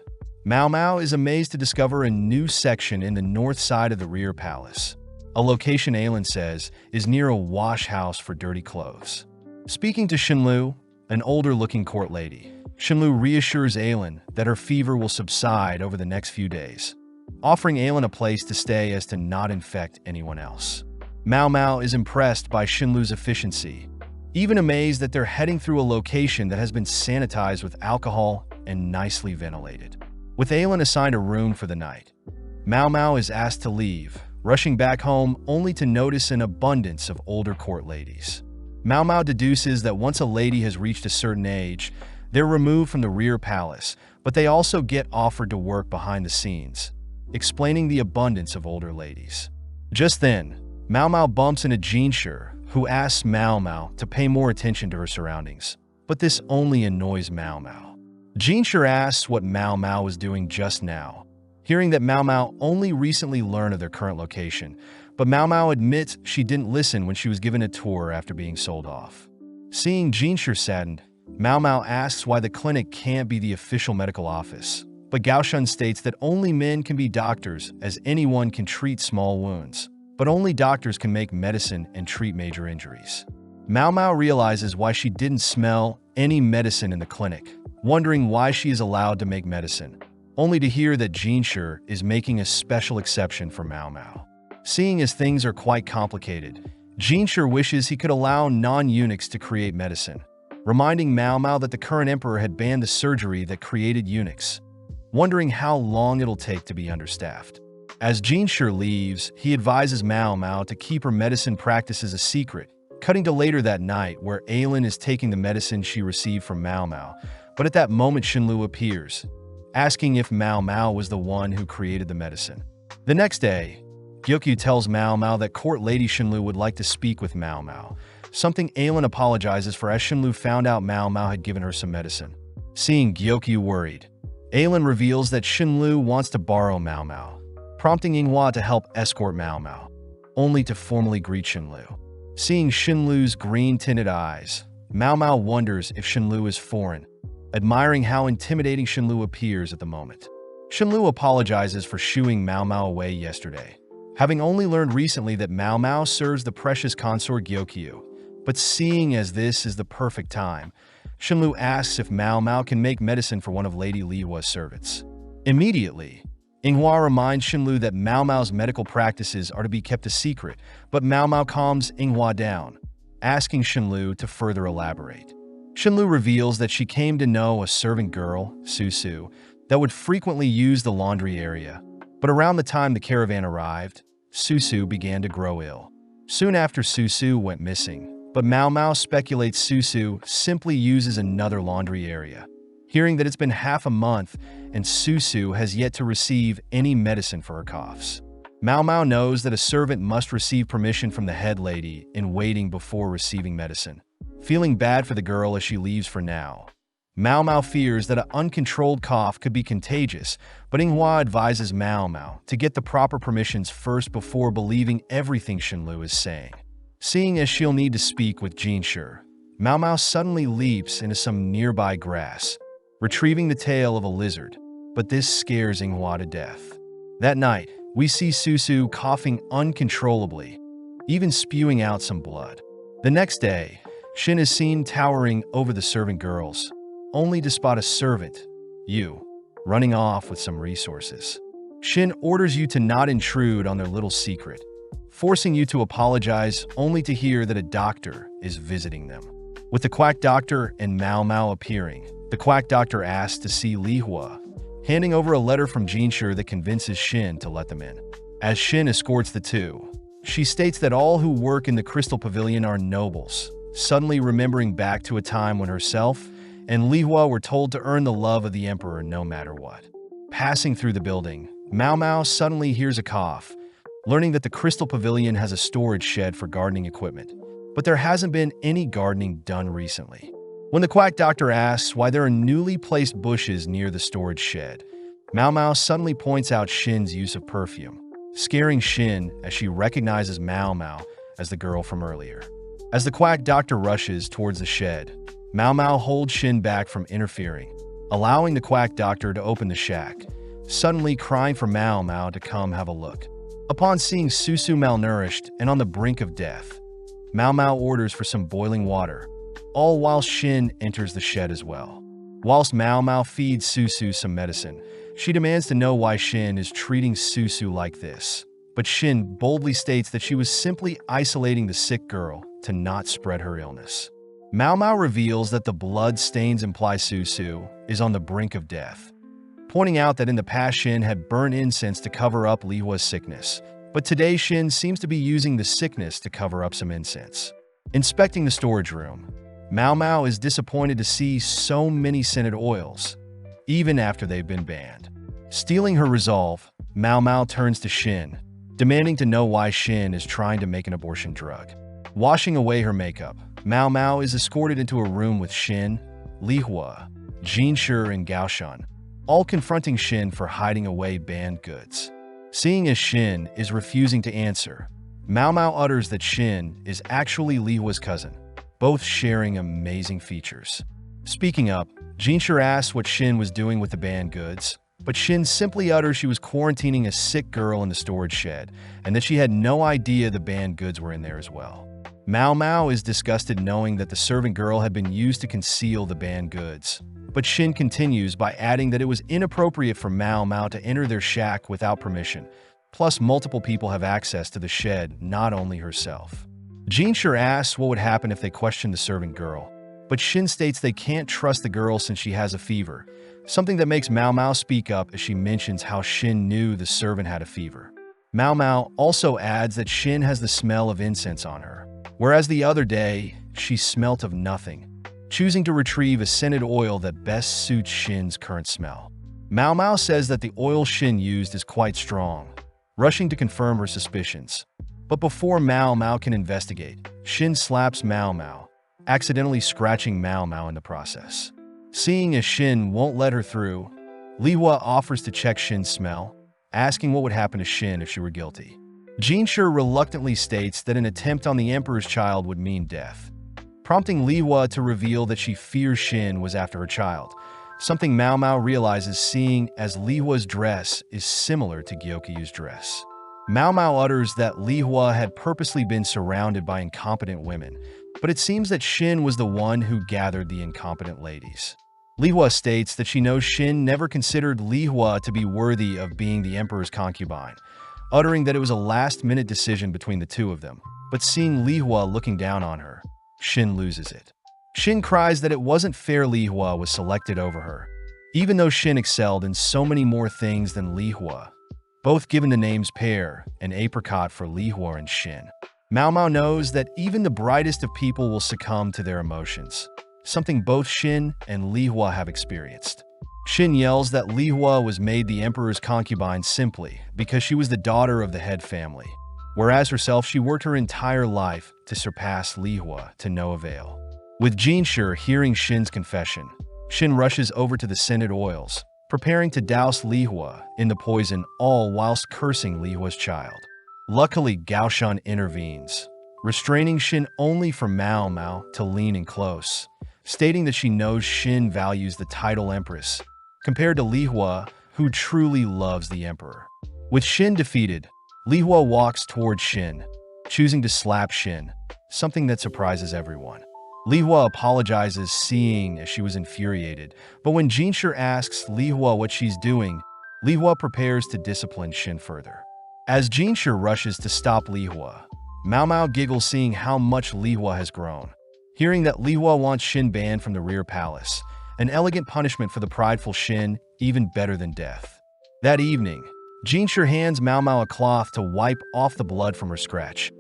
Mao Mao is amazed to discover a new section in the north side of the rear palace, a location Ailin says is near a wash house for dirty clothes. Speaking to Xinlu, an older-looking court lady, Xinlu reassures Ailin that her fever will subside over the next few days, offering Ailin a place to stay as to not infect anyone else. Mao Mao is impressed by Xinlu's efficiency, even amazed that they're heading through a location that has been sanitized with alcohol and nicely ventilated. With Ailin assigned a room for the night, Mao Mao is asked to leave, rushing back home only to notice an abundance of older court ladies. Mao Mao deduces that once a lady has reached a certain age, they're removed from the rear palace, but they also get offered to work behind the scenes, explaining the abundance of older ladies. Just then, Mao Mao bumps into Jinshi, who asks Mao Mao to pay more attention to her surroundings, but this only annoys Mao Mao. Jinshi asks what Mao Mao was doing just now, hearing that Mao Mao only recently learned of their current location, but Mao Mao admits she didn't listen when she was given a tour after being sold off. Seeing Jinshi saddened, Mao Mao asks why the clinic can't be the official medical office, but Gaoshun states that only men can be doctors as anyone can treat small wounds, but only doctors can make medicine and treat major injuries. Mao Mao realizes why she didn't smell any medicine in the clinic, wondering why she is allowed to make medicine, only to hear that Jinshi is making a special exception for Mao Mao. Seeing as things are quite complicated, Jinshi wishes he could allow non-eunuchs to create medicine, reminding Mao Mao that the current emperor had banned the surgery that created eunuchs, wondering how long it'll take to be understaffed. As Jinshi leaves, he advises Mao Mao to keep her medicine practices a secret, cutting to later that night where Ailin is taking the medicine she received from Mao Mao, but at that moment Xinlu appears, asking if Mao Mao was the one who created the medicine. The next day, Gyokyu tells Mao Mao that court lady Xinlu would like to speak with Mao Mao, something Ailin apologizes for as Xinlu found out Mao Mao had given her some medicine. Seeing Gyokyu worried, Ailin reveals that Xinlu wants to borrow Mao Mao, prompting Inghua to help escort Mao Mao, only to formally greet Xinlu. Seeing Xinlu's green-tinted eyes, Mao Mao wonders if Xinlu is foreign, admiring how intimidating Xinlu appears at the moment. Shenlu apologizes for shooing Mao Mao away yesterday, having only learned recently that Mao Mao serves the precious consort Gyokyu. But seeing as this is the perfect time, Shenlu asks if Mao Mao can make medicine for one of Lady Lihua's servants. Immediately, Yinghua reminds Shenlu that Mao Mao's medical practices are to be kept a secret, but Mao Mao calms Yinghua down, asking Shenlu to further elaborate. Shenlu reveals that she came to know a servant girl, Susu, that would frequently use the laundry area, but around the time the caravan arrived, Susu began to grow ill. Soon after, Susu went missing, but Mao Mao speculates Susu simply uses another laundry area. Hearing that it's been half a month and Susu has yet to receive any medicine for her coughs, Mao Mao knows that a servant must receive permission from the head lady in waiting before receiving medicine. Feeling bad for the girl as she leaves for now, Mao Mao fears that an uncontrolled cough could be contagious, but Yinghua advises Mao Mao to get the proper permissions first before believing everything Shenlu is saying. Seeing as she'll need to speak with Jinshi, Mao Mao suddenly leaps into some nearby grass, retrieving the tail of a lizard, but this scares Yinghua to death. That night, we see Susu coughing uncontrollably, even spewing out some blood. The next day, Shin is seen towering over the servant girls, only to spot a servant, Yu, running off with some resources. Shin orders Yu to not intrude on their little secret, forcing Yu to apologize only to hear that a doctor is visiting them. With the quack doctor and Mao Mao appearing, the quack doctor asks to see Lihua, handing over a letter from Jinshi that convinces Shin to let them in. As Shin escorts the two, she states that all who work in the Crystal Pavilion are nobles, suddenly remembering back to a time when herself and Lihua were told to earn the love of the emperor no matter what. Passing through the building, Mao Mao suddenly hears a cough, learning that the Crystal Pavilion has a storage shed for gardening equipment, but there hasn't been any gardening done recently. When the quack doctor asks why there are newly placed bushes near the storage shed, Mao Mao suddenly points out Shin's use of perfume, scaring Shin as she recognizes Mao Mao as the girl from earlier. As the quack doctor rushes towards the shed, Mao Mao holds Shin back from interfering, allowing the quack doctor to open the shack, suddenly crying for Mao Mao to come have a look. Upon seeing Susu malnourished and on the brink of death, Mao Mao orders for some boiling water, all while Shin enters the shed as well. Whilst Mao Mao feeds Susu some medicine, she demands to know why Shin is treating Susu like this. But Shin boldly states that she was simply isolating the sick girl to not spread her illness. Mao Mao reveals that the blood stains imply Susu is on the brink of death, pointing out that in the past Shin had burned incense to cover up Lihua's sickness, but today Shin seems to be using the sickness to cover up some incense. Inspecting the storage room, Mao Mao is disappointed to see so many scented oils, even after they've been banned. Stealing her resolve, Mao Mao turns to Shin, demanding to know why Shin is trying to make an abortion drug. Washing away her makeup, Mao Mao is escorted into a room with Shin, Lihua, Jinshi, and Gaoshan, all confronting Shin for hiding away banned goods. Seeing as Shin is refusing to answer, Mao Mao utters that Shin is actually Lihua's cousin, both sharing amazing features. Speaking up, Jinshi asks what Shin was doing with the banned goods, but Shin simply utters she was quarantining a sick girl in the storage shed and that she had no idea the banned goods were in there as well. Mao Mao is disgusted knowing that the servant girl had been used to conceal the banned goods, but Shin continues by adding that it was inappropriate for Mao Mao to enter their shack without permission, plus multiple people have access to the shed, not only herself. Jinshi asks what would happen if they questioned the servant girl, but Shin states they can't trust the girl since she has a fever, something that makes Mao Mao speak up as she mentions how Shin knew the servant had a fever. Mao Mao also adds that Shin has the smell of incense on her, whereas the other day, she smelt of nothing, choosing to retrieve a scented oil that best suits Shin's current smell. Mao Mao says that the oil Shin used is quite strong, rushing to confirm her suspicions. But before Mao Mao can investigate, Shin slaps Mao Mao, accidentally scratching Mao Mao in the process. Seeing as Shin won't let her through, Lihua offers to check Shin's smell, asking what would happen to Shin if she were guilty. Jinshi reluctantly states that an attempt on the Emperor's child would mean death, prompting Lihua to reveal that she fears Shin was after her child, something Mao Mao realizes seeing as Li Hua's dress is similar to Gyokyu's dress. Mao Mao utters that Li Hua had purposely been surrounded by incompetent women, but it seems that Shin was the one who gathered the incompetent ladies. Li Hua states that she knows Shin never considered Li Hua to be worthy of being the emperor's concubine, uttering that it was a last-minute decision between the two of them. But seeing Li Hua looking down on her, Shin loses it. Shin cries that it wasn't fair Li Hua was selected over her, even though Shin excelled in so many more things than Li Hua, both given the names pear and apricot for Li Hua and Shin. Mao Mao knows that even the brightest of people will succumb to their emotions, something both Shin and Li Hua have experienced. Shin yells that Li Hua was made the emperor's concubine simply because she was the daughter of the head family, whereas herself she worked her entire life to surpass Li Hua to no avail. With Jinshi hearing Shin's confession, Shin rushes over to the scented oils, preparing to douse Li Hua in the poison, all whilst cursing Li Hua's child. Luckily, Gaoshan intervenes, restraining Shin only for Mao Mao to lean in close, stating that she knows Shin values the title Empress, compared to Li Hua, who truly loves the Emperor. With Shin defeated, Li Hua walks toward Shin, choosing to slap Shin, something that surprises everyone. Li Hua apologizes, seeing as she was infuriated, but when Jinshi asks Li Hua what she's doing, Li Hua prepares to discipline Shin further. As Jinshi rushes to stop Li Hua, Mao Mao giggles seeing how much Li Hua has grown. Hearing that Li Hua wants Shin banned from the rear palace, an elegant punishment for the prideful Shin, even better than death. That evening, Jinshi hands Mao Mao a cloth to wipe off the blood from her scratch,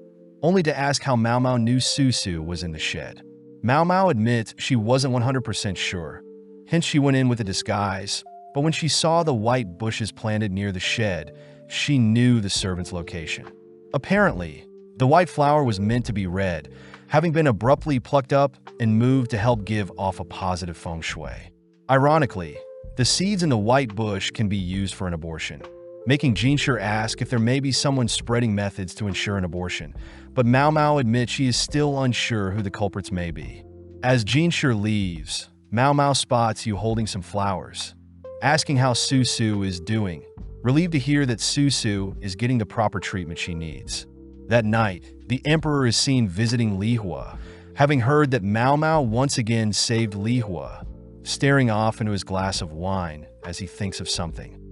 only to ask how Mao Mao knew Susu was in the shed. Mao Mao admits she wasn't 100% sure, hence she went in with a disguise, but when she saw the white bushes planted near the shed, she knew the servant's location. Apparently, the white flower was meant to be red, having been abruptly plucked up and moved to help give off a positive feng shui. Ironically, the seeds in the white bush can be used for an abortion, making Jinshi ask if there may be someone spreading methods to ensure an abortion, but Mao Mao admits she is still unsure who the culprits may be. As Jinshi leaves, Mao Mao spots you holding some flowers, asking how Susu is doing, relieved to hear that Susu is getting the proper treatment she needs. That night, the emperor is seen visiting Li Hua, having heard that Mao Mao once again saved Li Hua, staring off into his glass of wine as he thinks of something.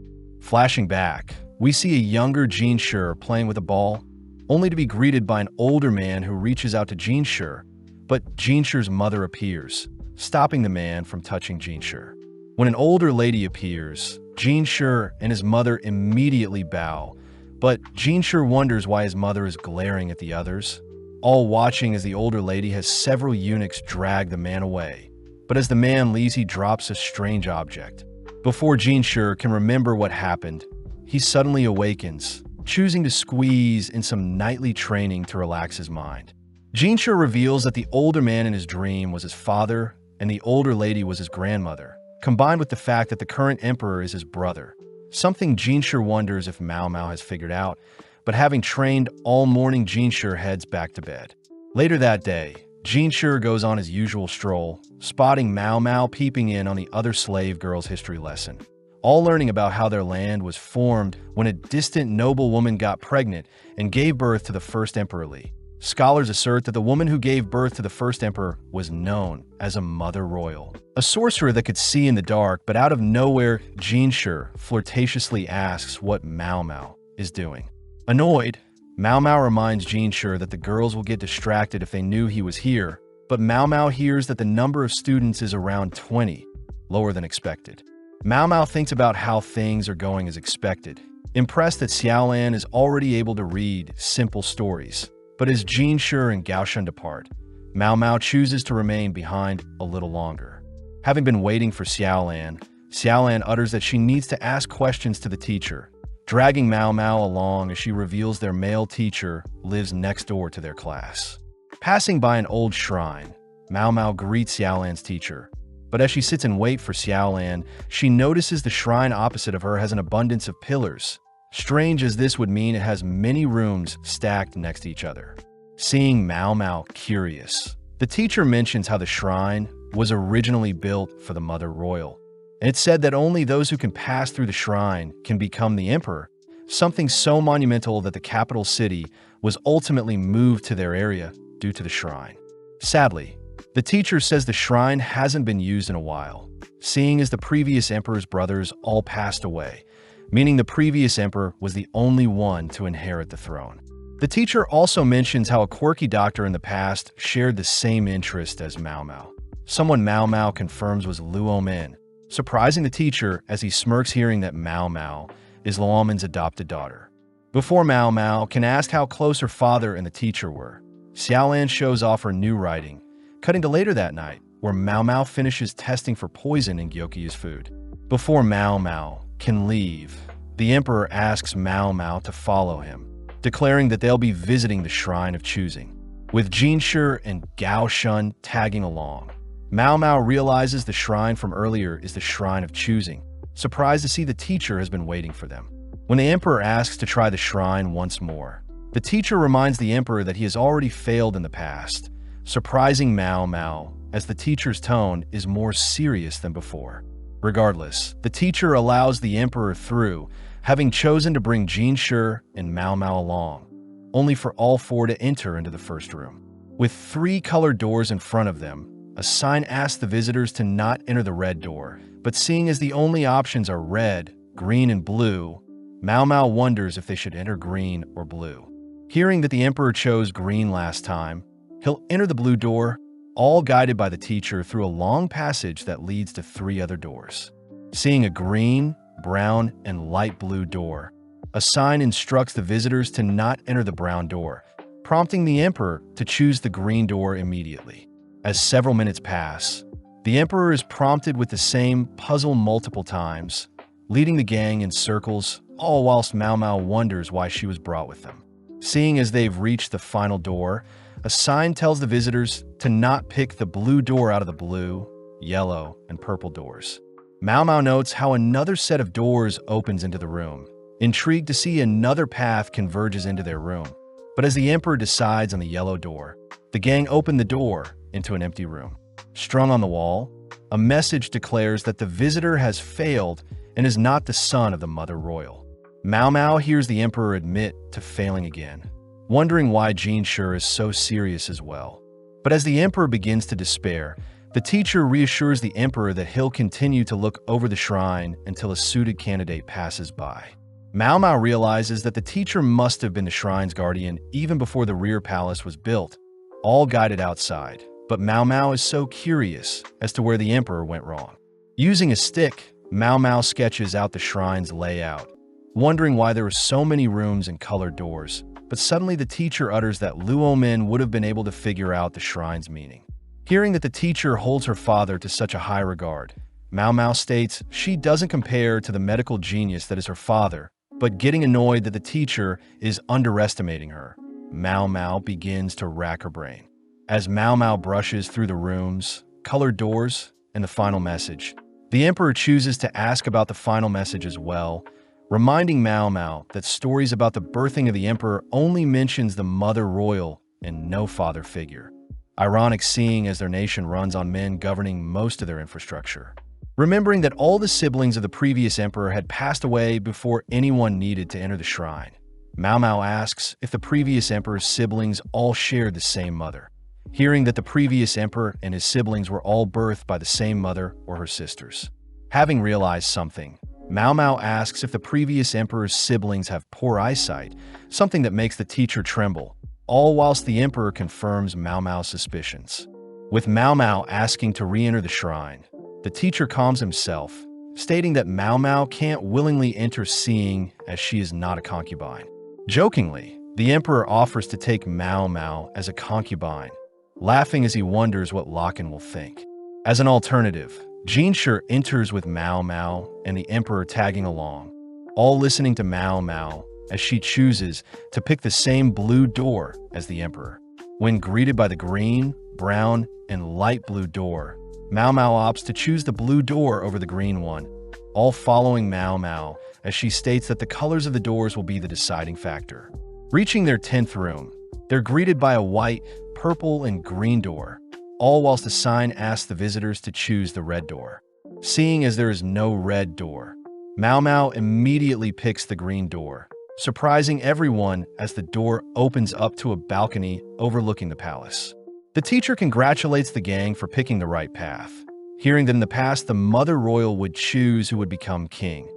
Flashing back, we see a younger Jinshi playing with a ball, only to be greeted by an older man who reaches out to Jinshi, but Jinshi's mother appears, stopping the man from touching Jinshi. When an older lady appears, Jinshi and his mother immediately bow, but Jinshi wonders why his mother is glaring at the others, all watching as the older lady has several eunuchs drag the man away. But as the man leaves, he drops a strange object. Before Jinshi can remember what happened, he suddenly awakens, choosing to squeeze in some nightly training to relax his mind. Jinshi reveals that the older man in his dream was his father and the older lady was his grandmother, combined with the fact that the current emperor is his brother. Something Jinshi wonders if Mao Mao has figured out, but having trained all morning, Jinshi heads back to bed. Later that day, Jinshi goes on his usual stroll, spotting Mao Mao peeping in on the other slave girl's history lesson, all learning about how their land was formed when a distant noble woman got pregnant and gave birth to the first emperor Li. Scholars assert that the woman who gave birth to the first emperor was known as a Mother Royal, a sorcerer that could see in the dark, but out of nowhere, Jinshi flirtatiously asks what Mao Mao is doing. Annoyed, Mao Mao reminds Jinshi that the girls will get distracted if they knew he was here, but Mao Mao hears that the number of students is around 20, lower than expected. Mao Mao thinks about how things are going as expected, impressed that Xiaolan is already able to read simple stories. But as Jinshi and Gaoshan depart, Mao Mao chooses to remain behind a little longer. Having been waiting for Xiaolan, Xiaolan utters that she needs to ask questions to the teacher, dragging Mao Mao along as she reveals their male teacher lives next door to their class. Passing by an old shrine, Mao Mao greets Xiaolan's teacher, but as she sits and waits for Xiaolan, she notices the shrine opposite of her has an abundance of pillars. Strange as this would mean, it has many rooms stacked next to each other. Seeing Mao Mao curious, the teacher mentions how the shrine was originally built for the Mother Royal, and it's said that only those who can pass through the shrine can become the emperor, something so monumental that the capital city was ultimately moved to their area due to the shrine. Sadly, the teacher says the shrine hasn't been used in a while, seeing as the previous emperor's brothers all passed away, meaning the previous emperor was the only one to inherit the throne. The teacher also mentions how a quirky doctor in the past shared the same interest as Mao Mao. Someone Mao Mao confirms was Luo Min, surprising the teacher as he smirks hearing that Mao Mao is Luo Min's adopted daughter. Before Mao Mao can ask how close her father and the teacher were, Xiaolan shows off her new writing, cutting to later that night, where Mao Mao finishes testing for poison in Gyokyu's food. Before Mao Mao can leave, the emperor asks Mao Mao to follow him, declaring that they'll be visiting the Shrine of Choosing. With Jinshi and Gao Shun tagging along, Mao Mao realizes the shrine from earlier is the Shrine of Choosing, surprised to see the teacher has been waiting for them. When the emperor asks to try the shrine once more, the teacher reminds the emperor that he has already failed in the past, surprising Mao Mao as the teacher's tone is more serious than before. Regardless, the teacher allows the emperor through, having chosen to bring Jinshi and Mao Mao along, only for all four to enter into the first room. With 3 colored doors in front of them, a sign asks the visitors to not enter the red door, but seeing as the only options are red, green, and blue, Mao Mao wonders if they should enter green or blue. Hearing that the emperor chose green last time, he'll enter the blue door, all guided by the teacher through a long passage that leads to 3 other doors. Seeing a green, brown, and light blue door, a sign instructs the visitors to not enter the brown door, prompting the emperor to choose the green door immediately. As several minutes pass, the emperor is prompted with the same puzzle multiple times, leading the gang in circles, all whilst Mao Mao wonders why she was brought with them. Seeing as they've reached the final door, a sign tells the visitors to not pick the blue door out of the blue, yellow, and purple doors. Mao Mao notes how another set of doors opens into the room, intrigued to see another path converges into their room. But as the emperor decides on the yellow door, the gang open the door into an empty room. Strung on the wall, a message declares that the visitor has failed and is not the son of the mother royal. Mao Mao hears the emperor admit to failing again, wondering why Jinshi is so serious as well. But as the emperor begins to despair, the teacher reassures the emperor that he'll continue to look over the shrine until a suited candidate passes by. Mao Mao realizes that the teacher must have been the shrine's guardian even before the rear palace was built, all guided outside. But Mao Mao is so curious as to where the emperor went wrong. Using a stick, Mao Mao sketches out the shrine's layout, wondering why there were so many rooms and colored doors. But suddenly the teacher utters that Luo Min would have been able to figure out the shrine's meaning. Hearing that the teacher holds her father to such a high regard, Mao Mao states she doesn't compare to the medical genius that is her father, but getting annoyed that the teacher is underestimating her, Mao Mao begins to rack her brain. As Mao Mao brushes through the rooms, colored doors, and the final message, the emperor chooses to ask about the final message as well, reminding Mao Mao that stories about the birthing of the emperor only mentions the mother royal and no father figure. Ironic seeing as their nation runs on men governing most of their infrastructure. Remembering that all the siblings of the previous emperor had passed away before anyone needed to enter the shrine, Mao Mao asks if the previous emperor's siblings all shared the same mother. Hearing that the previous emperor and his siblings were all birthed by the same mother or her sisters. Having realized something, Mao Mao asks if the previous emperor's siblings have poor eyesight, something that makes the teacher tremble, all whilst the emperor confirms Mao Mao's suspicions. With Mao Mao asking to re-enter the shrine, the teacher calms himself, stating that Mao Mao can't willingly enter seeing as she is not a concubine. Jokingly, the emperor offers to take Mao Mao as a concubine, laughing as he wonders what Lakan will think. As an alternative, Jinshi enters with Mao Mao and the emperor tagging along, all listening to Mao Mao as she chooses to pick the same blue door as the emperor. When greeted by the green, brown, and light blue door, Mao Mao opts to choose the blue door over the green one, all following Mao Mao as she states that the colors of the doors will be the deciding factor. Reaching their 10th room, they're greeted by a white, purple, and green door, all whilst a sign asks the visitors to choose the red door. Seeing as there is no red door, Mao Mao immediately picks the green door, surprising everyone as the door opens up to a balcony overlooking the palace. The teacher congratulates the gang for picking the right path, hearing that in the past the mother royal would choose who would become king,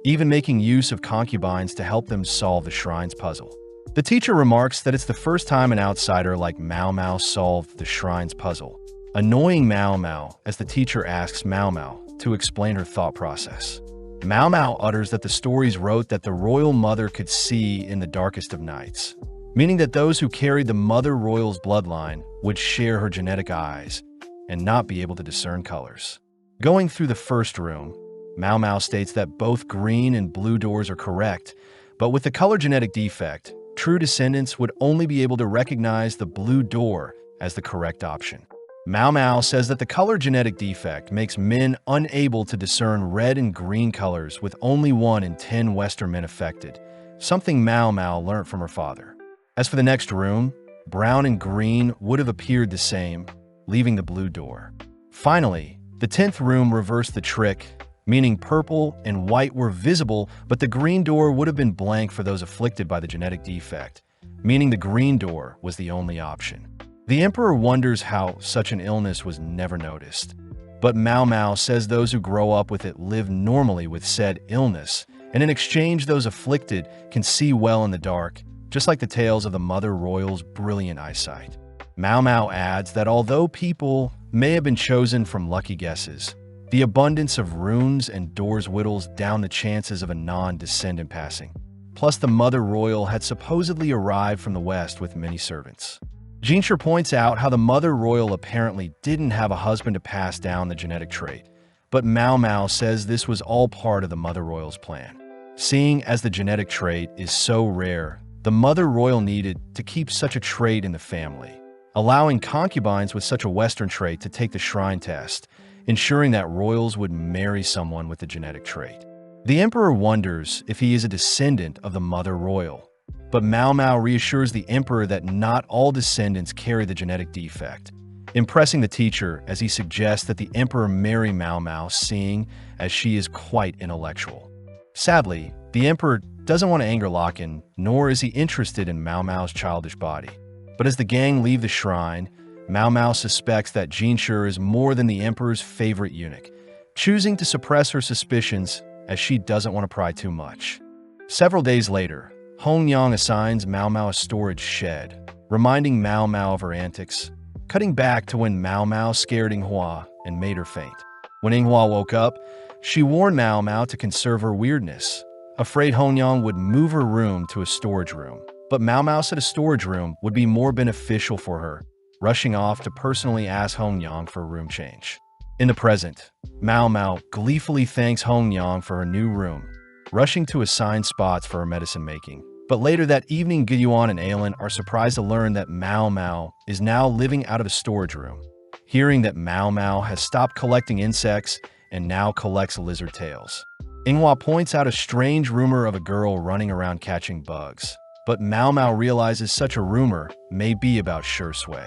even making use of concubines to help them solve the shrine's puzzle. The teacher remarks that it's the first time an outsider like Mao Mao solved the shrine's puzzle, annoying Mao Mao as the teacher asks Mao Mao to explain her thought process. Mao Mao utters that the stories wrote that the royal mother could see in the darkest of nights, meaning that those who carried the mother royal's bloodline would share her genetic eyes and not be able to discern colors. Going through the first room, Mao Mao states that both green and blue doors are correct, but with the color genetic defect, true descendants would only be able to recognize the blue door as the correct option. Mao Mao says that the color genetic defect makes men unable to discern red and green colors, with only 1 in 10 Western men affected, something Mao Mao learned from her father. As for the next room, brown and green would have appeared the same, leaving the blue door. Finally, the 10th room reversed the trick, meaning purple and white were visible, but the green door would have been blank for those afflicted by the genetic defect, meaning the green door was the only option. The emperor wonders how such an illness was never noticed, but Mao Mao says those who grow up with it live normally with said illness, and in exchange those afflicted can see well in the dark, just like the tales of the mother royal's brilliant eyesight. Mao Mao adds that although people may have been chosen from lucky guesses, the abundance of runes and doors whittles down the chances of a non-descendant passing. Plus, the mother royal had supposedly arrived from the west with many servants. Jinshi points out how the mother royal apparently didn't have a husband to pass down the genetic trait, but Mao Mao says this was all part of the mother royal's plan. Seeing as the genetic trait is so rare, the mother royal needed to keep such a trait in the family, allowing concubines with such a Western trait to take the shrine test, ensuring that royals would marry someone with the genetic trait. The emperor wonders if he is a descendant of the mother royal, but Mao Mao reassures the emperor that not all descendants carry the genetic defect, impressing the teacher as he suggests that the emperor marry Mao Mao, seeing as she is quite intellectual. Sadly, the emperor doesn't want to anger Locken, nor is he interested in Mao Mao's childish body. But as the gang leave the shrine, Mao Mao suspects that Jinshi is more than the emperor's favorite eunuch, choosing to suppress her suspicions as she doesn't want to pry too much. Several days later, Hong Yang assigns Mao Mao a storage shed, reminding Mao Mao of her antics, cutting back to when Mao Mao scared Yinghua and made her faint. When Yinghua woke up, she warned Mao Mao to conserve her weirdness, afraid Hong Yang would move her room to a storage room. But Mao Mao said a storage room would be more beneficial for her, rushing off to personally ask Hong Yang for a room change. In the present, Mao Mao gleefully thanks Hong Yang for her new room, rushing to assign spots for her medicine making. But later that evening, Giyuan and Ailin are surprised to learn that Mao Mao is now living out of a storage room. Hearing that Mao Mao has stopped collecting insects and now collects lizard tails, Yinghua points out a strange rumor of a girl running around catching bugs. But Mao Mao realizes such a rumor may be about Shi Sui.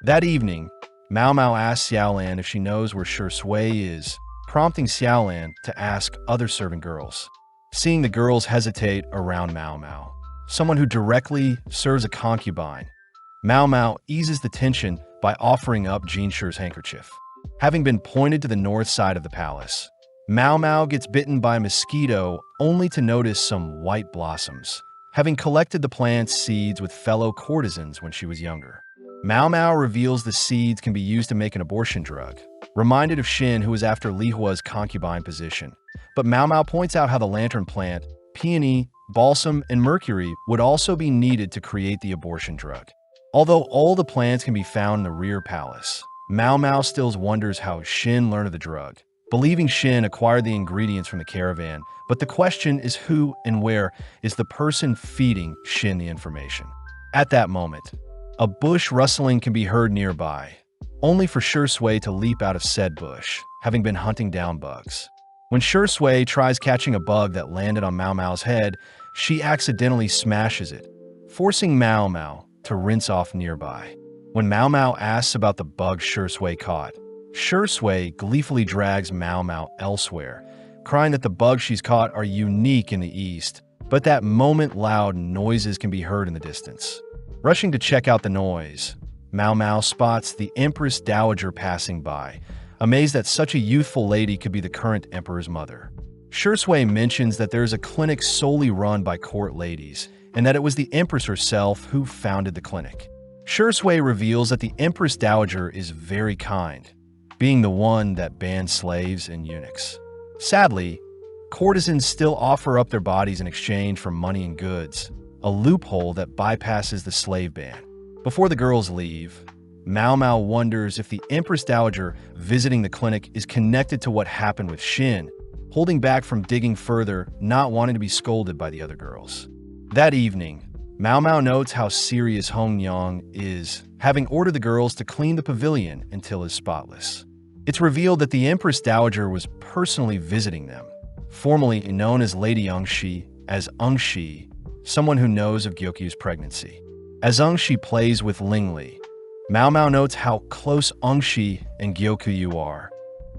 That evening, Mao Mao asks Xiaolan if she knows where Shi Sui is, prompting Xiaolan to ask other servant girls. Seeing the girls hesitate around Mao Mao, someone who directly serves a concubine, Mao Mao eases the tension by offering up Jinshi's handkerchief. Having been pointed to the north side of the palace, Mao Mao gets bitten by a mosquito only to notice some white blossoms, having collected the plant's seeds with fellow courtesans when she was younger. Mao Mao reveals the seeds can be used to make an abortion drug, reminded of Shin, who was after Li Hua's concubine position. But Mao Mao points out how the lantern plant, peony, balsam, and mercury would also be needed to create the abortion drug. Although all the plants can be found in the rear palace, Mao Mao still wonders how Shin learned of the drug, believing Shin acquired the ingredients from the caravan. But the question is who and where is the person feeding Shin the information. At that moment, a bush rustling can be heard nearby, only for Shi Sui to leap out of said bush, having been hunting down bugs. When Shi Sui tries catching a bug that landed on Mao Mao's head, she accidentally smashes it, forcing Mao Mao to rinse off nearby. When Mao Mao asks about the bug Shi Sui caught, Shui gleefully drags Mao Mao elsewhere, crying that the bugs she's caught are unique in the East, but that moment loud noises can be heard in the distance. Rushing to check out the noise, Mao Mao spots the Empress Dowager passing by, amazed that such a youthful lady could be the current emperor's mother. Shui mentions that there is a clinic solely run by court ladies, and that it was the Empress herself who founded the clinic. Shui reveals that the Empress Dowager is very kind, being the one that banned slaves and eunuchs. Sadly, courtesans still offer up their bodies in exchange for money and goods, a loophole that bypasses the slave ban. Before the girls leave, Mao Mao wonders if the Empress Dowager visiting the clinic is connected to what happened with Shin, holding back from digging further, not wanting to be scolded by the other girls. That evening, Mao Mao notes how serious Hong Yang is, having ordered the girls to clean the pavilion until it's spotless. It's revealed that the Empress Dowager was personally visiting them, formerly known as Lady Ungshi, as Ungshi, someone who knows of Gyokyu's pregnancy. As Ungshi plays with Lingli, Mao Mao notes how close Ungshi and Gyokyu are,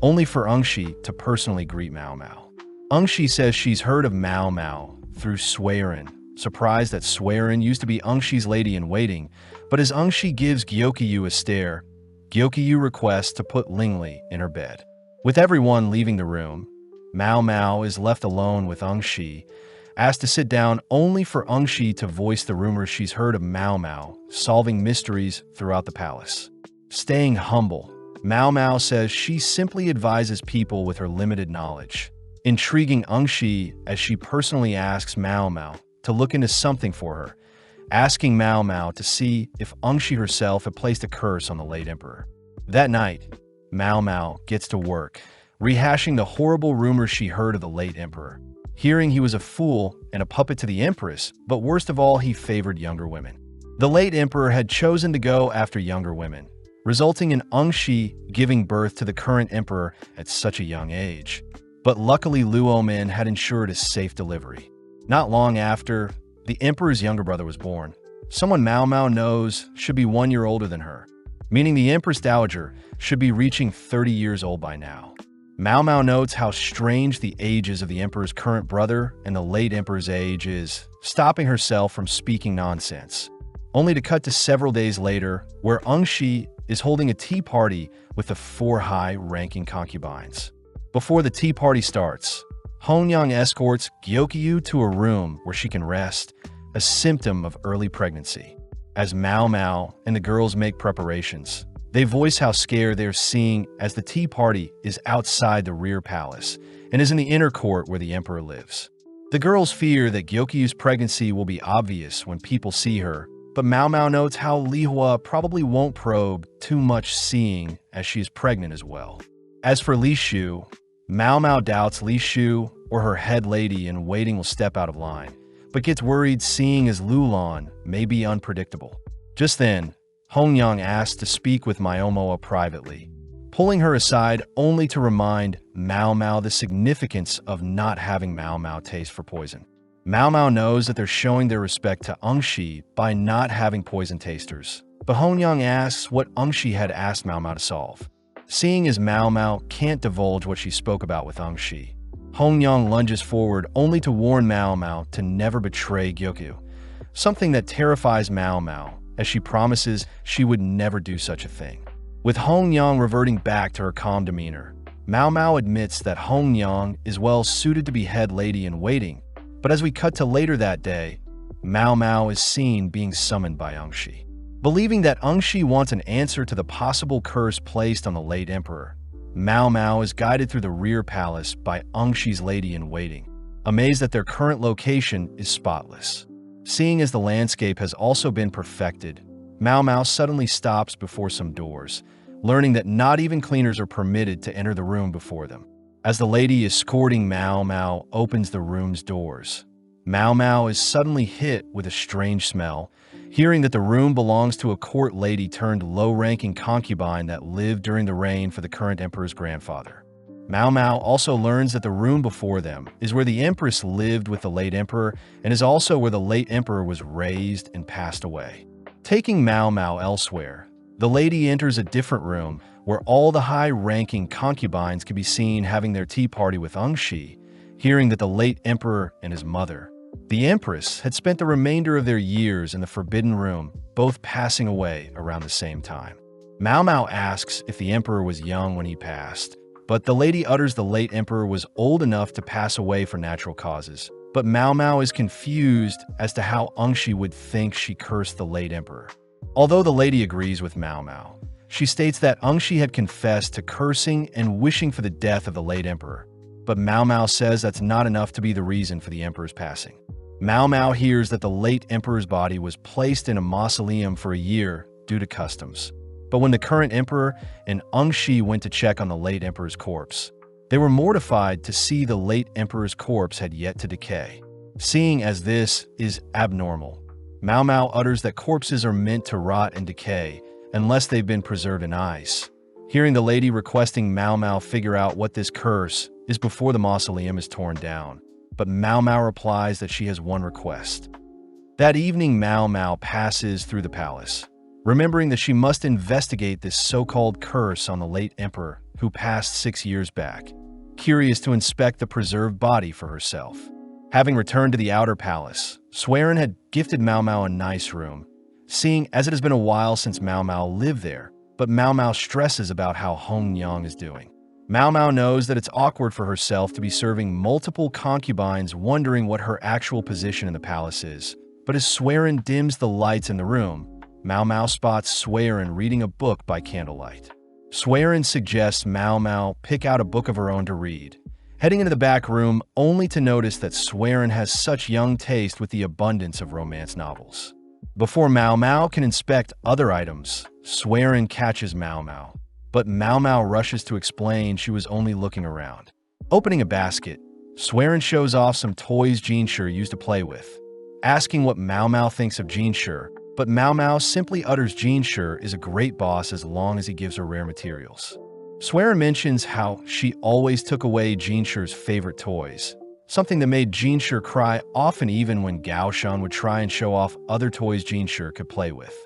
only for Ungshi to personally greet Mao Mao. Ungshi says she's heard of Mao Mao through Suiren, surprised that Suiren used to be Ungshi's lady-in-waiting, but as Ungshi gives Gyokyu a stare, Gyokyu requests to put Lingli in her bed. With everyone leaving the room, Mao Mao is left alone with Ungshi, asked to sit down only for Ungshi to voice the rumors she's heard of Mao Mao solving mysteries throughout the palace. Staying humble, Mao Mao says she simply advises people with her limited knowledge, intriguing Ungshi as she personally asks Mao Mao to look into something for her, asking Mao Mao to see if Ungshi herself had placed a curse on the late emperor. That night, Mao Mao gets to work, rehashing the horrible rumors she heard of the late emperor, hearing he was a fool and a puppet to the empress, but worst of all, he favored younger women. The late emperor had chosen to go after younger women, resulting in Ungshi giving birth to the current emperor at such a young age. But luckily, Luo Min had ensured a safe delivery. Not long after, the emperor's younger brother was born. Someone Mao Mao knows should be 1 year older than her, meaning the Empress Dowager should be reaching 30 years old by now. Mao Mao notes how strange the ages of the emperor's current brother and the late emperor's age is, stopping herself from speaking nonsense, only to cut to several days later, where Ungshi is holding a tea party with the 4 high-ranking concubines. Before the tea party starts, Hongyang escorts Gyokyu to a room where she can rest, a symptom of early pregnancy. As Mao Mao and the girls make preparations, they voice how scared they're seeing as the tea party is outside the rear palace and is in the inner court where the emperor lives. The girls fear that Gyokyu's pregnancy will be obvious when people see her, but Mao Mao notes how Li Hua probably won't probe too much, seeing as she is pregnant as well. As for Li Shu, Mao Mao doubts Li Shu or her head lady in waiting will step out of line, but gets worried seeing as Lulan may be unpredictable. Just then, Hongyang asks to speak with Myomoa privately, pulling her aside only to remind Mao Mao the significance of not having Mao Mao taste for poison. Mao Mao knows that they're showing their respect to Ungshi by not having poison tasters, but Hongyang asks what Ungshi had asked Mao Mao to solve. Seeing as Mao Mao can't divulge what she spoke about with Ungshi, Hongyang lunges forward only to warn Mao Mao to never betray Gyokyu, something that terrifies Mao Mao as she promises she would never do such a thing. With Hongyang reverting back to her calm demeanor, Mao Mao admits that Hongyang is well suited to be head lady in waiting, but as we cut to later that day, Mao Mao is seen being summoned by Ungshi. Believing that Ungshi wants an answer to the possible curse placed on the late emperor, Mao Mao is guided through the rear palace by Ungshi's lady-in-waiting, amazed that their current location is spotless. Seeing as the landscape has also been perfected, Mao Mao suddenly stops before some doors, learning that not even cleaners are permitted to enter the room before them. As the lady escorting Mao Mao opens the room's doors, Mao Mao is suddenly hit with a strange smell, hearing that the room belongs to a court lady turned low-ranking concubine that lived during the reign for the current emperor's grandfather. Mao Mao also learns that the room before them is where the empress lived with the late emperor and is also where the late emperor was raised and passed away. Taking Mao Mao elsewhere, The lady enters a different room where all the high-ranking concubines can be seen having their tea party with Ungshi, hearing that the late emperor and his mother, the empress, had spent the remainder of their years in the Forbidden Room, both passing away around the same time. Mao Mao asks if the emperor was young when he passed, but the lady utters the late emperor was old enough to pass away for natural causes. But Mao Mao is confused as to how Ungshi would think she cursed the late emperor. Although the lady agrees with Mao Mao, she states that Ungshi had confessed to cursing and wishing for the death of the late emperor. But Mao Mao says that's not enough to be the reason for the emperor's passing. Mao Mao hears that the late emperor's body was placed in a mausoleum for a year due to customs. But when the current emperor and Ungshi went to check on the late emperor's corpse, they were mortified to see the late emperor's corpse had yet to decay. Seeing as this is abnormal, Mao Mao utters that corpses are meant to rot and decay unless they've been preserved in ice. Hearing the lady requesting Mao Mao figure out what this curse is before the mausoleum is torn down, but Mao Mao replies that she has one request. That evening, Mao Mao passes through the palace, remembering that she must investigate this so-called curse on the late emperor who passed 6 years back, curious to inspect the preserved body for herself. Having returned to the outer palace, Swearin had gifted Mao Mao a nice room, seeing as it has been a while since Mao Mao lived there, but Mao Mao stresses about how Hong Yang is doing. Mao Mao knows that it's awkward for herself to be serving multiple concubines, wondering what her actual position in the palace is. But as Swearin dims the lights in the room, Mao Mao spots Swearin reading a book by candlelight. Swearin suggests Mao Mao pick out a book of her own to read, heading into the back room only to notice that Swearin has such young taste with the abundance of romance novels. Before Mao Mao can inspect other items, Swearin catches Mao Mao, but Mao Mao rushes to explain she was only looking around. Opening a basket, Swearin shows off some toys Jinshi used to play with, asking what Mao Mao thinks of Jinshi, but Mao Mao simply utters Jinshi is a great boss as long as he gives her rare materials. Swearin mentions how she always took away Jinshi's favorite toys, something that made Jinshi cry often even when Gaoshan would try and show off other toys Jinshi could play with.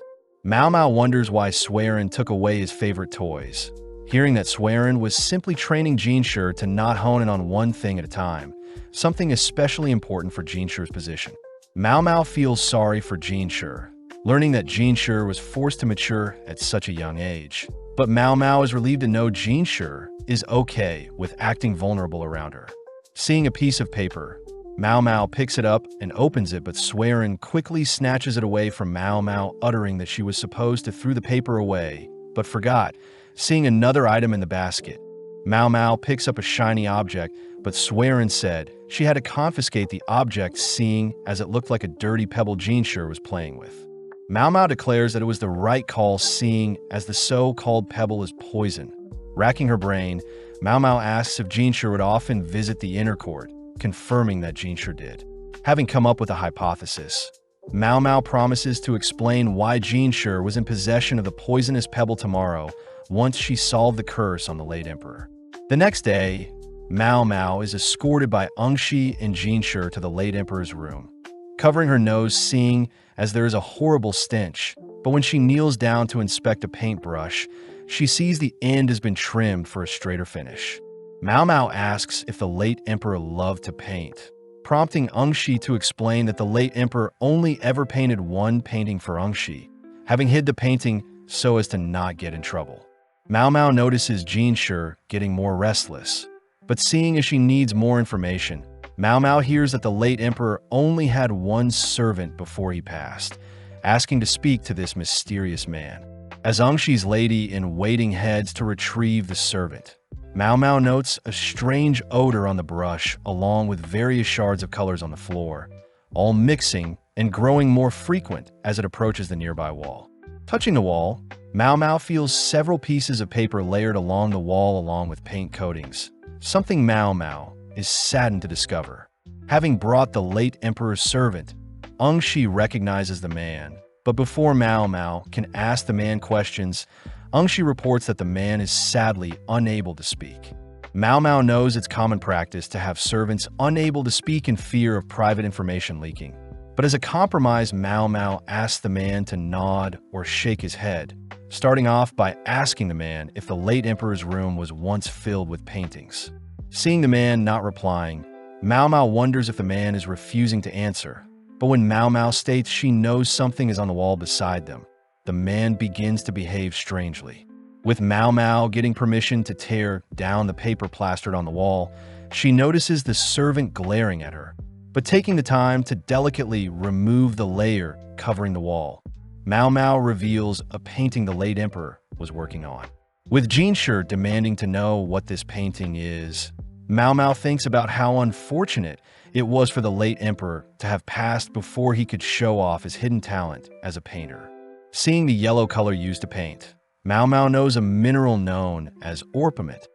Mao Mao wonders why Swearin took away his favorite toys, hearing that Swearin was simply training Jinshi to not hone in on one thing at a time, something especially important for Jinshi's position. Mao Mao feels sorry for Jinshi, learning that Jinshi was forced to mature at such a young age. But Mao Mao is relieved to know Jinshi is okay with acting vulnerable around her. Seeing a piece of paper, Mao Mao picks it up and opens it, but Swearin quickly snatches it away from Mao Mao, uttering that she was supposed to throw the paper away, but forgot. Seeing another item in the basket, Mao Mao picks up a shiny object, but Swearin said she had to confiscate the object, seeing as it looked like a dirty pebble Jinshi was playing with. Mao Mao declares that it was the right call, seeing as the so-called pebble is poison. Racking her brain, Mao Mao asks if Jinshi would often visit the inner court, confirming that Jinshi did. Having come up with a hypothesis, Mao Mao promises to explain why Jinshi was in possession of the poisonous pebble tomorrow once she solved the curse on the late emperor. The next day, Mao Mao is escorted by Ungshi and Jinshi to the late emperor's room, covering her nose, seeing as there is a horrible stench, but when she kneels down to inspect a paintbrush, she sees the end has been trimmed for a straighter finish. Mao Mao asks if the late emperor loved to paint, prompting Ungshi to explain that the late emperor only ever painted one painting for Ungshi, having hid the painting so as to not get in trouble. Mao Mao notices Jinshi getting more restless, but seeing as she needs more information, Mao Mao hears that the late emperor only had one servant before he passed, asking to speak to this mysterious man. As Ungshi's lady-in-waiting heads to retrieve the servant, Mao Mao notes a strange odor on the brush along with various shards of colors on the floor, all mixing and growing more frequent as it approaches the nearby wall. Touching the wall, Mao Mao feels several pieces of paper layered along the wall along with paint coatings, something Mao Mao is saddened to discover. Having brought the late emperor's servant, Ungshi recognizes the man, but before Mao Mao can ask the man questions, Ungshi reports that the man is sadly unable to speak. Mao Mao knows it's common practice to have servants unable to speak in fear of private information leaking, But as a compromise, Mao Mao asked the man to nod or shake his head, starting off by asking the man if the late emperor's room was once filled with paintings. Seeing the man not replying, Mao Mao wonders if the man is refusing to answer. But when Mao Mao states she knows something is on the wall beside them, the man begins to behave strangely. With Mao Mao getting permission to tear down the paper plastered on the wall, she notices the servant glaring at her, but taking the time to delicately remove the layer covering the wall. Mao Mao reveals a painting the late emperor was working on. With Jinshi demanding to know what this painting is, Mao Mao thinks about how unfortunate it was for the late emperor to have passed before he could show off his hidden talent as a painter. Seeing the yellow color used to paint, Mao Mao knows a mineral known as orpiment,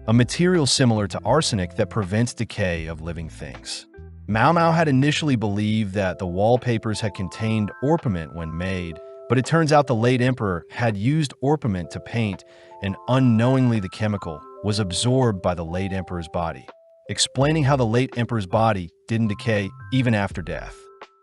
a material similar to arsenic that prevents decay of living things. Mao Mao had initially believed that the wallpapers had contained orpiment when made, but it turns out the late emperor had used orpiment to paint, and unknowingly the chemical was absorbed by the late emperor's body, explaining how the late emperor's body didn't decay even after death.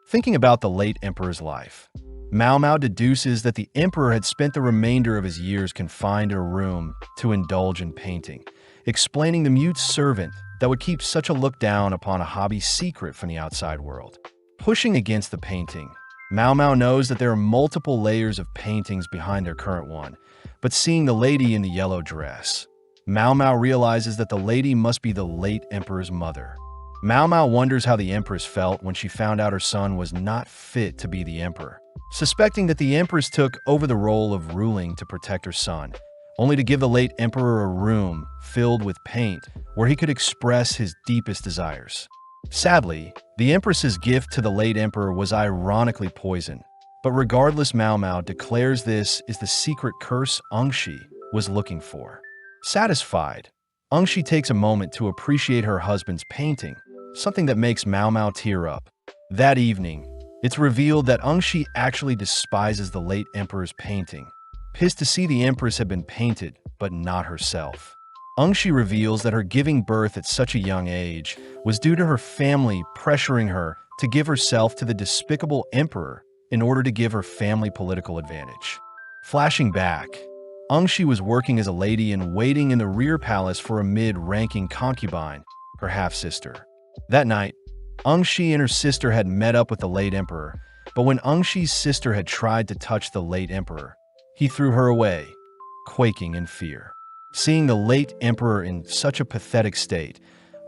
Thinking about the late emperor's life, Mao Mao deduces that the emperor had spent the remainder of his years confined in a room to indulge in painting, explaining the mute servant that would keep such a look down upon a hobby secret from the outside world. Pushing against the painting, Mao Mao knows that there are multiple layers of paintings behind their current one, but seeing the lady in the yellow dress, Mao Mao realizes that the lady must be the late emperor's mother. Mao Mao wonders how the empress felt when she found out her son was not fit to be the emperor, suspecting that the empress took over the role of ruling to protect her son, only to give the late emperor a room filled with paint where he could express his deepest desires. Sadly, the empress's gift to the late emperor was ironically poison, but regardless, Mao Mao declares this is the secret curse Ongshi was looking for. Satisfied, Ongshi takes a moment to appreciate her husband's painting, something that makes Mao Mao tear up. That evening, it's revealed that Ongshi actually despises the late emperor's painting, pissed to see the empress had been painted, but not herself. Ongshi reveals that her giving birth at such a young age was due to her family pressuring her to give herself to the despicable emperor in order to give her family political advantage. Flashing back, Ongshi was working as a lady and waiting in the rear palace for a mid-ranking concubine, her half-sister. That night, Ongshi and her sister had met up with the late emperor, but when Angshi's sister had tried to touch the late emperor, he threw her away, quaking in fear. Seeing the late emperor in such a pathetic state,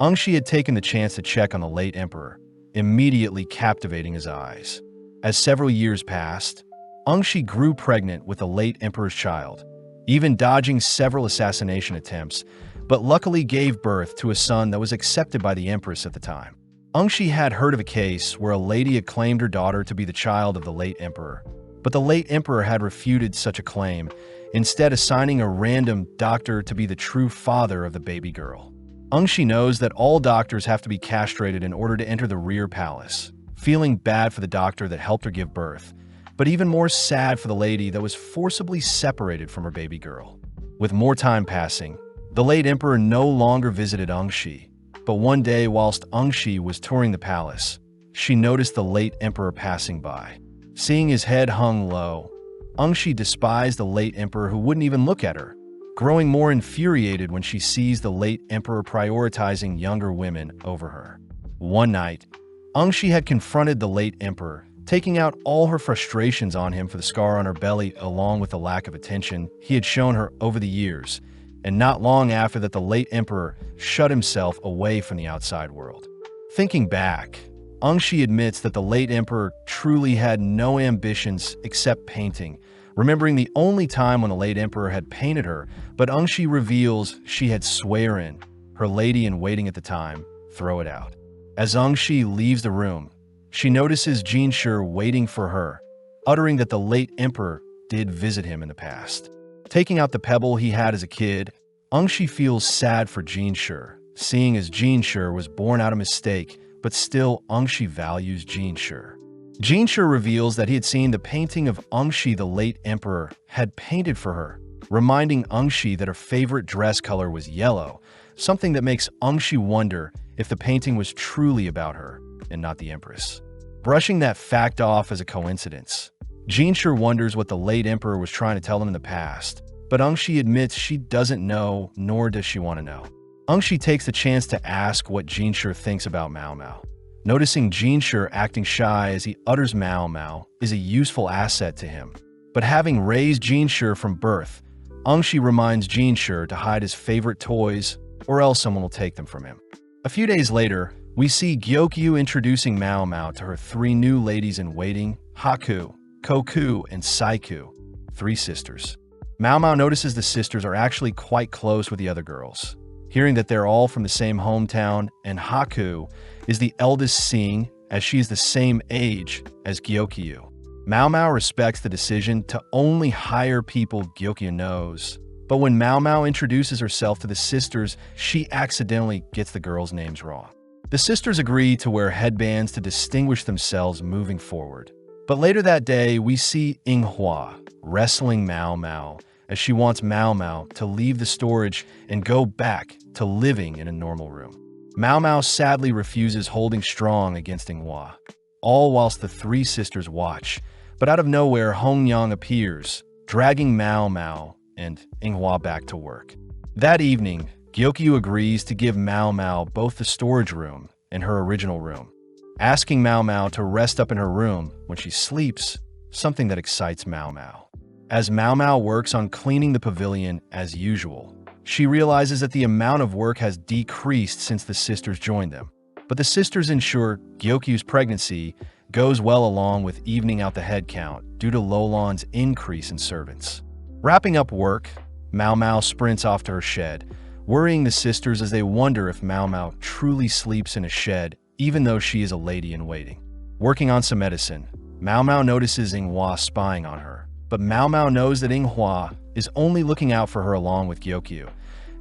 Ongshi had taken the chance to check on the late emperor, immediately captivating his eyes. As several years passed, Ongshi grew pregnant with the late emperor's child, even dodging several assassination attempts, but luckily gave birth to a son that was accepted by the empress at the time. Ongshi had heard of a case where a lady had claimed her daughter to be the child of the late emperor, but the late emperor had refuted such a claim, instead assigning a random doctor to be the true father of the baby girl. Ongshi knows that all doctors have to be castrated in order to enter the rear palace, feeling bad for the doctor that helped her give birth, but even more sad for the lady that was forcibly separated from her baby girl. With more time passing, the late emperor no longer visited Ongshi, but one day whilst Ongshi was touring the palace, she noticed the late emperor passing by. Seeing his head hung low, Ongshi despised the late emperor who wouldn't even look at her, growing more infuriated when she sees the late emperor prioritizing younger women over her. One night, Ongshi had confronted the late emperor, taking out all her frustrations on him for the scar on her belly along with the lack of attention he had shown her over the years, and not long after that the late emperor shut himself away from the outside world. Thinking back, Ongshi admits that the late emperor truly had no ambitions except painting, remembering the only time when the late emperor had painted her, but Ongshi reveals she had swearing her lady-in-waiting at the time throw it out. As Ongshi leaves the room, she notices Jinshi waiting for her, uttering that the late emperor did visit him in the past. Taking out the pebble he had as a kid, Ongshi feels sad for Jinshi, seeing as Jinshi was born out of mistake, but still Ongshi values Jinshi. Jinshi reveals that he had seen the painting of Ongshi the late emperor had painted for her, reminding Ongshi that her favorite dress color was yellow, something that makes Ongshi wonder if the painting was truly about her and not the empress. brushing that fact off as a coincidence. Jinshi wonders what the late emperor was trying to tell them in the past, but Ungshi admits she doesn't know, nor does she want to know. Ungshi takes the chance to ask what Jinshi thinks about Mao Mao. Noticing Jinshi acting shy as he utters Mao Mao is a useful asset to him. But having raised Jinshi from birth, Ungshi reminds Jinshi to hide his favorite toys, or else someone will take them from him. A few days later, we see Gyokyu introducing Mao Mao to her 3 new ladies-in-waiting, Haku, Koku, and Saiku, 3 sisters. Mao Mao notices the sisters are actually quite close with the other girls. Hearing that they're all from the same hometown, and Haku is the eldest seeing as she is the same age as Gyokyu. Mao Mao respects the decision to only hire people Gyokyu knows. But when Mao Mao introduces herself to the sisters, she accidentally gets the girls' names wrong. The sisters agree to wear headbands to distinguish themselves moving forward. But later that day, we see Inghua wrestling Mao Mao as she wants Mao Mao to leave the storage and go back to living in a normal room. Mao Mao sadly refuses, holding strong against Inghua, all whilst the 3 sisters watch. But out of nowhere, Hongyang appears, dragging Mao Mao and Inghua back to work. That evening, Gyokyu agrees to give Mao Mao both the storage room and her original room, asking Mao Mao to rest up in her room when she sleeps, something that excites Mao Mao. As Mao Mao works on cleaning the pavilion as usual, she realizes that the amount of work has decreased since the sisters joined them. But the sisters ensure Gyokyu's pregnancy goes well along with evening out the head count due to Lolon's increase in servants. Wrapping up work, Mao Mao sprints off to her shed, worrying the sisters as they wonder if Mao Mao truly sleeps in a shed even though she is a lady-in-waiting. Working on some medicine, Mao Mao notices Inghua spying on her, but Mao Mao knows that Inghua is only looking out for her along with Gyokyu.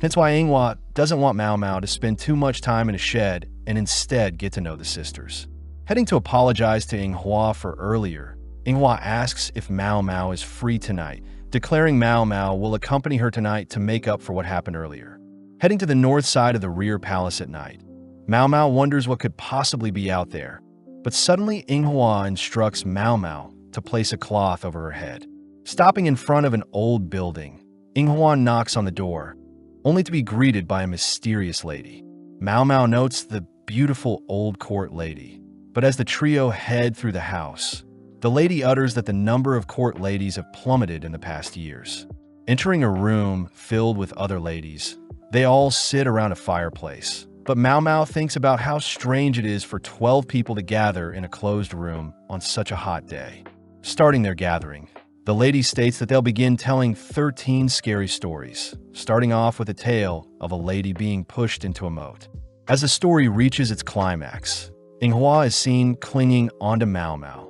Hence why Inghua doesn't want Mao Mao to spend too much time in a shed and instead get to know the sisters. Heading to apologize to Inghua for earlier, Inghua asks if Mao Mao is free tonight, declaring Mao Mao will accompany her tonight to make up for what happened earlier. Heading to the north side of the rear palace at night, Mao Mao wonders what could possibly be out there, but suddenly Inghua instructs Mao Mao to place a cloth over her head. Stopping in front of an old building, Inghua knocks on the door, only to be greeted by a mysterious lady. Mao Mao notes the beautiful old court lady, but as the trio head through the house, the lady utters that the number of court ladies have plummeted in the past years. Entering a room filled with other ladies, they all sit around a fireplace. But Mao Mao thinks about how strange it is for 12 people to gather in a closed room on such a hot day. Starting their gathering, the lady states that they'll begin telling 13 scary stories, starting off with a tale of a lady being pushed into a moat. As the story reaches its climax, Inghua is seen clinging onto Mao Mao,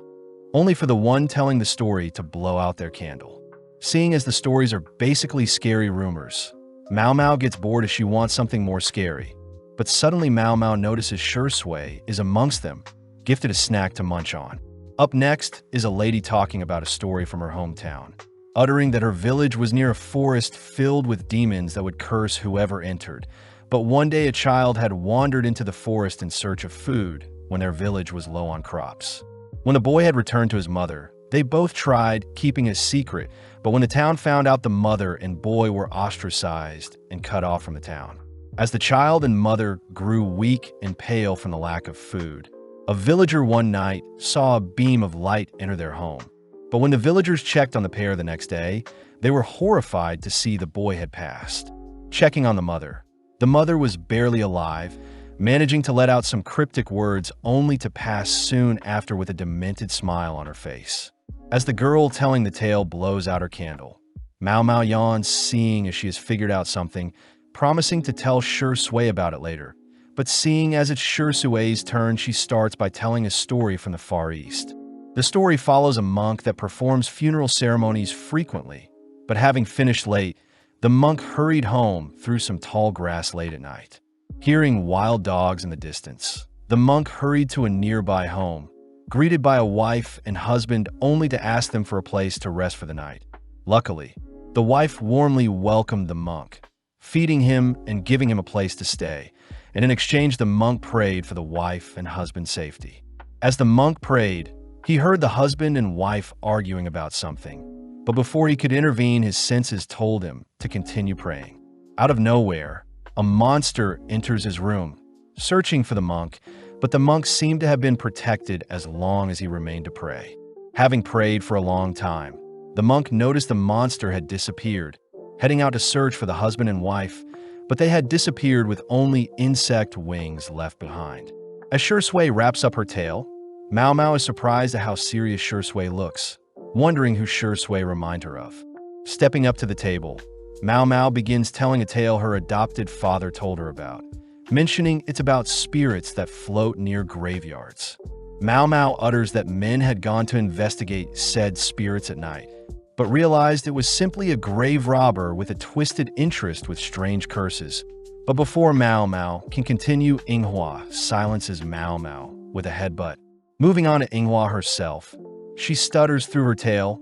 only for the one telling the story to blow out their candle. Seeing as the stories are basically scary rumors, Mao Mao gets bored as she wants something more scary. But suddenly Mao Mao notices Shui is amongst them, gifted a snack to munch on. Up next is a lady talking about a story from her hometown, uttering that her village was near a forest filled with demons that would curse whoever entered. But one day a child had wandered into the forest in search of food when their village was low on crops. When the boy had returned to his mother, they both tried keeping a secret, but when the town found out, the mother and boy were ostracized and cut off from the town. As the child and mother grew weak and pale from the lack of food, a villager one night saw a beam of light enter their home. But when the villagers checked on the pair the next day, they were horrified to see the boy had passed. Checking on the mother was barely alive, managing to let out some cryptic words only to pass soon after with a demented smile on her face. As the girl telling the tale blows out her candle, Mao Mao yawns, seeing as she has figured out something, promising to tell Shui about it later. But seeing as it's Shui's turn, she starts by telling a story from the Far East. The story follows a monk that performs funeral ceremonies frequently, but having finished late, the monk hurried home through some tall grass late at night. Hearing wild dogs in the distance, the monk hurried to a nearby home, greeted by a wife and husband only to ask them for a place to rest for the night. Luckily, the wife warmly welcomed the monk, feeding him and giving him a place to stay, and in exchange the monk prayed for the wife and husband's safety. As the monk prayed, he heard the husband and wife arguing about something, but before he could intervene, his senses told him to continue praying. Out of nowhere, a monster enters his room, searching for the monk, but the monk seemed to have been protected as long as he remained to pray. Having prayed for a long time, the monk noticed the monster had disappeared, heading out to search for the husband and wife, but they had disappeared with only insect wings left behind. As Shui wraps up her tale, Mao Mao is surprised at how serious Shui looks, wondering who Shui reminds her of. Stepping up to the table, Mao Mao begins telling a tale her adopted father told her about, mentioning it's about spirits that float near graveyards. Mao Mao utters that men had gone to investigate said spirits at night, but realized it was simply a grave robber with a twisted interest with strange curses. But before Mao Mao can continue, Inghua silences Mao Mao with a headbutt. Moving on to Inghua herself, she stutters through her tale,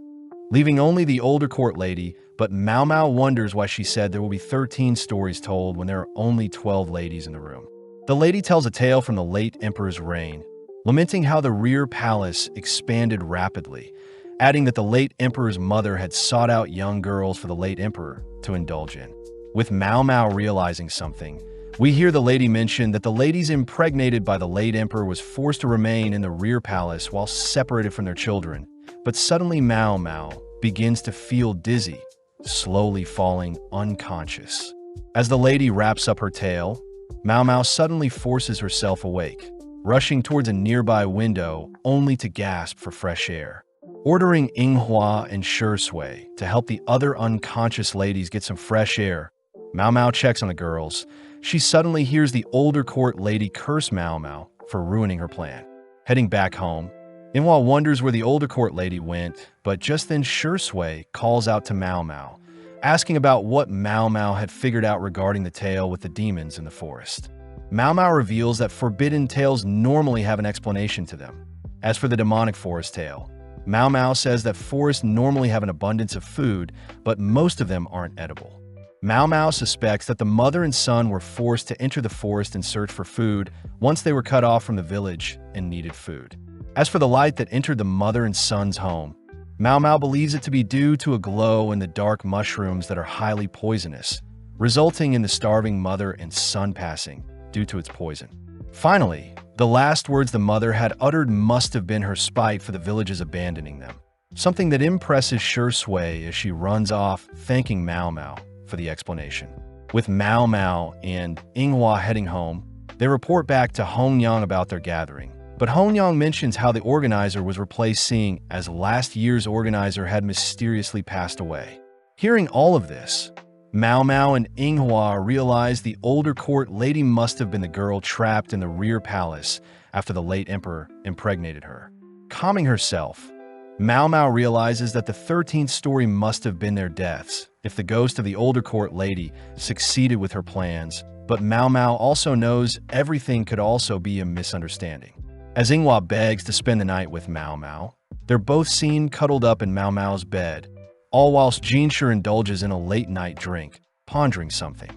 leaving only the older court lady, but Mao Mao wonders why she said there will be 13 stories told when there are only 12 ladies in the room. The lady tells a tale from the late emperor's reign, lamenting how the rear palace expanded rapidly, adding that the late emperor's mother had sought out young girls for the late emperor to indulge in. With Mao Mao realizing something, we hear the lady mention that the ladies impregnated by the late emperor was forced to remain in the rear palace while separated from their children, but suddenly Mao Mao begins to feel dizzy, slowly falling unconscious. As the lady wraps up her tale, Mao Mao suddenly forces herself awake, rushing towards a nearby window only to gasp for fresh air. Ordering Inghua and Shui to help the other unconscious ladies get some fresh air, Mao Mao checks on the girls. She suddenly hears the older court lady curse Mao Mao for ruining her plan. Heading back home, Inghua wonders where the older court lady went, but just then Shui calls out to Mao Mao, asking about what Mao Mao had figured out regarding the tale with the demons in the forest. Mao Mao reveals that forbidden tales normally have an explanation to them. As for the demonic forest tale, Mao Mao says that forests normally have an abundance of food, but most of them aren't edible. Mao Mao suspects that the mother and son were forced to enter the forest and search for food once they were cut off from the village and needed food. As for the light that entered the mother and son's home, Mao Mao believes it to be due to a glow in the dark mushrooms that are highly poisonous, resulting in the starving mother and son passing due to its poison. Finally, the last words the mother had uttered must have been her spite for the villages abandoning them, something that impresses Shui as she runs off, thanking Mao Mao for the explanation. With Mao Mao and Inghua heading home, they report back to Hongyang about their gathering, but Hongyang mentions how the organizer was replaced, seeing as last year's organizer had mysteriously passed away. Hearing all of this, Mao Mao and Inghua realize the older court lady must have been the girl trapped in the rear palace after the late emperor impregnated her. Calming herself, Mao Mao realizes that the 13th story must have been their deaths if the ghost of the older court lady succeeded with her plans, but Mao Mao also knows everything could also be a misunderstanding. As Inghua begs to spend the night with Mao Mao, they're both seen cuddled up in Mao Mao's bed, all whilst Jinshi indulges in a late-night drink, pondering something.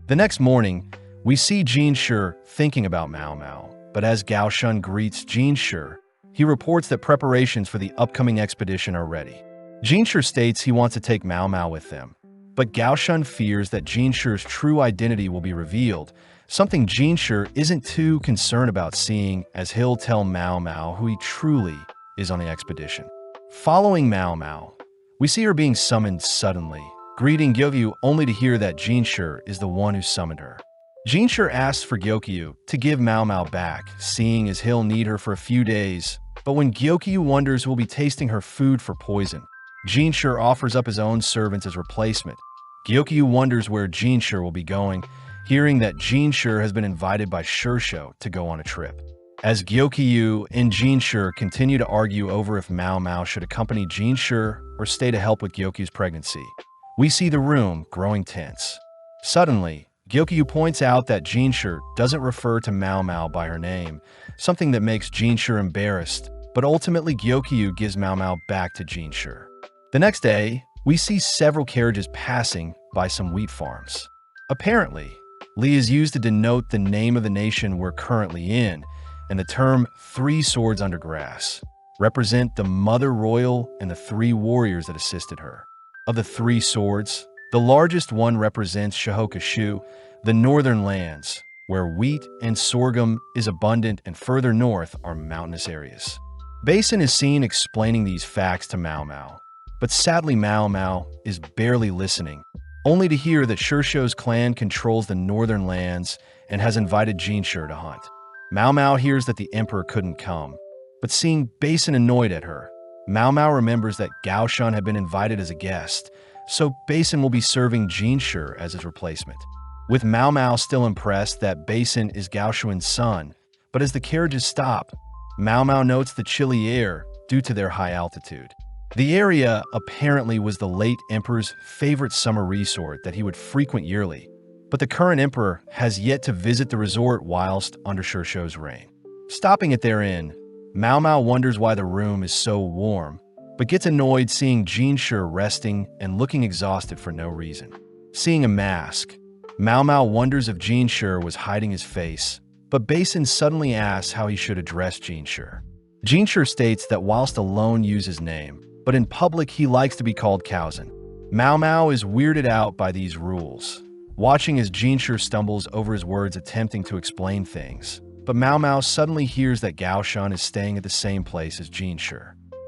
The next morning, we see Jinshi thinking about Mao Mao, but as Gao Shun greets Jinshi, he reports that preparations for the upcoming expedition are ready. Jinshi states he wants to take Mao Mao with them, but Gao Shun fears that Jinshi's true identity will be revealed, something Jinshi isn't too concerned about, seeing as he'll tell Mao Mao who he truly is on the expedition. Following Mao Mao, we see her being summoned suddenly, greeting Gyokyu only to hear that Jinshi is the one who summoned her. Jinshi asks for Gyokyu to give Mao Mao back, seeing as he'll need her for a few days, but when Gyokyu wonders who will be tasting her food for poison, Jinshi offers up his own servants as replacement. Gyokyu wonders where Jinshi will be going, hearing that Jinshi has been invited by Shursho to go on a trip. As Gyokyu and Jinshi continue to argue over if Mao Mao should accompany Jinshi or stay to help with Gyokyu's pregnancy, we see the room growing tense. Suddenly, Gyokyu points out that Jinshi doesn't refer to Mao Mao by her name, something that makes Jinshi embarrassed, but ultimately Gyokyu gives Mao Mao back to Jinshi. The next day, we see several carriages passing by some wheat farms. Apparently, Li is used to denote the name of the nation we're currently in, and the term three swords under grass represent the Mother Royal and the three warriors that assisted her. Of the three swords, the largest one represents Shihokashu, the northern lands, where wheat and sorghum is abundant, and further north are mountainous areas. Basin is seen explaining these facts to Mao Mao, but sadly Mao Mao is barely listening, only to hear that Shursho's clan controls the northern lands and has invited Jinshi to hunt. Mao Mao hears that the emperor couldn't come, but seeing Basin annoyed at her, Mao Mao remembers that Gao Shun had been invited as a guest, so Basin will be serving Jinshi as his replacement. With Mao Mao still impressed that Basin is Gao Shun's son, but as the carriages stop, Mao Mao notes the chilly air due to their high altitude. The area apparently was the late emperor's favorite summer resort that he would frequent yearly, but the current emperor has yet to visit the resort whilst under Shursho's reign. Stopping at their inn, Mao Mao wonders why the room is so warm, but gets annoyed seeing Jinshi resting and looking exhausted for no reason. Seeing a mask, Mao Mao wonders if Jinshi was hiding his face, but Basin suddenly asks how he should address Jinshi. Jinshi states that whilst alone uses his name, but in public he likes to be called Kaozen. Mao Mao is weirded out by these rules, watching as Jinshi stumbles over his words attempting to explain things, but Mao Mao suddenly hears that Gao Shun is staying at the same place as Jinshi.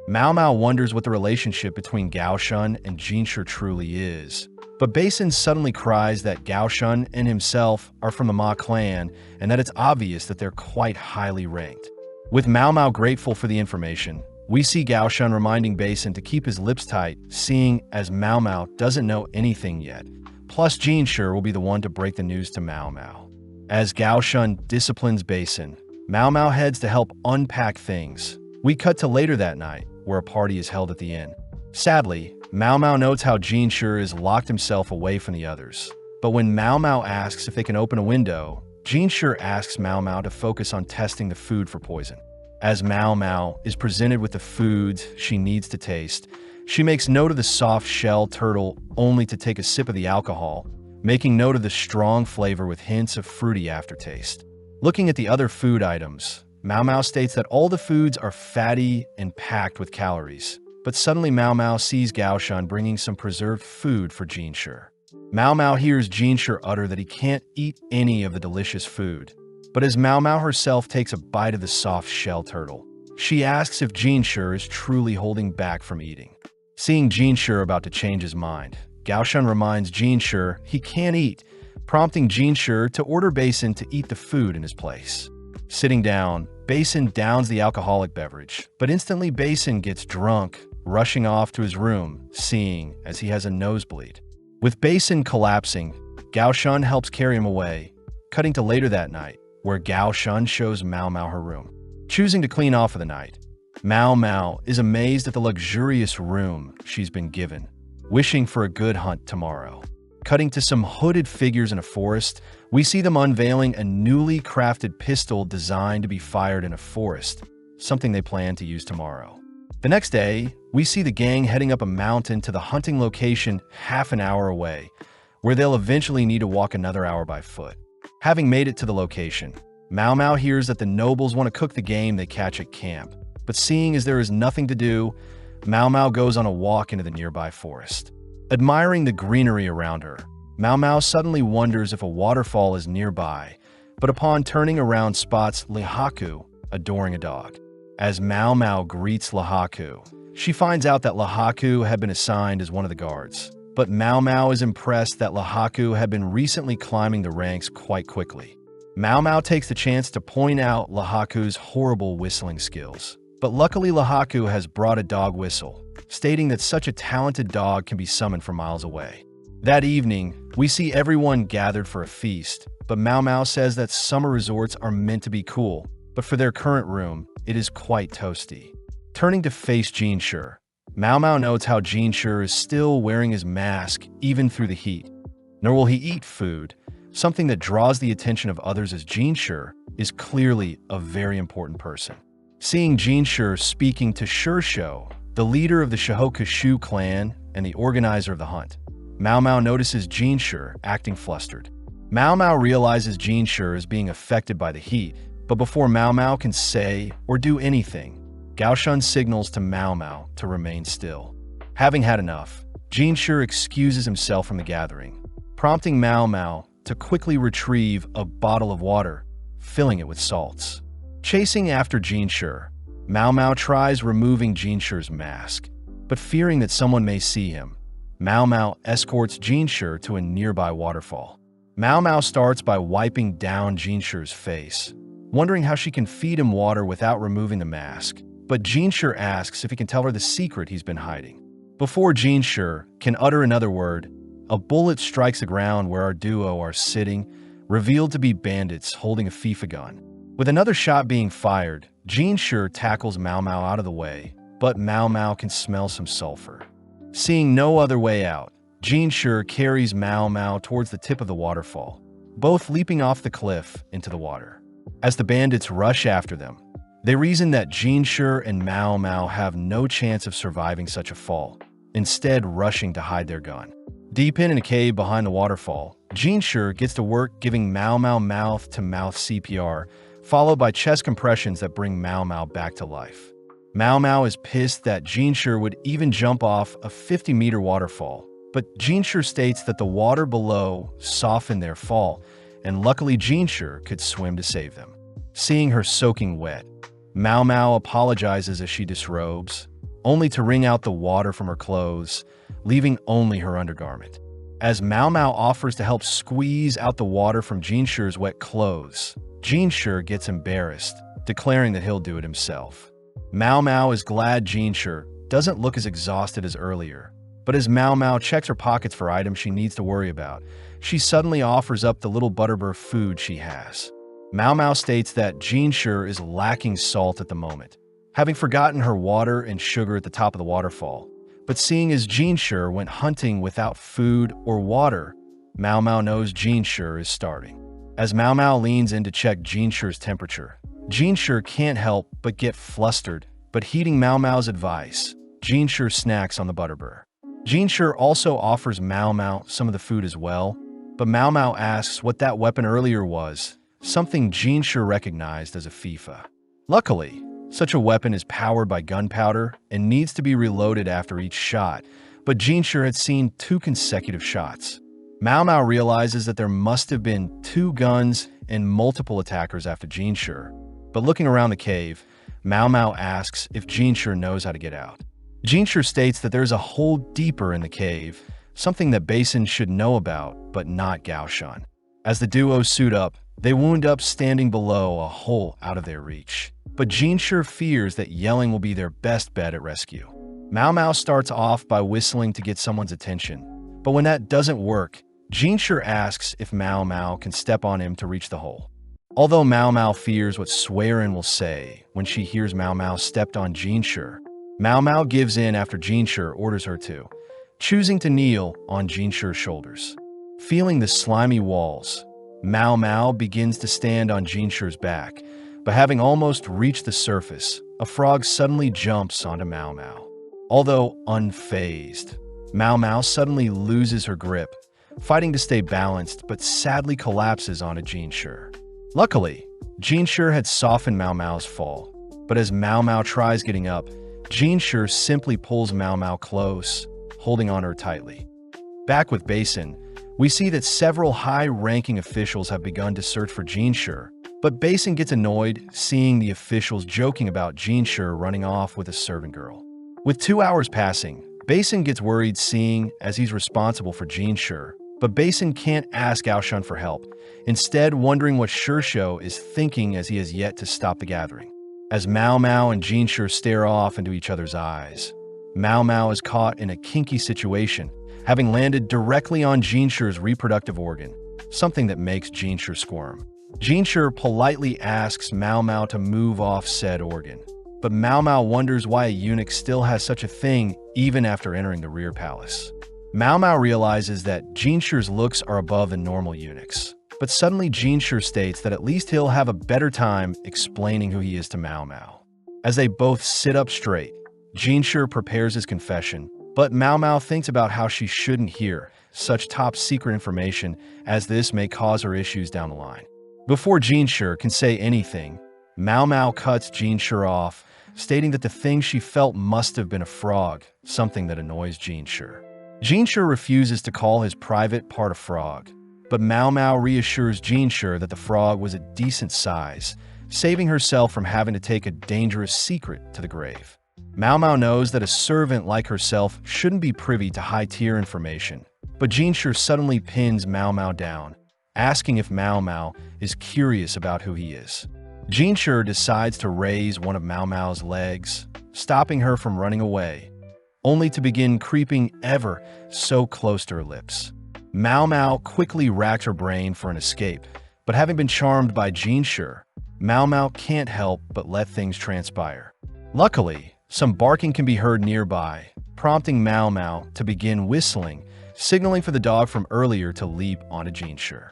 Mao Mao wonders what the relationship between Gao Shun and Jinshi truly is, but Basin suddenly cries that Gao Shun and himself are from the Ma clan and that it's obvious that they're quite highly ranked. With Mao Mao grateful for the information, we see Gao Shun reminding Basin to keep his lips tight, seeing as Mao Mao doesn't know anything yet. Plus, Jinshi will be the one to break the news to Mao Mao. As Gao Shun disciplines Basin, Mao Mao heads to help unpack things. We cut to later that night, where a party is held at the inn. Sadly, Mao Mao notes how Jinshi has locked himself away from the others. But when Mao Mao asks if they can open a window, Jinshi asks Mao Mao to focus on testing the food for poison. As Mao Mao is presented with the foods she needs to taste, she makes note of the soft shell turtle only to take a sip of the alcohol, making note of the strong flavor with hints of fruity aftertaste. Looking at the other food items, Mao Mao states that all the foods are fatty and packed with calories. But suddenly Mao Mao sees Gao Shun bringing some preserved food for Jinshi. Mao Mao hears Jinshi utter that he can't eat any of the delicious food. But as Mao Mao herself takes a bite of the soft shell turtle, she asks if Jinshi is truly holding back from eating. Seeing Jinshi about to change his mind, Gao Shun reminds Jinshi he can't eat, prompting Jinshi to order Basin to eat the food in his place. Sitting down, Basin downs the alcoholic beverage, but instantly Basin gets drunk, rushing off to his room, seeing as he has a nosebleed. With Basin collapsing, Gao Shun helps carry him away, cutting to later that night, where Gao Shun shows Mao Mao her room. Choosing to clean off for the night, Mao Mao is amazed at the luxurious room she's been given, wishing for a good hunt tomorrow. Cutting to some hooded figures in a forest, we see them unveiling a newly crafted pistol designed to be fired in a forest, something they plan to use tomorrow. The next day, we see the gang heading up a mountain to the hunting location half an hour away, where they'll eventually need to walk another hour by foot. Having made it to the location, Mao Mao hears that the nobles want to cook the game they catch at camp, but seeing as there is nothing to do, Mao Mao goes on a walk into the nearby forest. Admiring the greenery around her, Mao Mao suddenly wonders if a waterfall is nearby, but upon turning around spots Lihaku adoring a dog. As Mao Mao greets Lihaku, she finds out that Lihaku had been assigned as one of the guards, but Mao Mao is impressed that Lihaku had been recently climbing the ranks quite quickly. Mao Mao takes the chance to point out Lihaku's horrible whistling skills, but luckily Lihaku has brought a dog whistle, stating that such a talented dog can be summoned from miles away. That evening, we see everyone gathered for a feast, but Mao Mao says that summer resorts are meant to be cool, but for their current room, it is quite toasty. Turning to face Jinshi, Mao Mao notes how Jinshi is still wearing his mask even through the heat. Nor will he eat food, something that draws the attention of others as Jinshi is clearly a very important person. Seeing Jinshi speaking to Shursho, the leader of the Shihokashu clan and the organizer of the hunt, Mao Mao notices Jinshi acting flustered. Mao Mao realizes Jinshi is being affected by the heat, But before Mao Mao can say or do anything, Gaoshun signals to Mao Mao to remain still. Having had enough, Jinshi excuses himself from the gathering, prompting Mao Mao to quickly retrieve a bottle of water, filling it with salts. Chasing after Jinshi, Mao Mao tries removing Jinshi's mask, but fearing that someone may see him, Mao Mao escorts Jinshi to a nearby waterfall. Mao Mao starts by wiping down Jinshi's face, wondering how she can feed him water without removing the mask, but Jinshi asks if he can tell her the secret he's been hiding. Before Jinshi can utter another word, a bullet strikes the ground where our duo are sitting, revealed to be bandits holding a FIFA gun. With another shot being fired, Jinshi tackles Mao Mao out of the way, but Mao Mao can smell some sulfur. Seeing no other way out, Jinshi carries Mao Mao towards the tip of the waterfall, both leaping off the cliff into the water. As the bandits rush after them, they reason that Jinshi and Mao Mao have no chance of surviving such a fall, instead rushing to hide their gun. Deep in a cave behind the waterfall, Jinshi gets to work giving Mao Mao mouth-to-mouth CPR, followed by chest compressions that bring Mao Mao back to life. Mao Mao is pissed that Jinshi would even jump off a 50-meter waterfall, but Jinshi states that the water below softened their fall, and luckily Jinshi could swim to save them. Seeing her soaking wet, Mao Mao apologizes as she disrobes, only to wring out the water from her clothes, leaving only her undergarment. As Mao Mao offers to help squeeze out the water from Jinshi's wet clothes, Jinshi gets embarrassed, declaring that he'll do it himself. Mao Mao is glad Jinshi doesn't look as exhausted as earlier, but as Mao Mao checks her pockets for items she needs to worry about, she suddenly offers up the little butterbur food she has. Mao Mao states that Jinshi is lacking salt at the moment, having forgotten her water and sugar at the top of the waterfall. But seeing as Jinshi went hunting without food or water, Mao Mao knows Jinshi is starving. As Mao Mao leans in to check Jinshi's temperature, Jinshi can't help but get flustered, but heeding Mao Mao's advice, Jinshi snacks on the butterbur. Jinshi also offers Mao Mao some of the food as well, but Mao Mao asks what that weapon earlier was, something Jinshi recognized as a FIFA. Luckily, such a weapon is powered by gunpowder and needs to be reloaded after each shot, but Jinshi had seen 2 consecutive shots. Mao Mao realizes that there must have been 2 guns and multiple attackers after Jinshi, but looking around the cave, Mao Mao asks if Jinshi knows how to get out. Jinshi states that there's a hole deeper in the cave, something that Basin should know about, but not Gaoshun. As the duo suit up, they wound up standing below a hole out of their reach. But Jinshi fears that yelling will be their best bet at rescue. Mao Mao starts off by whistling to get someone's attention, but when that doesn't work, Jinshi asks if Mao Mao can step on him to reach the hole. Although Mao Mao fears what Swearin will say when she hears Mao Mao stepped on Jinshi, Mao Mao gives in after Jinshi orders her to, choosing to kneel on Jinshi's shoulders. Feeling the slimy walls, Mao Mao begins to stand on Jinshi's back, but having almost reached the surface, a frog suddenly jumps onto Mao Mao. Although unfazed, Mao Mao suddenly loses her grip, fighting to stay balanced but sadly collapses onto Jinshi. Luckily, Jinshi had softened Mao Mao's fall, but as Mao Mao tries getting up, Jinshi simply pulls Mao Mao close, holding on her tightly. Back with Basin, we see that several high-ranking officials have begun to search for Jinshi, but Basin gets annoyed seeing the officials joking about Jinshi running off with a servant girl. With 2 hours passing, Basin gets worried seeing as he's responsible for Jinshi, but Basin can't ask Gaoshun for help, instead wondering what Shirsho is thinking as he has yet to stop the gathering. As Mao Mao and Jinshi stare off into each other's eyes, Mao Mao is caught in a kinky situation, having landed directly on Jinshi's reproductive organ, something that makes Jinshi squirm. Jinshi politely asks Mao Mao to move off said organ, but Mao Mao wonders why a eunuch still has such a thing even after entering the rear palace. Mao Mao realizes that Jinshi's looks are above the normal eunuchs, but suddenly Jinshi states that at least he'll have a better time explaining who he is to Mao Mao. As they both sit up straight, Jinshi prepares his confession, but Mao Mao thinks about how she shouldn't hear such top-secret information as this may cause her issues down the line. Before Jinshi can say anything, Mao Mao cuts Jinshi off, stating that the thing she felt must have been a frog, something that annoys Jinshi. Jinshi refuses to call his private part a frog, but Mao Mao reassures Jinshi that the frog was a decent size, saving herself from having to take a dangerous secret to the grave. Mao Mao knows that a servant like herself shouldn't be privy to high-tier information, but Jinshi suddenly pins Mao Mao down, asking if Mao Mao is curious about who he is. Jinshi decides to raise one of Mao Mao's legs, stopping her from running away, only to begin creeping ever so close to her lips. Mao Mao quickly racks her brain for an escape, but having been charmed by Jinshi, Mao Mao can't help but let things transpire. Luckily, some barking can be heard nearby, prompting Mao Mao to begin whistling, signaling for the dog from earlier to leap onto Jinshi.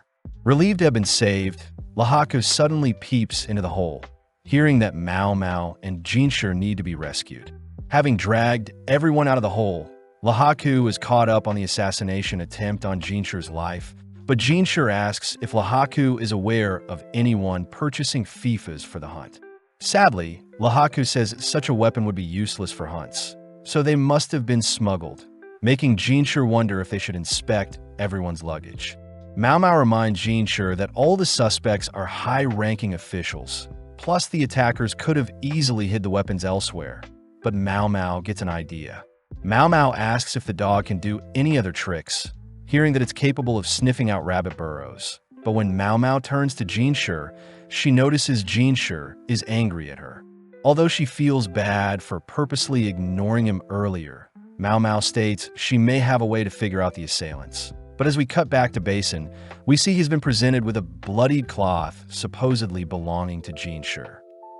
Relieved to have been saved, Lahaku suddenly peeps into the hole, hearing that Mao Mao and Jinshi need to be rescued. Having dragged everyone out of the hole, Lahaku is caught up on the assassination attempt on Jinshi's life, but Jinshi asks if Lahaku is aware of anyone purchasing FIFAs for the hunt. Sadly, Lahaku says such a weapon would be useless for hunts, so they must have been smuggled, making Jinshi wonder if they should inspect everyone's luggage. Mao Mao reminds Jinshi that all the suspects are high-ranking officials, plus the attackers could have easily hid the weapons elsewhere, but Mao Mao gets an idea. Mao Mao asks if the dog can do any other tricks, hearing that it's capable of sniffing out rabbit burrows. But when Mao Mao turns to Jinshi, she notices Jinshi is angry at her. Although she feels bad for purposely ignoring him earlier, Mao Mao states she may have a way to figure out the assailants. But as we cut back to Basin, we see he's been presented with a bloodied cloth supposedly belonging to Jinshi.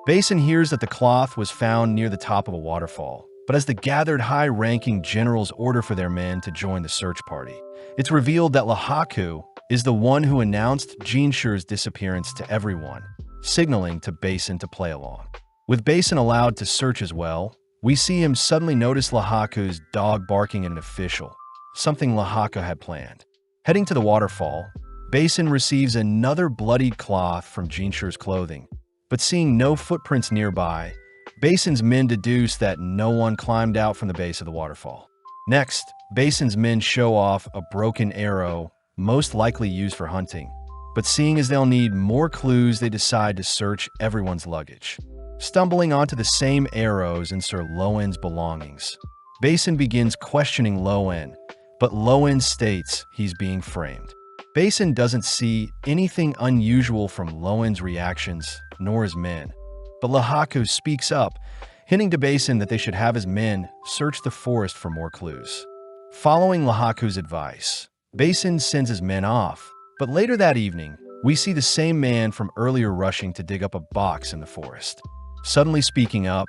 Basin hears that the cloth was found near the top of a waterfall, but as the gathered high-ranking generals order for their men to join the search party, it's revealed that Lahaku is the one who announced Jinshi's disappearance to everyone, signaling to Basin to play along. With Basin allowed to search as well, we see him suddenly notice Lahaku's dog barking at an official, something Lahaku had planned. Heading to the waterfall, Basin receives another bloodied cloth from Jinshi's clothing, but seeing no footprints nearby, Basin's men deduce that no one climbed out from the base of the waterfall. Next, Basin's men show off a broken arrow, most likely used for hunting, but seeing as they'll need more clues, they decide to search everyone's luggage. Stumbling onto the same arrows in Sir Lowen's belongings, Basin begins questioning Lowen, but Lowen states he's being framed. Basin doesn't see anything unusual from Lowen's reactions, nor his men, but Lahaku speaks up, hinting to Basin that they should have his men search the forest for more clues. Following Lahaku's advice, Basin sends his men off, but later that evening, we see the same man from earlier rushing to dig up a box in the forest. Suddenly speaking up,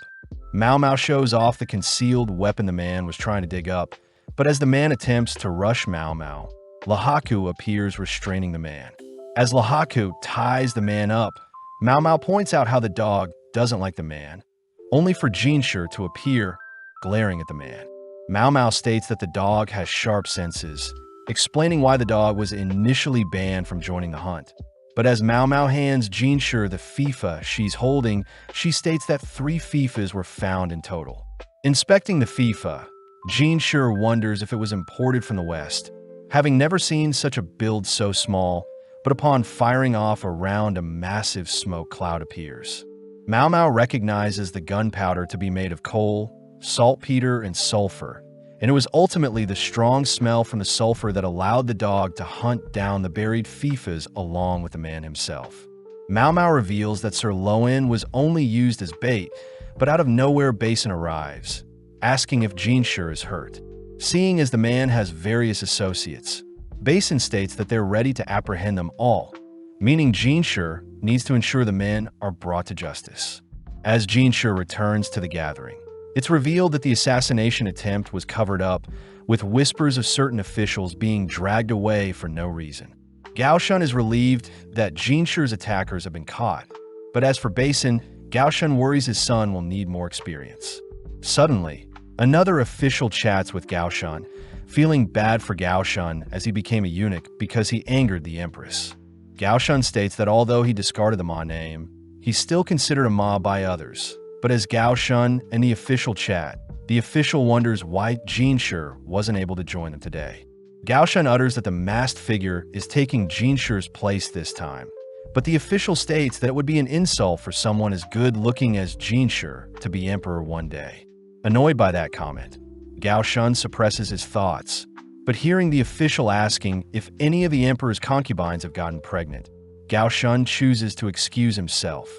Mao Mao shows off the concealed weapon the man was trying to dig up, but as the man attempts to rush Mao Mao, Lahaku appears restraining the man. As Lahaku ties the man up, Mao Mao points out how the dog doesn't like the man, only for Jinshi to appear, glaring at the man. Mao Mao states that the dog has sharp senses, explaining why the dog was initially banned from joining the hunt. But as Mao Mao hands Jinshi the FIFA she's holding, she states that 3 FIFAs were found in total. Inspecting the FIFA, Jinshi wonders if it was imported from the West, having never seen such a build so small, but upon firing off a round, a massive smoke cloud appears. Mao Mao recognizes the gunpowder to be made of coal, saltpeter, and sulfur, and it was ultimately the strong smell from the sulfur that allowed the dog to hunt down the buried FIFAs along with the man himself. Mao Mao reveals that Sir Lowen was only used as bait, but out of nowhere Basin arrives, asking if Jinshi is hurt. Seeing as the man has various associates, Basin states that they're ready to apprehend them all, meaning Jinshi needs to ensure the men are brought to justice. As Jinshi returns to the gathering, it's revealed that the assassination attempt was covered up, with whispers of certain officials being dragged away for no reason. Gaoshun is relieved that Jinshi's attackers have been caught, but as for Basin, Gaoshun worries his son will need more experience. Suddenly, another official chats with Gaoshun, feeling bad for Gaoshun as he became a eunuch because he angered the empress. Gao Shun states that although he discarded the Ma name, he's still considered a Ma by others. But as Gao Shun and the official chat, the official wonders why Jinshi wasn't able to join them today. Gao Shun utters that the masked figure is taking Jinshi's place this time, but the official states that it would be an insult for someone as good-looking as Jinshi to be emperor one day. Annoyed by that comment, Gao Shun suppresses his thoughts, but hearing the official asking if any of the emperor's concubines have gotten pregnant, Gao Shun chooses to excuse himself.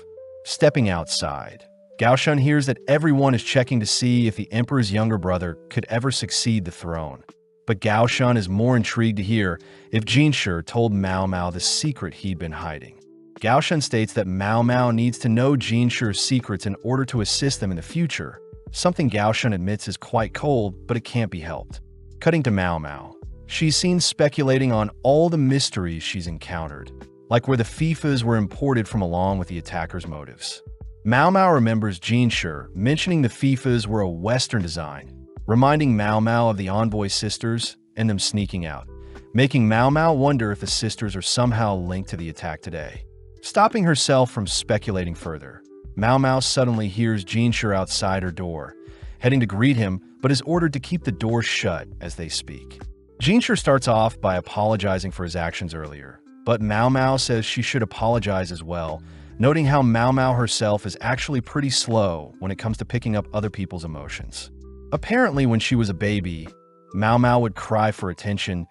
Stepping outside, Gao Shun hears that everyone is checking to see if the emperor's younger brother could ever succeed the throne. But Gao Shun is more intrigued to hear if Jinshi told Mao Mao the secret he'd been hiding. Gao Shun states that Mao Mao needs to know Jinshi's secrets in order to assist them in the future, something Gao Shun admits is quite cold, but it can't be helped. Cutting to Mao Mao, she's seen speculating on all the mysteries she's encountered, like where the FIFAs were imported from along with the attacker's motives. Mao Mao remembers Jinshi mentioning the FIFAs were a Western design, reminding Mao Mao of the Envoy sisters and them sneaking out, making Mao Mao wonder if the sisters are somehow linked to the attack today. Stopping herself from speculating further, Mao Mao suddenly hears Jinshi outside her door, heading to greet him, but is ordered to keep the door shut as they speak. Jinshi starts off by apologizing for his actions earlier, but Mao Mao says she should apologize as well, noting how Mao Mao herself is actually pretty slow when it comes to picking up other people's emotions. Apparently, when she was a baby, Mao Mao would cry for attention,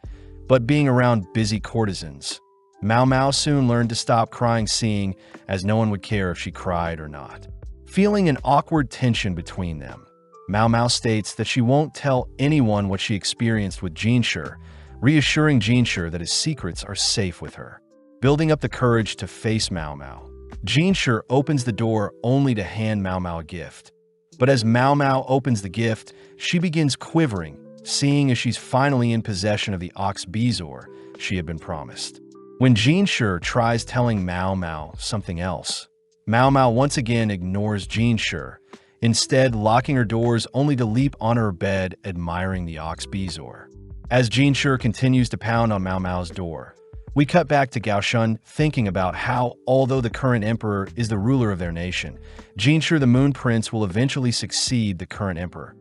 but being around busy courtesans, Mao Mao soon learned to stop crying, seeing as no one would care if she cried or not. Feeling an awkward tension between them, Mao Mao states that she won't tell anyone what she experienced with Jinshi, reassuring Jinshi that his secrets are safe with her. Building up the courage to face Mao Mao, Jinshi opens the door only to hand Mao Mao a gift. But as Mao Mao opens the gift, she begins quivering, seeing as she's finally in possession of the ox bezoar she had been promised. When Jinshi tries telling Mao Mao something else, Mao Mao once again ignores Jinshi, instead locking her doors only to leap on her bed admiring the ox bezoar. As Jinshi continues to pound on Mao Mao's door, we cut back to Gao Shun thinking about how, although the current emperor is the ruler of their nation, Jinshi the Moon Prince will eventually succeed the current emperor,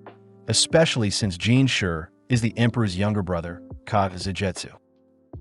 especially since Jinshi is the emperor's younger brother, Kazujetsu.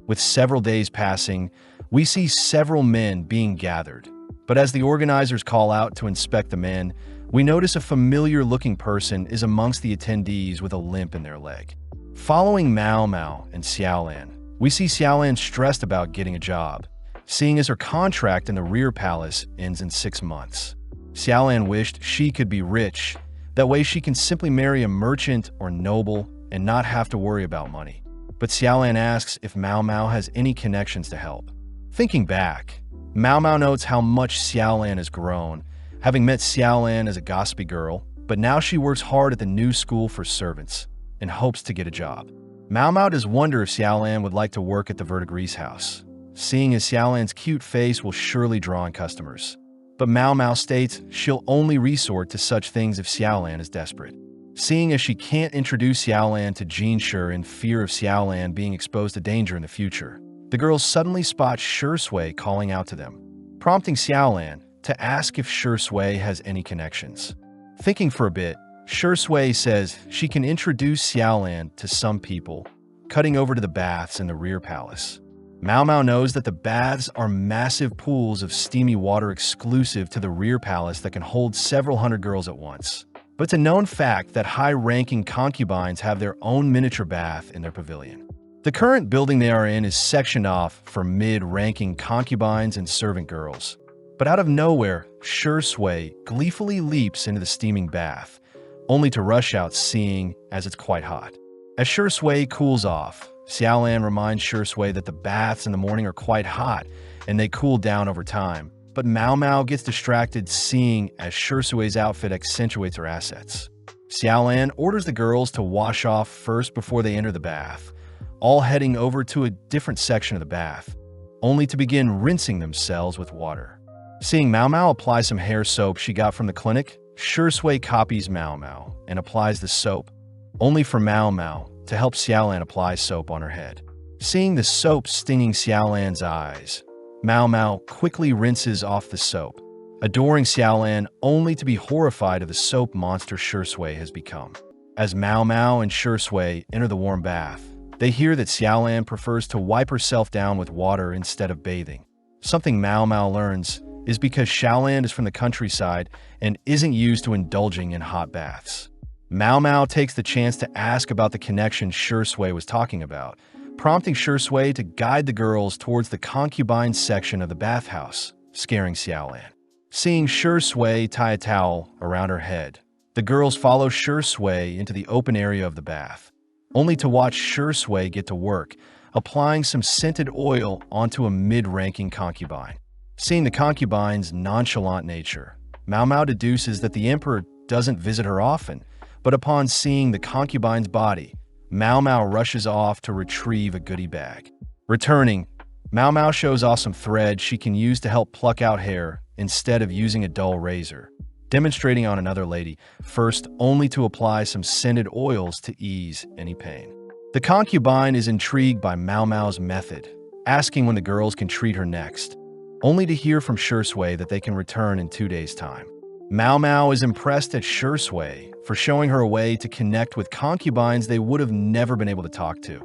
With several days passing, we see several men being gathered, but as the organizers call out to inspect the men, we notice a familiar-looking person is amongst the attendees with a limp in their leg. Following Mao Mao and Xiaolan, we see Xiaolan stressed about getting a job, seeing as her contract in the rear palace ends in 6 months. Xiaolan wished she could be rich, that way she can simply marry a merchant or noble and not have to worry about money. But Xiaolan asks if Mao Mao has any connections to help. Thinking back, Mao Mao notes how much Xiaolan has grown, having met Xiaolan as a gossipy girl, but now she works hard at the new school for servants and hopes to get a job. Mao Mao does wonder if Xiaolan would like to work at the VIDZ house, seeing as Xiaolan's cute face will surely draw in customers. But Mao Mao states she'll only resort to such things if Xiaolan is desperate. Seeing as she can't introduce Xiaolan to Jinshi in fear of Xiaolan being exposed to danger in the future, the girls suddenly spot Shui calling out to them, prompting Xiaolan to ask if Shui has any connections. Thinking for a bit, Shui says she can introduce Xiaolan to some people, cutting over to the baths in the rear palace. Mao Mao knows that the baths are massive pools of steamy water exclusive to the rear palace that can hold several hundred girls at once. But it's a known fact that high-ranking concubines have their own miniature bath in their pavilion. The current building they are in is sectioned off for mid-ranking concubines and servant girls. But out of nowhere, Shui gleefully leaps into the steaming bath, only to rush out seeing as it's quite hot. As Shui cools off, Xiaolan reminds Shui that the baths in the morning are quite hot and they cool down over time. But Mao Mao gets distracted seeing as Shui's outfit accentuates her assets. Xiaolan orders the girls to wash off first before they enter the bath, all heading over to a different section of the bath, only to begin rinsing themselves with water. Seeing Mao Mao apply some hair soap she got from the clinic, Shui copies Mao Mao and applies the soap, only for Mao Mao to help Xiaolan apply soap on her head. Seeing the soap stinging Xiaolan's eyes, Mao Mao quickly rinses off the soap, adoring Xiaolan only to be horrified of the soap monster Shui has become. As Mao Mao and Shui enter the warm bath, they hear that Xiaolan prefers to wipe herself down with water instead of bathing. Something Mao Mao learns is because Xiaolan is from the countryside and isn't used to indulging in hot baths. Mao Mao takes the chance to ask about the connection Shui was talking about, prompting Shui to guide the girls towards the concubine section of the bathhouse, scaring Xiaolan. Seeing Shui tie a towel around her head, the girls follow Shui into the open area of the bath, only to watch Shui get to work, applying some scented oil onto a mid-ranking concubine. Seeing the concubine's nonchalant nature, Mao Mao deduces that the emperor doesn't visit her often, but upon seeing the concubine's body, Mao Mao rushes off to retrieve a goodie bag. Returning, Mao Mao shows off some thread she can use to help pluck out hair instead of using a dull razor, demonstrating on another lady, first only to apply some scented oils to ease any pain. The concubine is intrigued by Mao Mao's method, asking when the girls can treat her next, only to hear from Shui that they can return in 2 days' time. Mao Mao is impressed at Shui for showing her a way to connect with concubines they would have never been able to talk to.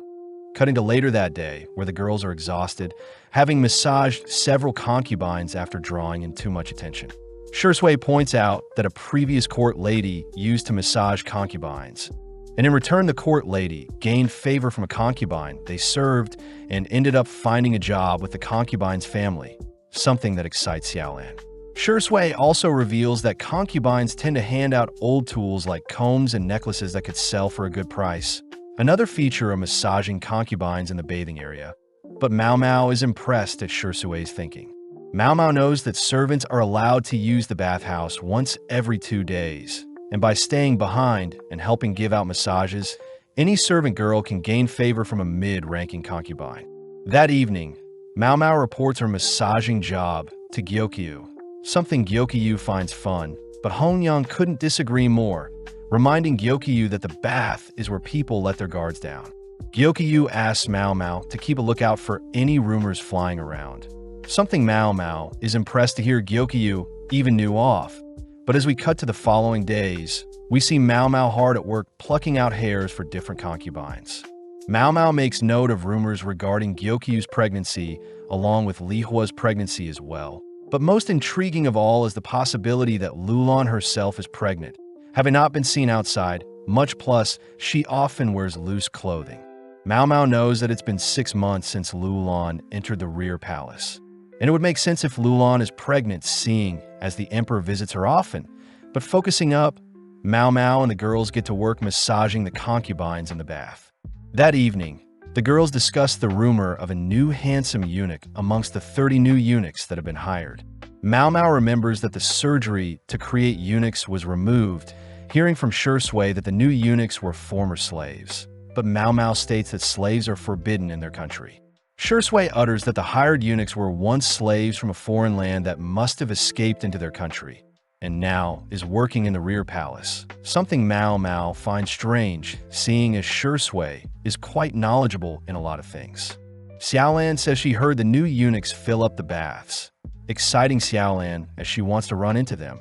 Cutting to later that day, where the girls are exhausted, having massaged several concubines after drawing in too much attention. Shui points out that a previous court lady used to massage concubines, and in return the court lady gained favor from a concubine they served and ended up finding a job with the concubine's family, something that excites Xiaolan. Shui also reveals that concubines tend to hand out old tools like combs and necklaces that could sell for a good price, another feature of massaging concubines in the bathing area. But Mao Mao is impressed at Shui's thinking. Mao Mao knows that servants are allowed to use the bathhouse once every 2 days, and by staying behind and helping give out massages, any servant girl can gain favor from a mid-ranking concubine. That evening, Mao Mao reports her massaging job to Gyokyu, something Gyokyu finds fun, but Hongyang couldn't disagree more, reminding Gyokyu that the bath is where people let their guards down. Gyokyu asks Mao Mao to keep a lookout for any rumors flying around, something Mao Mao is impressed to hear Gyokyu even knew off. But as we cut to the following days, we see Mao Mao hard at work plucking out hairs for different concubines. Mao Mao makes note of rumors regarding Gyokyu's pregnancy, along with Li Hua's pregnancy as well. But most intriguing of all is the possibility that Lulan herself is pregnant, having not been seen outside, much plus she often wears loose clothing. Mao Mao knows that it's been 6 months since Lulan entered the rear palace, and it would make sense if Lulan is pregnant, seeing as the emperor visits her often. But focusing up, Mao Mao and the girls get to work massaging the concubines in the bath. That evening, the girls discuss the rumor of a new handsome eunuch amongst the 30 new eunuchs that have been hired. Mao Mao remembers that the surgery to create eunuchs was removed, hearing from Shui that the new eunuchs were former slaves. But Mao Mao states that slaves are forbidden in their country. Shui utters that the hired eunuchs were once slaves from a foreign land that must have escaped into their country, and now is working in the rear palace, something Mao Mao finds strange, seeing as Shui is quite knowledgeable in a lot of things. Xiaolan says she heard the new eunuchs fill up the baths, exciting Xiaolan as she wants to run into them.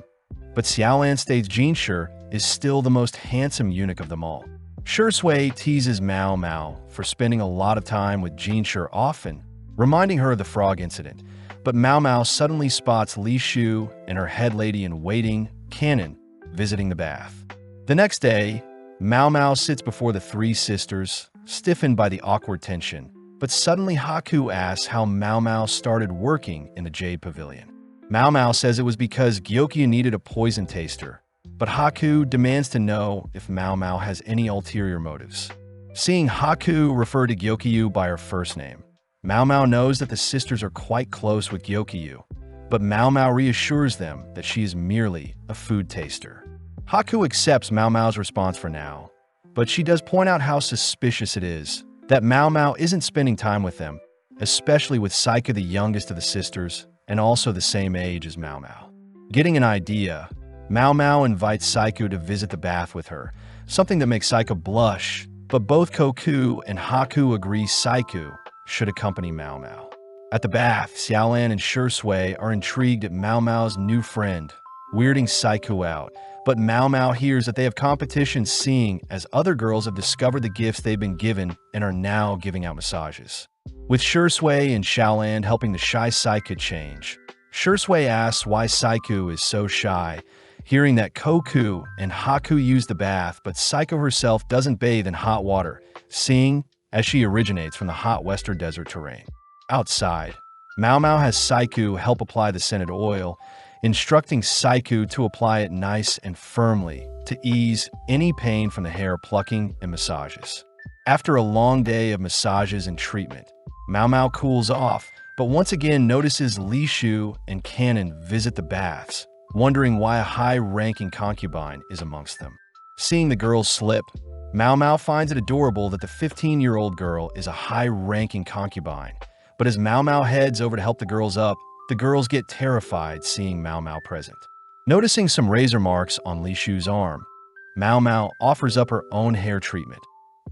But Xiaolan states Jinshi is still the most handsome eunuch of them all. Shui teases Mao Mao for spending a lot of time with Jinshi often, reminding her of the frog incident. But Mao Mao suddenly spots Li Shu and her head lady in waiting, Canon, visiting the bath. The next day, Mao Mao sits before the 3 sisters, stiffened by the awkward tension. But suddenly Haku asks how Mao Mao started working in the Jade Pavilion. Mao Mao says it was because Gyokyu needed a poison taster, but Haku demands to know if Mao Mao has any ulterior motives. Seeing Haku refer to Gyokyu by her first name, Mao Mao knows that the sisters are quite close with Gyokyu, but Mao Mao reassures them that she is merely a food taster. Haku accepts Mao Mao's response for now, but she does point out how suspicious it is that Mao Mao isn't spending time with them, especially with Saika, the youngest of the sisters, and also the same age as Mao Mao. Getting an idea, Mao Mao invites Saika to visit the bath with her, something that makes Saika blush, but both Koku and Haku agree Saika should accompany Mao Mao. At the bath, Xiaolan and Shui are intrigued at Mao Mao's new friend, weirding Saiku out. But Mao Mao hears that they have competition, seeing as other girls have discovered the gifts they've been given and are now giving out massages. With Shui and Xiaolan helping the shy Saiku change, Shui asks why Saiku is so shy, hearing that Koku and Haku use the bath, but Saiku herself doesn't bathe in hot water, seeing as she originates from the hot western desert terrain. Outside, Mao Mao has Saiku help apply the scented oil, instructing Saiku to apply it nice and firmly to ease any pain from the hair plucking and massages. After a long day of massages and treatment, Mao Mao cools off, but once again notices Li Shu and Canon visit the baths, wondering why a high-ranking concubine is amongst them. Seeing the girls slip, Mao Mao finds it adorable that the 15-year-old girl is a high-ranking concubine. But as Mao Mao heads over to help the girls up, the girls get terrified seeing Mao Mao present. Noticing some razor marks on Li Shu's arm, Mao Mao offers up her own hair treatment,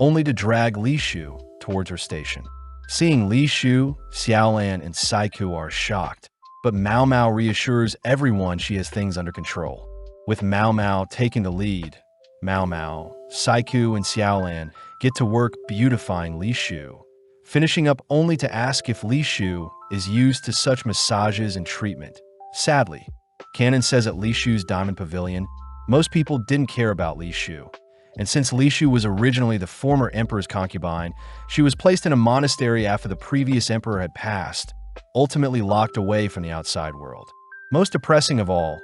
only to drag Li Shu towards her station. Seeing Li Shu, Xiaolan, and Saiku are shocked, but Mao Mao reassures everyone she has things under control. With Mao Mao taking the lead, Mao Mao, Saiku, and Xiaolan get to work beautifying Li Shu, finishing up only to ask if Li Shu is used to such massages and treatment. Sadly, Canon says at Li Shu's Diamond Pavilion, most people didn't care about Li Shu, and since Li Shu was originally the former emperor's concubine, she was placed in a monastery after the previous emperor had passed, ultimately locked away from the outside world. Most depressing of all,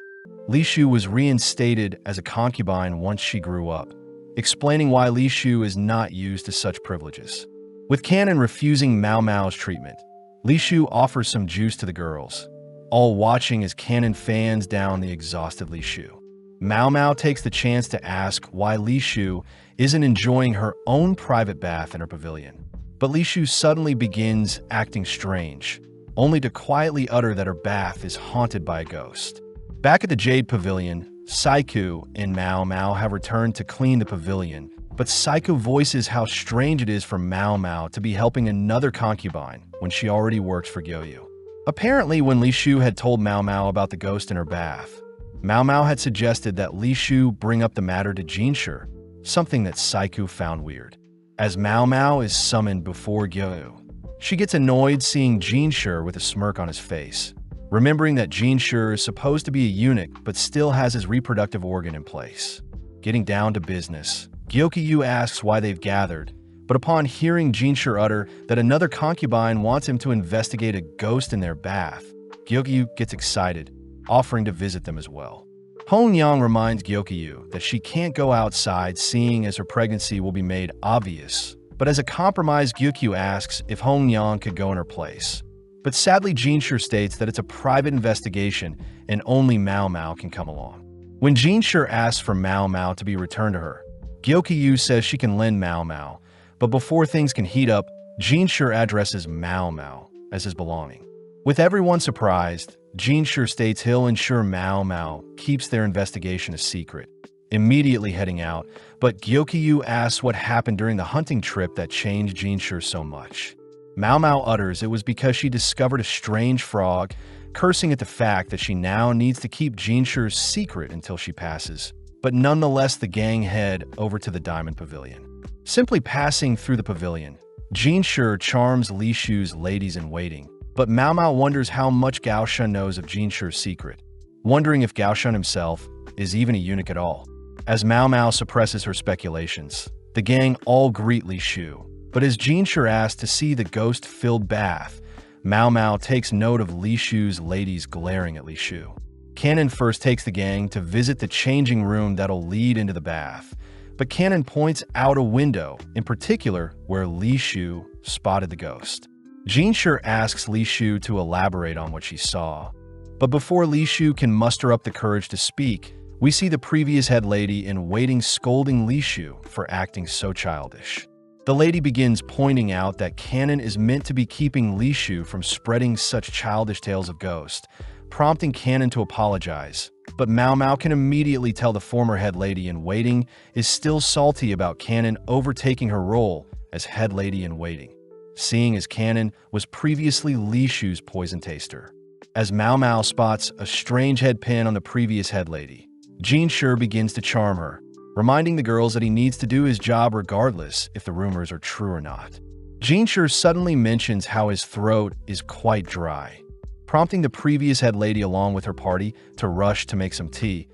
Li Shu was reinstated as a concubine once she grew up, explaining why Li Shu is not used to such privileges. With Canon refusing Mao Mao's treatment, Li Shu offers some juice to the girls, all watching as Canon fans down the exhausted Li Shu. Mao Mao takes the chance to ask why Li Shu isn't enjoying her own private bath in her pavilion. But Li Shu suddenly begins acting strange, only to quietly utter that her bath is haunted by a ghost. Back at the Jade Pavilion, Saiku and Mao Mao have returned to clean the pavilion, but Saiku voices how strange it is for Mao Mao to be helping another concubine when she already works for Gyoyu. Apparently, when Li Shu had told Mao Mao about the ghost in her bath, Mao Mao had suggested that Li Shu bring up the matter to Jinshi, something that Saiku found weird. As Mao Mao is summoned before Gyoyu, she gets annoyed seeing Jinshi with a smirk on his face, remembering that Jinshi is supposed to be a eunuch but still has his reproductive organ in place. Getting down to business, Gyoyu asks why they've gathered, but upon hearing Jinshi utter that another concubine wants him to investigate a ghost in their bath, Gyoyu gets excited, offering to visit them as well. Hongyang reminds Gyoyu that she can't go outside, seeing as her pregnancy will be made obvious, but as a compromise, Gyoyu asks if Hongyang could go in her place. But sadly, Jinshi states that it's a private investigation and only Mao Mao can come along. When Jinshi asks for Mao Mao to be returned to her, Gyoyu says she can lend Mao Mao, but before things can heat up, Jinshi addresses Mao Mao as his belonging. With everyone surprised, Jinshi states he'll ensure Mao Mao keeps their investigation a secret, immediately heading out, but Gyoyu asks what happened during the hunting trip that changed Jinshi so much. Mao Mao utters it was because she discovered a strange frog, cursing at the fact that she now needs to keep Jinshi's secret until she passes. But nonetheless, the gang head over to the Diamond Pavilion. Simply passing through the pavilion, Jinshi charms Li Shu's ladies-in-waiting, but Mao Mao wonders how much Gao Shun knows of Jinshi's secret, wondering if Gao Shun himself is even a eunuch at all. As Mao Mao suppresses her speculations, the gang all greet Li Shu, but as Jinshi asks to see the ghost-filled bath, Mao Mao takes note of Li Shu's ladies glaring at Li Shu. Canon first takes the gang to visit the changing room that'll lead into the bath, but Canon points out a window, in particular where Li Shu spotted the ghost. Jinshi asks Li Shu to elaborate on what she saw, but before Li Shu can muster up the courage to speak, we see the previous head lady in waiting scolding Li Shu for acting so childish. The lady begins pointing out that Canon is meant to be keeping Li Shu from spreading such childish tales of ghosts, prompting Canon to apologize. But Mao Mao can immediately tell the former head lady in waiting is still salty about Canon overtaking her role as head lady in waiting. seeing as Canon was previously Li Shu's poison taster. As Mao Mao spots a strange head pin on the previous head lady, Jin Shi begins to charm her, reminding the girls that he needs to do his job regardless if the rumors are true or not. Jin Shi suddenly mentions how his throat is quite dry, prompting the previous head lady along with her party to rush to make some tea,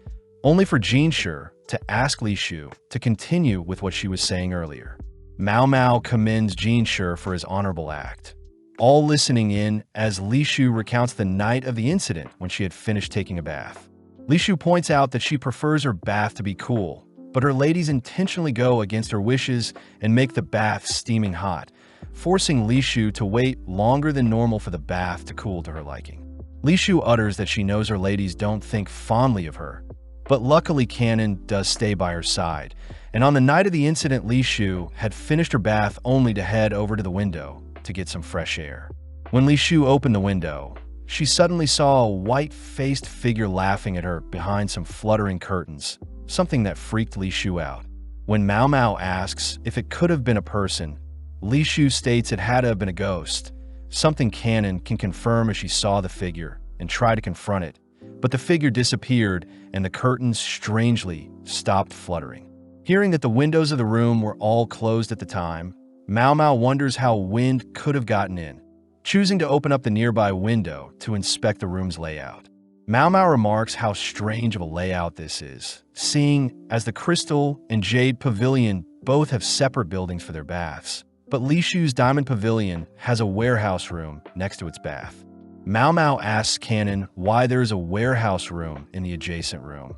only for Jin Shi to ask Li Shu to continue with what she was saying earlier. Mao Mao commends Jin Shi for his honorable act, all listening in as Li Shu recounts the night of the incident when she had finished taking a bath. Li Shu points out that she prefers her bath to be cool, but her ladies intentionally go against her wishes and make the bath steaming hot, forcing Li Shu to wait longer than normal for the bath to cool to her liking. Li Shu utters that she knows her ladies don't think fondly of her, but luckily Canon does stay by her side, and on the night of the incident Li Shu had finished her bath only to head over to the window to get some fresh air. When Li Shu opened the window, she suddenly saw a white-faced figure laughing at her behind some fluttering curtains, something that freaked Li Shu out. When Mao Mao asks if it could have been a person, Li Shu states it had to have been a ghost, something Canon can confirm as she saw the figure and tried to confront it, but the figure disappeared and the curtains strangely stopped fluttering. Hearing that the windows of the room were all closed at the time, Mao Mao wonders how wind could have gotten in, choosing to open up the nearby window to inspect the room's layout. Mao Mao remarks how strange of a layout this is, seeing as the Crystal and Jade Pavilion both have separate buildings for their baths, but Li Shu's Diamond Pavilion has a warehouse room next to its bath. Mao Mao asks Canon why there is a warehouse room in the adjacent room,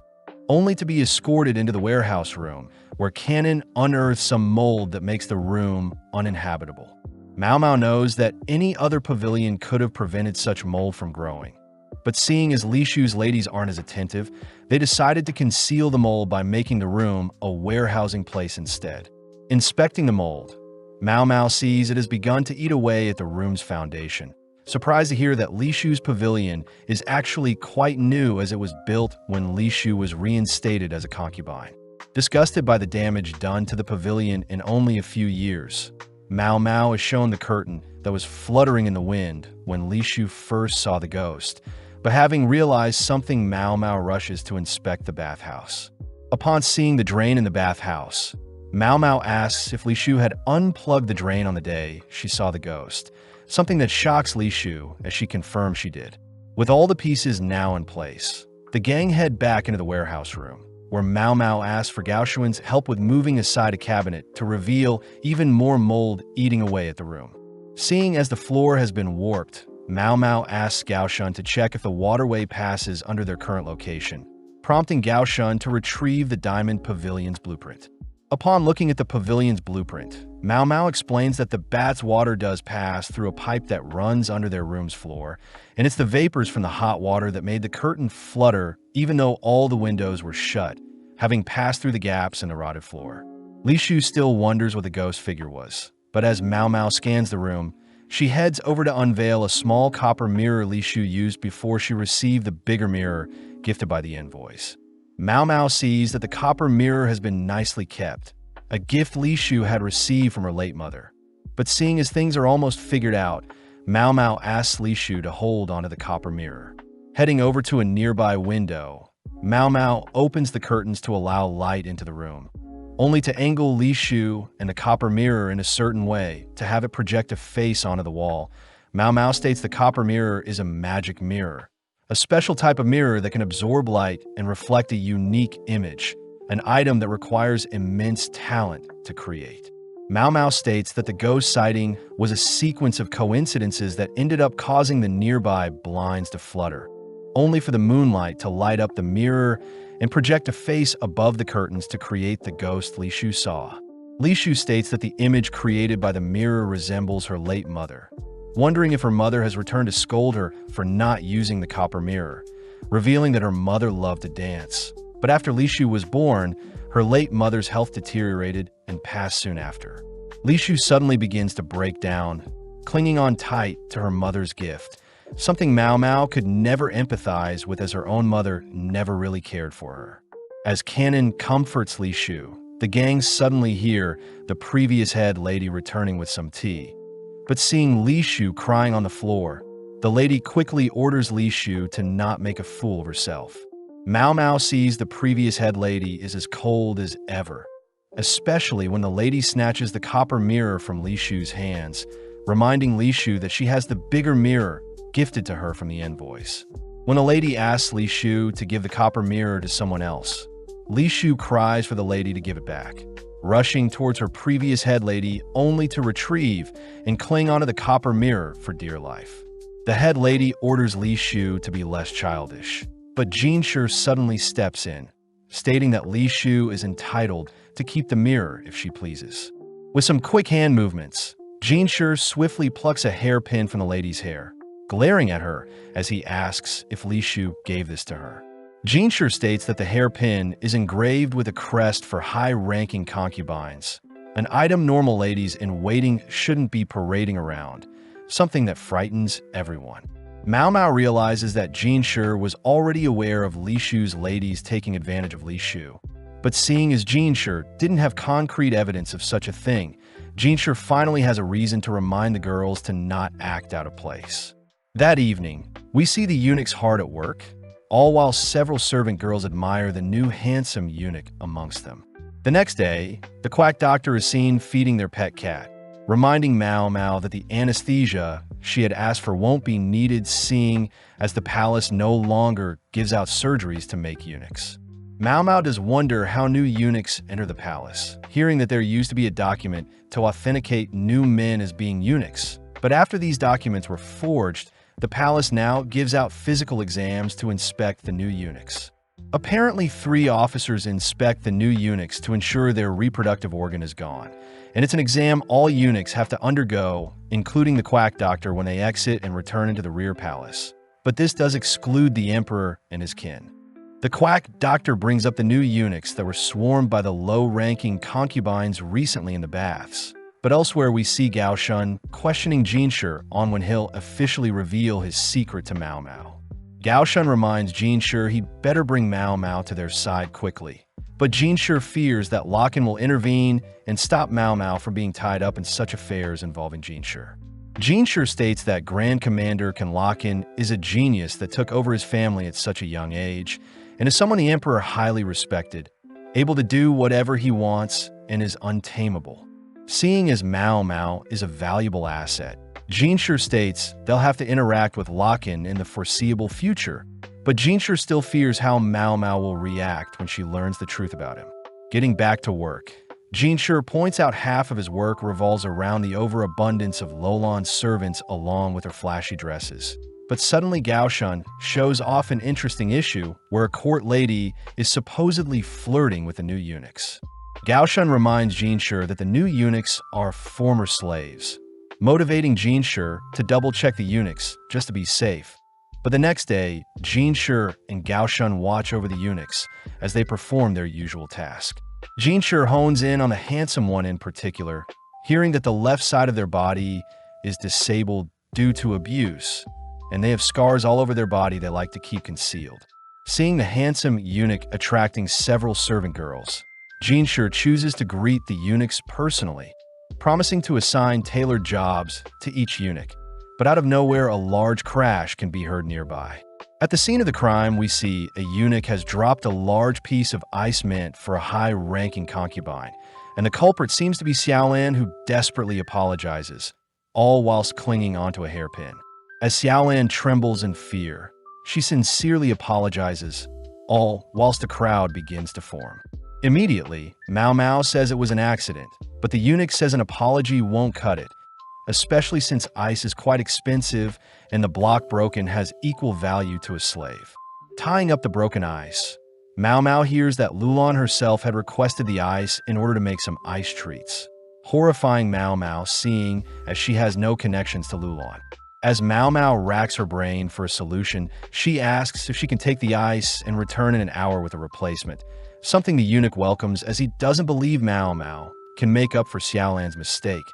only to be escorted into the warehouse room, where Canon unearths some mold that makes the room uninhabitable. Mao Mao knows that any other pavilion could have prevented such mold from growing, but seeing as Li Shu's ladies aren't as attentive, they decided to conceal the mold by making the room a warehousing place instead. Inspecting the mold, Mao Mao sees it has begun to eat away at the room's foundation, surprised to hear that Li Shu's pavilion is actually quite new as it was built when Li Shu was reinstated as a concubine. Disgusted by the damage done to the pavilion in only a few years, Mao Mao is shown the curtain that was fluttering in the wind when Li Shu first saw the ghost, but having realized something, Mao Mao rushes to inspect the bathhouse. Upon seeing the drain in the bathhouse, Mao Mao asks if Li Shu had unplugged the drain on the day she saw the ghost, something that shocks Li Shu as she confirms she did. With all the pieces now in place, the gang head back into the warehouse room, where Mao Mao asks for Gao Xuan's help with moving aside a cabinet to reveal even more mold eating away at the room. Seeing as the floor has been warped, Mao Mao asks Gao Xuan to check if the waterway passes under their current location, prompting Gao Xuan to retrieve the Diamond Pavilion's blueprint. Upon looking at the pavilion's blueprint, Mao Mao explains that the bat's water does pass through a pipe that runs under their room's floor, and it's the vapors from the hot water that made the curtain flutter even though all the windows were shut, having passed through the gaps in the rotted floor. Li Shu still wonders what the ghost figure was, but as Mao Mao scans the room, she heads over to unveil a small copper mirror Li Shu used before she received the bigger mirror gifted by the envoys. Mao Mao sees that the copper mirror has been nicely kept, a gift Li Shu had received from her late mother. But seeing as things are almost figured out, Mao Mao asks Li Shu to hold onto the copper mirror. Heading over to a nearby window, Mao Mao opens the curtains to allow light into the room, only to angle Li Shu and the copper mirror in a certain way to have it project a face onto the wall. Mao Mao states the copper mirror is a magic mirror, a special type of mirror that can absorb light and reflect a unique image, an item that requires immense talent to create. Mao Mao states that the ghost sighting was a sequence of coincidences that ended up causing the nearby blinds to flutter, only for the moonlight to light up the mirror and project a face above the curtains to create the ghost Li Shu saw. Li Shu states that the image created by the mirror resembles her late mother, wondering if her mother has returned to scold her for not using the copper mirror, revealing that her mother loved to dance. But after Li Shu was born, her late mother's health deteriorated and passed soon after. Li Shu suddenly begins to break down, clinging on tight to her mother's gift, something Mao Mao could never empathize with as her own mother never really cared for her. As Canon comforts Li Shu, the gang suddenly hear the previous head lady returning with some tea, But seeing Li Shu crying on the floor, the lady quickly orders Li Shu to not make a fool of herself. Mao Mao sees the previous head lady is as cold as ever, especially when the lady snatches the copper mirror from Li Shu's hands, reminding Li Shu that she has the bigger mirror gifted to her from the invoice. When the lady asks Li Shu to give the copper mirror to someone else, Li Shu cries for the lady to give it back, rushing towards her previous head lady only to retrieve and cling onto the copper mirror for dear life. The head lady orders Li Shu to be less childish, but Jinshi suddenly steps in, stating that Li Shu is entitled to keep the mirror if she pleases. With some quick hand movements, Jinshi swiftly plucks a hairpin from the lady's hair, glaring at her as he asks if Li Shu gave this to her. Jinshi states that the hairpin is engraved with a crest for high-ranking concubines, an item normal ladies in waiting shouldn't be parading around, something that frightens everyone. Mao Mao realizes that Jinshi was already aware of Li Shu's ladies taking advantage of Li Shu, but seeing as Jinshi didn't have concrete evidence of such a thing, Jinshi finally has a reason to remind the girls to not act out of place. That evening, we see the eunuchs hard at work, all while several servant girls admire the new handsome eunuch amongst them. The next day, the quack doctor is seen feeding their pet cat, reminding Mao Mao that the anesthesia she had asked for won't be needed, seeing as the palace no longer gives out surgeries to make eunuchs. Mao Mao does wonder how new eunuchs enter the palace, hearing that there used to be a document to authenticate new men as being eunuchs. But after these documents were forged, the palace now gives out physical exams to inspect the new eunuchs. Apparently, 3 officers inspect the new eunuchs to ensure their reproductive organ is gone, and it's an exam all eunuchs have to undergo, including the quack doctor when they exit and return into the rear palace. But this does exclude the emperor and his kin. The quack doctor brings up the new eunuchs that were swarmed by the low-ranking concubines recently in the baths. But elsewhere we see Gao Shun questioning Jinshi on when he'll officially reveal his secret to Mao Mao. Gao Shun reminds Jinshi he'd better bring Mao Mao to their side quickly. But Jinshi fears that Locken will intervene and stop Mao Mao from being tied up in such affairs involving Jinshi. Jinshi states that Grand Commander Locken is a genius that took over his family at such a young age, and is someone the Emperor highly respected, able to do whatever he wants and is untamable. Seeing as Mao Mao is a valuable asset, Jinshi states they'll have to interact with Locken in the foreseeable future, but Jinshi still fears how Mao Mao will react when she learns the truth about him. Getting back to work, Jinshi points out half of his work revolves around the overabundance of Lolan's servants along with their flashy dresses. But suddenly Gao Shun shows off an interesting issue where a court lady is supposedly flirting with the new eunuchs. Gao Shun reminds Jinshi that the new eunuchs are former slaves, motivating Jinshi to double-check the eunuchs just to be safe. But the next day, Jinshi and Gao Shun watch over the eunuchs as they perform their usual task. Jinshi hones in on the handsome one in particular, hearing that the left side of their body is disabled due to abuse, and they have scars all over their body they like to keep concealed. Seeing the handsome eunuch attracting several servant girls, Jinshi chooses to greet the eunuchs personally, promising to assign tailored jobs to each eunuch. But out of nowhere, a large crash can be heard nearby. At the scene of the crime, we see a eunuch has dropped a large piece of ice mint for a high-ranking concubine, and the culprit seems to be Xiaolan, who desperately apologizes, all whilst clinging onto a hairpin. As Xiaolan trembles in fear, she sincerely apologizes, all whilst a crowd begins to form. Immediately, Mao Mao says it was an accident, but the eunuch says an apology won't cut it, especially since ice is quite expensive and the block broken has equal value to a slave. Tying up the broken ice, Mao Mao hears that Lulan herself had requested the ice in order to make some ice treats, horrifying Mao Mao seeing as she has no connections to Lulan. As Mao Mao racks her brain for a solution, she asks if she can take the ice and return in an hour with a replacement, something the eunuch welcomes as he doesn't believe Mao Mao can make up for Xiaolan's mistake.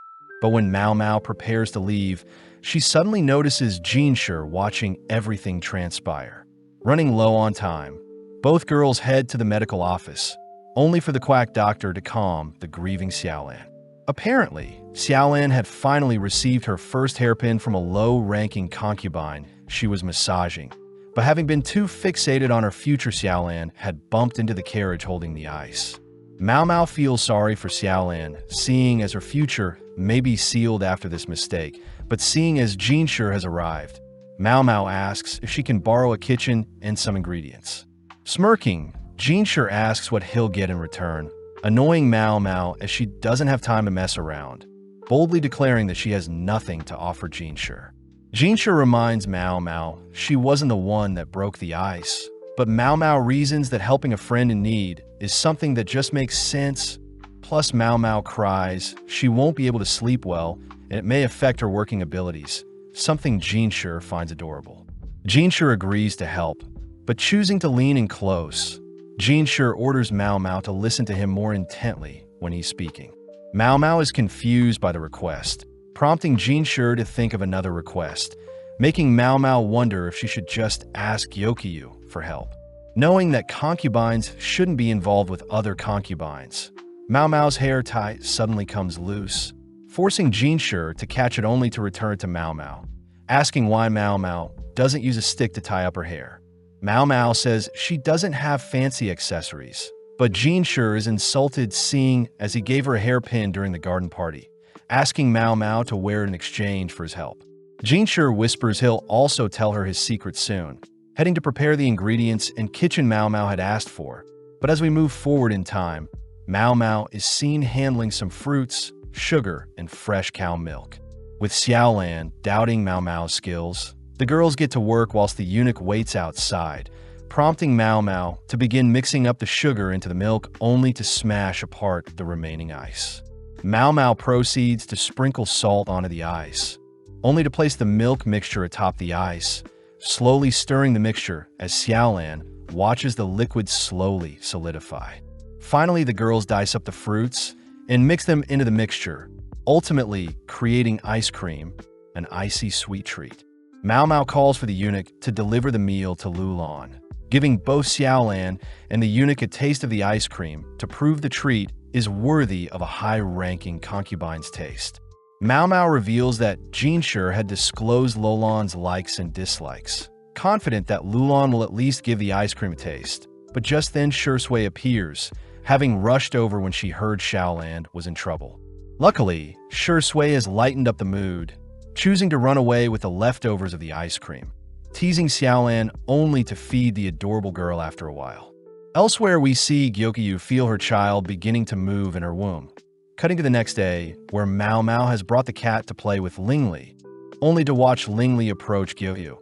But when Mao Mao prepares to leave, she suddenly notices Jinshi watching everything transpire. Running low on time, both girls head to the medical office, only for the quack doctor to calm the grieving Xiaolan. Apparently, Xiaolan had finally received her first hairpin from a low-ranking concubine she was massaging, but having been too fixated on her future, Xiaolan had bumped into the carriage holding the ice. Mao Mao feels sorry for Xiaolan, seeing as her future may be sealed after this mistake, but seeing as Jinshi has arrived, Mao Mao asks if she can borrow a kitchen and some ingredients. Smirking, Jinshi asks what he'll get in return, annoying Mao Mao as she doesn't have time to mess around, boldly declaring that she has nothing to offer Jinshi. Jinshi reminds Mao Mao she wasn't the one that broke the ice, but Mao Mao reasons that helping a friend in need is something that just makes sense. Plus, Mao Mao cries she won't be able to sleep well and it may affect her working abilities, something Jinshi finds adorable. Jinshi agrees to help, but choosing to lean in close, Jinshi orders Mao Mao to listen to him more intently when he's speaking. Mao Mao is confused by the request, prompting Jinshi to think of another request, making Mao Mao wonder if she should just ask Gyokyu for help. Knowing that concubines shouldn't be involved with other concubines, Mao Mao's hair tie suddenly comes loose, forcing Jinshi to catch it only to return it to Mao Mao, asking why Mao Mao doesn't use a stick to tie up her hair. Mao Mao says she doesn't have fancy accessories, but Jinshi is insulted seeing as he gave her a hairpin during the garden party, asking Mao Mao to wear it in exchange for his help. Jinshi whispers he'll also tell her his secret soon, heading to prepare the ingredients and kitchen Mao Mao had asked for. But as we move forward in time, Mao Mao is seen handling some fruits, sugar, and fresh cow milk. With Xiaolan doubting Mao Mao's skills, the girls get to work whilst the eunuch waits outside, prompting Mao Mao to begin mixing up the sugar into the milk only to smash apart the remaining ice. Mao Mao proceeds to sprinkle salt onto the ice, only to place the milk mixture atop the ice, slowly stirring the mixture as Xiaolan watches the liquid slowly solidify. Finally, the girls dice up the fruits and mix them into the mixture, ultimately creating ice cream, an icy sweet treat. Mao Mao calls for the eunuch to deliver the meal to Lulan, giving both Xiaolan and the eunuch a taste of the ice cream to prove the treat is worthy of a high-ranking concubine's taste. Mao Mao reveals that Jinshi had disclosed Lulan's likes and dislikes, confident that Lulan will at least give the ice cream a taste. But just then Shui appears, having rushed over when she heard Xiaolan was in trouble. Luckily, Shui has lightened up the mood, choosing to run away with the leftovers of the ice cream, teasing Xiaolan only to feed the adorable girl after a while. Elsewhere, we see Gyokyu feel her child beginning to move in her womb. Cutting to the next day, where Mao Mao has brought the cat to play with Lingli, only to watch Lingli approach Gyokyu,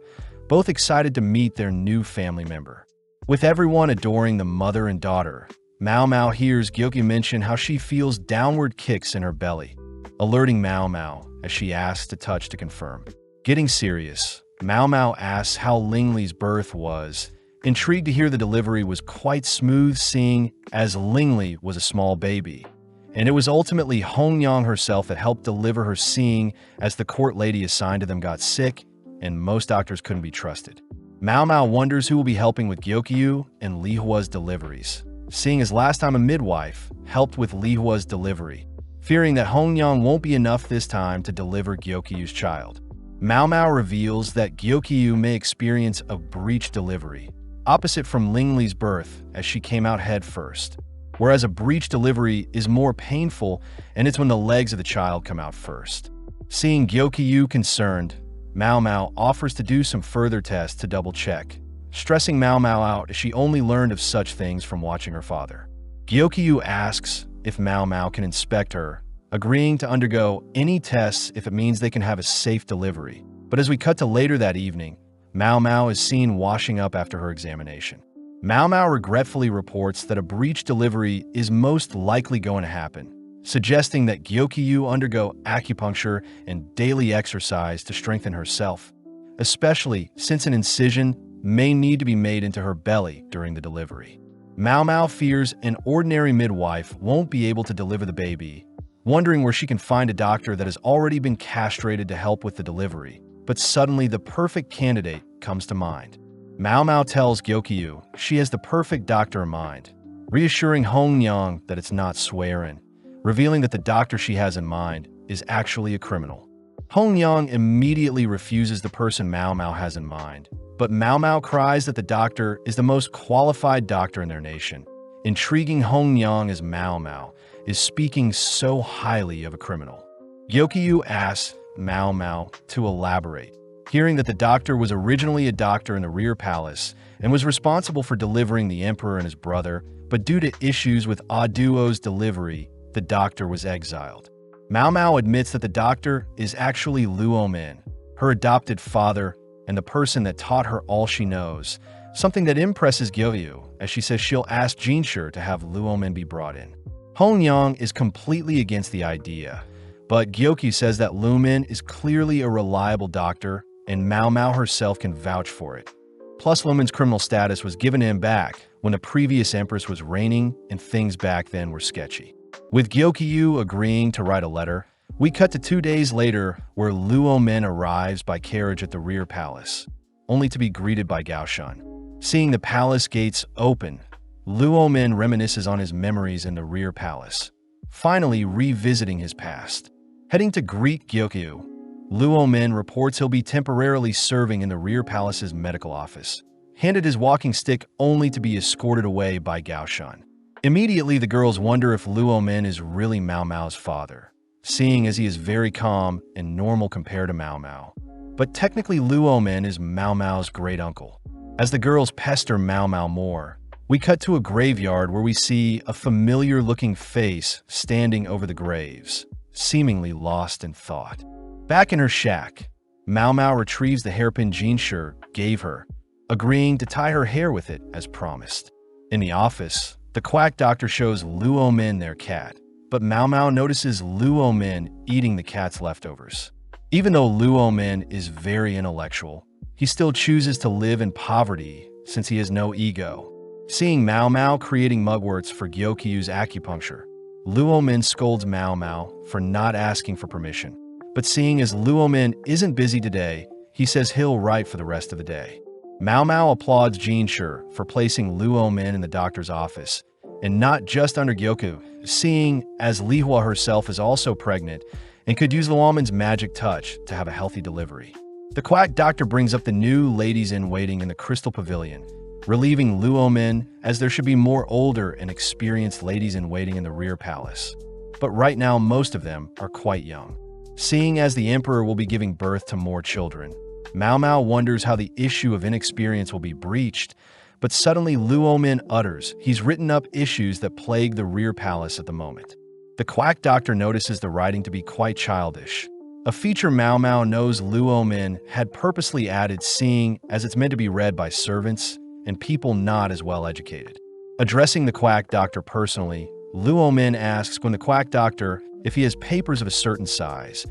both excited to meet their new family member. With everyone adoring the mother and daughter, Mao Mao hears Gyokyu mention how she feels downward kicks in her belly, alerting Mao Mao as she asks to touch to confirm. Getting serious, Mao Mao asks how Lingli's birth was, intrigued to hear the delivery was quite smooth seeing as Lingli was a small baby. And it was ultimately Hongyang herself that helped deliver her, seeing as the court lady assigned to them got sick and most doctors couldn't be trusted. Mao Mao wonders who will be helping with Gyokyu and Li Hua's deliveries, seeing as last time a midwife helped with Li Hua's delivery, fearing that Hongyang won't be enough this time to deliver Gyokyu's child. Mao Mao reveals that Gyokyu may experience a breech delivery, opposite from Lingli's birth as she came out head first, whereas a breech delivery is more painful and it's when the legs of the child come out first. Seeing Gyokyu concerned, Mao Mao offers to do some further tests to double-check, stressing Mao Mao out as she only learned of such things from watching her father. Gyokyu asks if Mao Mao can inspect her, agreeing to undergo any tests if it means they can have a safe delivery. But as we cut to later that evening, Mao Mao is seen washing up after her examination. Mao Mao regretfully reports that a breech delivery is most likely going to happen, suggesting that Gyokyu undergo acupuncture and daily exercise to strengthen herself, especially since an incision may need to be made into her belly during the delivery. Mao Mao fears an ordinary midwife won't be able to deliver the baby, wondering where she can find a doctor that has already been castrated to help with the delivery. But suddenly the perfect candidate comes to mind. Mao Mao tells Gyokyu she has the perfect doctor in mind, reassuring Hongyang that it's not swearing, revealing that the doctor she has in mind is actually a criminal. Hong Yang immediately refuses the person Mao Mao has in mind, but Mao Mao cries that the doctor is the most qualified doctor in their nation. Intriguing Hong Yang as Mao Mao is speaking so highly of a criminal. Gyokyu asks Mao Mao to elaborate, hearing that the doctor was originally a doctor in the rear palace and was responsible for delivering the emperor and his brother, but due to issues with Aduo's delivery, the doctor was exiled. Mao Mao admits that the doctor is actually Luo Min, her adopted father, and the person that taught her all she knows, something that impresses Gyokyu, as she says she'll ask Jinshi to have Luo Min be brought in. Hong Yang is completely against the idea, but Gyokyu says that Luo Min is clearly a reliable doctor, and Mao Mao herself can vouch for it. Plus, Luo Min's criminal status was given to him back when the previous empress was reigning, and things back then were sketchy. With Gyokyu agreeing to write a letter, we cut to 2 days later where Luo Min arrives by carriage at the rear palace, only to be greeted by Gao Shun. Seeing the palace gates open, Luo Min reminisces on his memories in the rear palace, finally revisiting his past. Heading to greet Gyokyu, Luo Min reports he'll be temporarily serving in the rear palace's medical office, handed his walking stick only to be escorted away by Gao Shun. Immediately, the girls wonder if Luo Min is really Mao Mao's father, seeing as he is very calm and normal compared to Mao Mao. But technically, Luo Min is Mao Mao's great uncle. As the girls pester Mao Mao more, we cut to a graveyard where we see a familiar-looking face standing over the graves, seemingly lost in thought. Back in her shack, Mao Mao retrieves the hairpin Jinshi gave her, agreeing to tie her hair with it as promised. In the office, the quack doctor shows Luo Min their cat, but Mao Mao notices Luo Min eating the cat's leftovers. Even though Luo Min is very intellectual, he still chooses to live in poverty since he has no ego. Seeing Mao Mao creating mugworts for Gyokyu's acupuncture, Luo Min scolds Mao Mao for not asking for permission. But seeing as Luo Min isn't busy today, he says he'll write for the rest of the day. Mao Mao applauds Jinshi for placing Luo Min in the doctor's office, and not just under Gyokyu, seeing as Li Hua herself is also pregnant and could use Luo Min's magic touch to have a healthy delivery. The quack doctor brings up the new ladies-in-waiting in the Crystal Pavilion, relieving Luo Min as there should be more older and experienced ladies-in-waiting in the rear palace. But right now, most of them are quite young. Seeing as the emperor will be giving birth to more children, Mao Mao wonders how the issue of inexperience will be breached, but suddenly Luo Min utters he's written up issues that plague the rear palace at the moment. The quack doctor notices the writing to be quite childish, a feature Mao Mao knows Luo Min had purposely added, seeing as it's meant to be read by servants and people not as well educated. Addressing the quack doctor personally, Luo Min asks when the quack doctor if he has papers of a certain size,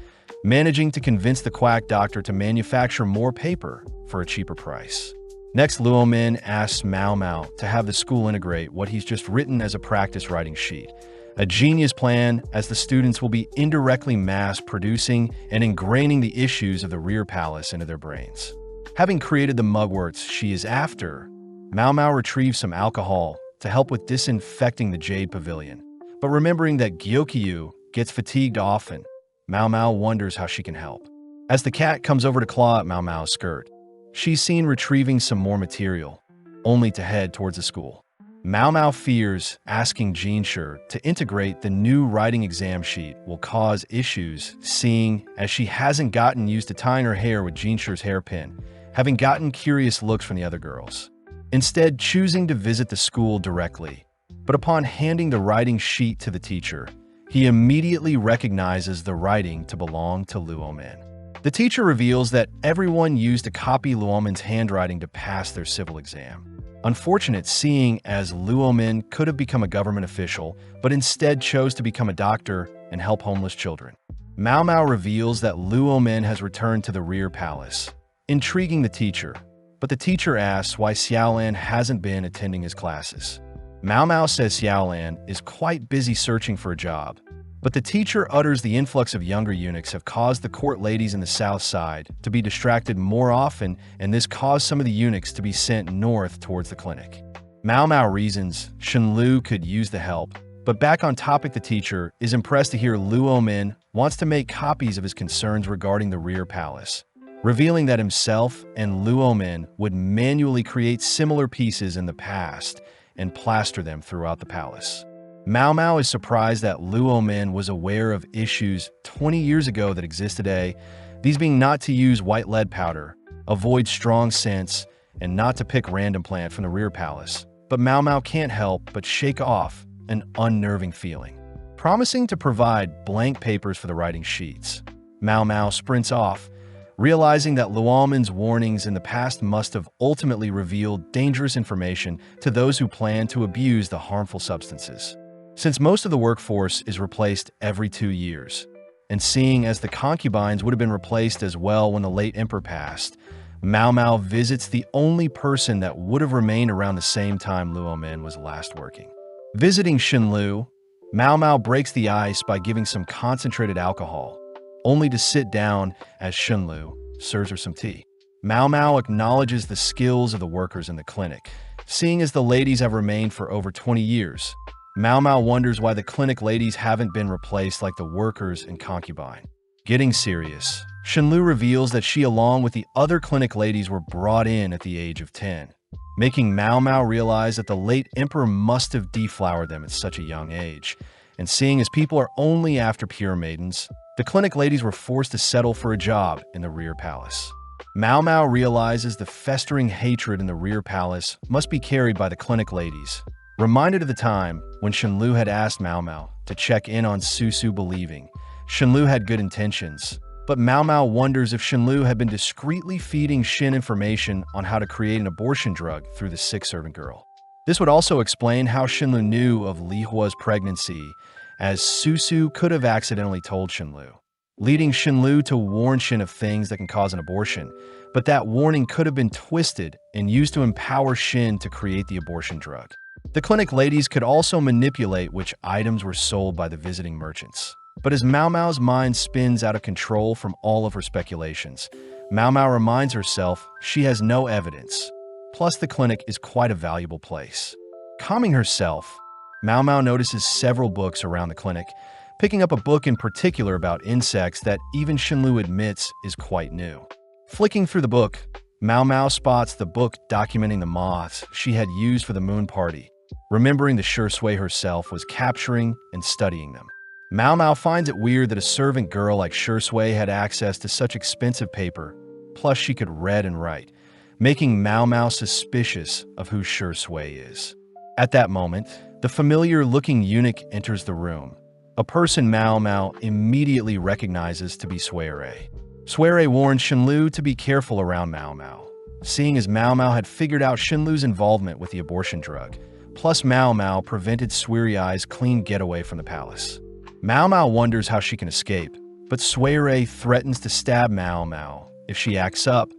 managing to convince the quack doctor to manufacture more paper for a cheaper price. Next, Luo Min asks Mao Mao to have the school integrate what he's just written as a practice writing sheet, a genius plan as the students will be indirectly mass-producing and ingraining the issues of the rear palace into their brains. Having created the mugworts she is after, Mao Mao retrieves some alcohol to help with disinfecting the Jade Pavilion, but remembering that Gyokyu gets fatigued often, Mao Mao wonders how she can help. As the cat comes over to claw at Mao Mao's skirt, she's seen retrieving some more material, only to head towards the school. Mao Mao fears asking Jinshi to integrate the new writing exam sheet will cause issues, seeing as she hasn't gotten used to tying her hair with Jinshi's hairpin, having gotten curious looks from the other girls. Instead, choosing to visit the school directly, but upon handing the writing sheet to the teacher, he immediately recognizes the writing to belong to Luo Min. The teacher reveals that everyone used to copy Luo Min's handwriting to pass their civil exam. Unfortunate, seeing as Luo Min could have become a government official, but instead chose to become a doctor and help homeless children. Mao Mao reveals that Luo Min has returned to the rear palace, intriguing the teacher, but the teacher asks why Xiaolan hasn't been attending his classes. Mao Mao says Xiaolan is quite busy searching for a job, but the teacher utters the influx of younger eunuchs have caused the court ladies in the south side to be distracted more often, and this caused some of the eunuchs to be sent north towards the clinic. Mao Mao reasons Shenlu could use the help, But back on topic, the teacher is impressed to hear Luo Min wants to make copies of his concerns regarding the rear palace, revealing that himself and Luo Min would manually create similar pieces in the past and plaster them throughout the palace. Mao Mao is surprised that Luo Min was aware of issues 20 years ago that exist today, these being not to use white lead powder, avoid strong scents, and not to pick random plant from the rear palace. But Mao Mao can't help but shake off an unnerving feeling. Promising to provide blank papers for the writing sheets, Mao Mao sprints off, realizing that Luo Min's warnings in the past must have ultimately revealed dangerous information to those who plan to abuse the harmful substances. Since most of the workforce is replaced every 2 years, and seeing as the concubines would have been replaced as well when the late emperor passed, Mao Mao visits the only person that would have remained around the same time Luo Min was last working. Visiting Xinlu, Mao Mao breaks the ice by giving some concentrated alcohol, only to sit down as Xinlu serves her some tea. Mao Mao acknowledges the skills of the workers in the clinic. Seeing as the ladies have remained for over 20 years, Mao Mao wonders why the clinic ladies haven't been replaced like the workers in concubine. Getting serious, Xinlu reveals that she along with the other clinic ladies were brought in at the age of 10, making Mao Mao realize that the late emperor must have deflowered them at such a young age. And seeing as people are only after pure maidens, the clinic ladies were forced to settle for a job in the rear palace. Mao Mao realizes the festering hatred in the rear palace must be carried by the clinic ladies, reminded of the time when Xinlu had asked Mao Mao to check in on Susu, believing Xinlu had good intentions. But Mao Mao wonders if Xinlu had been discreetly feeding Xin information on how to create an abortion drug through the sick servant girl. This would also explain how Xinlu knew of Li Hua's pregnancy, as Susu could have accidentally told Xinlu, leading Xinlu to warn Xin of things that can cause an abortion, but that warning could have been twisted and used to empower Xin to create the abortion drug. The clinic ladies could also manipulate which items were sold by the visiting merchants. But as Mao Mao's mind spins out of control from all of her speculations, Mao Mao reminds herself she has no evidence. Plus, the clinic is quite a valuable place. Calming herself, Mao Mao notices several books around the clinic, picking up a book in particular about insects that even Xinlu admits is quite new. Flicking through the book, Mao Mao spots the book documenting the moths she had used for the moon party, remembering the Shui herself was capturing and studying them. Mao Mao finds it weird that a servant girl like Shui had access to such expensive paper, plus she could read and write, making Mao Mao suspicious of who Shui is. At that moment, the familiar-looking eunuch enters the room, a person Mao Mao immediately recognizes to be Suire. Suire warned Xinlu to be careful around Mao Mao, seeing as Mao Mao had figured out Xinlu's involvement with the abortion drug, plus Mao Mao prevented Suire's clean getaway from the palace. Mao Mao wonders how she can escape, but Suire threatens to stab Mao Mao if she acts up,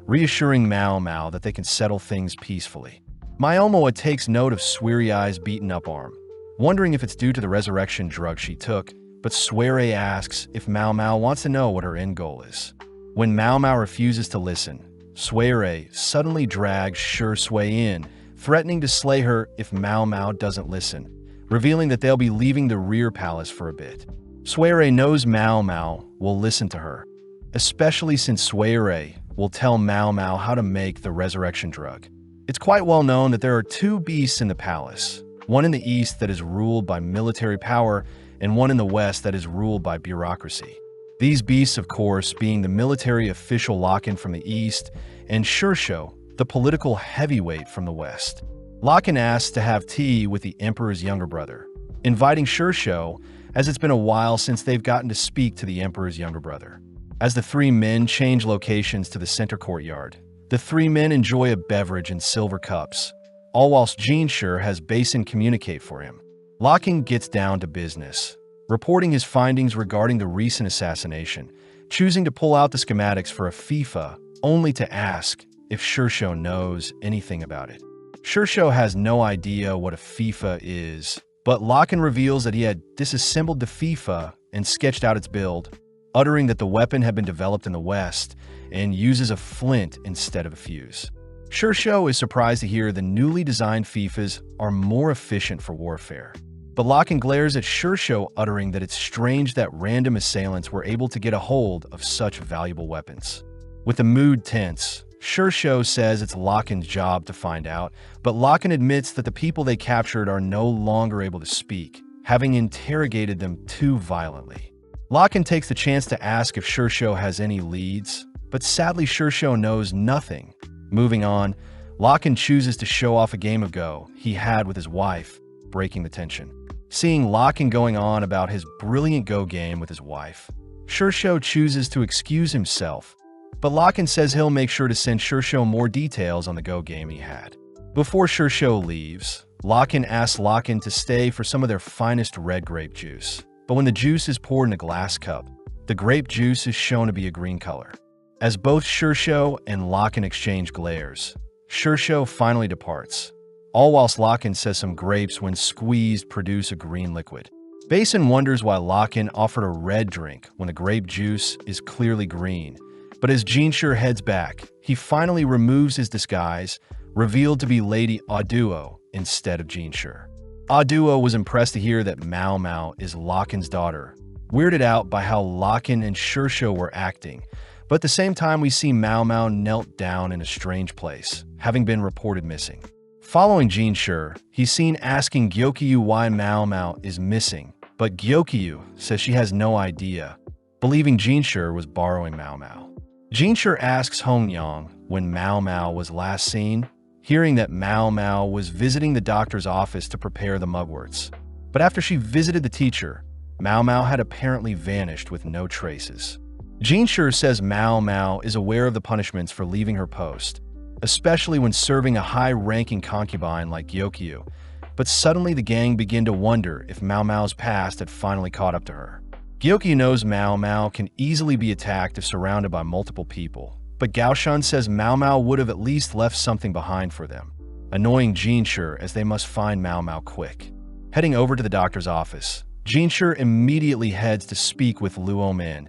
reassuring Mao Mao that they can settle things peacefully. Myomoa takes note of Suire's beaten-up arm, wondering if it's due to the resurrection drug she took, but Suire asks if Mao Mao wants to know what her end goal is. When Mao Mao refuses to listen, Suire suddenly drags Shui in, threatening to slay her if Mao Mao doesn't listen, revealing that they'll be leaving the rear palace for a bit. Suire knows Mao Mao will listen to her, especially since Suire will tell Mao Mao how to make the resurrection drug. It's quite well known that there are two beasts in the palace, one in the east that is ruled by military power and one in the west that is ruled by bureaucracy. These beasts, of course, being the military official Locken from the east and Shursho, the political heavyweight from the west. Locken asks to have tea with the emperor's younger brother, inviting Shursho as it's been a while since they've gotten to speak to the emperor's younger brother. As the three men change locations to the center courtyard, the three men enjoy a beverage in silver cups, all whilst Jinshur has Basin communicate for him. Locken gets down to business, reporting his findings regarding the recent assassination, choosing to pull out the schematics for a FIFA only to ask if Shursho knows anything about it. Shursho has no idea what a FIFA is, but Locken reveals that he had disassembled the FIFA and sketched out its build, uttering that the weapon had been developed in the West and uses a flint instead of a fuse. Shursho is surprised to hear the newly designed FIFAs are more efficient for warfare. But Locken glares at Shursho, uttering that it's strange that random assailants were able to get a hold of such valuable weapons. With the mood tense, Shursho says it's Locken's job to find out, but Locken admits that the people they captured are no longer able to speak, having interrogated them too violently. Locken takes the chance to ask if Shursho has any leads, but sadly Shursho knows nothing. Moving on, Locken chooses to show off a game of Go he had with his wife, breaking the tension. Seeing Locken going on about his brilliant Go game with his wife, Shursho chooses to excuse himself, but Locken says he'll make sure to send Shursho more details on the Go game he had. Before Shursho leaves, Locken asks Locken to stay for some of their finest red grape juice, but when the juice is poured in a glass cup, the grape juice is shown to be a green color. As both Shursho and Locken exchange glares, Shursho finally departs, all whilst Locken says some grapes when squeezed produce a green liquid. Basin wonders why Locken offered a red drink when the grape juice is clearly green, but as Jinshur heads back, he finally removes his disguise, revealed to be Lady Aduo instead of Jinshur. Aduo was impressed to hear that Mao Mao is Locken's daughter, weirded out by how Locken and Shursho were acting, but at the same time we see Mao Mao knelt down in a strange place, having been reported missing. Following Jinshur, he's seen asking Gyokyu why Mao Mao is missing, but Gyokyu says she has no idea, believing Jinshur was borrowing Mao Mao. Jinshur asks Hongyang when Mao Mao was last seen, hearing that Mao Mao was visiting the doctor's office to prepare the mugworts. But after she visited the teacher, Mao Mao had apparently vanished with no traces. Jinshur says Mao Mao is aware of the punishments for leaving her post, especially when serving a high-ranking concubine like Gyokyu, but suddenly the gang begin to wonder if Mao Mao's past had finally caught up to her. Gyokyu knows Mao Mao can easily be attacked if surrounded by multiple people, but Gaoshan says Mao Mao would have at least left something behind for them, annoying Jinshur as they must find Mao Mao quick. Heading over to the doctor's office, Jinshur immediately heads to speak with Luo Min,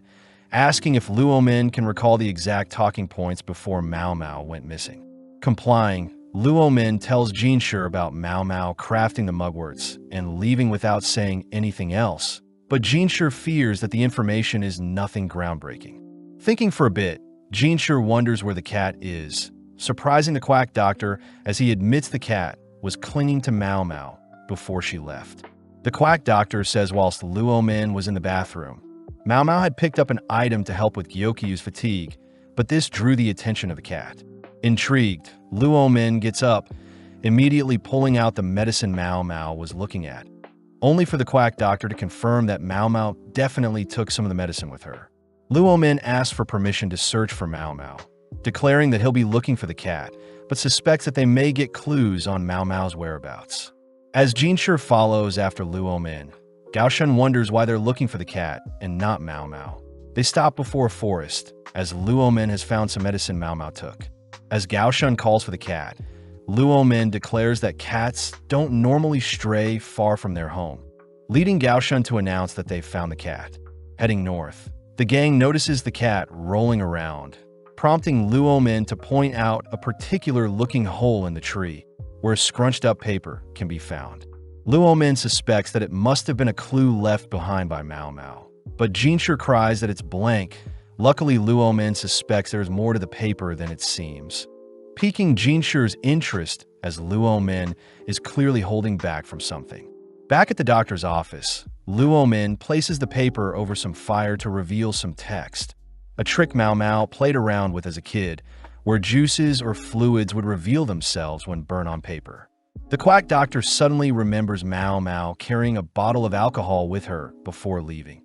asking if Luo Min can recall the exact talking points before Mao Mao went missing. Complying, Luo Min tells Jinshur about Mao Mao crafting the mugworts and leaving without saying anything else, but Jinshur fears that the information is nothing groundbreaking. Thinking for a bit, Jinshur wonders where the cat is, surprising the quack doctor as he admits the cat was clinging to Mao Mao before she left. The quack doctor says whilst Luo Min was in the bathroom, Mao Mao had picked up an item to help with Gyokyu's fatigue, but this drew the attention of the cat. Intrigued, Luo Min gets up, immediately pulling out the medicine Mao Mao was looking at, only for the quack doctor to confirm that Mao Mao definitely took some of the medicine with her. Luo Min asks for permission to search for Mao Mao, declaring that he'll be looking for the cat, but suspects that they may get clues on Mao Mao's whereabouts. As Jinshur follows after Luo Min, Gaoshan wonders why they're looking for the cat and not Mao Mao. They stop before a forest, as Luo Min has found some medicine Mao Mao took. As Gaoshan calls for the cat, Luo Min declares that cats don't normally stray far from their home, leading Gaoshan to announce that they've found the cat. Heading north, the gang notices the cat rolling around, prompting Luo Min to point out a particular looking hole in the tree, where scrunched up paper can be found. Luo Min suspects that it must have been a clue left behind by Mao Mao, but Jinshur cries that it's blank. Luckily, Luo Min suspects there's more to the paper than it seems, piquing Jinshur's interest as Luo Min is clearly holding back from something. Back at the doctor's office, Luo Min places the paper over some fire to reveal some text, a trick Mao Mao played around with as a kid, where juices or fluids would reveal themselves when burned on paper. The quack doctor suddenly remembers Mao Mao carrying a bottle of alcohol with her before leaving.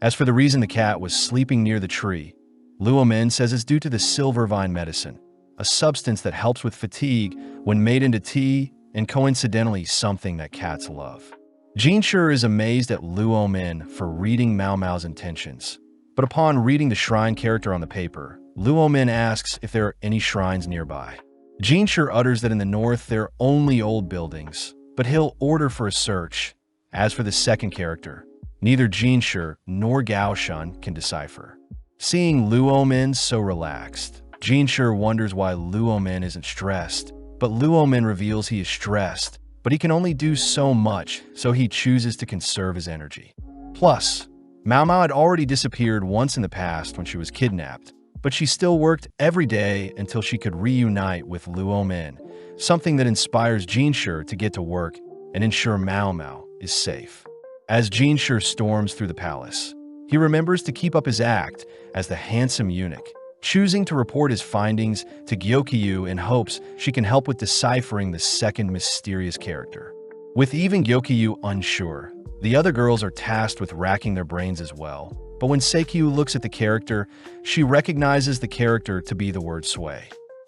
As for the reason the cat was sleeping near the tree, Luo Min says it's due to the silver vine medicine, a substance that helps with fatigue when made into tea and coincidentally something that cats love. Jinshur is amazed at Luo Min for reading Mao Mao's intentions, but upon reading the shrine character on the paper, Luo Min asks if there are any shrines nearby. Jinshur utters that in the north there are only old buildings, but he'll order for a search. As for the second character, neither Jinshur nor Gaoshan can decipher. Seeing Luo Min so relaxed, Jinshur wonders why Luo Min isn't stressed, but Luo Min reveals he is stressed, but but he can only do so much, so he chooses to conserve his energy. Plus, Mao Mao had already disappeared once in the past when she was kidnapped, but she still worked every day until she could reunite with Luo Min, something that inspires Jinshi to get to work and ensure Mao Mao is safe. As Jinshi storms through the palace, he remembers to keep up his act as the handsome eunuch, choosing to report his findings to Gyokyu in hopes she can help with deciphering the second mysterious character. With even Gyokyu unsure, the other girls are tasked with racking their brains as well. But when Seikyu looks at the character, she recognizes the character to be the word Sui.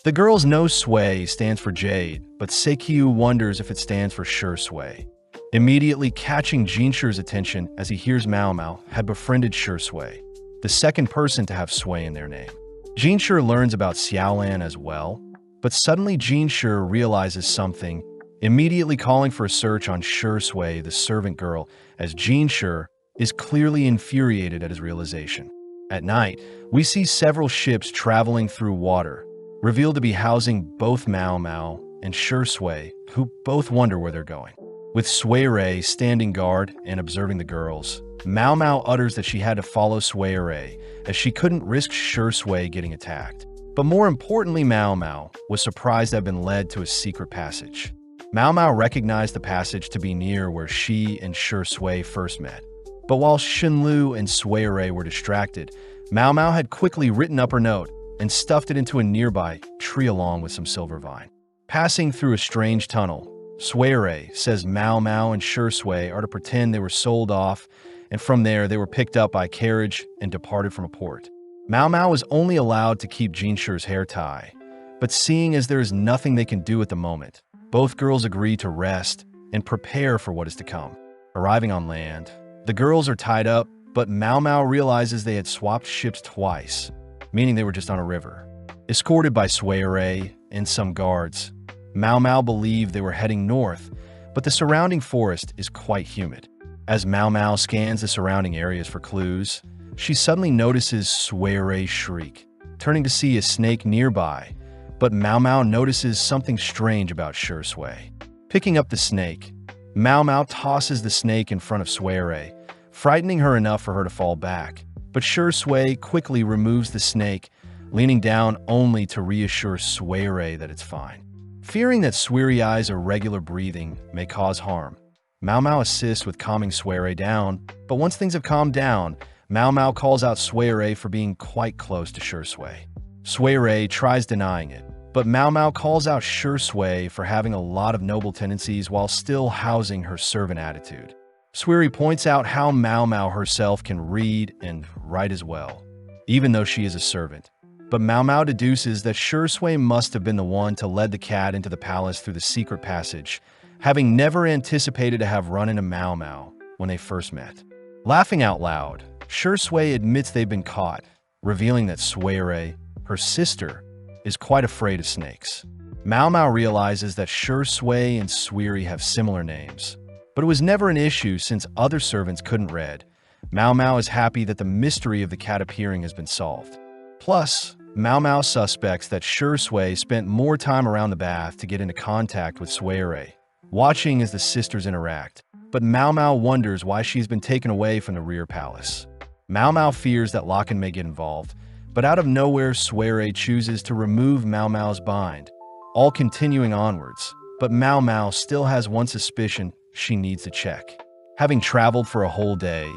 The girls know Sui stands for Jade, but Seikyu wonders if it stands for Sure Sui, immediately catching Jinshi's attention as he hears Mao Mao had befriended Sure Sui, the second person to have Sui in their name. Jinshi learns about Xiaolan as well, but suddenly Jinshi realizes something, immediately calling for a search on Sure Sui, the servant girl, as Jinshi is clearly infuriated at his realization. At night, we see several ships traveling through water, revealed to be housing both Mao Mao and Sure Sui, who both wonder where they're going. With Sui standing guard and observing the girls, Mao Mao utters that she had to follow Sui as she couldn't risk Sure Sui getting attacked. But more importantly, Mao Mao was surprised to have been led to a secret passage. Mao Mao recognized the passage to be near where she and Sure Sui first met. But while Shinlu and Sui were distracted, Mao Mao had quickly written up her note and stuffed it into a nearby tree along with some silver vine. Passing through a strange tunnel, Sui says Mao Mao and Sure Sui are to pretend they were sold off, and from there they were picked up by carriage and departed from a port. Mao Mao is only allowed to keep Jinshi's hair tie, but seeing as there is nothing they can do at the moment, both girls agree to rest and prepare for what is to come. Arriving on land, the girls are tied up, but Mao Mao realizes they had swapped ships twice, meaning they were just on a river. Escorted by Sui and some guards, Mao Mao believed they were heading north, but the surrounding forest is quite humid. As Mao Mao scans the surrounding areas for clues, she suddenly notices Sui shriek, turning to see a snake nearby, but Mao Mao notices something strange about Sure Sui. Picking up the snake, Mao Mao tosses the snake in front of Sui, frightening her enough for her to fall back. But Sure Sui quickly removes the snake, leaning down only to reassure Sui that it's fine. Fearing that Sui's irregular breathing may cause harm, Mao Mao assists with calming Sui down, but once things have calmed down, Mao Mao calls out Sui for being quite close to Sure Sui. Sui tries denying it, but Mao Mao calls out Sure Sui for having a lot of noble tendencies while still housing her servant attitude. Sui points out how Mao Mao herself can read and write as well, even though she is a servant. But Mao Mao deduces that Sure Sui must have been the one to lead the cat into the palace through the secret passage, having never anticipated to have run into Mao Mao when they first met. Laughing out loud, Sure Sui admits they've been caught, revealing that Sui, her sister, is quite afraid of snakes. Mao Mao realizes that Sure Sui and Sui have similar names, but it was never an issue since other servants couldn't read. Mao Mao is happy that the mystery of the cat appearing has been solved. Plus, Mao Mao suspects that Sure Sui spent more time around the bath to get into contact with Sui, watching as the sisters interact, but Mao Mao wonders why she's been taken away from the rear palace. Mao Mao fears that Lakan may get involved, but out of nowhere Sui chooses to remove Mao Mao's bind, all continuing onwards, but Mao Mao still has one suspicion she needs to check. Having traveled for a whole day,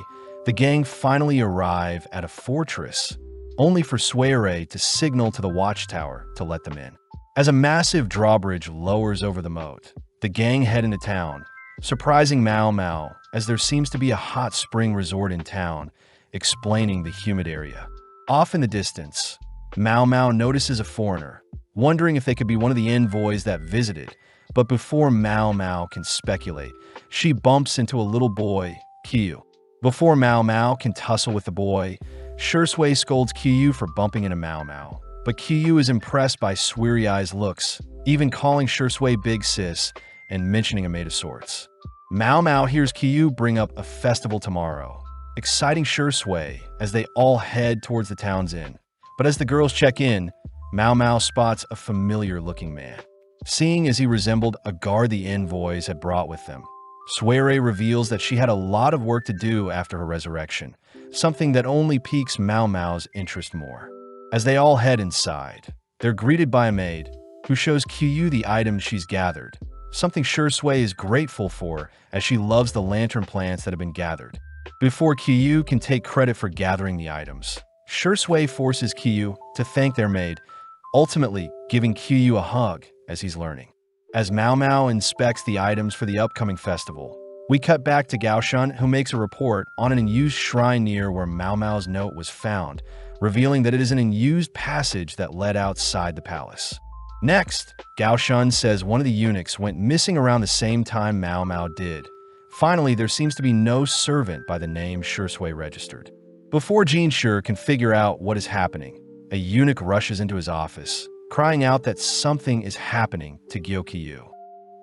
the gang finally arrive at a fortress, only for Sui to signal to the watchtower to let them in. As a massive drawbridge lowers over the moat, the gang head into town, surprising Mao Mao as there seems to be a hot spring resort in town, explaining the humid area. Off in the distance, Mao Mao notices a foreigner, wondering if they could be one of the envoys that visited, but before Mao Mao can speculate, she bumps into a little boy, Kyu. Before Mao Mao can tussle with the boy, Sure Sui scolds Kyu for bumping into Mao Mao, but Kyu is impressed by Sui's looks, even calling Sure Sui Big Sis and mentioning a maid of sorts. Mao Mao hears Kyu bring up a festival tomorrow, exciting Sure Sui as they all head towards the town's inn. But as the girls check in, Mao Mao spots a familiar-looking man. seeing as he resembled a guard the envoys had brought with them. Suere reveals that she had a lot of work to do after her resurrection, something that only piques Mao Mao's interest more. As they all head inside, they're greeted by a maid, who shows Qiyu the items she's gathered, something Shui is grateful for as she loves the lantern plants that have been gathered. Before Qiyu can take credit for gathering the items, Shui forces Qiyu to thank their maid, ultimately giving Qiyu a hug as he's learning. As Mao Mao inspects the items for the upcoming festival, we cut back to Gaoshan, who makes a report on an unused shrine near where Mao Mao's note was found, revealing that it is an unused passage that led outside the palace. Next, Gaoshan says one of the eunuchs went missing around the same time Mao Mao did. Finally, there seems to be no servant by the name Shui registered. Before Jinshi can figure out what is happening, a eunuch rushes into his office, crying out that something is happening to Qiyu.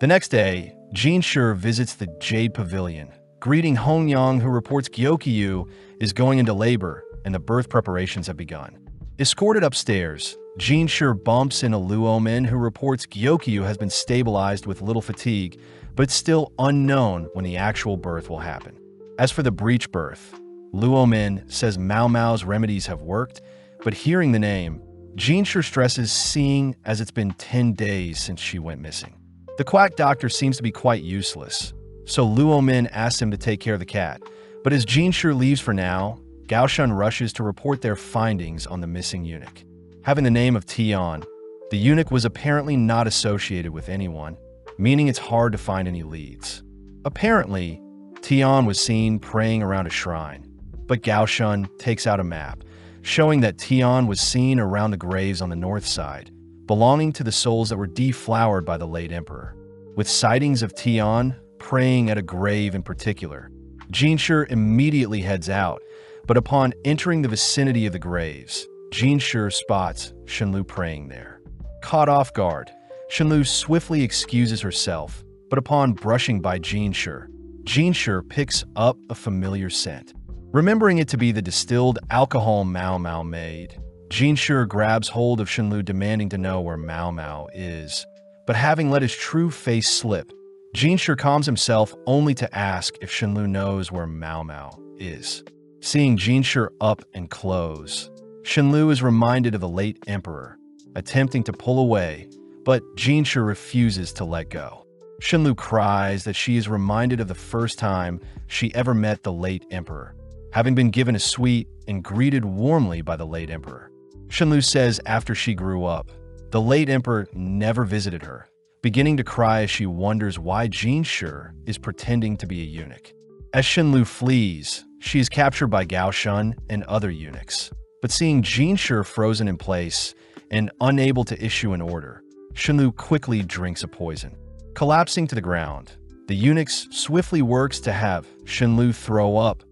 The next day, Jinshi visits the Jade Pavilion, greeting Hongyang, who reports Qiyu is going into labor and the birth preparations have begun. Escorted upstairs, Jinshi bumps into Luomin, who reports Qiyu has been stabilized with little fatigue, but it's still unknown when the actual birth will happen. As for the breech birth, Luomin says Mao Mao's remedies have worked, but hearing the name, Jinshi stresses seeing as it's been 10 days since she went missing. The quack doctor seems to be quite useless, so Luomin asks him to take care of the cat, but as Jinshi leaves for now, Gaoshan rushes to report their findings on the missing eunuch. Having the name of Tian, the eunuch was apparently not associated with anyone, meaning it's hard to find any leads. Apparently, Tian was seen praying around a shrine, but Gaoshan takes out a map, showing that Tian was seen around the graves on the north side, belonging to the souls that were deflowered by the late emperor. With sightings of Tian praying at a grave in particular, Jinshi immediately heads out, but upon entering the vicinity of the graves, Jinshi spots Shenlu praying there. Caught off guard, Shenlu swiftly excuses herself, but upon brushing by Jinshi picks up a familiar scent. Remembering it to be the distilled alcohol Mao Mao made, Jinshi grabs hold of Shenlu, demanding to know where Mao Mao is. But having let his true face slip, Jinshi calms himself only to ask if Shenlu knows where Mao Mao is. Seeing Jinshi up and close, Shenlu is reminded of the late emperor, attempting to pull away, but Jinshi refuses to let go. Shenlu cries that she is reminded of the first time she ever met the late emperor, having been given a sweet and greeted warmly by the late emperor. Shenlu says after she grew up, the late emperor never visited her, beginning to cry as she wonders why Jinshi is pretending to be a eunuch. As Shenlu flees, she is captured by Gaoshan and other eunuchs, but seeing Jinshi frozen in place and unable to issue an order, Shenlu quickly drinks a poison. Collapsing to the ground, the eunuchs swiftly works to have Shenlu throw up,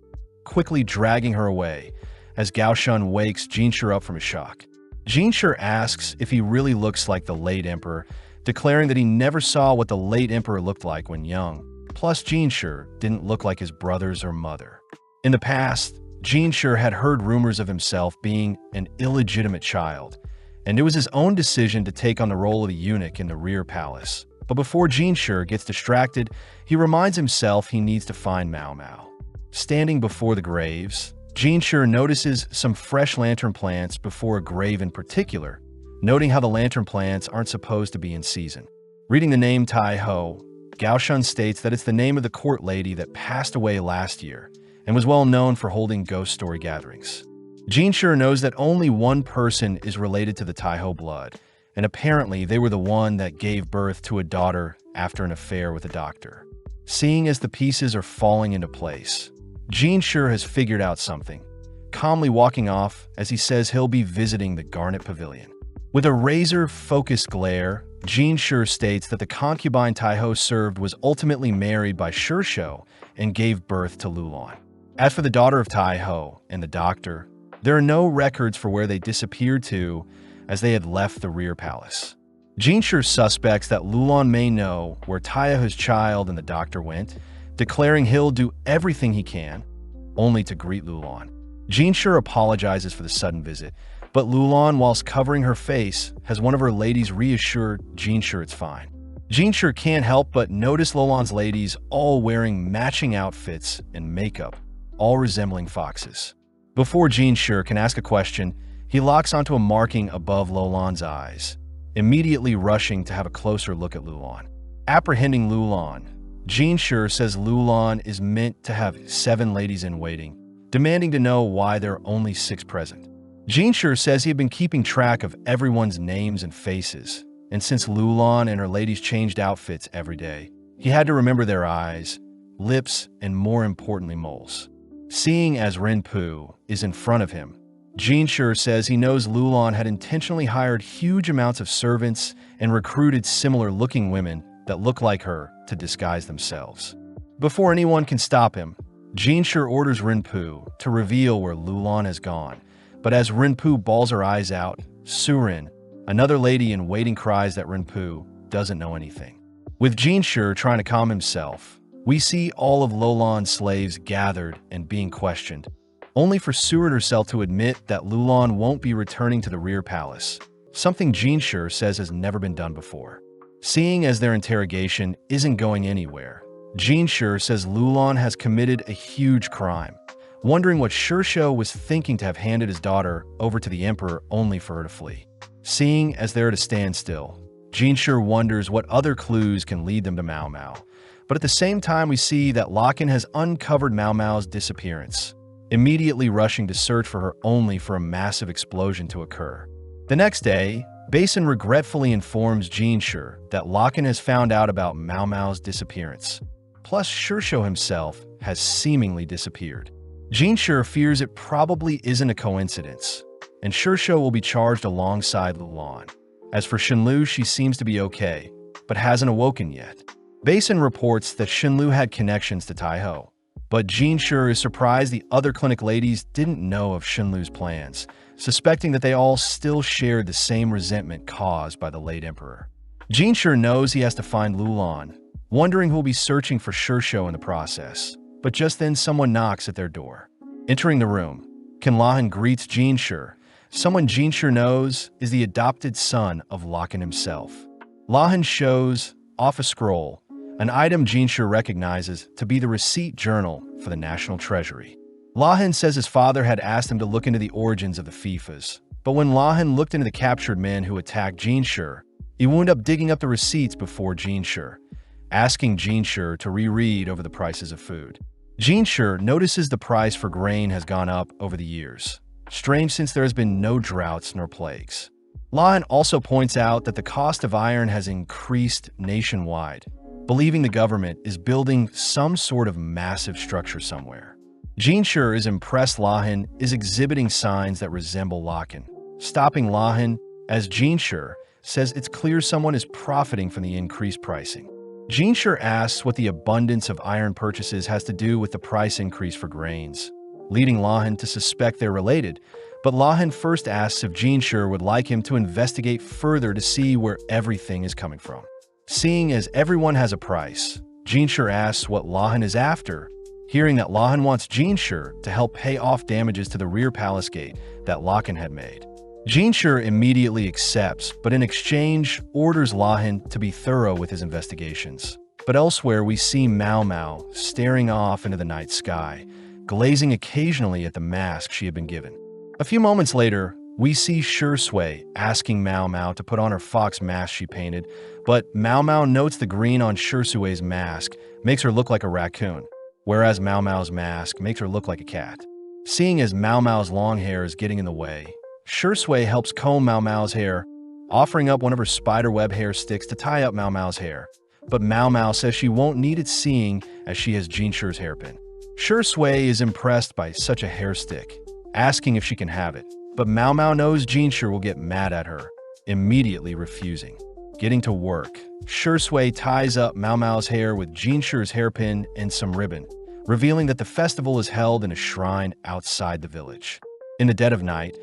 quickly dragging her away as Gaoshan wakes Jinshi up from his shock. Jinshi asks if he really looks like the late emperor, declaring that he never saw what the late emperor looked like when young. Plus, Jinshi didn't look like his brothers or mother. In the past, Jinshi had heard rumors of himself being an illegitimate child, and it was his own decision to take on the role of the eunuch in the rear palace. But before Jinshi gets distracted, he reminds himself he needs to find Mao Mao. Standing before the graves, Jinshi notices some fresh lantern plants before a grave in particular, noting how the lantern plants aren't supposed to be in season. Reading the name Tai Ho, Gaoshan states that it's the name of the court lady that passed away last year and was well known for holding ghost story gatherings. Jinshi knows that only one person is related to the Tai Ho blood, and apparently they were the one that gave birth to a daughter after an affair with a doctor. Seeing as the pieces are falling into place, Jinshi has figured out something, calmly walking off as he says he'll be visiting the Garnet Pavilion. With a razor-focused glare, Jinshi states that the concubine Tai Ho served was ultimately married by Shursho and gave birth to Lulan. As for the daughter of Tai Ho and the doctor, there are no records for where they disappeared to, as they had left the rear palace. Jinshi suspects that Lulan may know where Tai Ho's child and the doctor went, declaring he'll do everything he can, only to greet Lulan. Jinshi apologizes for the sudden visit, But Lulan, whilst covering her face, has one of her ladies reassure Jinshi it's fine. Jinshi can't help but notice Lulan's ladies all wearing matching outfits and makeup, all resembling foxes. Before Jinshi can ask a question, he locks onto a marking above Lulan's eyes, immediately rushing to have a closer look at Lulan. Apprehending Lulan, Jinshi says Lulan is meant to have 7 ladies in waiting, demanding to know why there are only 6 present. Jinshi says he had been keeping track of everyone's names and faces, and since Lulan and her ladies changed outfits every day, he had to remember their eyes, lips, and more importantly, moles. Seeing as Rinpu is in front of him, Jinshi says he knows Lulan had intentionally hired huge amounts of servants and recruited similar-looking women that look like her to disguise themselves. Before anyone can stop him, Jinshi orders Rinpu to reveal where Lulan has gone, but as Rinpu bawls her eyes out, Surin, another lady in waiting, cries that Rinpu doesn't know anything. With Jinshi trying to calm himself, we see all of Lulan's slaves gathered and being questioned, only for Surin herself to admit that Lulan won't be returning to the rear palace, something Jinshi says has never been done before. Seeing as their interrogation isn't going anywhere, Jinshi says Lulan has committed a huge crime, wondering what Shursho was thinking to have handed his daughter over to the emperor only for her to flee. Seeing as they're at a standstill, Jinshi wonders what other clues can lead them to Mao Mao. But at the same time, we see that Lakan has uncovered Mao Mao's disappearance, immediately rushing to search for her only for a massive explosion to occur. The next day, Basin regretfully informs Jinshi that Lakan has found out about Mao Mao's disappearance. Plus, Shursho himself has seemingly disappeared. Jinshi fears it probably isn't a coincidence, and Shursho will be charged alongside Lulan. As for Shinlu, she seems to be okay, but hasn't awoken yet. Basin reports that Shinlu had connections to Taiho, but Jinshi is surprised the other clinic ladies didn't know of Shinlu's plans, suspecting that they all still shared the same resentment caused by the late emperor. Jinshi knows he has to find Lulan, wondering who will be searching for Shursho in the process. But just then someone knocks at their door. Entering the room, Lahan greets Jinshi. Someone Jinshi knows is the adopted son of Lakan himself. Lahan shows off a scroll, an item Jinshi recognizes to be the receipt journal for the National Treasury. Lahan says his father had asked him to look into the origins of the FIFAs, but when Lahan looked into the captured men who attacked Jinshi, he wound up digging up the receipts before Jinshi, asking Jinshi to reread over the prices of food. Jinshi notices the price for grain has gone up over the years, strange since there has been no droughts nor plagues. Lahan also points out that the cost of iron has increased nationwide, believing the government is building some sort of massive structure somewhere. Jinshi is impressed Lahan is exhibiting signs that resemble Lakan, stopping Lahan as Jinshi says it's clear someone is profiting from the increased pricing. Jinshi asks what the abundance of iron purchases has to do with the price increase for grains, leading Lahan to suspect they're related, but Lahan first asks if Jinshi would like him to investigate further to see where everything is coming from. Seeing as everyone has a price, Jinshi asks what Lahan is after, hearing that Lahan wants Jinshi to help pay off damages to the rear palace gate that Lakan had made. Jinshi immediately accepts, but in exchange orders Lahan to be thorough with his investigations. But elsewhere we see Mao Mao staring off into the night sky, glazing occasionally at the mask she had been given. A few moments later, we see Shursui asking Mao Mao to put on her fox mask she painted, but Mao Mao notes the green on Shursui's mask makes her look like a raccoon, whereas Mao Mao's mask makes her look like a cat. Seeing as Mao Mao's long hair is getting in the way, Shursui helps comb Mao Mao's hair, offering up one of her spiderweb hair sticks to tie up Mao Mao's hair. But Mao Mao says she won't need it seeing as she has Jinshi's hairpin. Shursui is impressed by such a hair stick, asking if she can have it. But Mao Mao knows Jinshi will get mad at her, immediately refusing. Getting to work, Shursui ties up Mao Mao's hair with Jinshi's hairpin and some ribbon, revealing that the festival is held in a shrine outside the village. In the dead of night,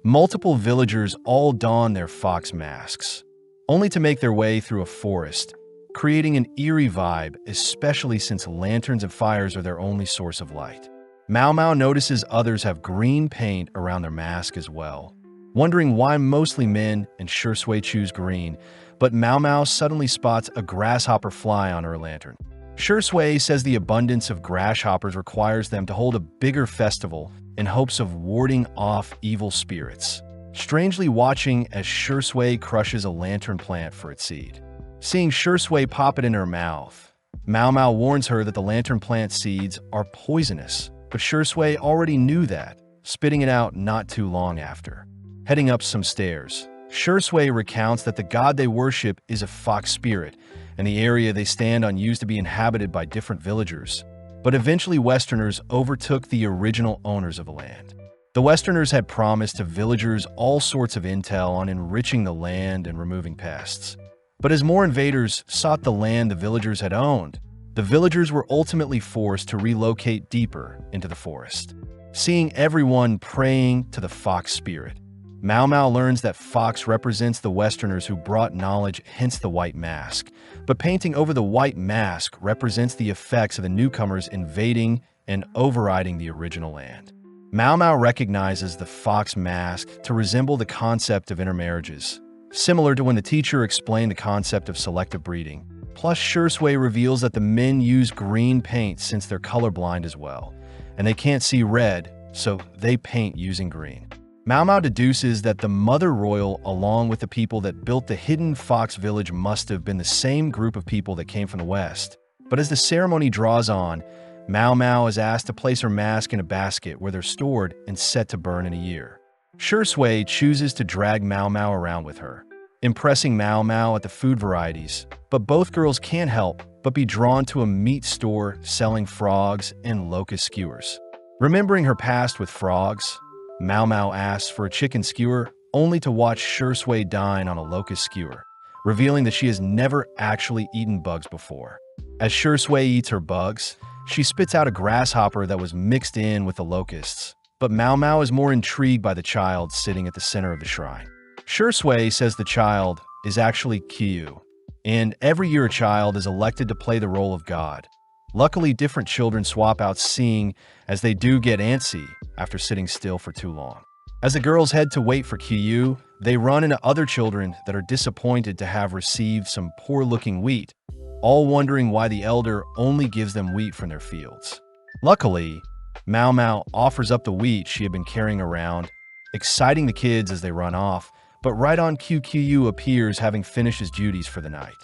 multiple villagers all don their fox masks, only to make their way through a forest, creating an eerie vibe, especially since lanterns and fires are their only source of light. Mao Mao notices others have green paint around their mask as well. Wondering why mostly men and Shui choose green, but Mao Mao suddenly spots a grasshopper fly on her lantern. Shui says the abundance of grasshoppers requires them to hold a bigger festival in hopes of warding off evil spirits. Strangely watching as Shui crushes a lantern plant for its seed. Seeing Shui pop it in her mouth, Mao Mao warns her that the lantern plant seeds are poisonous, but Shui already knew that, spitting it out not too long after. Heading up some stairs, Shui recounts that the god they worship is a fox spirit, and the area they stand on used to be inhabited by different villagers. But eventually Westerners overtook the original owners of the land. The Westerners had promised to villagers all sorts of intel on enriching the land and removing pests. But as more invaders sought the land the villagers had owned, the villagers were ultimately forced to relocate deeper into the forest. Seeing everyone praying to the fox spirit, Mao Mao learns that fox represents the Westerners who brought knowledge, hence the white mask. But painting over the white mask represents the effects of the newcomers invading and overriding the original land. Mao Mao recognizes the fox mask to resemble the concept of intermarriages, similar to when the teacher explained the concept of selective breeding. Plus, Shui reveals that the men use green paint since they're colorblind as well, and they can't see red, so they paint using green. Mao Mao deduces that the Mother Royal, along with the people that built the hidden fox village, must have been the same group of people that came from the West. But as the ceremony draws on, Mao Mao is asked to place her mask in a basket where they're stored and set to burn in a year. Shui chooses to drag Mao Mao around with her, impressing Mao Mao at the food varieties, but both girls can't help but be drawn to a meat store selling frogs and locust skewers. Remembering her past with frogs, Mao Mao asks for a chicken skewer, only to watch Shui dine on a locust skewer, revealing that she has never actually eaten bugs before. As Shui eats her bugs, she spits out a grasshopper that was mixed in with the locusts, but Mao Mao is more intrigued by the child sitting at the center of the shrine. Shui says the child is actually Kyu, and every year a child is elected to play the role of God. Luckily, different children swap out seeing, as they do get antsy after sitting still for too long. As the girls head to wait for Kyu, they run into other children that are disappointed to have received some poor-looking wheat, all wondering why the elder only gives them wheat from their fields. Luckily, Mao Mao offers up the wheat she had been carrying around, exciting the kids as they run off, but right on cue Kyu appears having finished his duties for the night.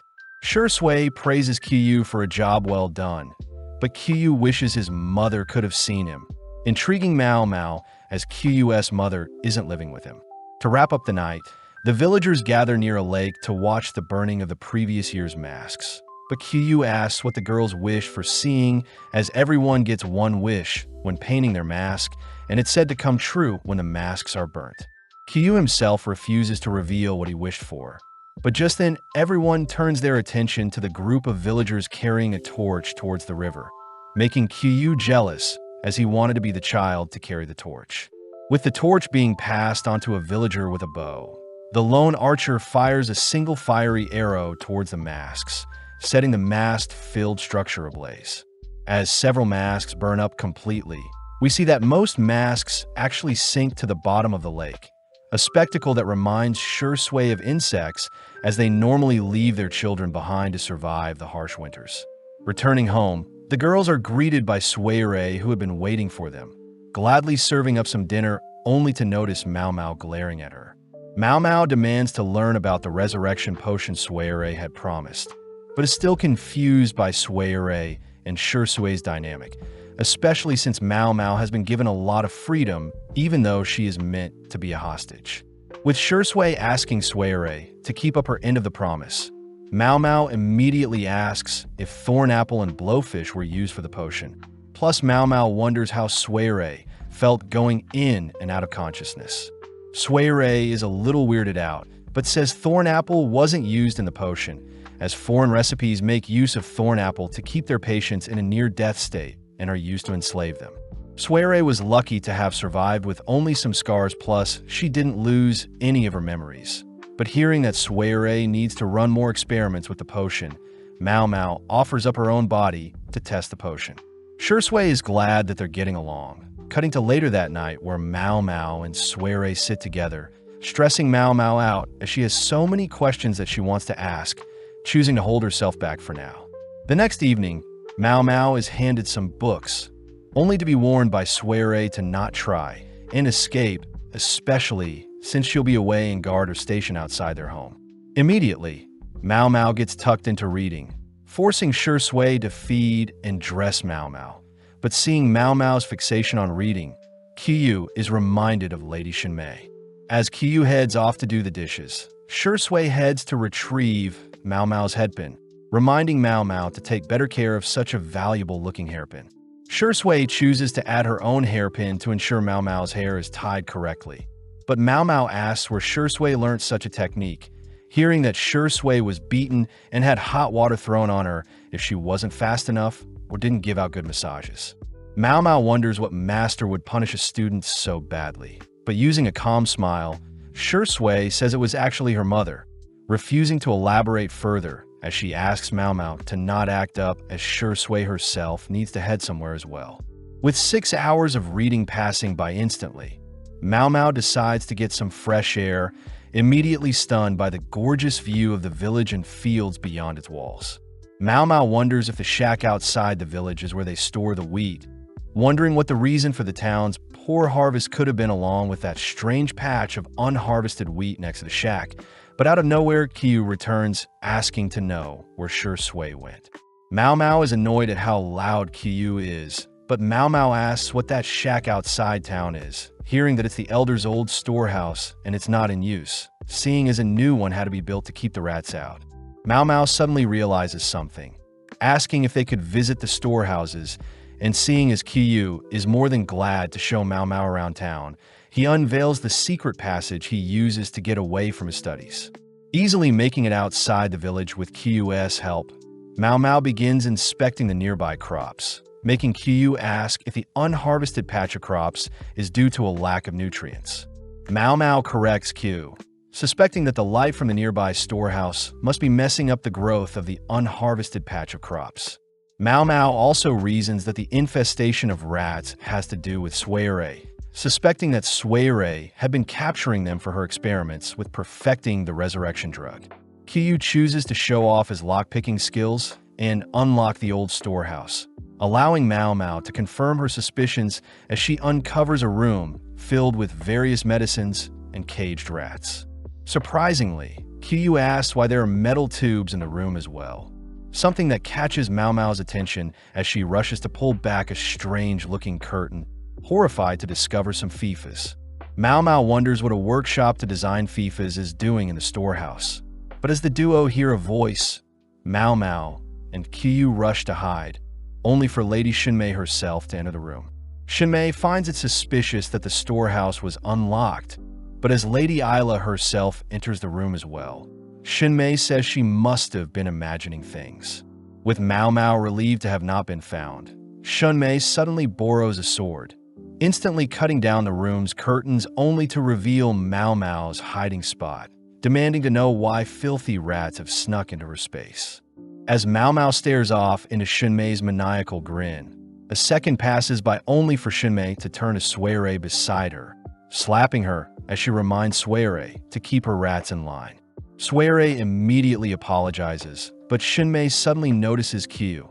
Shui praises Kyu for a job well done, but Kyu wishes his mother could have seen him, intriguing Mao Mao as Kyu's mother isn't living with him. To wrap up the night, the villagers gather near a lake to watch the burning of the previous year's masks. But Kyu asks what the girls wish for seeing, as everyone gets one wish when painting their mask, and it's said to come true when the masks are burnt. Kyu himself refuses to reveal what he wished for. But just then, everyone turns their attention to the group of villagers carrying a torch towards the river, making Kyu jealous as he wanted to be the child to carry the torch. With the torch being passed onto a villager with a bow, the lone archer fires a single fiery arrow towards the masks, setting the mast-filled structure ablaze. As several masks burn up completely, we see that most masks actually sink to the bottom of the lake, a spectacle that reminds Shui of insects as they normally leave their children behind to survive the harsh winters. Returning home, the girls are greeted by Sui, who had been waiting for them, gladly serving up some dinner only to notice Mao Mao glaring at her. Mao Mao demands to learn about the resurrection potion Sui had promised, but is still confused by Sui and Shui's dynamic, especially since Mao Mao has been given a lot of freedom even though she is meant to be a hostage. With Shui asking Sui to keep up her end of the promise, Mao Mao immediately asks if thornapple and blowfish were used for the potion. Plus, Mao Mao wonders how Sui felt going in and out of consciousness. Sui is a little weirded out, but says thornapple wasn't used in the potion, as foreign recipes make use of thornapple to keep their patients in a near-death state and are used to enslave them. Sui was lucky to have survived with only some scars, plus she didn't lose any of her memories. But hearing that Sui needs to run more experiments with the potion, Mao Mao offers up her own body to test the potion. Shui is glad that they're getting along, cutting to later that night where Mao Mao and Sui sit together, stressing Mao Mao out as she has so many questions that she wants to ask, choosing to hold herself back for now. The next evening, Mao Mao is handed some books, only to be warned by Suere to not try and escape, especially since she'll be away and guard her station outside their home. Immediately, Mao Mao gets tucked into reading, forcing Shui to feed and dress Mao Mao. But seeing Mao Mao's fixation on reading, Qiyu is reminded of Lady Shinmei. As Qiyu heads off to do the dishes, Shui heads to retrieve Mao Mao's headpin, reminding Mao Mao to take better care of such a valuable-looking hairpin. Shui chooses to add her own hairpin to ensure Mao Mao's hair is tied correctly. But Mao Mao asks where Shui learned such a technique, hearing that Shui was beaten and had hot water thrown on her if she wasn't fast enough or didn't give out good massages. Mao Mao wonders what master would punish a student so badly, but using a calm smile, Shui says it was actually her mother, refusing to elaborate further as she asks Mao Mao to not act up as Shui herself needs to head somewhere as well. With 6 hours of reading passing by instantly, Mao Mao decides to get some fresh air, immediately stunned by the gorgeous view of the village and fields beyond its walls. Mao Mao wonders if the shack outside the village is where they store the wheat, wondering what the reason for the town's poor harvest could have been along with that strange patch of unharvested wheat next to the shack. But out of nowhere, Qiyu returns, asking to know where Shui went. Mao Mao is annoyed at how loud Qiyu is, but Mao Mao asks what that shack outside town is, hearing that it's the elder's old storehouse and it's not in use, seeing as a new one had to be built to keep the rats out. Mao Mao suddenly realizes something, asking if they could visit the storehouses, and seeing as Qiyu is more than glad to show Mao Mao around town, he unveils the secret passage he uses to get away from his studies. Easily making it outside the village with Qiyu's help, Mao Mao begins inspecting the nearby crops, making Qiyu ask if the unharvested patch of crops is due to a lack of nutrients. Mao Mao corrects Qiyu, suspecting that the light from the nearby storehouse must be messing up the growth of the unharvested patch of crops. Mao Mao also reasons that the infestation of rats has to do with Suere, suspecting that Suere had been capturing them for her experiments with perfecting the resurrection drug. Qiyu chooses to show off his lockpicking skills and unlock the old storehouse, allowing Mao Mao to confirm her suspicions as she uncovers a room filled with various medicines and caged rats. Surprisingly, Qiyu asks why there are metal tubes in the room as well, something that catches Mao Mao's attention as she rushes to pull back a strange-looking curtain, horrified to discover some fifas. Mao Mao wonders what a workshop to design fifas is doing in the storehouse. But as the duo hear a voice, Mao Mao and Qiyu rush to hide, only for Lady Shinmei herself to enter the room. Shinmei finds it suspicious that the storehouse was unlocked, but as Lady Isla herself enters the room as well, Shinmei says she must have been imagining things. With Mao Mao relieved to have not been found, Shinmei suddenly borrows a sword, instantly cutting down the room's curtains only to reveal Mao Mao's hiding spot, demanding to know why filthy rats have snuck into her space. As Mao Mao stares off into Shinmei's maniacal grin, a second passes by only for Shinmei to turn to Suere beside her, slapping her as she reminds Suere to keep her rats in line. Suere immediately apologizes, but Shinmei suddenly notices Qiyu,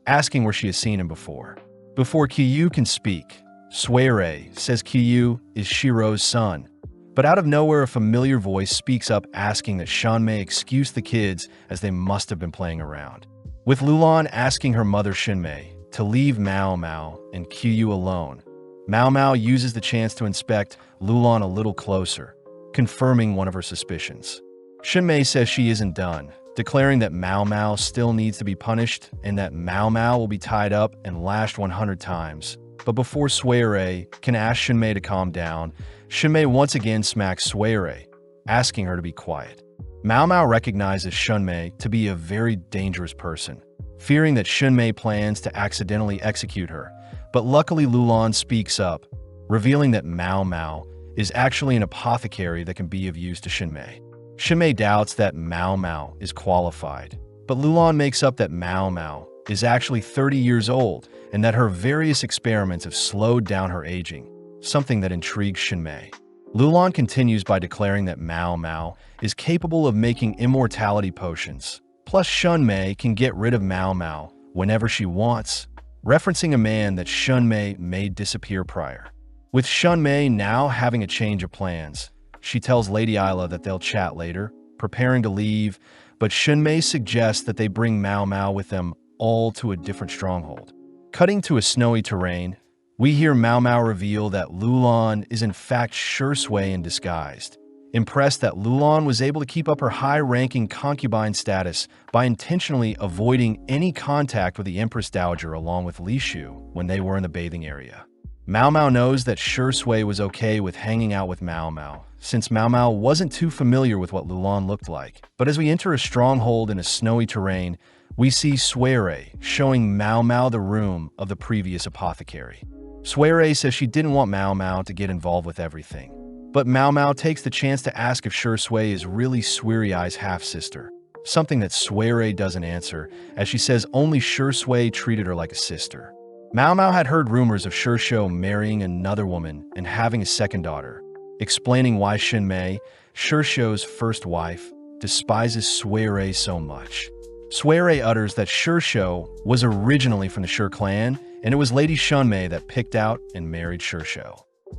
asking where she has seen him before. Before Qiyu can speak, Suere says Qiyu is Shiro's son, but out of nowhere a familiar voice speaks up asking that Shinmei excuse the kids as they must have been playing around. With Lulan asking her mother Shinmei to leave Mao Mao and Qiyu alone, Mao Mao uses the chance to inspect Lulan a little closer, confirming one of her suspicions. Shinmei says she isn't done, declaring that Mao Mao still needs to be punished and that Mao Mao will be tied up and lashed 100 times. But before Suere can ask Shinmei to calm down, Shinmei once again smacks Suere, asking her to be quiet. Mao Mao recognizes Shinmei to be a very dangerous person, fearing that Shinmei plans to accidentally execute her, but luckily Lulan speaks up, revealing that Mao Mao is actually an apothecary that can be of use to Shinmei. Shinmei doubts that Mao Mao is qualified, but Lulan makes up that Mao Mao is actually 30 years old and that her various experiments have slowed down her aging, something that intrigues Shinmei. Lulan continues by declaring that Mao Mao is capable of making immortality potions, plus Shunmei can get rid of Mao Mao whenever she wants, referencing a man that Shunmei made disappear prior. With Shunmei now having a change of plans, she tells Lady Isla that they'll chat later, preparing to leave, but Shunmei suggests that they bring Mao Mao with them all to a different stronghold. Cutting to a snowy terrain, we hear Mao Mao reveal that Lulan is in fact Shui in disguise. Impressed that Lulan was able to keep up her high-ranking concubine status by intentionally avoiding any contact with the Empress Dowager along with Li Shu when they were in the bathing area. Mao Mao knows that Shui was okay with hanging out with Mao Mao, since Mao Mao wasn't too familiar with what Lulan looked like. But as we enter a stronghold in a snowy terrain, we see Suere showing Mao Mao the room of the previous apothecary. Suere says she didn't want Mao Mao to get involved with everything, but Mao Mao takes the chance to ask if Shui is really Suerai's half-sister, something that Suere doesn't answer, as she says only Shui treated her like a sister. Mao Mao had heard rumors of Shui marrying another woman and having a second daughter, explaining why Shinmei, Shui's first wife, despises Suere so much. Suere utters that Shui was originally from the Shui clan, and it was Lady Shunmei that picked out and married Shui.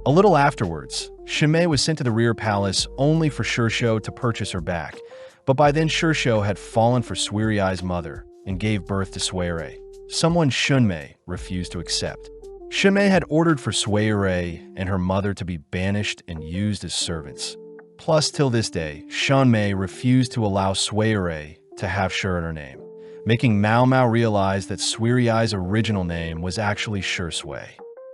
A little afterwards, Shinmei was sent to the rear palace only for Shui to purchase her back, but by then Shui had fallen for Suerai's mother and gave birth to Suere, someone Shunmei refused to accept. Shunmei had ordered for Suere and her mother to be banished and used as servants. Plus, till this day, Shunmei refused to allow Suere to have Shui in her name, making Mao Mao realize that Suerai's original name was actually Shui.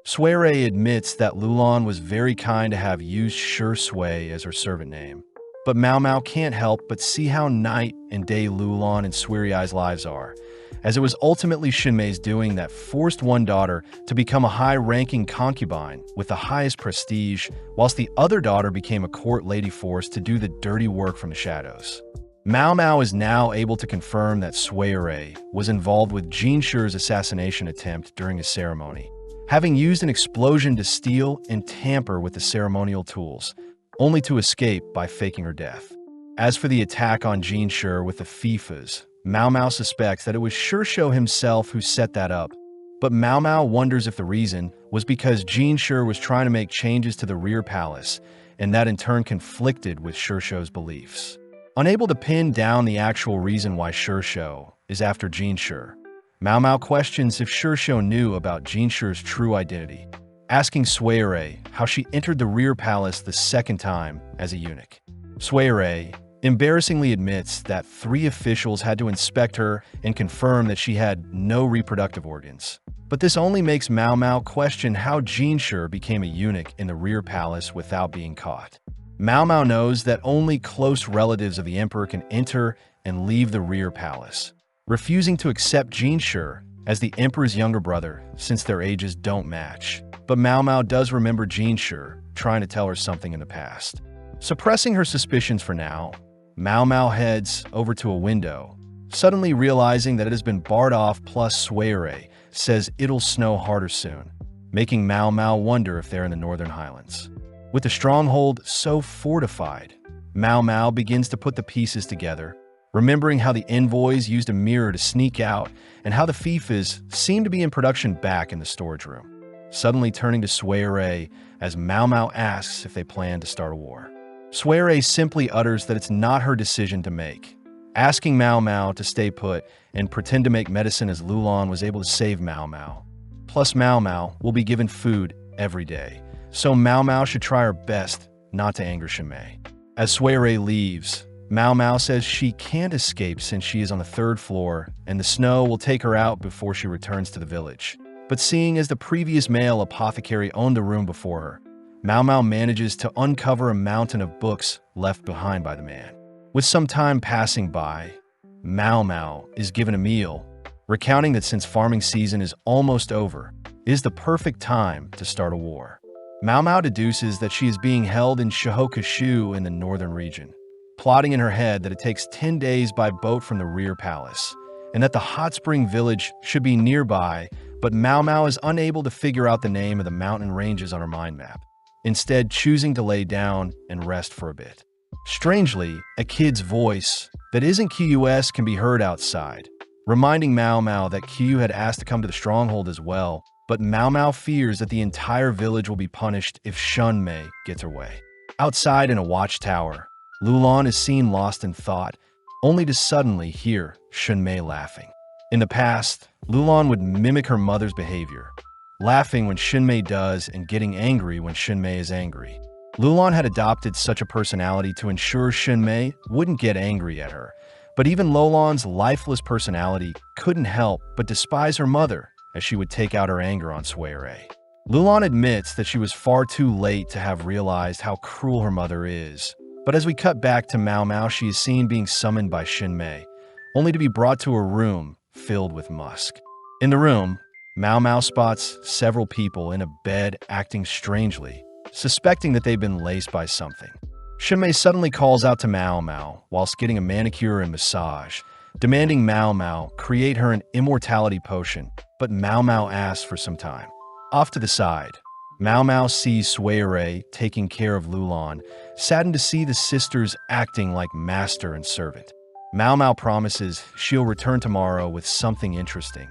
Suere admits that Lulan was very kind to have used Shui as her servant name, but Mao Mao can't help but see how night and day Lulan and Suerai's lives are, as it was ultimately Shinmei's doing that forced one daughter to become a high-ranking concubine with the highest prestige, whilst the other daughter became a court lady forced to do the dirty work from the shadows. Mao Mao is now able to confirm that Suere was involved with Jin Shi's assassination attempt during a ceremony, having used an explosion to steal and tamper with the ceremonial tools, only to escape by faking her death. As for the attack on Jin Shi with the FIFAs, Mao Mao suspects that it was Shui himself who set that up, but Mao Mao wonders if the reason was because Jin Shi was trying to make changes to the rear palace, and that in turn conflicted with Shui's beliefs. Unable to pin down the actual reason why Shui is after Jin Shi, Mao Mao questions if Shui knew about Jin Shi's true identity, asking Suere how she entered the rear palace the second time as a eunuch. Suere embarrassingly admits that 3 officials had to inspect her and confirm that she had no reproductive organs. But this only makes Mao Mao question how Jin Shi became a eunuch in the rear palace without being caught. Mao Mao knows that only close relatives of the emperor can enter and leave the rear palace, refusing to accept Jin Shi as the emperor's younger brother since their ages don't match. But Mao Mao does remember Jin Shi trying to tell her something in the past. Suppressing her suspicions for now, Mao Mao heads over to a window, suddenly realizing that it has been barred off, plus Suere says it'll snow harder soon, making Mao Mao wonder if they're in the Northern Highlands. With the stronghold so fortified, Mao Mao begins to put the pieces together, remembering how the envoys used a mirror to sneak out and how the FIFAs seem to be in production back in the storage room. Suddenly turning to Suere as Mao Mao asks if they plan to start a war. Suere simply utters that it's not her decision to make, asking Mao Mao to stay put and pretend to make medicine as Lulan was able to save Mao Mao. Plus Mao Mao will be given food every day, so Mao Mao should try her best not to anger Shimei. As Suere leaves, Mao Mao says she can't escape since she is on the 3rd floor and the snow will take her out before she returns to the village. But seeing as the previous male apothecary owned the room before her, Mao Mao manages to uncover a mountain of books left behind by the man. With some time passing by, Mao Mao is given a meal, recounting that since farming season is almost over, is the perfect time to start a war. Mao Mao deduces that she is being held in Shihokashu in the northern region, plotting in her head that it takes 10 days by boat from the rear palace, and that the hot spring village should be nearby, but Mao Mao is unable to figure out the name of the mountain ranges on her mind map. instead choosing to lay down and rest for a bit. Strangely, a kid's voice that isn't Kyu's can be heard outside, reminding Mao Mao that Kyu had asked to come to the stronghold as well, but Mao Mao fears that the entire village will be punished if Shunmei gets her way. Outside in a watchtower, Lulan is seen lost in thought, only to suddenly hear Shunmei laughing. In the past, Lulan would mimic her mother's behavior, laughing when Shunmei does and getting angry when Shunmei is angry. Lulan had adopted such a personality to ensure Shunmei wouldn't get angry at her, but even Lulan's lifeless personality couldn't help but despise her mother as she would take out her anger on Suere. Lulan admits that she was far too late to have realized how cruel her mother is, but as we cut back to Mao Mao, she is seen being summoned by Shunmei, only to be brought to a room filled with musk. In the room, Mao Mao spots several people in a bed acting strangely, suspecting that they've been laced by something. Shunmei suddenly calls out to Mao Mao whilst getting a manicure and massage, demanding Mao Mao create her an immortality potion, but Mao Mao asks for some time. Off to the side, Mao Mao sees Suere taking care of Lulan, saddened to see the sisters acting like master and servant. Mao Mao promises she'll return tomorrow with something interesting,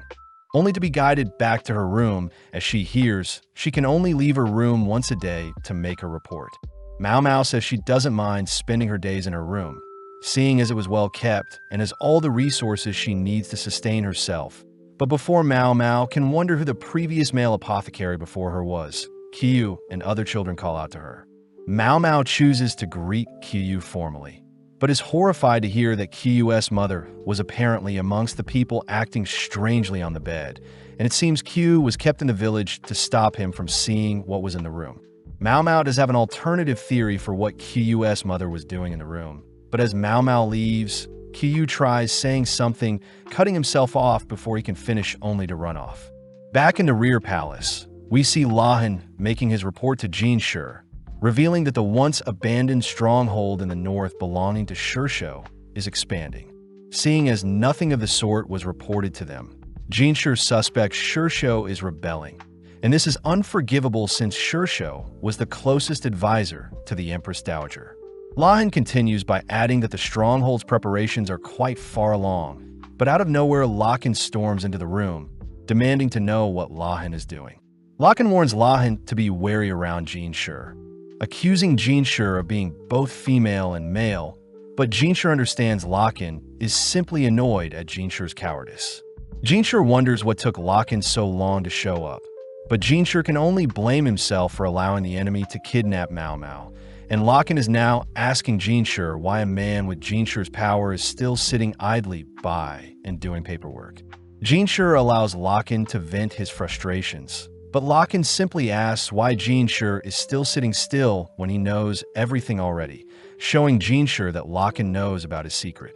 only to be guided back to her room as she hears she can only leave her room once a day to make her report. Mao Mao says she doesn't mind spending her days in her room, seeing as it was well kept and has all the resources she needs to sustain herself. But before Mao Mao can wonder who the previous male apothecary before her was, Kyu and other children call out to her. Mao Mao chooses to greet Kyu formally, but is horrified to hear that Kyu's mother was apparently amongst the people acting strangely on the bed, and it seems Kyu was kept in the village to stop him from seeing what was in the room. Mao Mao does have an alternative theory for what Kyu's mother was doing in the room, but as Mao Mao leaves, Kyu tries saying something, cutting himself off before he can finish only to run off. Back in the rear palace, we see Lahan making his report to Jinshi, revealing that the once abandoned stronghold in the north belonging to Shursho is expanding. Seeing as nothing of the sort was reported to them, Jinshi suspects Shursho is rebelling, and this is unforgivable since Shursho was the closest advisor to the Empress Dowager. Lahan continues by adding that the stronghold's preparations are quite far along, but out of nowhere Lahan storms into the room, demanding to know what Lahan is doing. Lahan warns Lahan to be wary around Jinshi, accusing Jinshi of being both female and male, but Jinshi understands Lahan is simply annoyed at Jinshi's cowardice. Jinshi wonders what took Lahan so long to show up, but Jinshi can only blame himself for allowing the enemy to kidnap Mao Mao, and Lahan is now asking Jinshi why a man with Jinshi's power is still sitting idly by and doing paperwork. Jinshi allows Lahan to vent his frustrations, but Lahan simply asks why Jinshi is still sitting still when he knows everything already, showing Jinshi that Lahan knows about his secret.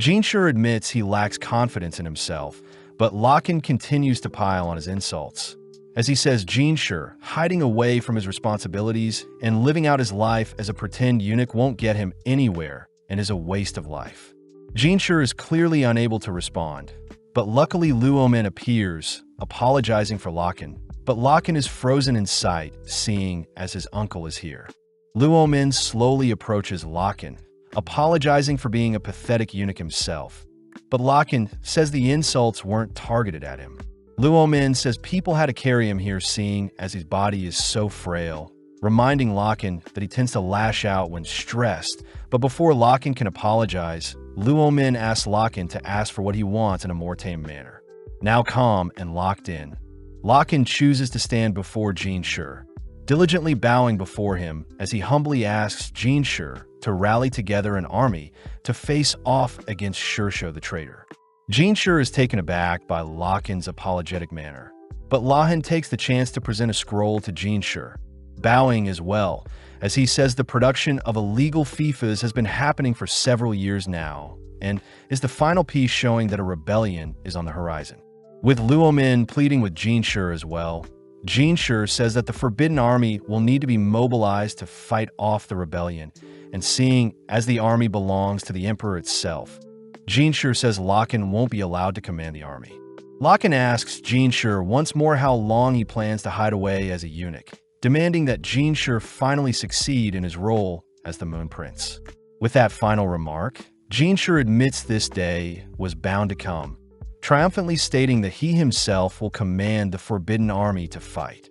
Jinshi admits he lacks confidence in himself, but Lahan continues to pile on his insults. As he says Jinshi, hiding away from his responsibilities and living out his life as a pretend eunuch won't get him anywhere and is a waste of life. Jinshi is clearly unable to respond, but luckily Luomin appears, apologizing for Lahan, but Lahan is frozen in sight, seeing as his uncle is here. Luomin slowly approaches Lahan, apologizing for being a pathetic eunuch himself, but Lahan says the insults weren't targeted at him. Luomin says people had to carry him here, seeing as his body is so frail, reminding Lahan that he tends to lash out when stressed, but before Lahan can apologize, Luomin asks Lahan to ask for what he wants in a more tame manner. Now calm and locked in, Lahan chooses to stand before Jinshi, diligently bowing before him as he humbly asks Jinshi to rally together an army to face off against Shursho the traitor. Jinshi is taken aback by Lahan's apologetic manner, but Lahan takes the chance to present a scroll to Jinshi, bowing as well, as he says the production of illegal FIFAs has been happening for several years now, and is the final piece showing that a rebellion is on the horizon. With Luomin pleading with Jinshi as well, Jinshi says that the Forbidden Army will need to be mobilized to fight off the rebellion, and seeing as the army belongs to the Emperor itself, Jinshi says Lahan won't be allowed to command the army. Lahan asks Jinshi once more how long he plans to hide away as a eunuch, demanding that Jinshi finally succeed in his role as the Moon Prince. With that final remark, Jinshi admits this day was bound to come, triumphantly stating that he himself will command the Forbidden Army to fight.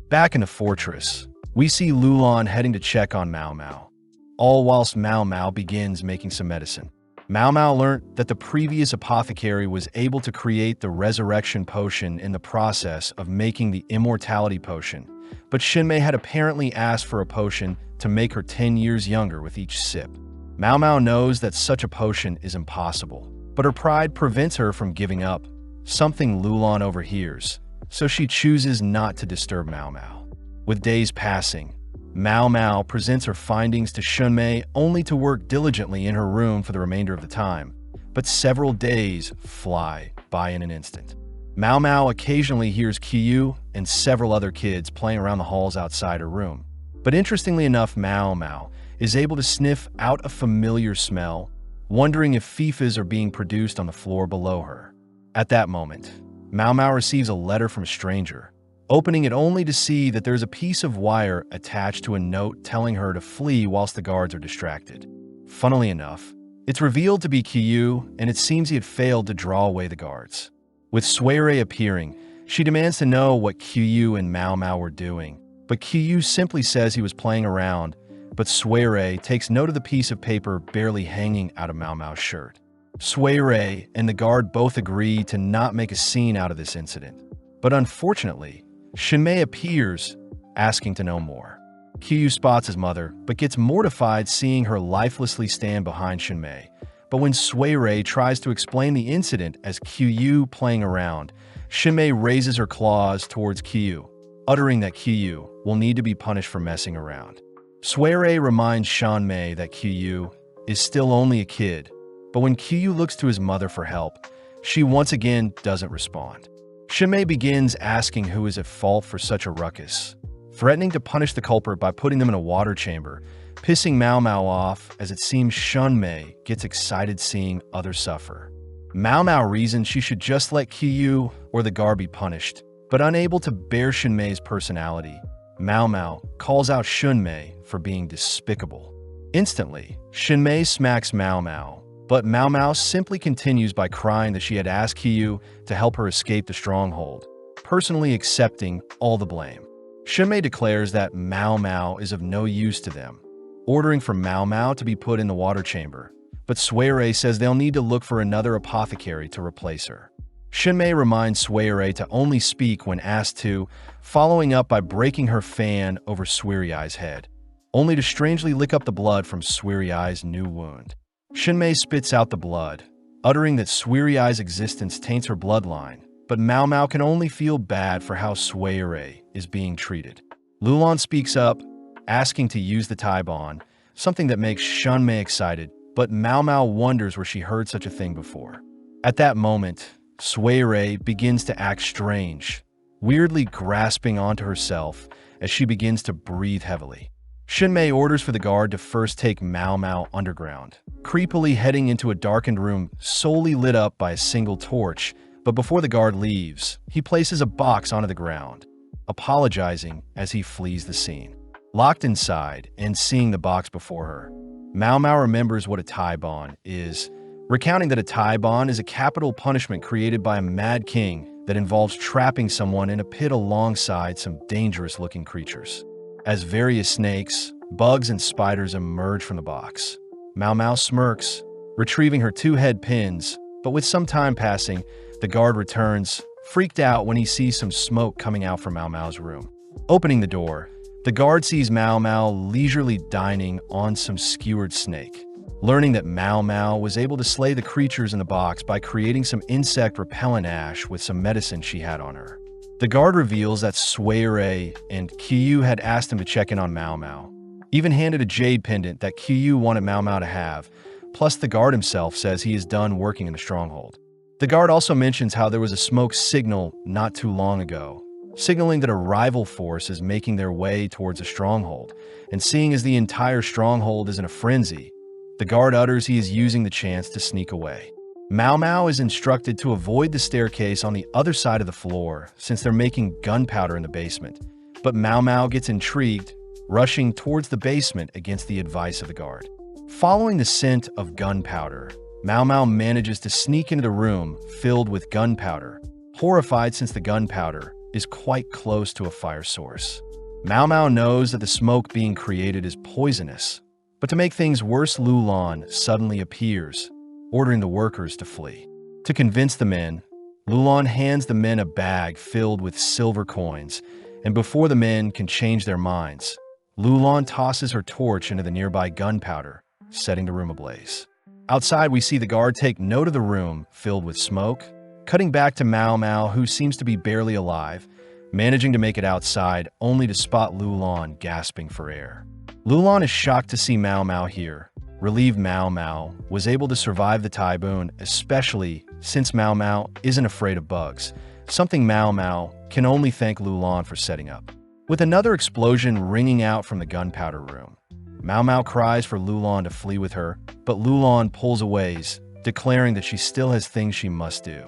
Back in the fortress, we see Lulan heading to check on Mao Mao, all whilst Mao Mao begins making some medicine. Mao Mao learnt that the previous apothecary was able to create the resurrection potion in the process of making the immortality potion, but Shinmei had apparently asked for a potion to make her 10 years younger with each sip. Mao Mao knows that such a potion is impossible, but her pride prevents her from giving up, something Lulan overhears, so she chooses not to disturb Mao Mao. With days passing, Mao Mao presents her findings to Shinmei only to work diligently in her room for the remainder of the time, but several days fly by in an instant. Mao Mao occasionally hears Kyu and several other kids playing around the halls outside her room, but interestingly enough, Mao Mao is able to sniff out a familiar smell, wondering if fifas are being produced on the floor below her. At that moment, Mao Mao receives a letter from a stranger, opening it only to see that there's a piece of wire attached to a note telling her to flee whilst the guards are distracted. Funnily enough, it's revealed to be Kyu, and it seems he had failed to draw away the guards. With Suirei appearing, she demands to know what Kyu and Mao Mao were doing, but Kyu simply says he was playing around, but Suirei takes note of the piece of paper barely hanging out of Mao Mao's shirt. Suirei and the guard both agree to not make a scene out of this incident, but unfortunately, Shinmei appears, asking to know more. Kyu spots his mother, but gets mortified seeing her lifelessly stand behind Shinmei. But when Suirei tries to explain the incident as Kyu playing around, Shinmei raises her claws towards Kyu, uttering that Kyu will need to be punished for messing around. Suirei reminds Shinmei that Kyu is still only a kid, but when Kyu looks to his mother for help, she once again doesn't respond. Shinmei begins asking who is at fault for such a ruckus, threatening to punish the culprit by putting them in a water chamber, pissing Mao Mao off as it seems Shinmei gets excited seeing others suffer. Mao Mao reasons she should just let Kyu or the guard be punished, but unable to bear Shinmei's personality, Mao Mao calls out Shinmei for being despicable. Instantly, Shinmei smacks Mao Mao, but Mao Mao simply continues by crying that she had asked Kyu to help her escape the stronghold, personally accepting all the blame. Shinmei declares that Mao Mao is of no use to them, ordering for Mao Mao to be put in the water chamber, but Suirei says they'll need to look for another apothecary to replace her. Shinmei reminds Suirei to only speak when asked to, following up by breaking her fan over Suirei's head, only to strangely lick up the blood from Suirei's new wound. Shinmei spits out the blood, uttering that Suirei's existence taints her bloodline, but Mao Mao can only feel bad for how Suirei is being treated. Lulan speaks up, asking to use the Taibon, something that makes Shinmei excited, but Mao Mao wonders where she heard such a thing before. At that moment, Suirei begins to act strange, weirdly grasping onto herself as she begins to breathe heavily. Shinmei orders for the guard to first take Mao Mao underground, creepily heading into a darkened room solely lit up by a single torch, but before the guard leaves, he places a box onto the ground, apologizing as he flees the scene. Locked inside and seeing the box before her, Mao Mao remembers what a Taibon is, recounting that a Taibon is a capital punishment created by a mad king that involves trapping someone in a pit alongside some dangerous-looking creatures. As various snakes, bugs, and spiders emerge from the box, Mao Mao smirks, retrieving her 2 head pins, but with some time passing, the guard returns, freaked out when he sees some smoke coming out from Mao Mao's room. Opening the door, the guard sees Mao Mao leisurely dining on some skewered snake, learning that Mao Mao was able to slay the creatures in the box by creating some insect repellent ash with some medicine she had on her. The guard reveals that Suirei and Kyu had asked him to check in on Mao Mao, even handed a jade pendant that Kyu wanted Mao Mao to have, plus the guard himself says he is done working in the stronghold. The guard also mentions how there was a smoke signal not too long ago, signaling that a rival force is making their way towards a stronghold, and seeing as the entire stronghold is in a frenzy, the guard utters he is using the chance to sneak away. Mao Mao is instructed to avoid the staircase on the other side of the floor since they're making gunpowder in the basement, But Mao Mao gets intrigued, rushing towards the basement against the advice of the guard. Following the scent of gunpowder, Mao Mao manages to sneak into the room filled with gunpowder, horrified since the gunpowder is quite close to a fire source. Mao Mao knows that the smoke being created is poisonous, but to make things worse, Lulan suddenly appears, ordering the workers to flee. To convince the men, Lulan hands the men a bag filled with silver coins, and before the men can change their minds, Lulan tosses her torch into the nearby gunpowder, setting the room ablaze. Outside, we see the guard take note of the room filled with smoke, cutting back to Mao Mao, who seems to be barely alive, managing to make it outside only to spot Lulan gasping for air. Lulan is shocked to see Mao Mao here. Relieved Mao Mao was able to survive the typhoon, especially since Mao Mao isn't afraid of bugs, something Mao Mao can only thank Lulan for setting up. With another explosion ringing out from the gunpowder room, Mao Mao cries for Lulan to flee with her, but Lulan pulls away, declaring that she still has things she must do.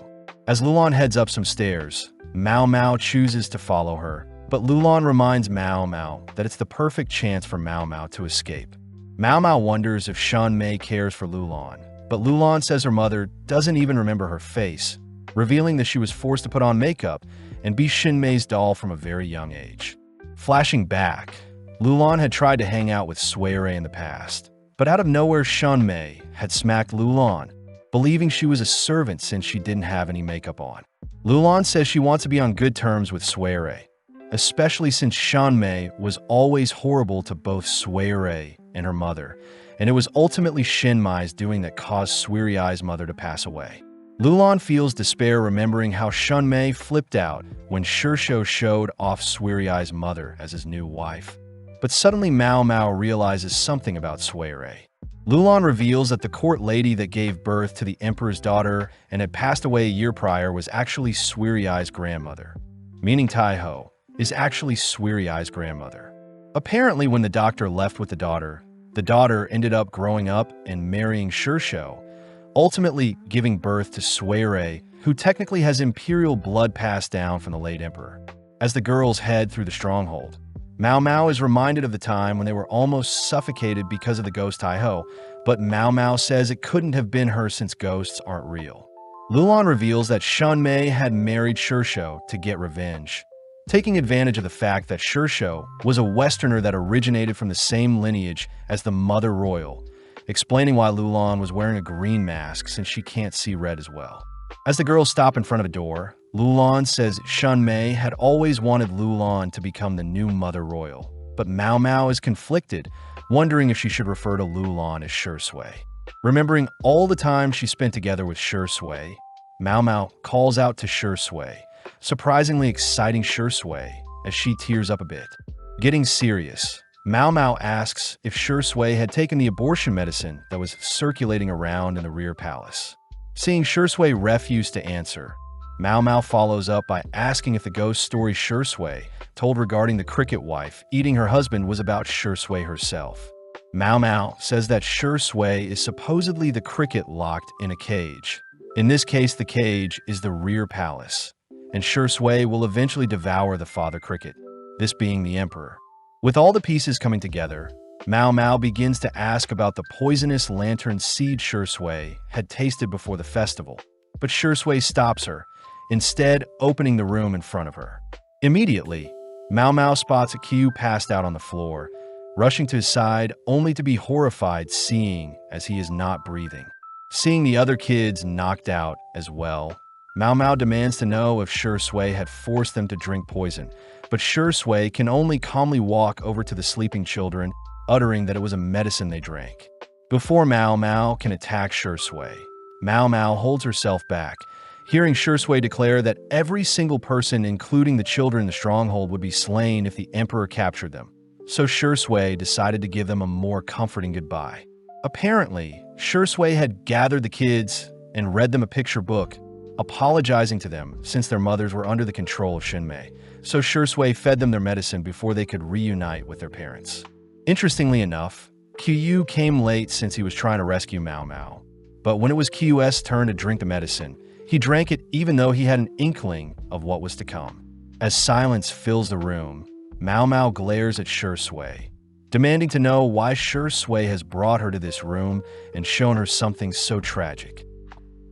As Lulan heads up some stairs, Mao Mao chooses to follow her, but Lulan reminds Mao Mao that it's the perfect chance for Mao Mao to escape. Mao Mao wonders if Shan Mei cares for Lulan, but Lulan says her mother doesn't even remember her face, revealing that she was forced to put on makeup and be Shin Mei's doll from a very young age. Flashing back, Lulan had tried to hang out with Suirei in the past, but out of nowhere Shan Mei had smacked Lulan, believing she was a servant since she didn't have any makeup on. Lulan says she wants to be on good terms with Suirei, especially since Shan Mei was always horrible to both Suirei and her mother, and it was ultimately Shin Mei's doing that caused Suirei's mother to pass away. Lulan feels despair remembering how Shan Mei flipped out when Shursho showed off Suirei's mother as his new wife. But suddenly Mao Mao realizes something about Suirei. Lulan reveals that the court lady that gave birth to the emperor's daughter and had passed away a year prior was actually Suirei's grandmother, meaning Taiho is actually Suirei's grandmother. Apparently, when the doctor left with the daughter ended up growing up and marrying Shursho, ultimately giving birth to Suirei, who technically has imperial blood passed down from the late emperor. As the girls head through the stronghold, Mao Mao is reminded of the time when they were almost suffocated because of the ghost Taiho, but Mao Mao says it couldn't have been her since ghosts aren't real. Lulan reveals that Shan Mei had married Shursho to get revenge, taking advantage of the fact that Shursho was a Westerner that originated from the same lineage as the Mother Royal, explaining why Lulan was wearing a green mask since she can't see red as well. As the girls stop in front of a door, Lulan says Shan Mei had always wanted Lulan to become the new Mother Royal, but Mao Mao is conflicted, wondering if she should refer to Lulan as Shursui. Remembering all the time she spent together with Shursui, Mao Mao calls out to Shursui, surprisingly exciting Shursui as she tears up a bit. Getting serious, Mao Mao asks if Shursui had taken the abortion medicine that was circulating around in the rear palace. Seeing Shursui refuse to answer, Mao Mao follows up by asking if the ghost story Shursui told regarding the cricket wife eating her husband was about Shursui herself. Mao Mao says that Shursui is supposedly the cricket locked in a cage. In this case, the cage is the rear palace, and Shursui will eventually devour the father cricket, this being the emperor. With all the pieces coming together, Mao Mao begins to ask about the poisonous lantern seed Shursui had tasted before the festival, but Shursui stops her, instead opening the room in front of her. Immediately, Mao Mao spots Q passed out on the floor, rushing to his side only to be horrified seeing as he is not breathing. Seeing the other kids knocked out as well, Mao Mao demands to know if Shursui had forced them to drink poison, but Shursui can only calmly walk over to the sleeping children, uttering that it was a medicine they drank. Before Mao Mao can attack Shursui, Mao Mao holds herself back, hearing Shursui declare that every single person, including the children in the stronghold, would be slain if the emperor captured them. So Shursui decided to give them a more comforting goodbye. Apparently, Shursui had gathered the kids and read them a picture book, apologizing to them since their mothers were under the control of Shinmei. So Shursui fed them their medicine before they could reunite with their parents. Interestingly enough, Qiyu came late since he was trying to rescue Mao Mao. But when it was Qiyu's turn to drink the medicine, he drank it even though he had an inkling of what was to come. As silence fills the room, Mao Mao glares at Shui, demanding to know why Shui has brought her to this room and shown her something so tragic.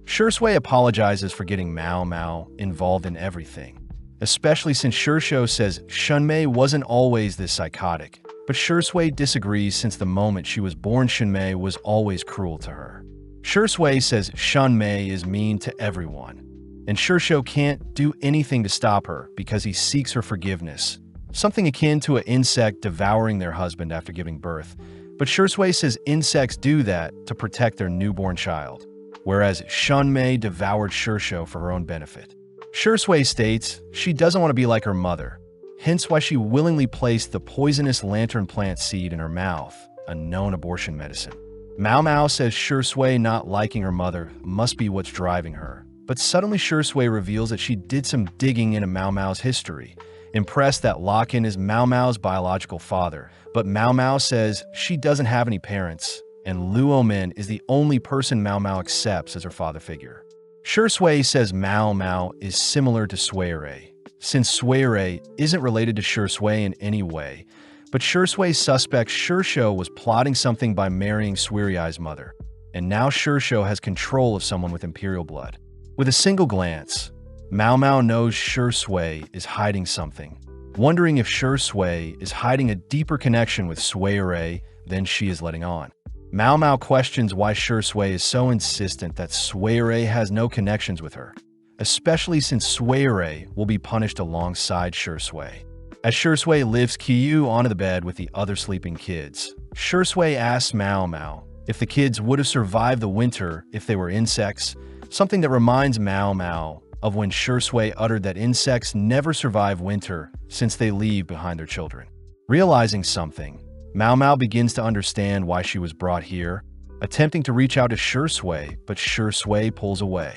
Shui apologizes for getting Mao Mao involved in everything, especially since Shui says Shunmei wasn't always this psychotic, but Shui disagrees since the moment she was born Shunmei was always cruel to her. Shui says Shunmei is mean to everyone, and Shui can't do anything to stop her because he seeks her forgiveness, something akin to an insect devouring their husband after giving birth, but Shui says insects do that to protect their newborn child, whereas Shunmei devoured Shui for her own benefit. Shui states she doesn't want to be like her mother, hence why she willingly placed the poisonous lantern plant seed in her mouth, a known abortion medicine. Mao Mao says Shui not liking her mother must be what's driving her, but suddenly Shui reveals that she did some digging into Mao Mao's history, impressed that Lachen is Mao Mao's biological father, but Mao Mao says she doesn't have any parents, and Luo Min is the only person Mao Mao accepts as her father figure. Shui says Mao Mao is similar to Suirei, since Suirei isn't related to Shui in any way, but Shui suspects Shui was plotting something by marrying Suirei's mother, and now Shui has control of someone with imperial blood. With a single glance, Mao Mao knows Shui is hiding something, wondering if Shui is hiding a deeper connection with Suirei than she is letting on. Mao Mao questions why Shui is so insistent that Suirei has no connections with her, especially since Suirei will be punished alongside Shui. As Shui lifts Qiyu onto the bed with the other sleeping kids, Shui asks Mao Mao if the kids would have survived the winter if they were insects, something that reminds Mao Mao of when Shui uttered that insects never survive winter since they leave behind their children. Realizing something, Mao Mao begins to understand why she was brought here, attempting to reach out to Shui, but Shui pulls away.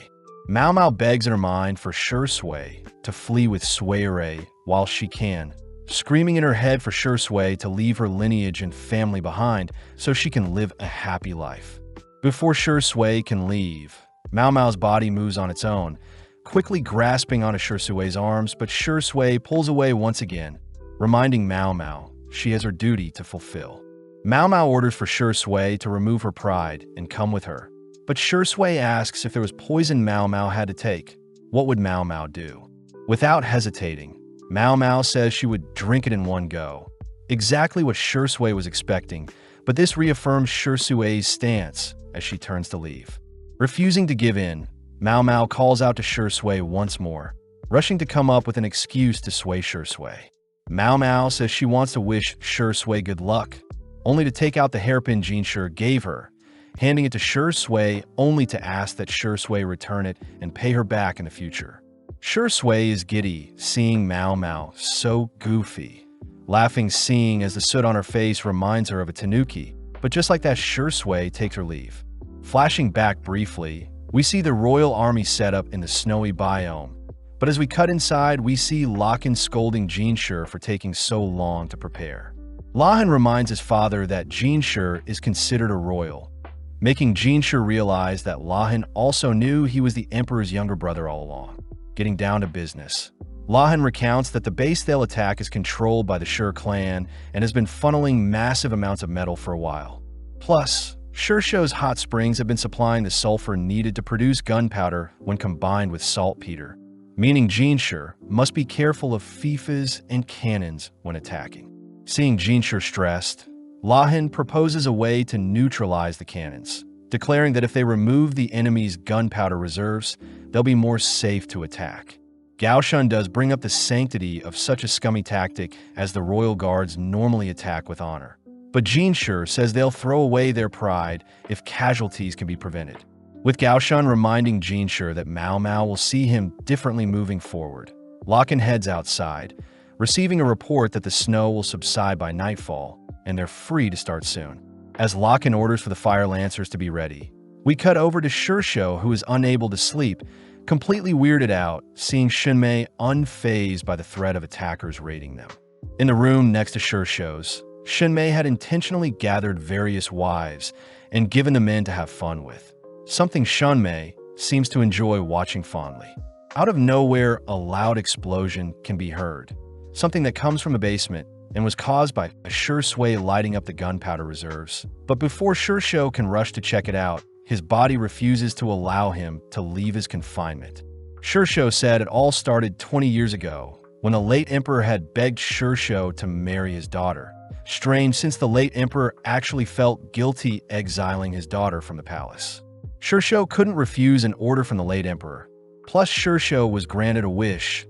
Mao Mao begs in her mind for Shui to flee with Suirei while she can, screaming in her head for Shui to leave her lineage and family behind so she can live a happy life. Before Shui can leave, Mao Mao's body moves on its own, quickly grasping onto Shui's arms, but Shui pulls away once again, reminding Mao Mao she has her duty to fulfill. Mao Mao orders for Shui to remove her pride and come with her, but Shui asks if there was poison Mao Mao had to take, what would Mao Mao do? Without hesitating, Mao Mao says she would drink it in one go, exactly what Shui was expecting, but this reaffirms Shui's stance as she turns to leave. Refusing to give in, Mao Mao calls out to Shui once more, rushing to come up with an excuse to sway Shui. Mao Mao says she wants to wish Shui good luck, only to take out the hairpin Jinshi gave her, handing it to Shui only to ask that Shui return it and pay her back in the future. Shui is giddy, seeing Mao Mao so goofy, laughing seeing as the soot on her face reminds her of a tanuki, but just like that Shui takes her leave. Flashing back briefly, we see the royal army set up in the snowy biome, but as we cut inside, we see Lachen scolding Jinshi for taking so long to prepare. Lachen reminds his father that Jinshi is considered a royal, making Jinshi realize that Lachen also knew he was the emperor's younger brother all along. Getting down to business, Lachen recounts that the base they'll attack is controlled by the Shur clan and has been funneling massive amounts of metal for a while. Plus, Shui's hot springs have been supplying the sulfur needed to produce gunpowder when combined with saltpeter, meaning Jinshi must be careful of fifas and cannons when attacking. Seeing Jinshi stressed, Lachen proposes a way to neutralize the cannons, declaring that if they remove the enemy's gunpowder reserves, they'll be more safe to attack. Gaoshun does bring up the sanctity of such a scummy tactic as the royal guards normally attack with honor. But Jinshi says they'll throw away their pride if casualties can be prevented, with Gaoshun reminding Jinshi that Mao Mao will see him differently moving forward. Lachen heads outside, receiving a report that the snow will subside by nightfall, and they're free to start soon. As Lachen orders for the fire lancers to be ready, we cut over to Shui's, who is unable to sleep, completely weirded out, seeing Shunmei unfazed by the threat of attackers raiding them. In the room next to Shui's, Shunmei had intentionally gathered various wives and given the men to have fun with, something Shunmei seems to enjoy watching fondly. Out of nowhere, a loud explosion can be heard, something that comes from the basement and was caused by Shui lighting up the gunpowder reserves. But before Shui can rush to check it out, his body refuses to allow him to leave his confinement. Shui said it all started 20 years ago, when the late emperor had begged Shui to marry his daughter. Strange, since the late emperor actually felt guilty exiling his daughter from the palace. Shui couldn't refuse an order from the late emperor. Plus, Shui was granted a wish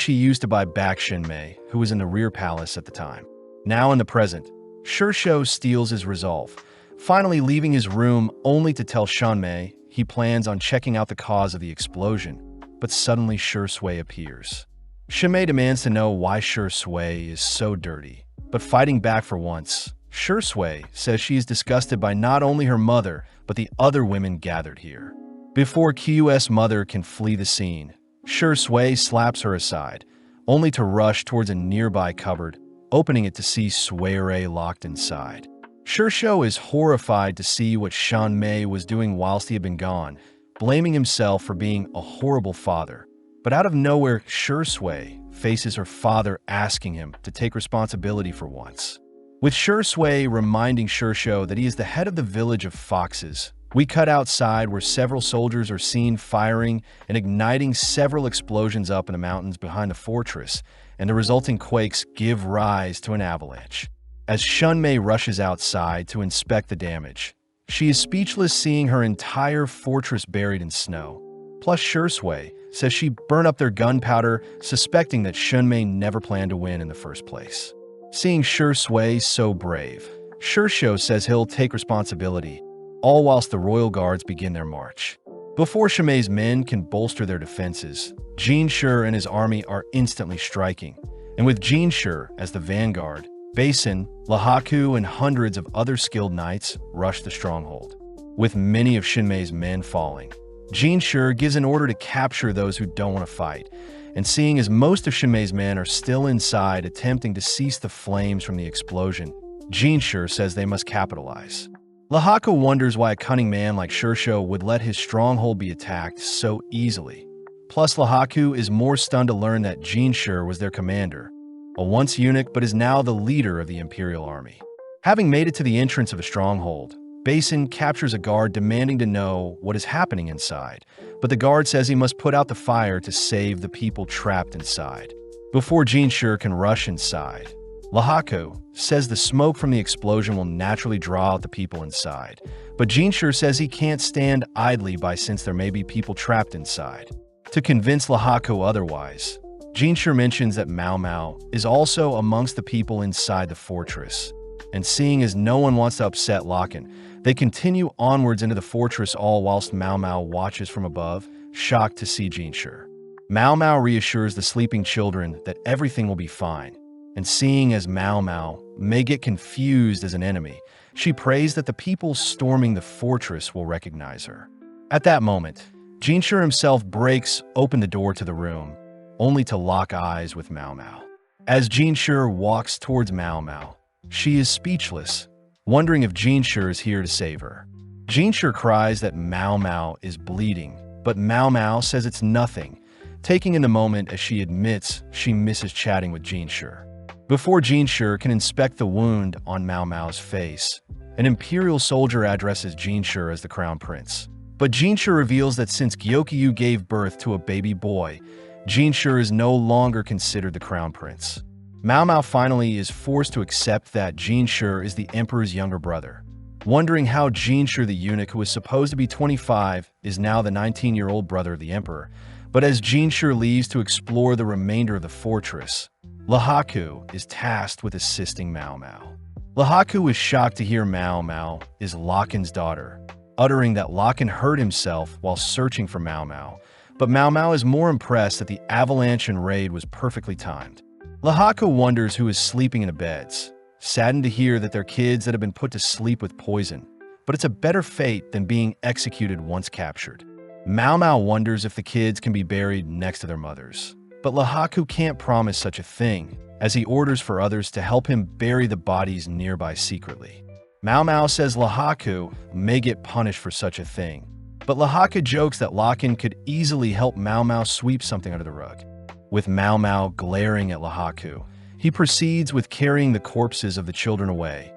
he used to buy back Shinmei, who was in the rear palace at the time. Now in the present, Shui steals his resolve, finally leaving his room only to tell Shinmei he plans on checking out the cause of the explosion, but suddenly Shui appears. Shinmei demands to know why Shui is so dirty, but fighting back for once, Shui says she is disgusted by not only her mother, but the other women gathered here. Before Q's mother can flee the scene, Shui slaps her aside, only to rush towards a nearby cupboard, opening it to see Suire locked inside. Shui is horrified to see what Shinmei was doing whilst he had been gone, blaming himself for being a horrible father. But out of nowhere, Shui faces her father asking him to take responsibility for once. With Shui reminding Shui that he is the head of the village of foxes, we cut outside where several soldiers are seen firing and igniting several explosions up in the mountains behind the fortress, and the resulting quakes give rise to an avalanche. As Shinmei rushes outside to inspect the damage, she is speechless seeing her entire fortress buried in snow. Plus, Shui says she burned up their gunpowder, suspecting that Shinmei never planned to win in the first place. Seeing Shui so brave, Shui says he'll take responsibility, all whilst the royal guards begin their march. Before Shinmei's men can bolster their defenses, Jinshi and his army are instantly striking, and with Jinshi as the vanguard, Basin, Lahaku, and hundreds of other skilled knights rush the stronghold. With many of Shinmei's men falling, Jinshi gives an order to capture those who don't want to fight, and seeing as most of Shinmei's men are still inside attempting to cease the flames from the explosion, Jinshi says they must capitalize. Lahaku wonders why a cunning man like Shui would let his stronghold be attacked so easily. Plus, Lahaku is more stunned to learn that Jinshi was their commander, a once eunuch but is now the leader of the imperial army. Having made it to the entrance of a stronghold, Basin captures a guard demanding to know what is happening inside, but the guard says he must put out the fire to save the people trapped inside. Before Jinshi can rush inside, Lahaku says the smoke from the explosion will naturally draw out the people inside, but Jinshi says he can't stand idly by since there may be people trapped inside. To convince Lahaku otherwise, Jinshi mentions that Mao Mao is also amongst the people inside the fortress, and seeing as no one wants to upset Lakin, they continue onwards into the fortress all whilst Mao Mao watches from above, shocked to see Jinshi. Mao Mao reassures the sleeping children that everything will be fine, and seeing as Mao Mao may get confused as an enemy, she prays that the people storming the fortress will recognize her. At that moment, Jinshi himself breaks open the door to the room, only to lock eyes with Mao Mao. As Jinshi walks towards Mao Mao, she is speechless, wondering if Jinshi is here to save her. Jinshi cries that Mao Mao is bleeding, but Mao Mao says it's nothing, taking in the moment as she admits she misses chatting with Jinshi. Before Jinshi can inspect the wound on Mao Mao's face, an imperial soldier addresses Jinshi as the crown prince. But Jinshi reveals that since Gyokyu gave birth to a baby boy, Jinshi is no longer considered the crown prince. Mao Mao finally is forced to accept that Jinshi is the emperor's younger brother. Wondering how Jinshi the eunuch, who was supposed to be 25, is now the 19-year-old brother of the emperor. But as Jinshi leaves to explore the remainder of the fortress, Lahaku is tasked with assisting Mao Mao. Lahaku is shocked to hear Mao Mao is Lakin's daughter, uttering that Lakin hurt himself while searching for Mao Mao, but Mao Mao is more impressed that the avalanche and raid was perfectly timed. Lahaku wonders who is sleeping in the beds, saddened to hear that they're kids that have been put to sleep with poison, but it's a better fate than being executed once captured. Mao Mao wonders if the kids can be buried next to their mothers, but Lahaku can't promise such a thing, as he orders for others to help him bury the bodies nearby secretly. Mao Mao says Lahaku may get punished for such a thing, but Lahaku jokes that Lakin could easily help Mao Mao sweep something under the rug. With Mao Mao glaring at Lahaku, he proceeds with carrying the corpses of the children away,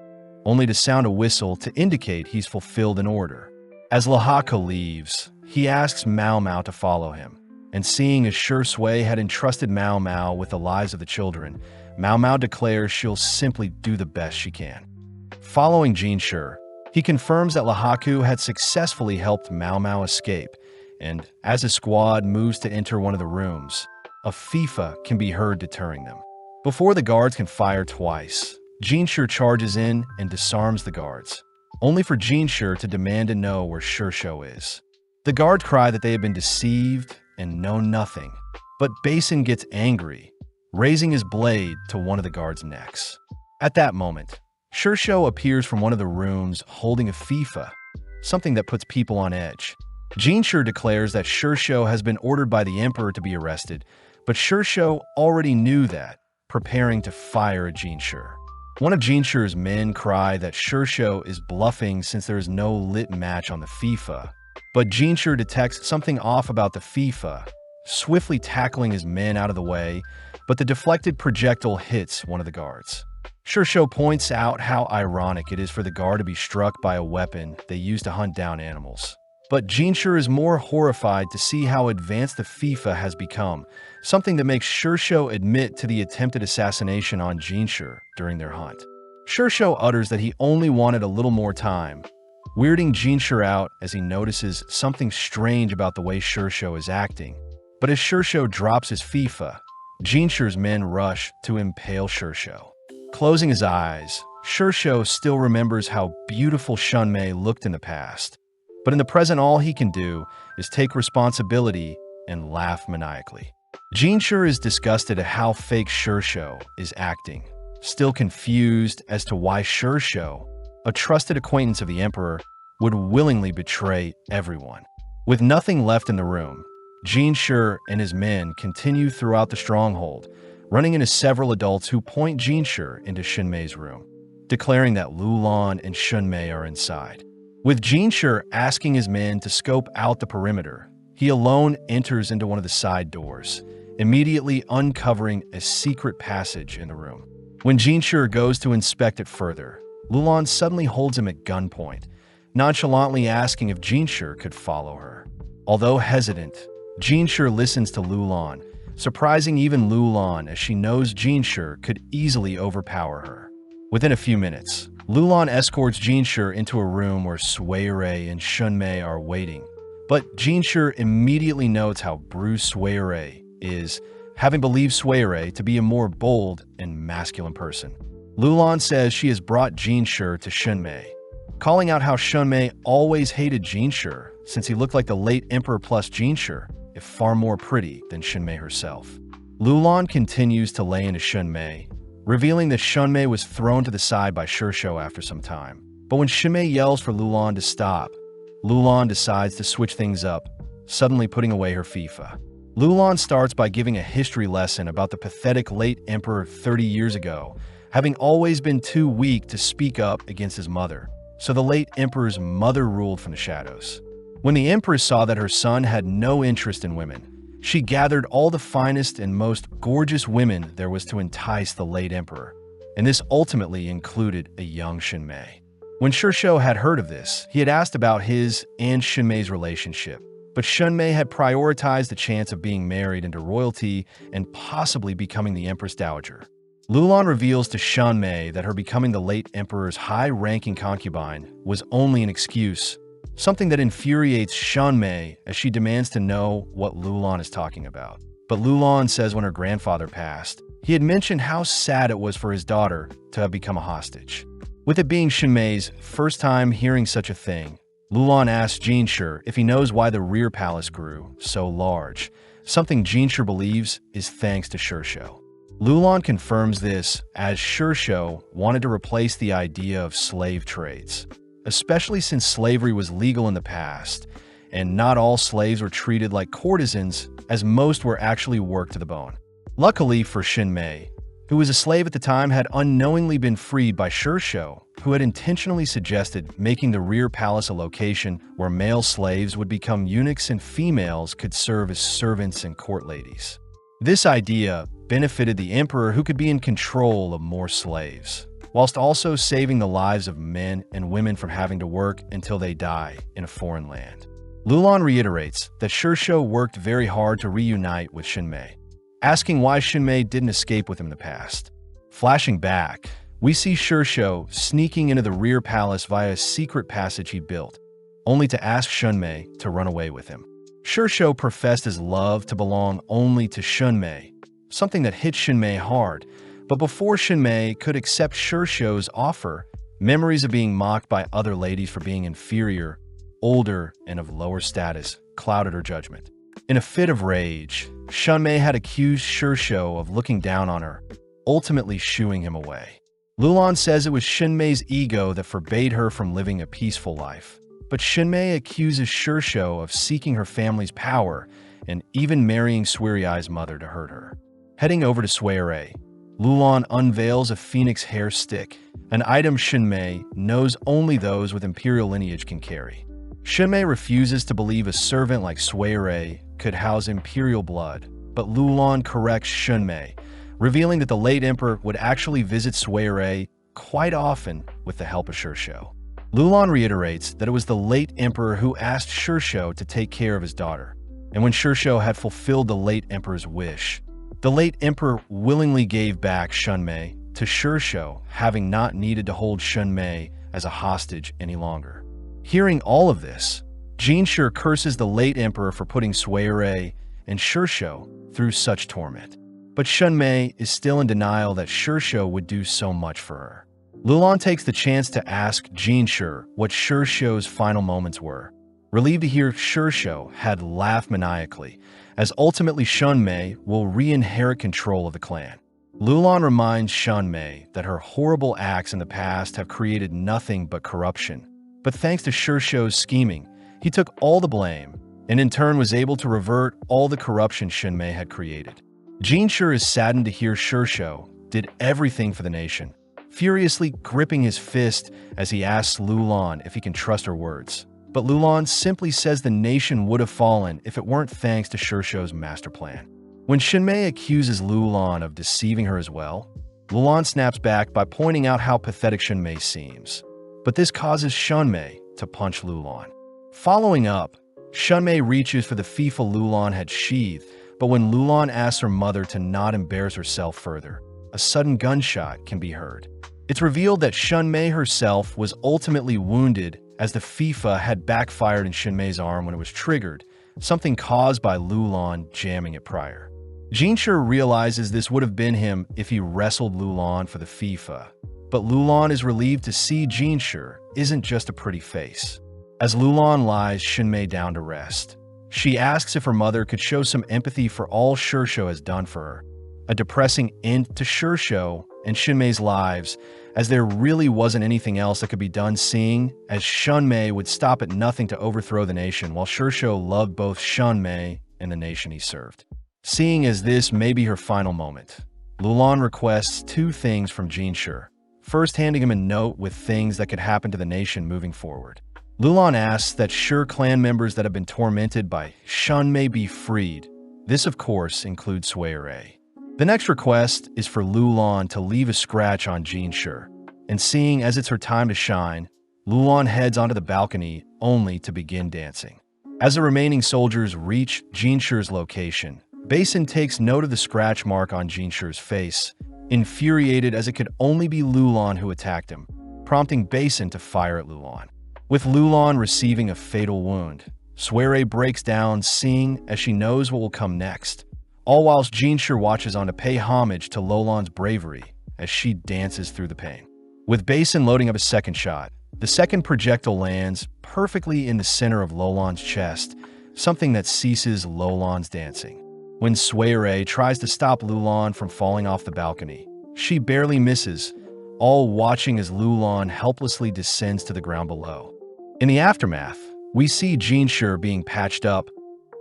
only to sound a whistle to indicate he's fulfilled an order. As Lahaku leaves, he asks Mao Mao to follow him, and seeing as Shui had entrusted Mao Mao with the lives of the children, Mao Mao declares she'll simply do the best she can. Following Jinshi, he confirms that Lahaku had successfully helped Mao Mao escape, and as the squad moves to enter one of the rooms, a FIFA can be heard deterring them. Before the guards can fire twice, Jinshi charges in and disarms the guards, only for Jinshi to demand to know where Shursho is. The guards cry that they have been deceived and know nothing, but Basin gets angry, raising his blade to one of the guards' necks. At that moment, Shursho appears from one of the rooms holding a FIFA, something that puts people on edge. Jinshi declares that Shursho has been ordered by the Emperor to be arrested, but Shursho already knew that, preparing to fire at Jinshi. One of Jinshi's men cry that Shursho is bluffing since there is no lit match on the FIFA, but Jinshi detects something off about the FIFA, swiftly tackling his men out of the way, but the deflected projectile hits one of the guards. Shursho points out how ironic it is for the guard to be struck by a weapon they use to hunt down animals. But Jinshi is more horrified to see how advanced the FIFA has become, something that makes Shursho admit to the attempted assassination on Jinshi during their hunt. Shursho utters that he only wanted a little more time, weirding Jinshi out as he notices something strange about the way Shursho is acting. But as Shursho drops his FIFA, Jinshi's men rush to impale Shursho. Closing his eyes, Shursho still remembers how beautiful Shunmei looked in the past. But in the present, all he can do is take responsibility and laugh maniacally. Jinshi is disgusted at how fake Shursho is acting, still confused as to why Shursho, a trusted acquaintance of the Emperor, would willingly betray everyone. With nothing left in the room, Jinshi and his men continue throughout the stronghold, running into several adults who point Jinshi into Shunmei's room, declaring that Lulan and Shunmei are inside. With Jinshi asking his men to scope out the perimeter, he alone enters into one of the side doors, immediately uncovering a secret passage in the room. When Jinshi goes to inspect it further, Lulan suddenly holds him at gunpoint, nonchalantly asking if Jinshi could follow her. Although hesitant, Jinshi listens to Lulan, surprising even Lulan as she knows Jinshi could easily overpower her. Within a few minutes, Lulan escorts Jinshi into a room where Suirei and Shunmei are waiting. But Jinshi immediately notes how bruised Suirei is, having believed Suirei to be a more bold and masculine person. Lulan says she has brought Jinshi to Shunmei, calling out how Shunmei always hated Jinshi since he looked like the late Emperor plus Jinshi, if far more pretty than Shunmei herself. Lulan continues to lay into Shunmei, revealing that Shunmei was thrown to the side by Shursho after some time. But when Shunmei yells for Lulan to stop, Lulan decides to switch things up, suddenly putting away her FIFA. Lulan starts by giving a history lesson about the pathetic late emperor 30 years ago, having always been too weak to speak up against his mother. So the late emperor's mother ruled from the shadows. When the empress saw that her son had no interest in women, she gathered all the finest and most gorgeous women there was to entice the late emperor, and this ultimately included a young Shunmei. When Shursho had heard of this, he had asked about his and Shunmei's relationship, but Shunmei had prioritized the chance of being married into royalty and possibly becoming the Empress Dowager. Lulan reveals to Shunmei that her becoming the late emperor's high-ranking concubine was only an excuse, something that infuriates Shunmei as she demands to know what Lulan is talking about. But Lulan says when her grandfather passed, he had mentioned how sad it was for his daughter to have become a hostage. With it being Shunmei's first time hearing such a thing, Lulan asks Jinshi if he knows why the rear palace grew so large, something Jinshi believes is thanks to Shursho. Lulan confirms this as Shursho wanted to replace the idea of slave trades, especially since slavery was legal in the past, and not all slaves were treated like courtesans, as most were actually worked to the bone. Luckily for Shunmei, who was a slave at the time, had unknowingly been freed by Shursho, who had intentionally suggested making the rear palace a location where male slaves would become eunuchs and females could serve as servants and court ladies. This idea benefited the emperor, who could be in control of more slaves, whilst also saving the lives of men and women from having to work until they die in a foreign land. Lulan reiterates that Shursho worked very hard to reunite with Shinmei, asking why Shinmei didn't escape with him in the past. Flashing back, we see Shursho sneaking into the rear palace via a secret passage he built, only to ask Shinmei to run away with him. Shursho professed his love to belong only to Shinmei, something that hit Shinmei hard, but before Shinmei could accept Shursho's offer, memories of being mocked by other ladies for being inferior, older, and of lower status clouded her judgment. In a fit of rage, Shinmei had accused Shursho of looking down on her, ultimately shooing him away. Lulan says it was Shinmei's ego that forbade her from living a peaceful life, but Shinmei accuses Shursho of seeking her family's power and even marrying Suirai's mother to hurt her. Heading over to Suirei, Lulan unveils a phoenix hair stick, an item Shinmei knows only those with imperial lineage can carry. Shinmei refuses to believe a servant like Suirei could house imperial blood, but Lulan corrects Shinmei, revealing that the late emperor would actually visit Suirei quite often with the help of Shursho. Lulan reiterates that it was the late emperor who asked Shursho to take care of his daughter, and when Shursho had fulfilled the late emperor's wish, the late emperor willingly gave back Shinmei to Shursho, having not needed to hold Shinmei as a hostage any longer. Hearing all of this, Jinshi curses the late emperor for putting Suirei and Shursho through such torment. But Shinmei is still in denial that Shursho would do so much for her. Lulan takes the chance to ask Jinshi what Shursho's final moments were, relieved to hear Shursho had laughed maniacally, as ultimately Shinmei will re-inherit control of the clan. Lulan reminds Shinmei that her horrible acts in the past have created nothing but corruption, but thanks to Shursho's scheming, he took all the blame, and in turn was able to revert all the corruption Shinmei had created. Jinshi is saddened to hear Shursho did everything for the nation, furiously gripping his fist as he asks Lulan if he can trust her words. But Lulan simply says the nation would have fallen if it weren't thanks to Shursho's master plan. When Shinmei accuses Lulan of deceiving her as well, Lulan snaps back by pointing out how pathetic Shinmei seems. But this causes Shinmei to punch Lulan. Following up, Shinmei reaches for the FIFA Lulan had sheathed, but when Lulan asks her mother to not embarrass herself further, a sudden gunshot can be heard. It's revealed that Shinmei herself was ultimately wounded as the FIFA had backfired in Shinmei's arm when it was triggered, something caused by Lulan jamming it prior. Jinshi realizes this would have been him if he wrestled Lulan for the FIFA, but Lulan is relieved to see Jinshi isn't just a pretty face. As Lulan lies Shinmei down to rest, she asks if her mother could show some empathy for all Shursho has done for her, a depressing end to Shursho and Shinmei's lives, as there really wasn't anything else that could be done, seeing as Shinmei would stop at nothing to overthrow the nation, while Shursho loved both Shinmei and the nation he served. Seeing as this may be her final moment, Lulan requests two things from Jinshi. First, handing him a note with things that could happen to the nation moving forward. Lulan asks that Shur clan members that have been tormented by Shinmei be freed. This, of course, includes Suirei. The next request is for Lulan to leave a scratch on Jinshi, and seeing as it's her time to shine, Lulan heads onto the balcony only to begin dancing. As the remaining soldiers reach Jinshi's location, Basin takes note of the scratch mark on Jinshi's face, infuriated as it could only be Lulan who attacked him, prompting Basin to fire at Lulan. With Lulan receiving a fatal wound, Suirei breaks down, seeing as she knows what will come next, all whilst Jinshi watches on to pay homage to Lulan's bravery as she dances through the pain. With Basin loading up a second shot, the second projectile lands perfectly in the center of Lulan's chest, something that ceases Lulan's dancing. When Suirei tries to stop Lulan from falling off the balcony, she barely misses, all watching as Lulan helplessly descends to the ground below. In the aftermath, we see Jinshi being patched up,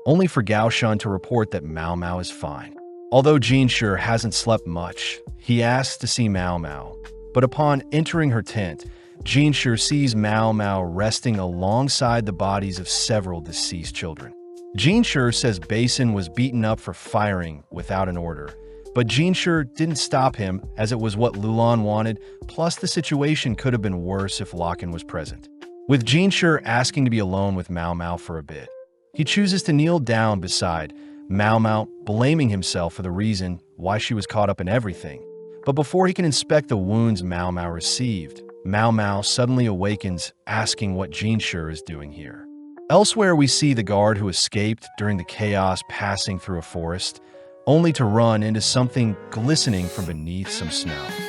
only for Gaoshan to report that Mao Mao is fine. Although Jinshi hasn't slept much, he asks to see Mao Mao, but upon entering her tent, Jinshi sees Mao Mao resting alongside the bodies of several deceased children. Jinshi says Basin was beaten up for firing without an order, but Jinshi didn't stop him as it was what Lulan wanted, plus the situation could have been worse if Locken was present. With Jinshi asking to be alone with Mao Mao for a bit, he chooses to kneel down beside Mao Mao, blaming himself for the reason why she was caught up in everything. But before he can inspect the wounds Mao Mao received, Mao Mao suddenly awakens, asking what Jinshi is doing here. Elsewhere, we see the guard who escaped during the chaos passing through a forest, only to run into something glistening from beneath some snow.